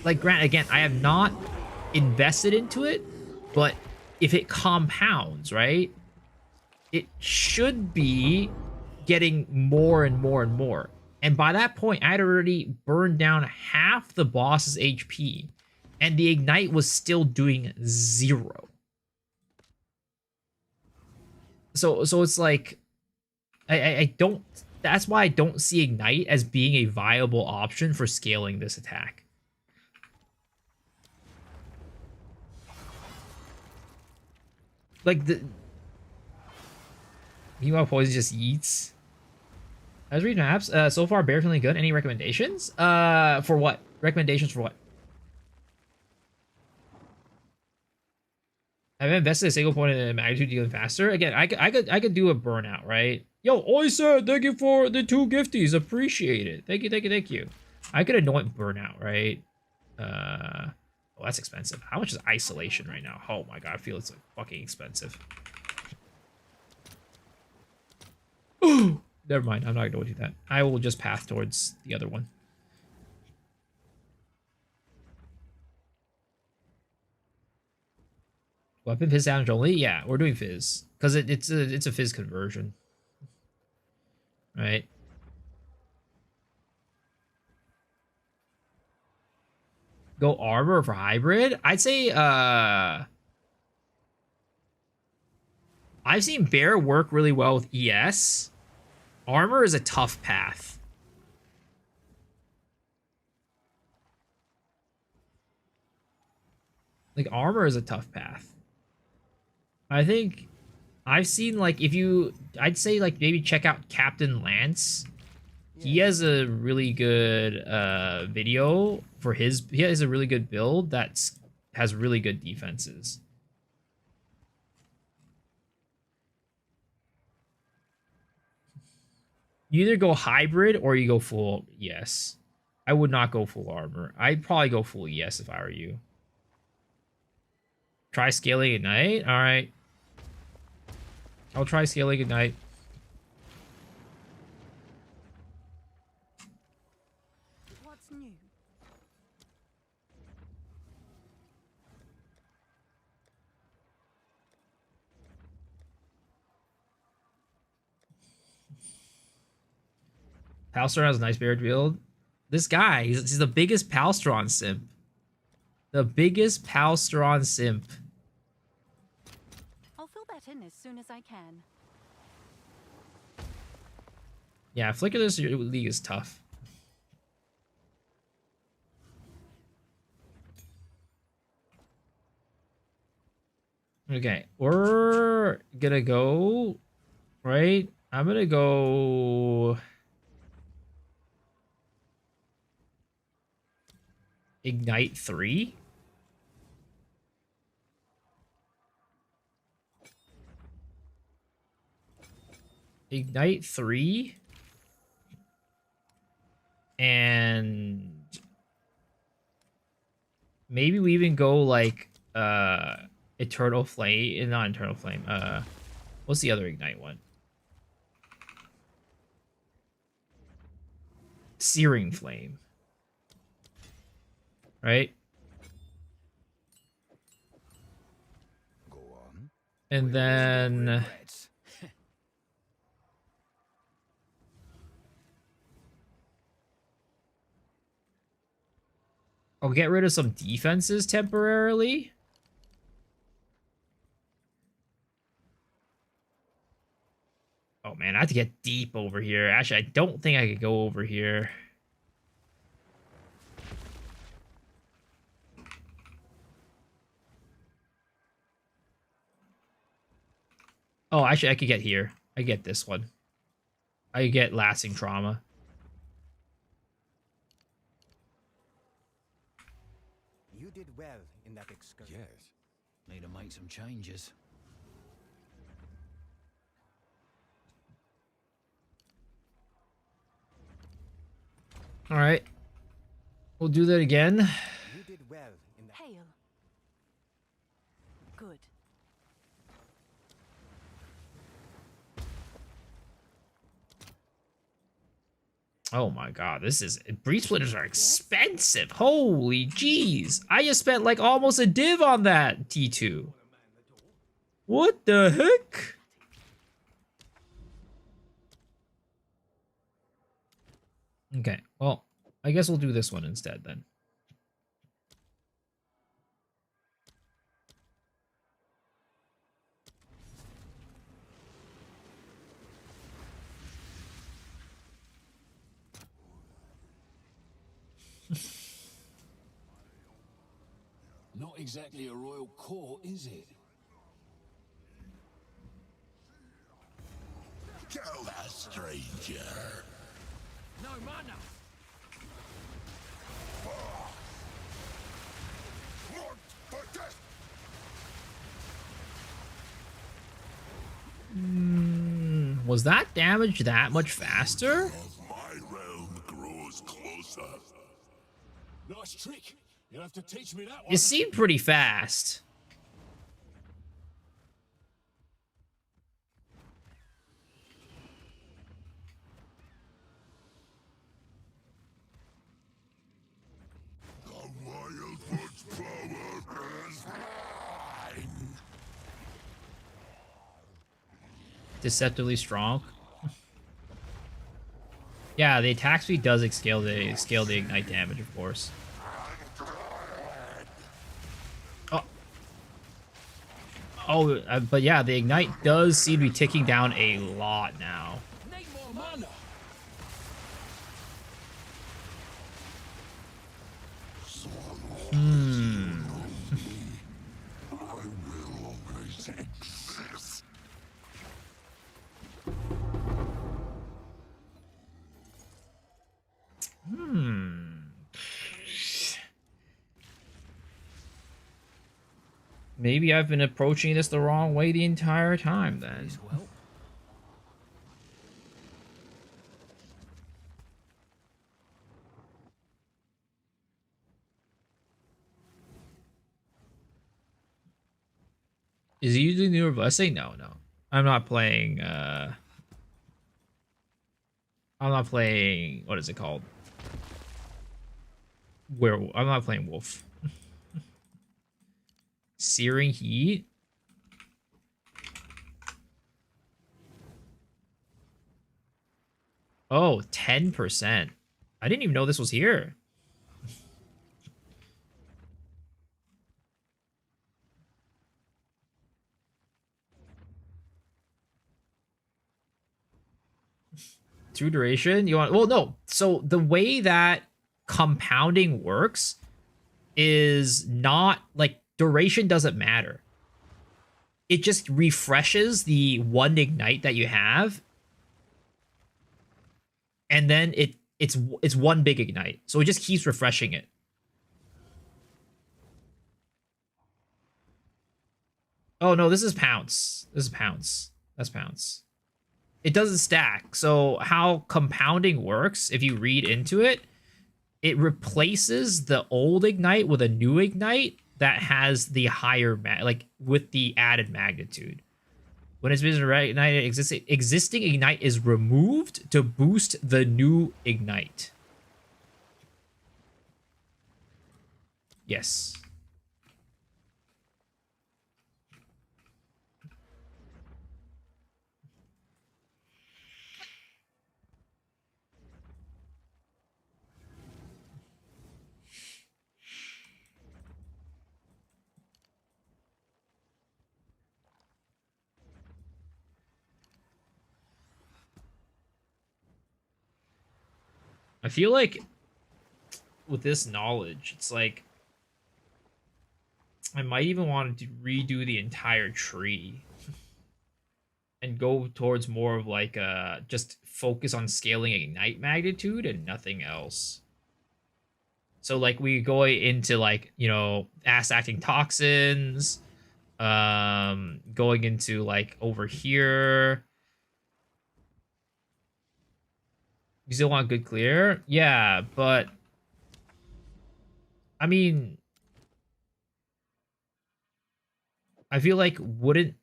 Like, granted, again, I have not invested into it, but if it compounds, right, it should be getting more and more and more. And by that point, I had already burned down half the boss's HP, and the ignite was still doing 0. So it's like, I don't, that's why I don't see Ignite as being a viable option for scaling this attack. Like, meanwhile, Poison just eats. I was reading maps. So far, Bear's really good. Any recommendations? For what? Recommendations for what? I've invested a single point in magnitude dealing faster. Again, I could do a burnout, right? Yo, Oyster, thank you for the 2 gifties. Appreciate it. Thank you. I could anoint burnout, right? Oh, that's expensive. How much is isolation right now? Oh my god, I feel it's like fucking expensive. Oh, never mind. I'm not gonna do that. I will just path towards the other one. Weapon fizz damage only? Yeah, we're doing fizz. Because it's a fizz conversion. Right? Go armor for hybrid? I'd say I've seen bear work really well with ES. Armor is a tough path. Like armor is a tough path. I think I've seen like I'd say like maybe check out Captain Lance. He has a really good video for he has a really good build that has really good defenses. You either go hybrid or you go full yes. I would not go full armor. I'd probably go full yes if I were you. Try scaling ignite. All right. I'll try scaling ignite. What's new? Palstron has a nice beard build. This guy, he's the biggest Palstron simp. The biggest Palstron simp. I'll fill that in as soon as I can. Yeah, Flicker this league is tough. Okay, we're gonna go, right? I'm gonna go Ignite 3. Ignite 3. And maybe we even go like Eternal Flame, not Eternal Flame. What's the other Ignite one? Searing Flame. Right? Go on. And then I'll get rid of some defenses temporarily. Oh man, I have to get deep over here. Actually, I don't think I could go over here. Oh, actually, I could get here. I get this one. I get lasting trauma. You did well in that excursion. Yes. Need to make some changes. All right. We'll do that again. You did well in that. Hail. Good. Oh my god, this is... Breach splitters are expensive. Holy jeez. I just spent like almost a div on that T2. What the heck? Okay, well, I guess we'll do this one instead then. Not exactly a royal court, is it? Kill that stranger. No mana. Run for death. Was that damage that much faster? Of my realm grows closer. Nice trick. You'll have to teach me that one. It seemed pretty fast. The Wildwood's power is mine. Deceptively strong. Yeah, the attack speed does scale the ignite damage, of course. But yeah, the ignite does seem to be ticking down a lot now. Need more mana. I will always exist. Maybe I've been approaching this the wrong way the entire time then. Well, Is he using newer blessing? No, no. I'm not playing I'm not playing what is it called? Werewolf. I'm not playing wolf. Searing heat. Oh, 10%. I didn't even know this was here. True duration? You want, well, no. So the way that compounding works is not like duration doesn't matter. It just refreshes the one ignite that you have, and then it's one big ignite. So it just keeps refreshing it. Oh no, this is pounce. This is pounce. That's pounce. It doesn't stack. So how compounding works, if you read into it, it replaces the old ignite with a new ignite that has the higher like with the added magnitude. When it's been ignited, existing ignite is removed to boost the new ignite. Yes. I feel like with this knowledge, it's like I might even want to redo the entire tree and go towards more of like just focus on scaling ignite magnitude and nothing else. So like we go into like, you know, fast acting toxins, going into like over here. You still want good clear? Yeah, but I mean, I feel like wouldn't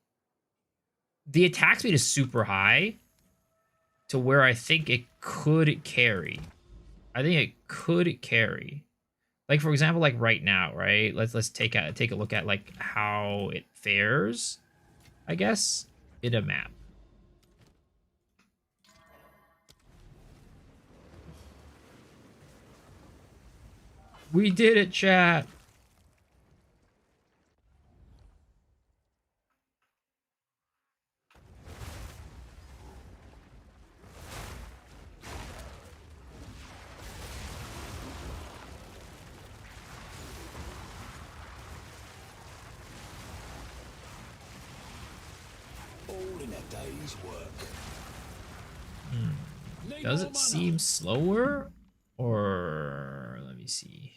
the attack speed is super high to where I think it could carry. I think it could carry. Like for example, like right now, right? Let's take a look at like how it fares, I guess, in a map. We did it, chat. All in a day's work. Does it seem slower? Or let me see.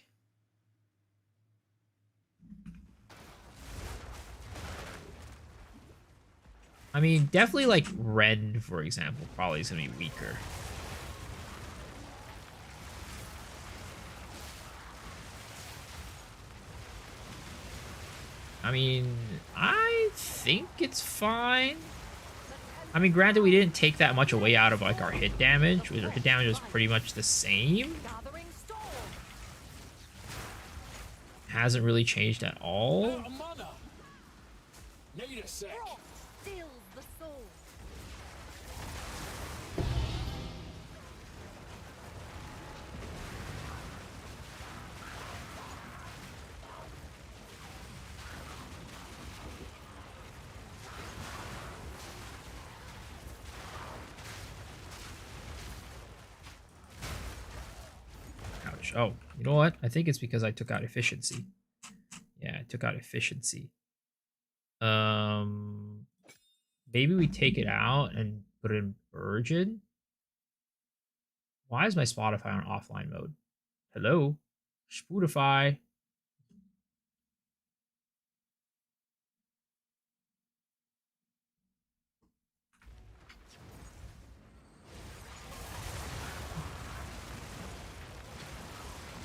I mean, definitely like Ren, for example, probably is gonna be weaker. I mean, I think it's fine. I mean, granted, we didn't take that much away out of like our hit damage. Our hit damage was pretty much the same. Hasn't really changed at all. Need a sec. Ouch. Oh, you know what? I think it's because I took out efficiency. Yeah, I took out efficiency. Maybe we take it out and put it in Virgin. Why is my Spotify on offline mode? Hello? Spotify.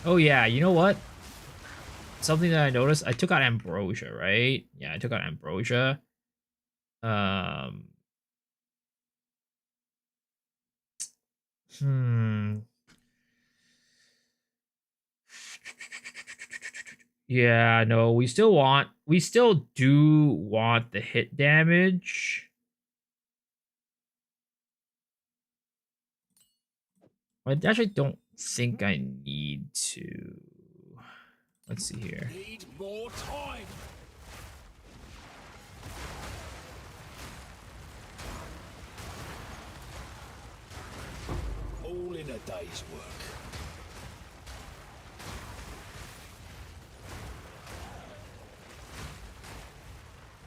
Oh yeah, you know what? something that I noticed. I took out Ambrosia, right? Yeah, I took out Ambrosia. Um. Yeah, no, we still do want the hit damage. I actually don't think I need to. Let's see here. Need more time. All in a day's work.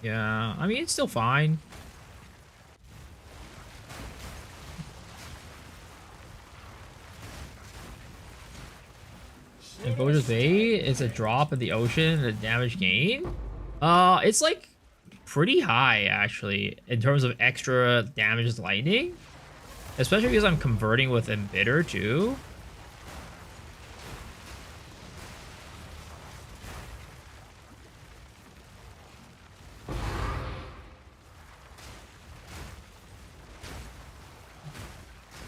Yeah, I mean, it's still fine. Ambrosia Bay is a drop in the ocean, the damage gain. It's like pretty high actually in terms of extra damage lightning, especially because I'm converting with Embitter too.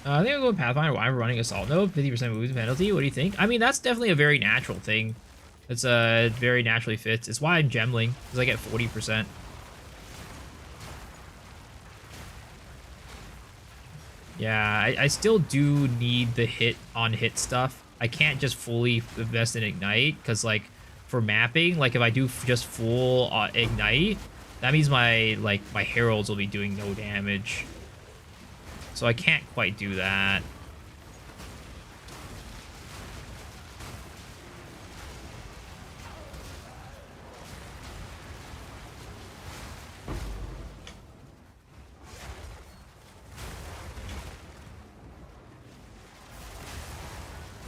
I think I'll go with Pathfinder. Why I'm running Assault Node, 50% movement penalty. What do you think? I mean, that's definitely a very natural thing. It's very naturally fits. It's why I'm Gemling, because I get 40%. Yeah, I still do need the hit on hit stuff. I can't just fully invest in Ignite, because like for mapping, like if I do just full Ignite, that means my Heralds will be doing no damage. So I can't quite do that.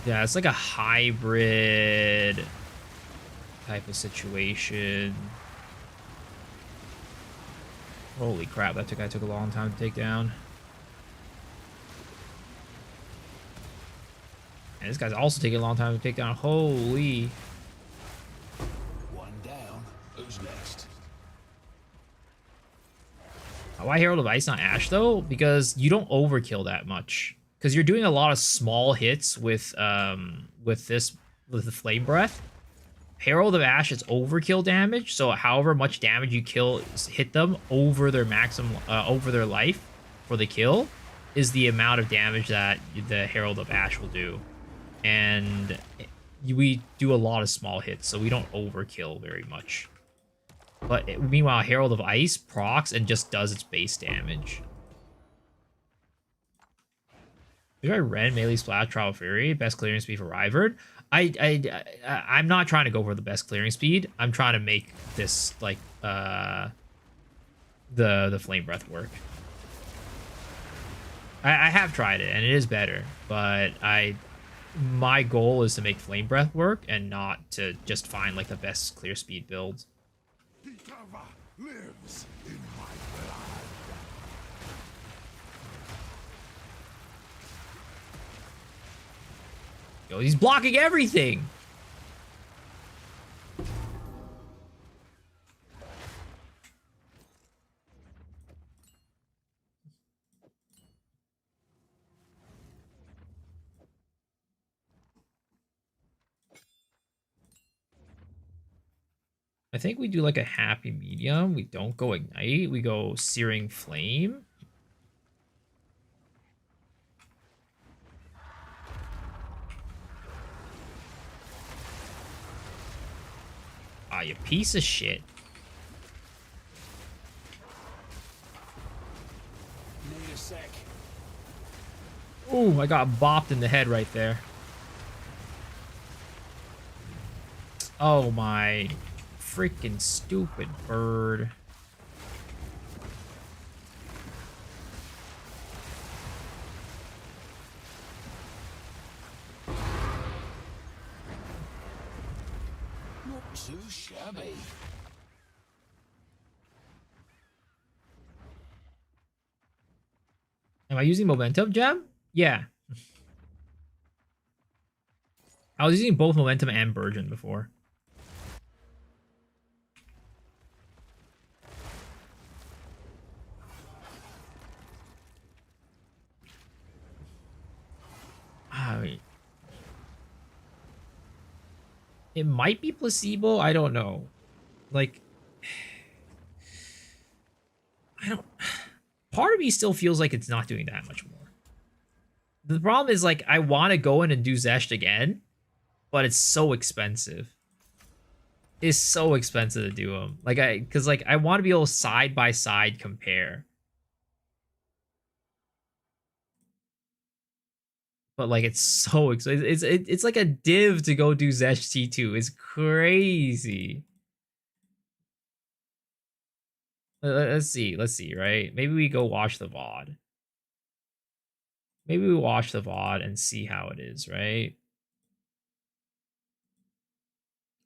Yeah, it's like a hybrid type of situation. Holy crap, that guy took a long time to take down. And this guy's also taking a long time to take down. Holy. One down. Who's next? Why Herald of Ice, not Ash, though? Because you don't overkill that much. Because you're doing a lot of small hits with the Flame Breath. Herald of Ash is overkill damage, so however much damage you hit them over their maximum, over their life for the kill, is the amount of damage that the Herald of Ash will do. And we do a lot of small hits, so we don't overkill very much. But meanwhile, Herald of Ice procs and just does its base damage. Maybe I ran melee splash Trial Fury, best clearing speed for Wyvern. I'm not trying to go for the best clearing speed. I'm trying to make this like the Flame Breath work. I have tried it and it is better, but my goal is to make Flame Breath work and not to just find like the best clear speed build. Pitava lives in my blood. Yo, he's blocking everything. I think we do like a happy medium. We don't go Ignite. We go Searing Flame. Ah, you piece of shit. Need a sec. Oh, I got bopped in the head right there. Oh my freaking stupid bird. Not too shabby. Am I using Momentum Gem? Yeah. I was using both Momentum and Burgeon before. It might be placebo. I don't know. Like, I don't. Part of me still feels like it's not doing that much more. The problem is, like, I want to go in and do Zesht again, but it's so expensive. It's so expensive to do them. Like, because like I want to be able to side by side compare. But like it's so expensive. It's like a div to go do Zesh T2. It's crazy. Let's see, right? Maybe we go watch the VOD. Maybe we watch the VOD and see how it is, right?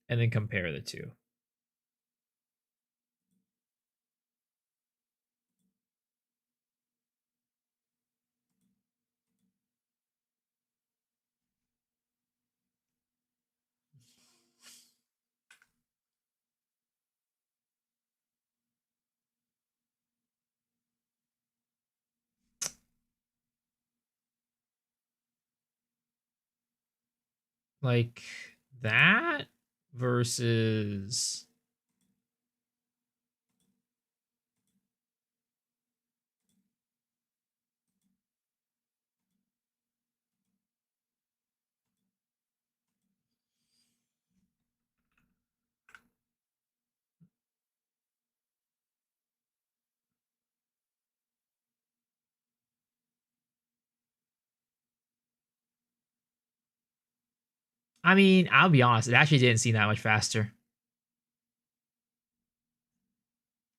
And then compare the two. Like that versus I mean, I'll be honest, it actually didn't seem that much faster.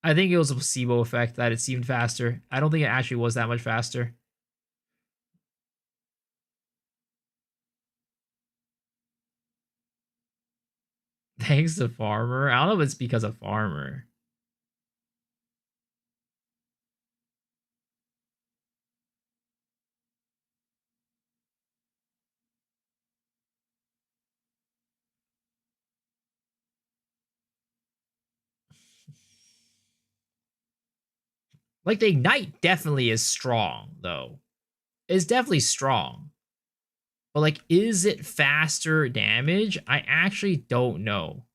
I think it was a placebo effect that it seemed faster. I don't think it actually was that much faster. Thanks to Farmer. I don't know if it's because of Farmer. Like the Ignite definitely is strong, though. It's definitely strong. But like, is it faster damage? I actually don't know.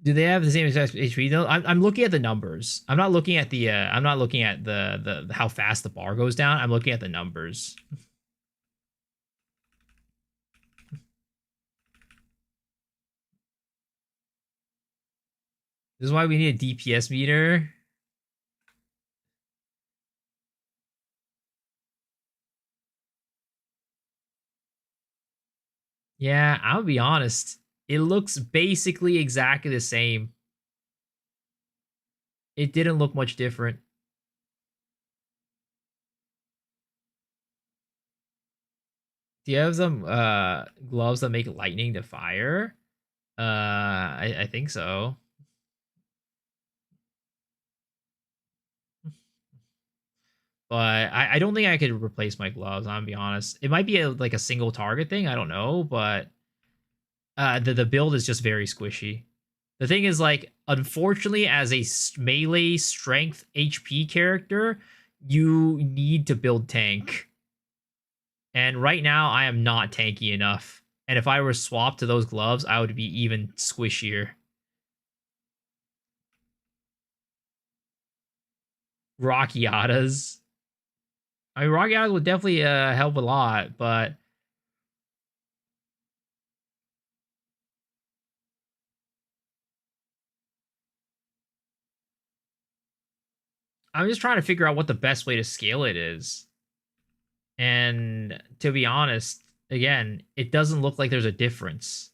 Do they have the same exact HP though? I'm looking at the numbers. I'm not looking at the I'm not looking at the how fast the bar goes down. I'm looking at the numbers. This is why we need a DPS meter. Yeah, I'll be honest. It looks basically exactly the same. It didn't look much different. Do you have some gloves that make lightning to fire? I think so. But I don't think I could replace my gloves. I'm gonna be honest. It might be like a single target thing. I don't know, but the build is just very squishy. The thing is, like, unfortunately, as a melee strength HP character, you need to build tank. And right now, I am not tanky enough. And if I were swapped to those gloves, I would be even squishier. Rockiatas. I mean, Rockiatas would definitely help a lot, but I'm just trying to figure out what the best way to scale it is. And to be honest, again, it doesn't look like there's a difference.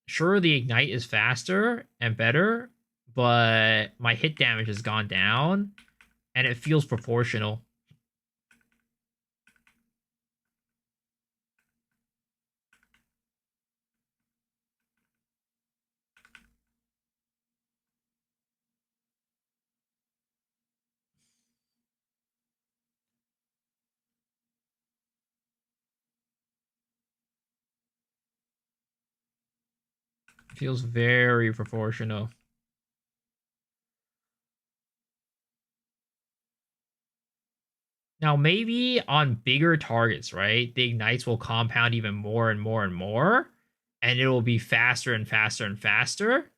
Sure, the Ignite is faster and better, but my hit damage has gone down, and it feels proportional. It feels very proportional. Now, maybe on bigger targets, right? The ignites will compound even more and more and more, and it will be faster and faster and faster.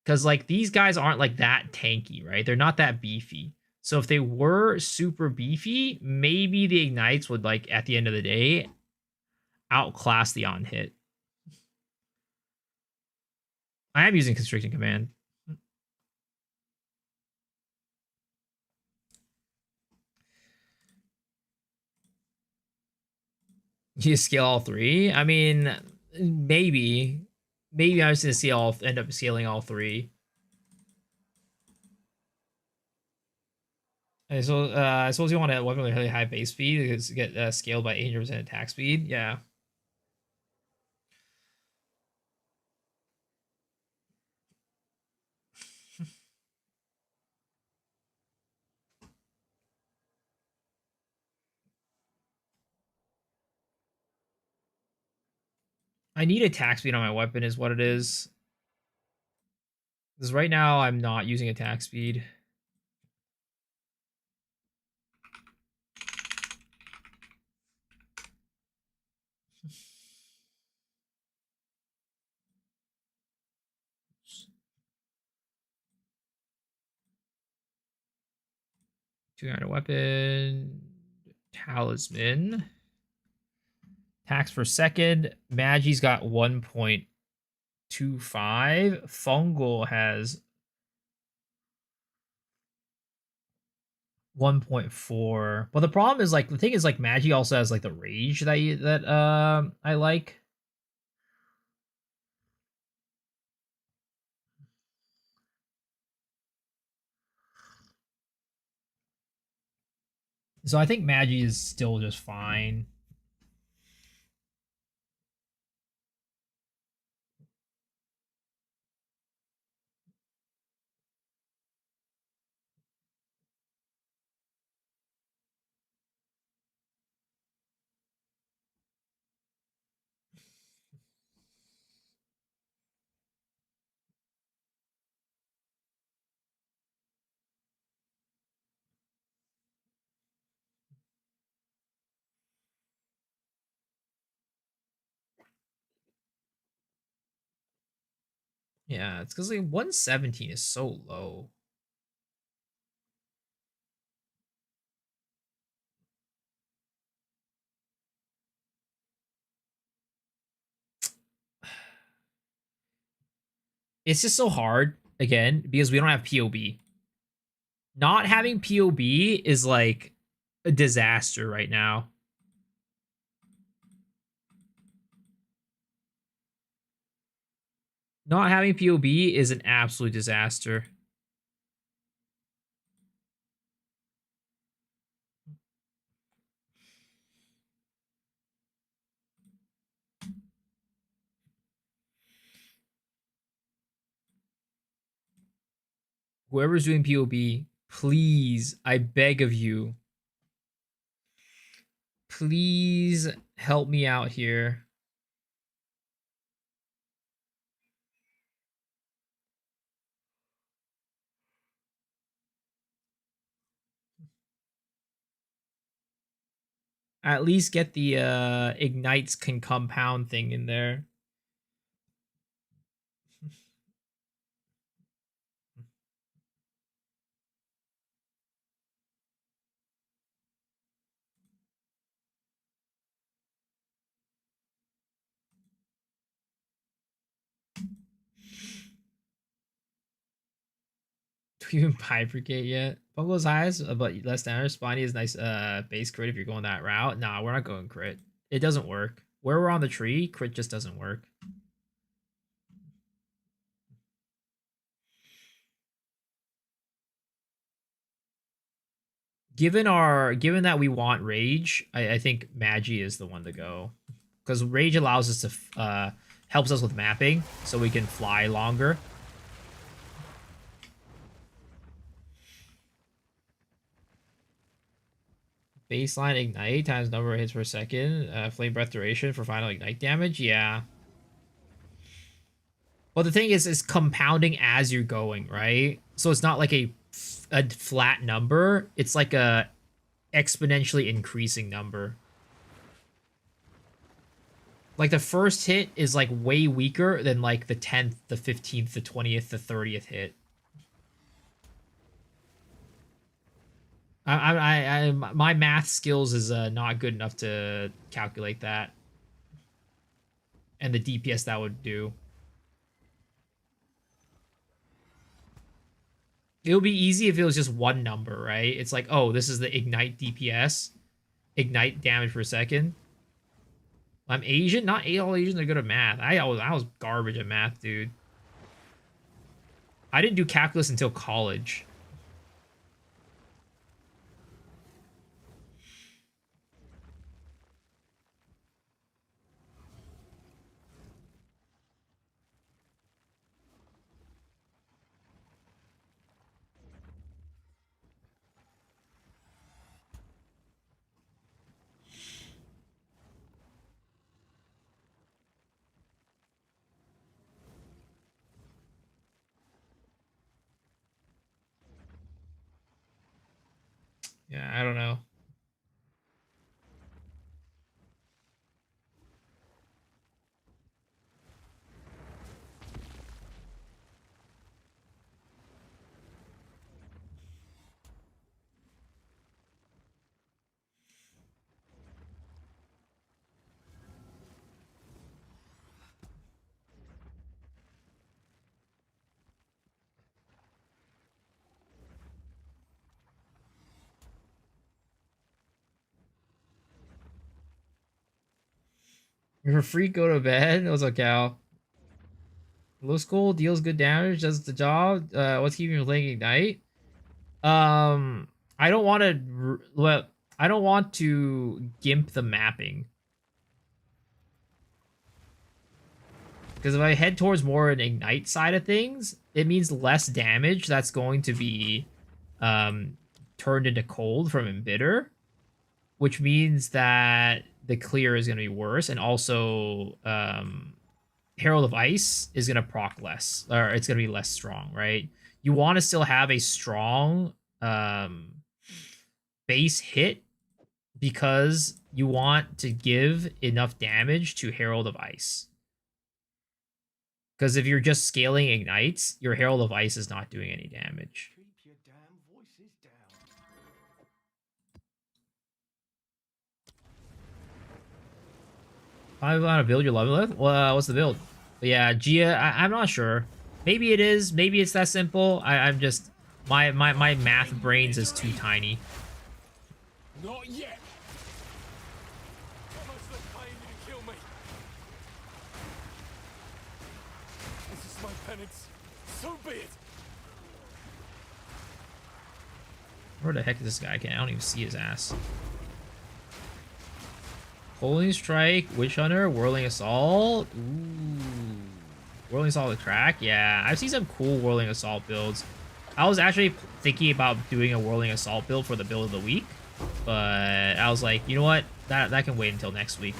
Because, like, these guys aren't, like, that tanky, right? They're not that beefy. So if they were super beefy, maybe the ignites would, like, at the end of the day, outclass the on-hit. I am using Constricting Command. You scale all three? I mean, maybe. Maybe I was gonna see end up scaling all three. So I suppose you want a weapon with really high base speed to get scaled by 800% attack speed. Yeah. I need attack speed on my weapon is what it is. Because right now I'm not using attack speed. $200 weapon. Talisman. Attacks per second. Magi's got 1.25. Fungal has 1.4. But the problem is, like, the thing is, like, Magi also has, like, the rage that I like. So I think Magi is still just fine. Yeah, it's because like 117 is so low. It's just so hard again because we don't have POB. Not having POB is like a disaster right now. Not having POB is an absolute disaster. Whoever's doing POB, please, I beg of you, please help me out here. At least get the ignites can compound thing in there. Do we even bifurcate yet? Fungo's highest, but less damage. Spawny is nice base crit if you're going that route. Nah, we're not going crit. It doesn't work. Where we're on the tree, crit just doesn't work. Given that we want rage, I think Magi is the one to go. Because rage allows us to helps us with mapping, so we can fly longer. Baseline ignite times number of hits per second. Flame breath duration for final ignite damage. Yeah. But the thing is, it's compounding as you're going, right? So it's not like a flat number. It's like a exponentially increasing number. Like the first hit is like way weaker than like the 10th, the 15th, the 20th, the 30th hit. My math skills is not good enough to calculate that. And the DPS that would do. It would be easy if it was just one number, right? It's like, oh, this is the ignite DPS. Ignite damage per second. I'm Asian? Not all Asians are good at math. I was garbage at math, dude. I didn't do calculus until college. Yeah, I don't know. You're free, go to bed. What's up, Cal? Low school deals good damage, does the job. What's keeping you playing Ignite? I don't want to. I don't want to gimp the mapping. Because if I head towards more an Ignite side of things, it means less damage that's going to be turned into cold from Embitter, which means that the clear is going to be worse, and also Herald of Ice is going to proc less, or it's going to be less strong, right? You want to still have a strong base hit because you want to give enough damage to Herald of Ice. Because if you're just scaling Ignites, your Herald of Ice is not doing any damage. Keep your damn voices down. I want to build your level with? Well, what's the build? But yeah, Gia, I'm not sure. Maybe it is. Maybe it's that simple. I'm just my math brains is too tiny. Not yet. Almost like paying you to kill me. This is my penance. So be it. Where the heck is this guy? I don't even see his ass. Holding Strike, Witch Hunter, Whirling Assault. Ooh. Whirling Assault with Crack? Yeah, I've seen some cool Whirling Assault builds. I was actually thinking about doing a Whirling Assault build for the build of the week, but I was like, you know what? That can wait until next week.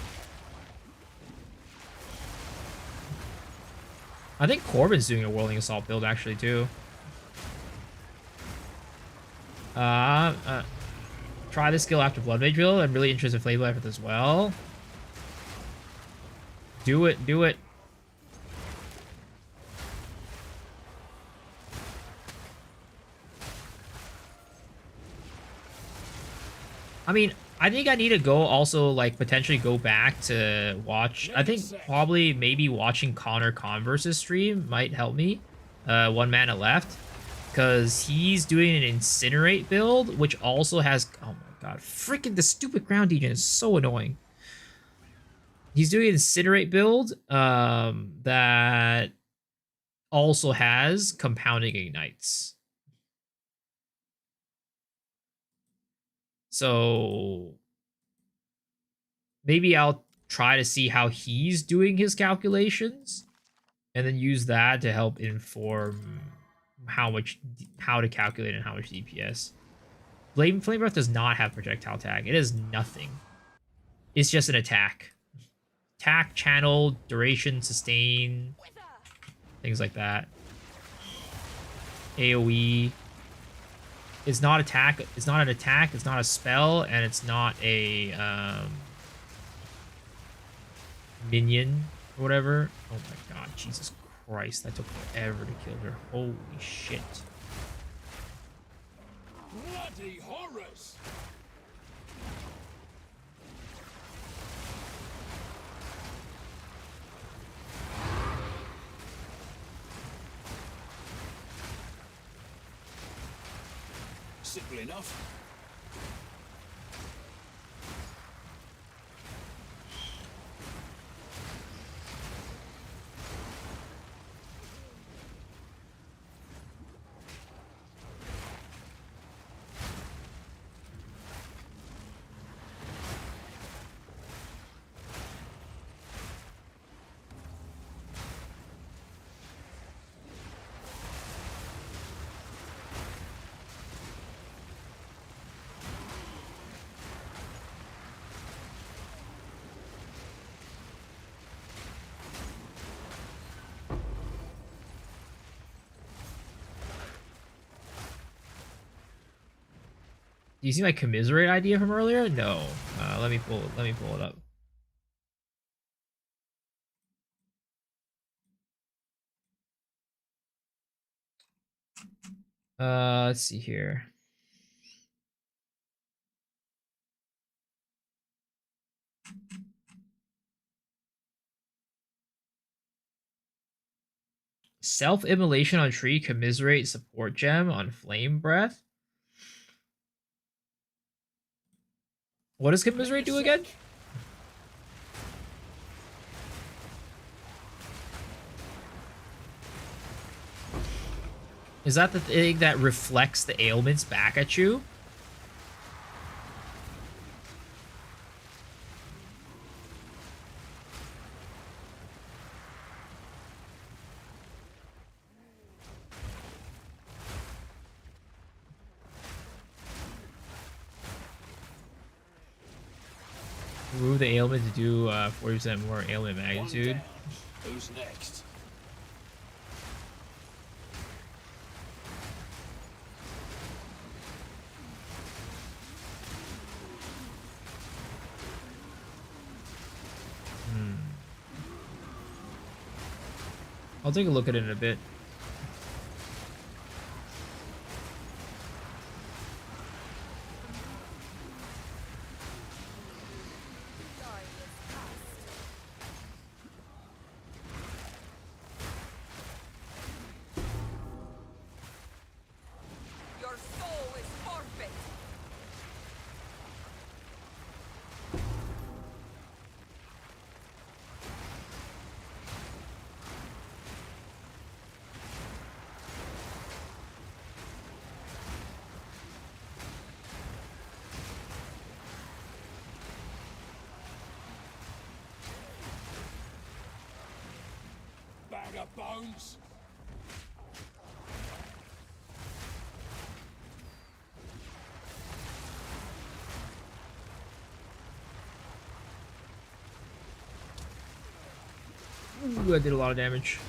I think Corbin's doing a Whirling Assault build actually too. Try this skill after Blood Mage build. I'm really interested in Flame Life as well. Do it, do it. I mean, I think I need to go also, like, potentially go back to watch. I think probably maybe watching Connor Converse's stream might help me. 1 mana left. Because he's doing an Incinerate build, which also has... Oh my god, freaking the stupid ground degen is so annoying. He's doing an Incinerate build that also has compounding ignites. So maybe I'll try to see how he's doing his calculations and then use that to help inform how to calculate and how much DPS. Flame Breath does not have projectile tag. It is nothing. It's just an attack. Attack, channel, duration, sustain, things like that. AoE. is not attack. It's not an attack. It's not a spell, and it's not a minion or whatever. Oh my god, Jesus Christ! That took forever to kill her. Holy shit! Bloody horrors! Simple enough. Do you see my commiserate idea from earlier? No. Let me pull it up. Let's see here. Self-immolation on tree, commiserate support gem on flame breath. What does commiserate do again? Is that the thing that reflects the ailments back at you? Remove the ailment to do 40% more ailment magnitude. Who's next? I'll take a look at it in a bit. Your soul is forfeit. Bag of bones. Ooh, I did a lot of damage.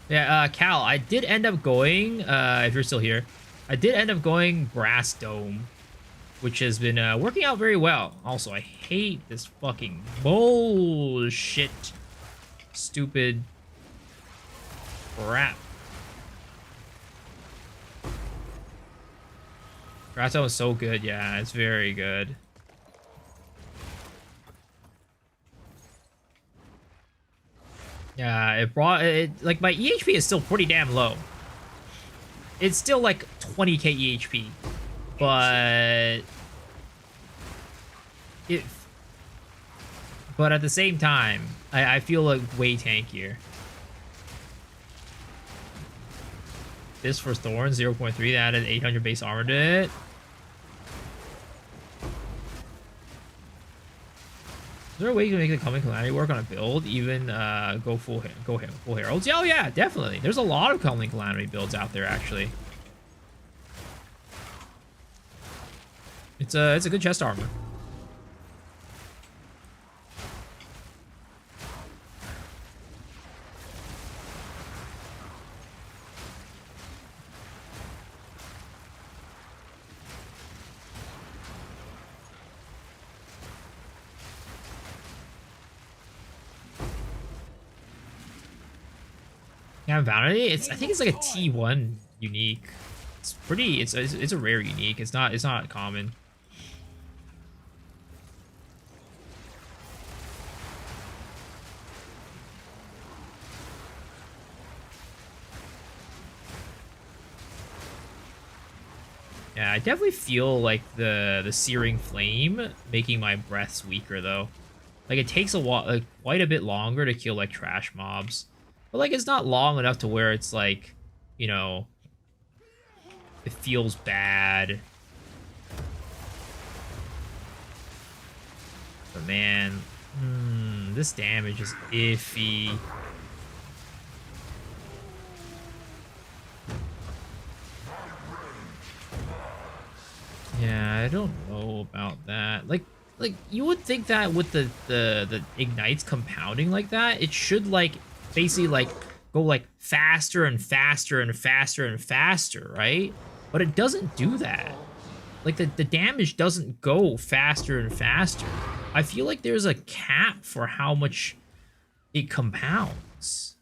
Yeah, Cal, I did end up going, if you're still here, I did end up going Brass Dome, which has been working out very well. Also, I hate this fucking bullshit, stupid crap. Brass Dome is so good, yeah, it's very good. Yeah, it brought it like my EHP is still pretty damn low. It's still like 20k EHP, but but at the same time, I feel like way tankier. This for Thorn 0.3 that added 800 base armor to it. Is there a way you can make the Coming Calamity work on a build? Even go full Heralds? Yeah, oh yeah, definitely. There's a lot of Coming Calamity builds out there, actually. It's a good chest armor. Yeah, Bounty. I think it's like a T1 unique. It's pretty. It's a rare unique. It's not common. Yeah, I definitely feel like the searing flame making my breaths weaker though. Like it takes a while, like quite a bit longer to kill like trash mobs, but like it's not long enough to where it's like, you know, it feels bad. But man, this damage is iffy. Yeah, I don't know about that. Like you would think that with the ignites compounding like that, it should like basically like go like faster and faster and faster and faster, right? But it doesn't do that. Like the damage doesn't go faster and faster. I feel like there's a cap for how much it compounds.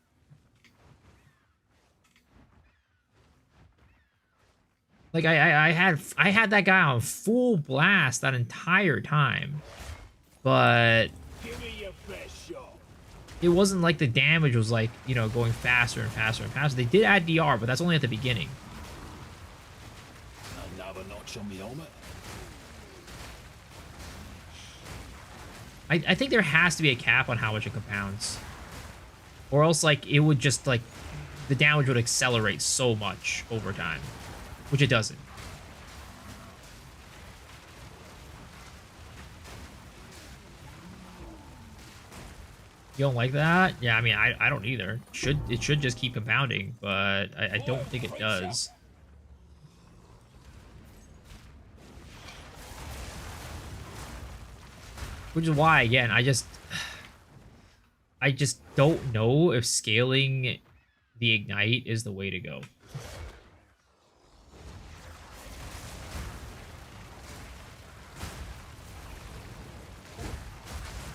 Like I had that guy on full blast that entire time, but Give me your best shot. it wasn't like the damage was like, you know, going faster and faster and faster. They did add DR, but that's only at the beginning. Another notch on the helmet. I think there has to be a cap on how much it compounds, or else like it would just like the damage would accelerate so much over time, which it doesn't. You don't like that? Yeah, I mean, I don't either. It should just keep compounding, but I don't think it does. Which is why, again, I just don't know if scaling the ignite is the way to go.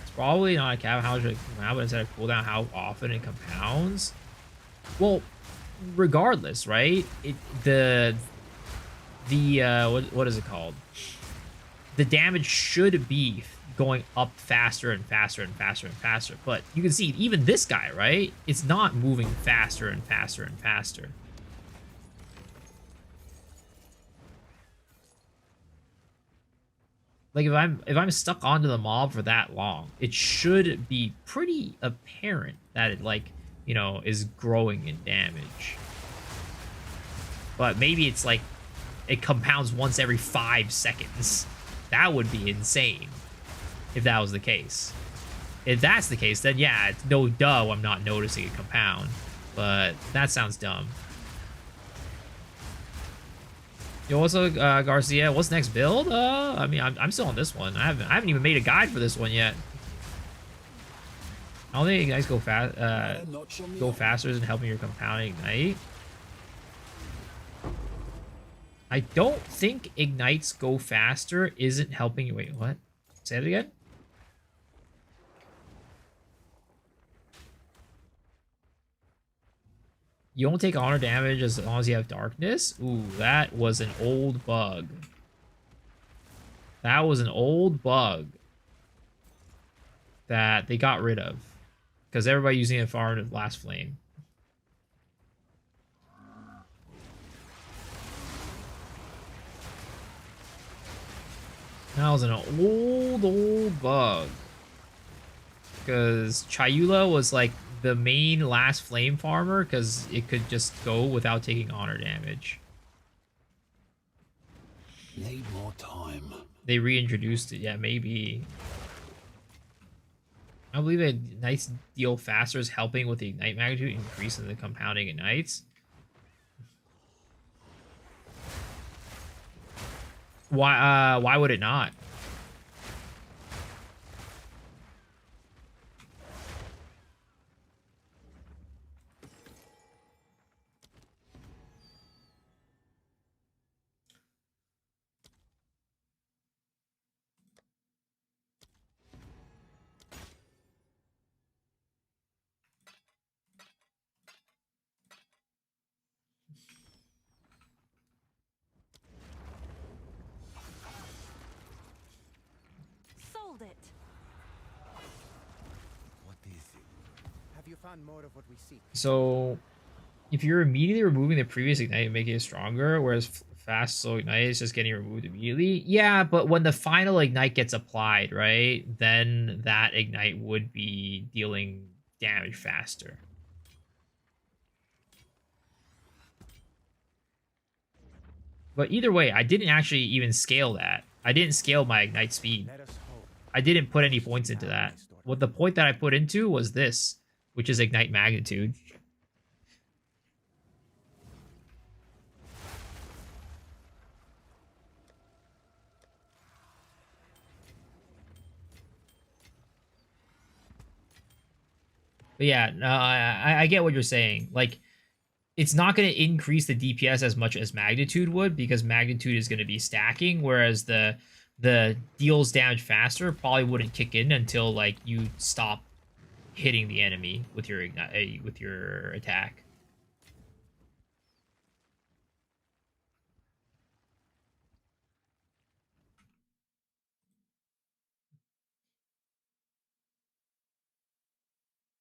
It's probably not a cap how much it compounds, but instead of cooldown, how often it compounds. Well, regardless, right? What is it called? The damage should be going up faster and faster and faster and faster. But you can see even this guy, right? It's not moving faster and faster and faster. Like if I'm stuck onto the mob for that long, it should be pretty apparent that it like, you know, is growing in damage. But maybe it's like it compounds once every 5 seconds. That would be insane if that was the case. If that's the case, then yeah, it's no duh I'm not noticing it compound. But that sounds dumb. Yo, what's up, Garcia? What's next build? I mean, I'm still on this one. I haven't even made a guide for this one yet. I don't think you guys go faster than helping your compounding ignite. I don't think ignites go faster isn't helping you. Wait, what? Say it again? You don't take honor damage as long as you have darkness? Ooh, that was an old bug. That was an old bug that they got rid of. Because everybody using it for Last Flame. That was an old bug. Because Chayula was like the main Last Flame farmer because it could just go without taking honor damage. Need more time. They reintroduced it. Yeah, maybe. I believe a nice deal faster is helping with the ignite magnitude increase in the compounding ignites. Why would it not? Hold it. What is it? Have you found more of what we seek? So if you're immediately removing the previous ignite and making it stronger, whereas fast slow ignite is just getting removed immediately. Yeah, but when the final ignite gets applied, right, then that ignite would be dealing damage faster. But either way, I didn't actually even scale that. I didn't scale my ignite speed. Let us hope. I didn't put any points into that. What the point that I put into was this, which is ignite magnitude. But yeah, no, I get what you're saying. Like, it's not going to increase the DPS as much as magnitude would, because magnitude is going to be stacking, whereas the deals damage faster probably wouldn't kick in until like you stop hitting the enemy with your attack.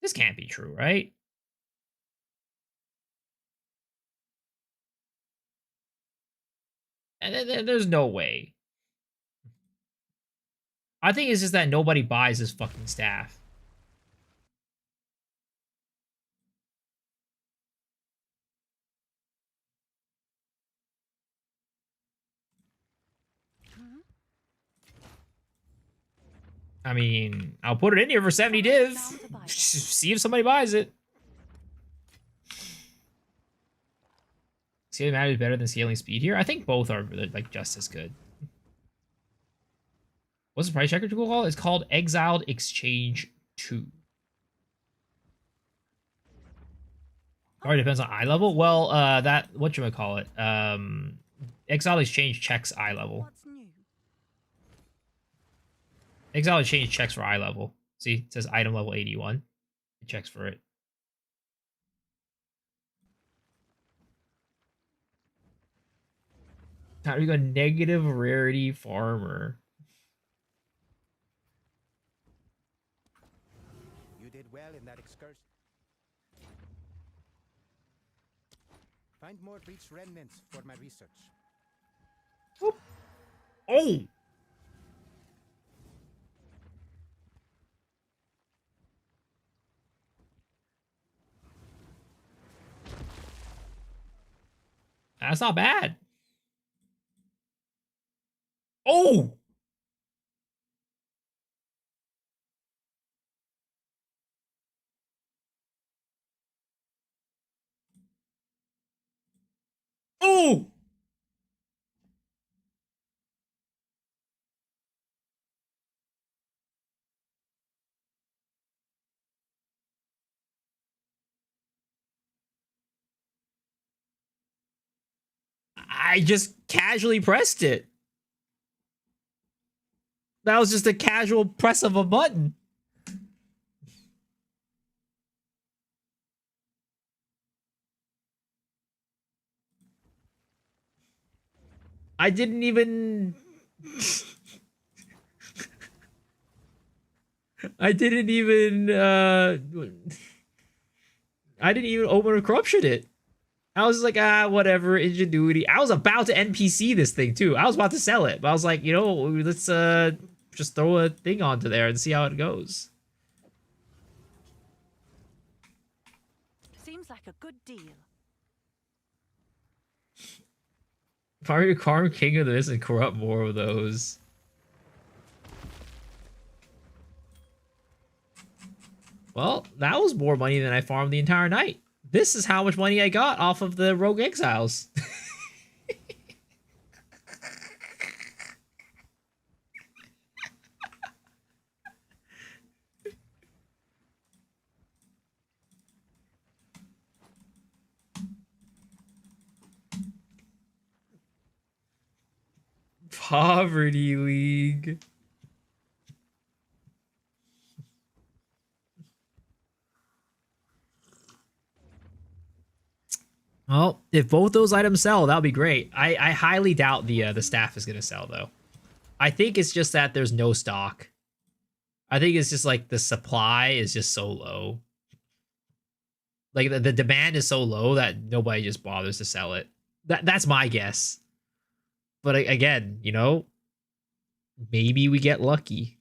This can't be true, right? And there's no way. I think it's just that nobody buys this fucking staff. I mean, I'll put it in here for 70 div. See if somebody buys it. Scaling matter is better than scaling speed here. I think both are like just as good. What's the price checker tool called? It's called Exiled Exchange 2. Alright, depends on eye level. Well, that whatchamacallit. Exiled Exchange checks eye level. What's new? Exiled Exchange checks for eye level. See, it says item level 81. It checks for it. How do we go negative rarity farmer? You did well in that excursion. Find more breached remnants for my research. Oh! That's not bad. Oh! Oh! I just casually pressed it. That was just a casual press of a button. I didn't even... I didn't even open a corruption it. I was like, whatever, ingenuity. I was about to NPC this thing too. I was about to sell it, but I was like, you know, let's just throw a thing onto there and see how it goes. Seems like a good deal. Fire Karm King of this and corrupt more of those. Well, that was more money than I farmed the entire night. This is how much money I got off of the Rogue Exiles. Poverty League. Well, if both those items sell, that would be great. I highly doubt the staff is going to sell, though. I think it's just that there's no stock. I think it's just like the supply is just so low. Like the demand is so low that nobody just bothers to sell it. That's my guess. But again, you know, maybe we get lucky.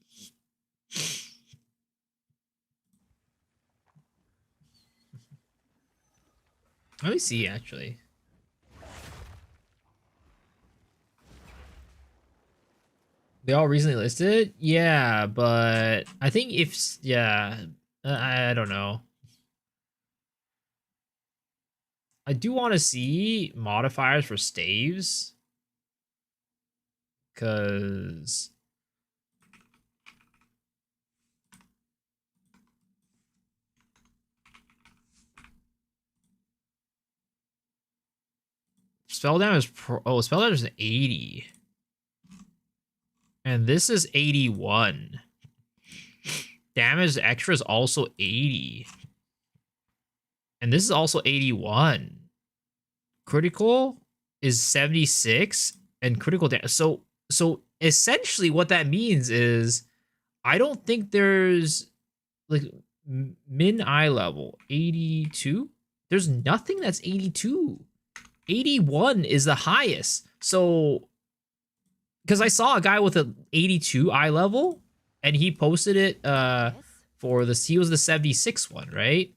Let me see, actually. They all recently listed? Yeah, but I think if... Yeah, I don't know. I do want to see modifiers for staves. Because... Spell damage... spell damage is 80. And this is 81. Damage extra is also 80. And this is also 81. Critical is 76 and critical damage. So essentially what that means is I don't think there's like min eye level 82. There's nothing that's 82. 81 is the highest. So because I saw a guy with an 82 eye level and he posted it for this. He was the 76 one, right?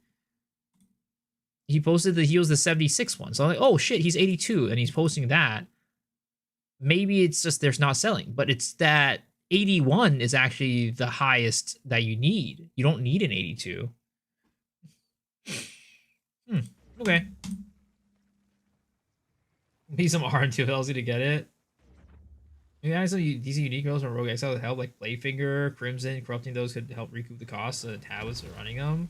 He posted that he was the 76 one. So I'm like, oh shit, he's 82 and he's posting that. Maybe it's just there's not selling, but it's that 81 is actually the highest that you need. You don't need an 82. Okay. Need some R2 LZ to get it. Yeah, so these unique rolls from Rogue Exile that help, like Bladefinger, Crimson, corrupting those could help recoup the cost of the tablets of running them.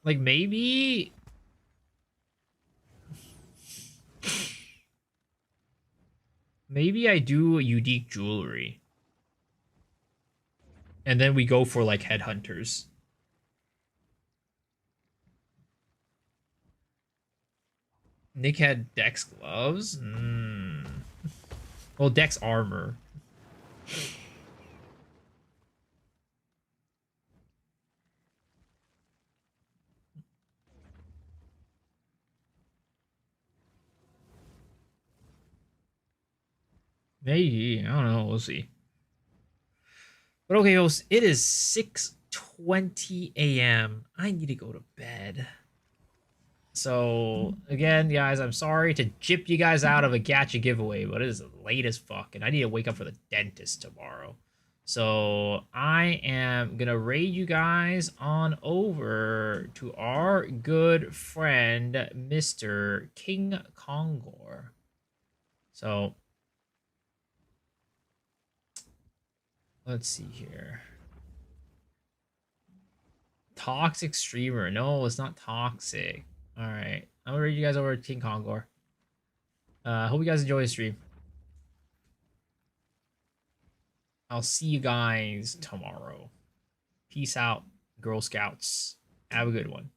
Like maybe I do unique jewelry. And then we go for like headhunters. Nick had Dex gloves? Well, Dex armor. Maybe. I don't know. We'll see. But okay, folks, it is 6:20 a.m. I need to go to bed. So, again, guys, I'm sorry to jip you guys out of a gacha giveaway, but it is late as fuck, and I need to wake up for the dentist tomorrow. So, I am going to raid you guys on over to our good friend, Mr. King Kongor. So, let's see here. Toxic streamer. No, it's not toxic. Alright. I'm gonna read you guys over to King Kongor. Hope you guys enjoy the stream. I'll see you guys tomorrow. Peace out, Girl Scouts. Have a good one.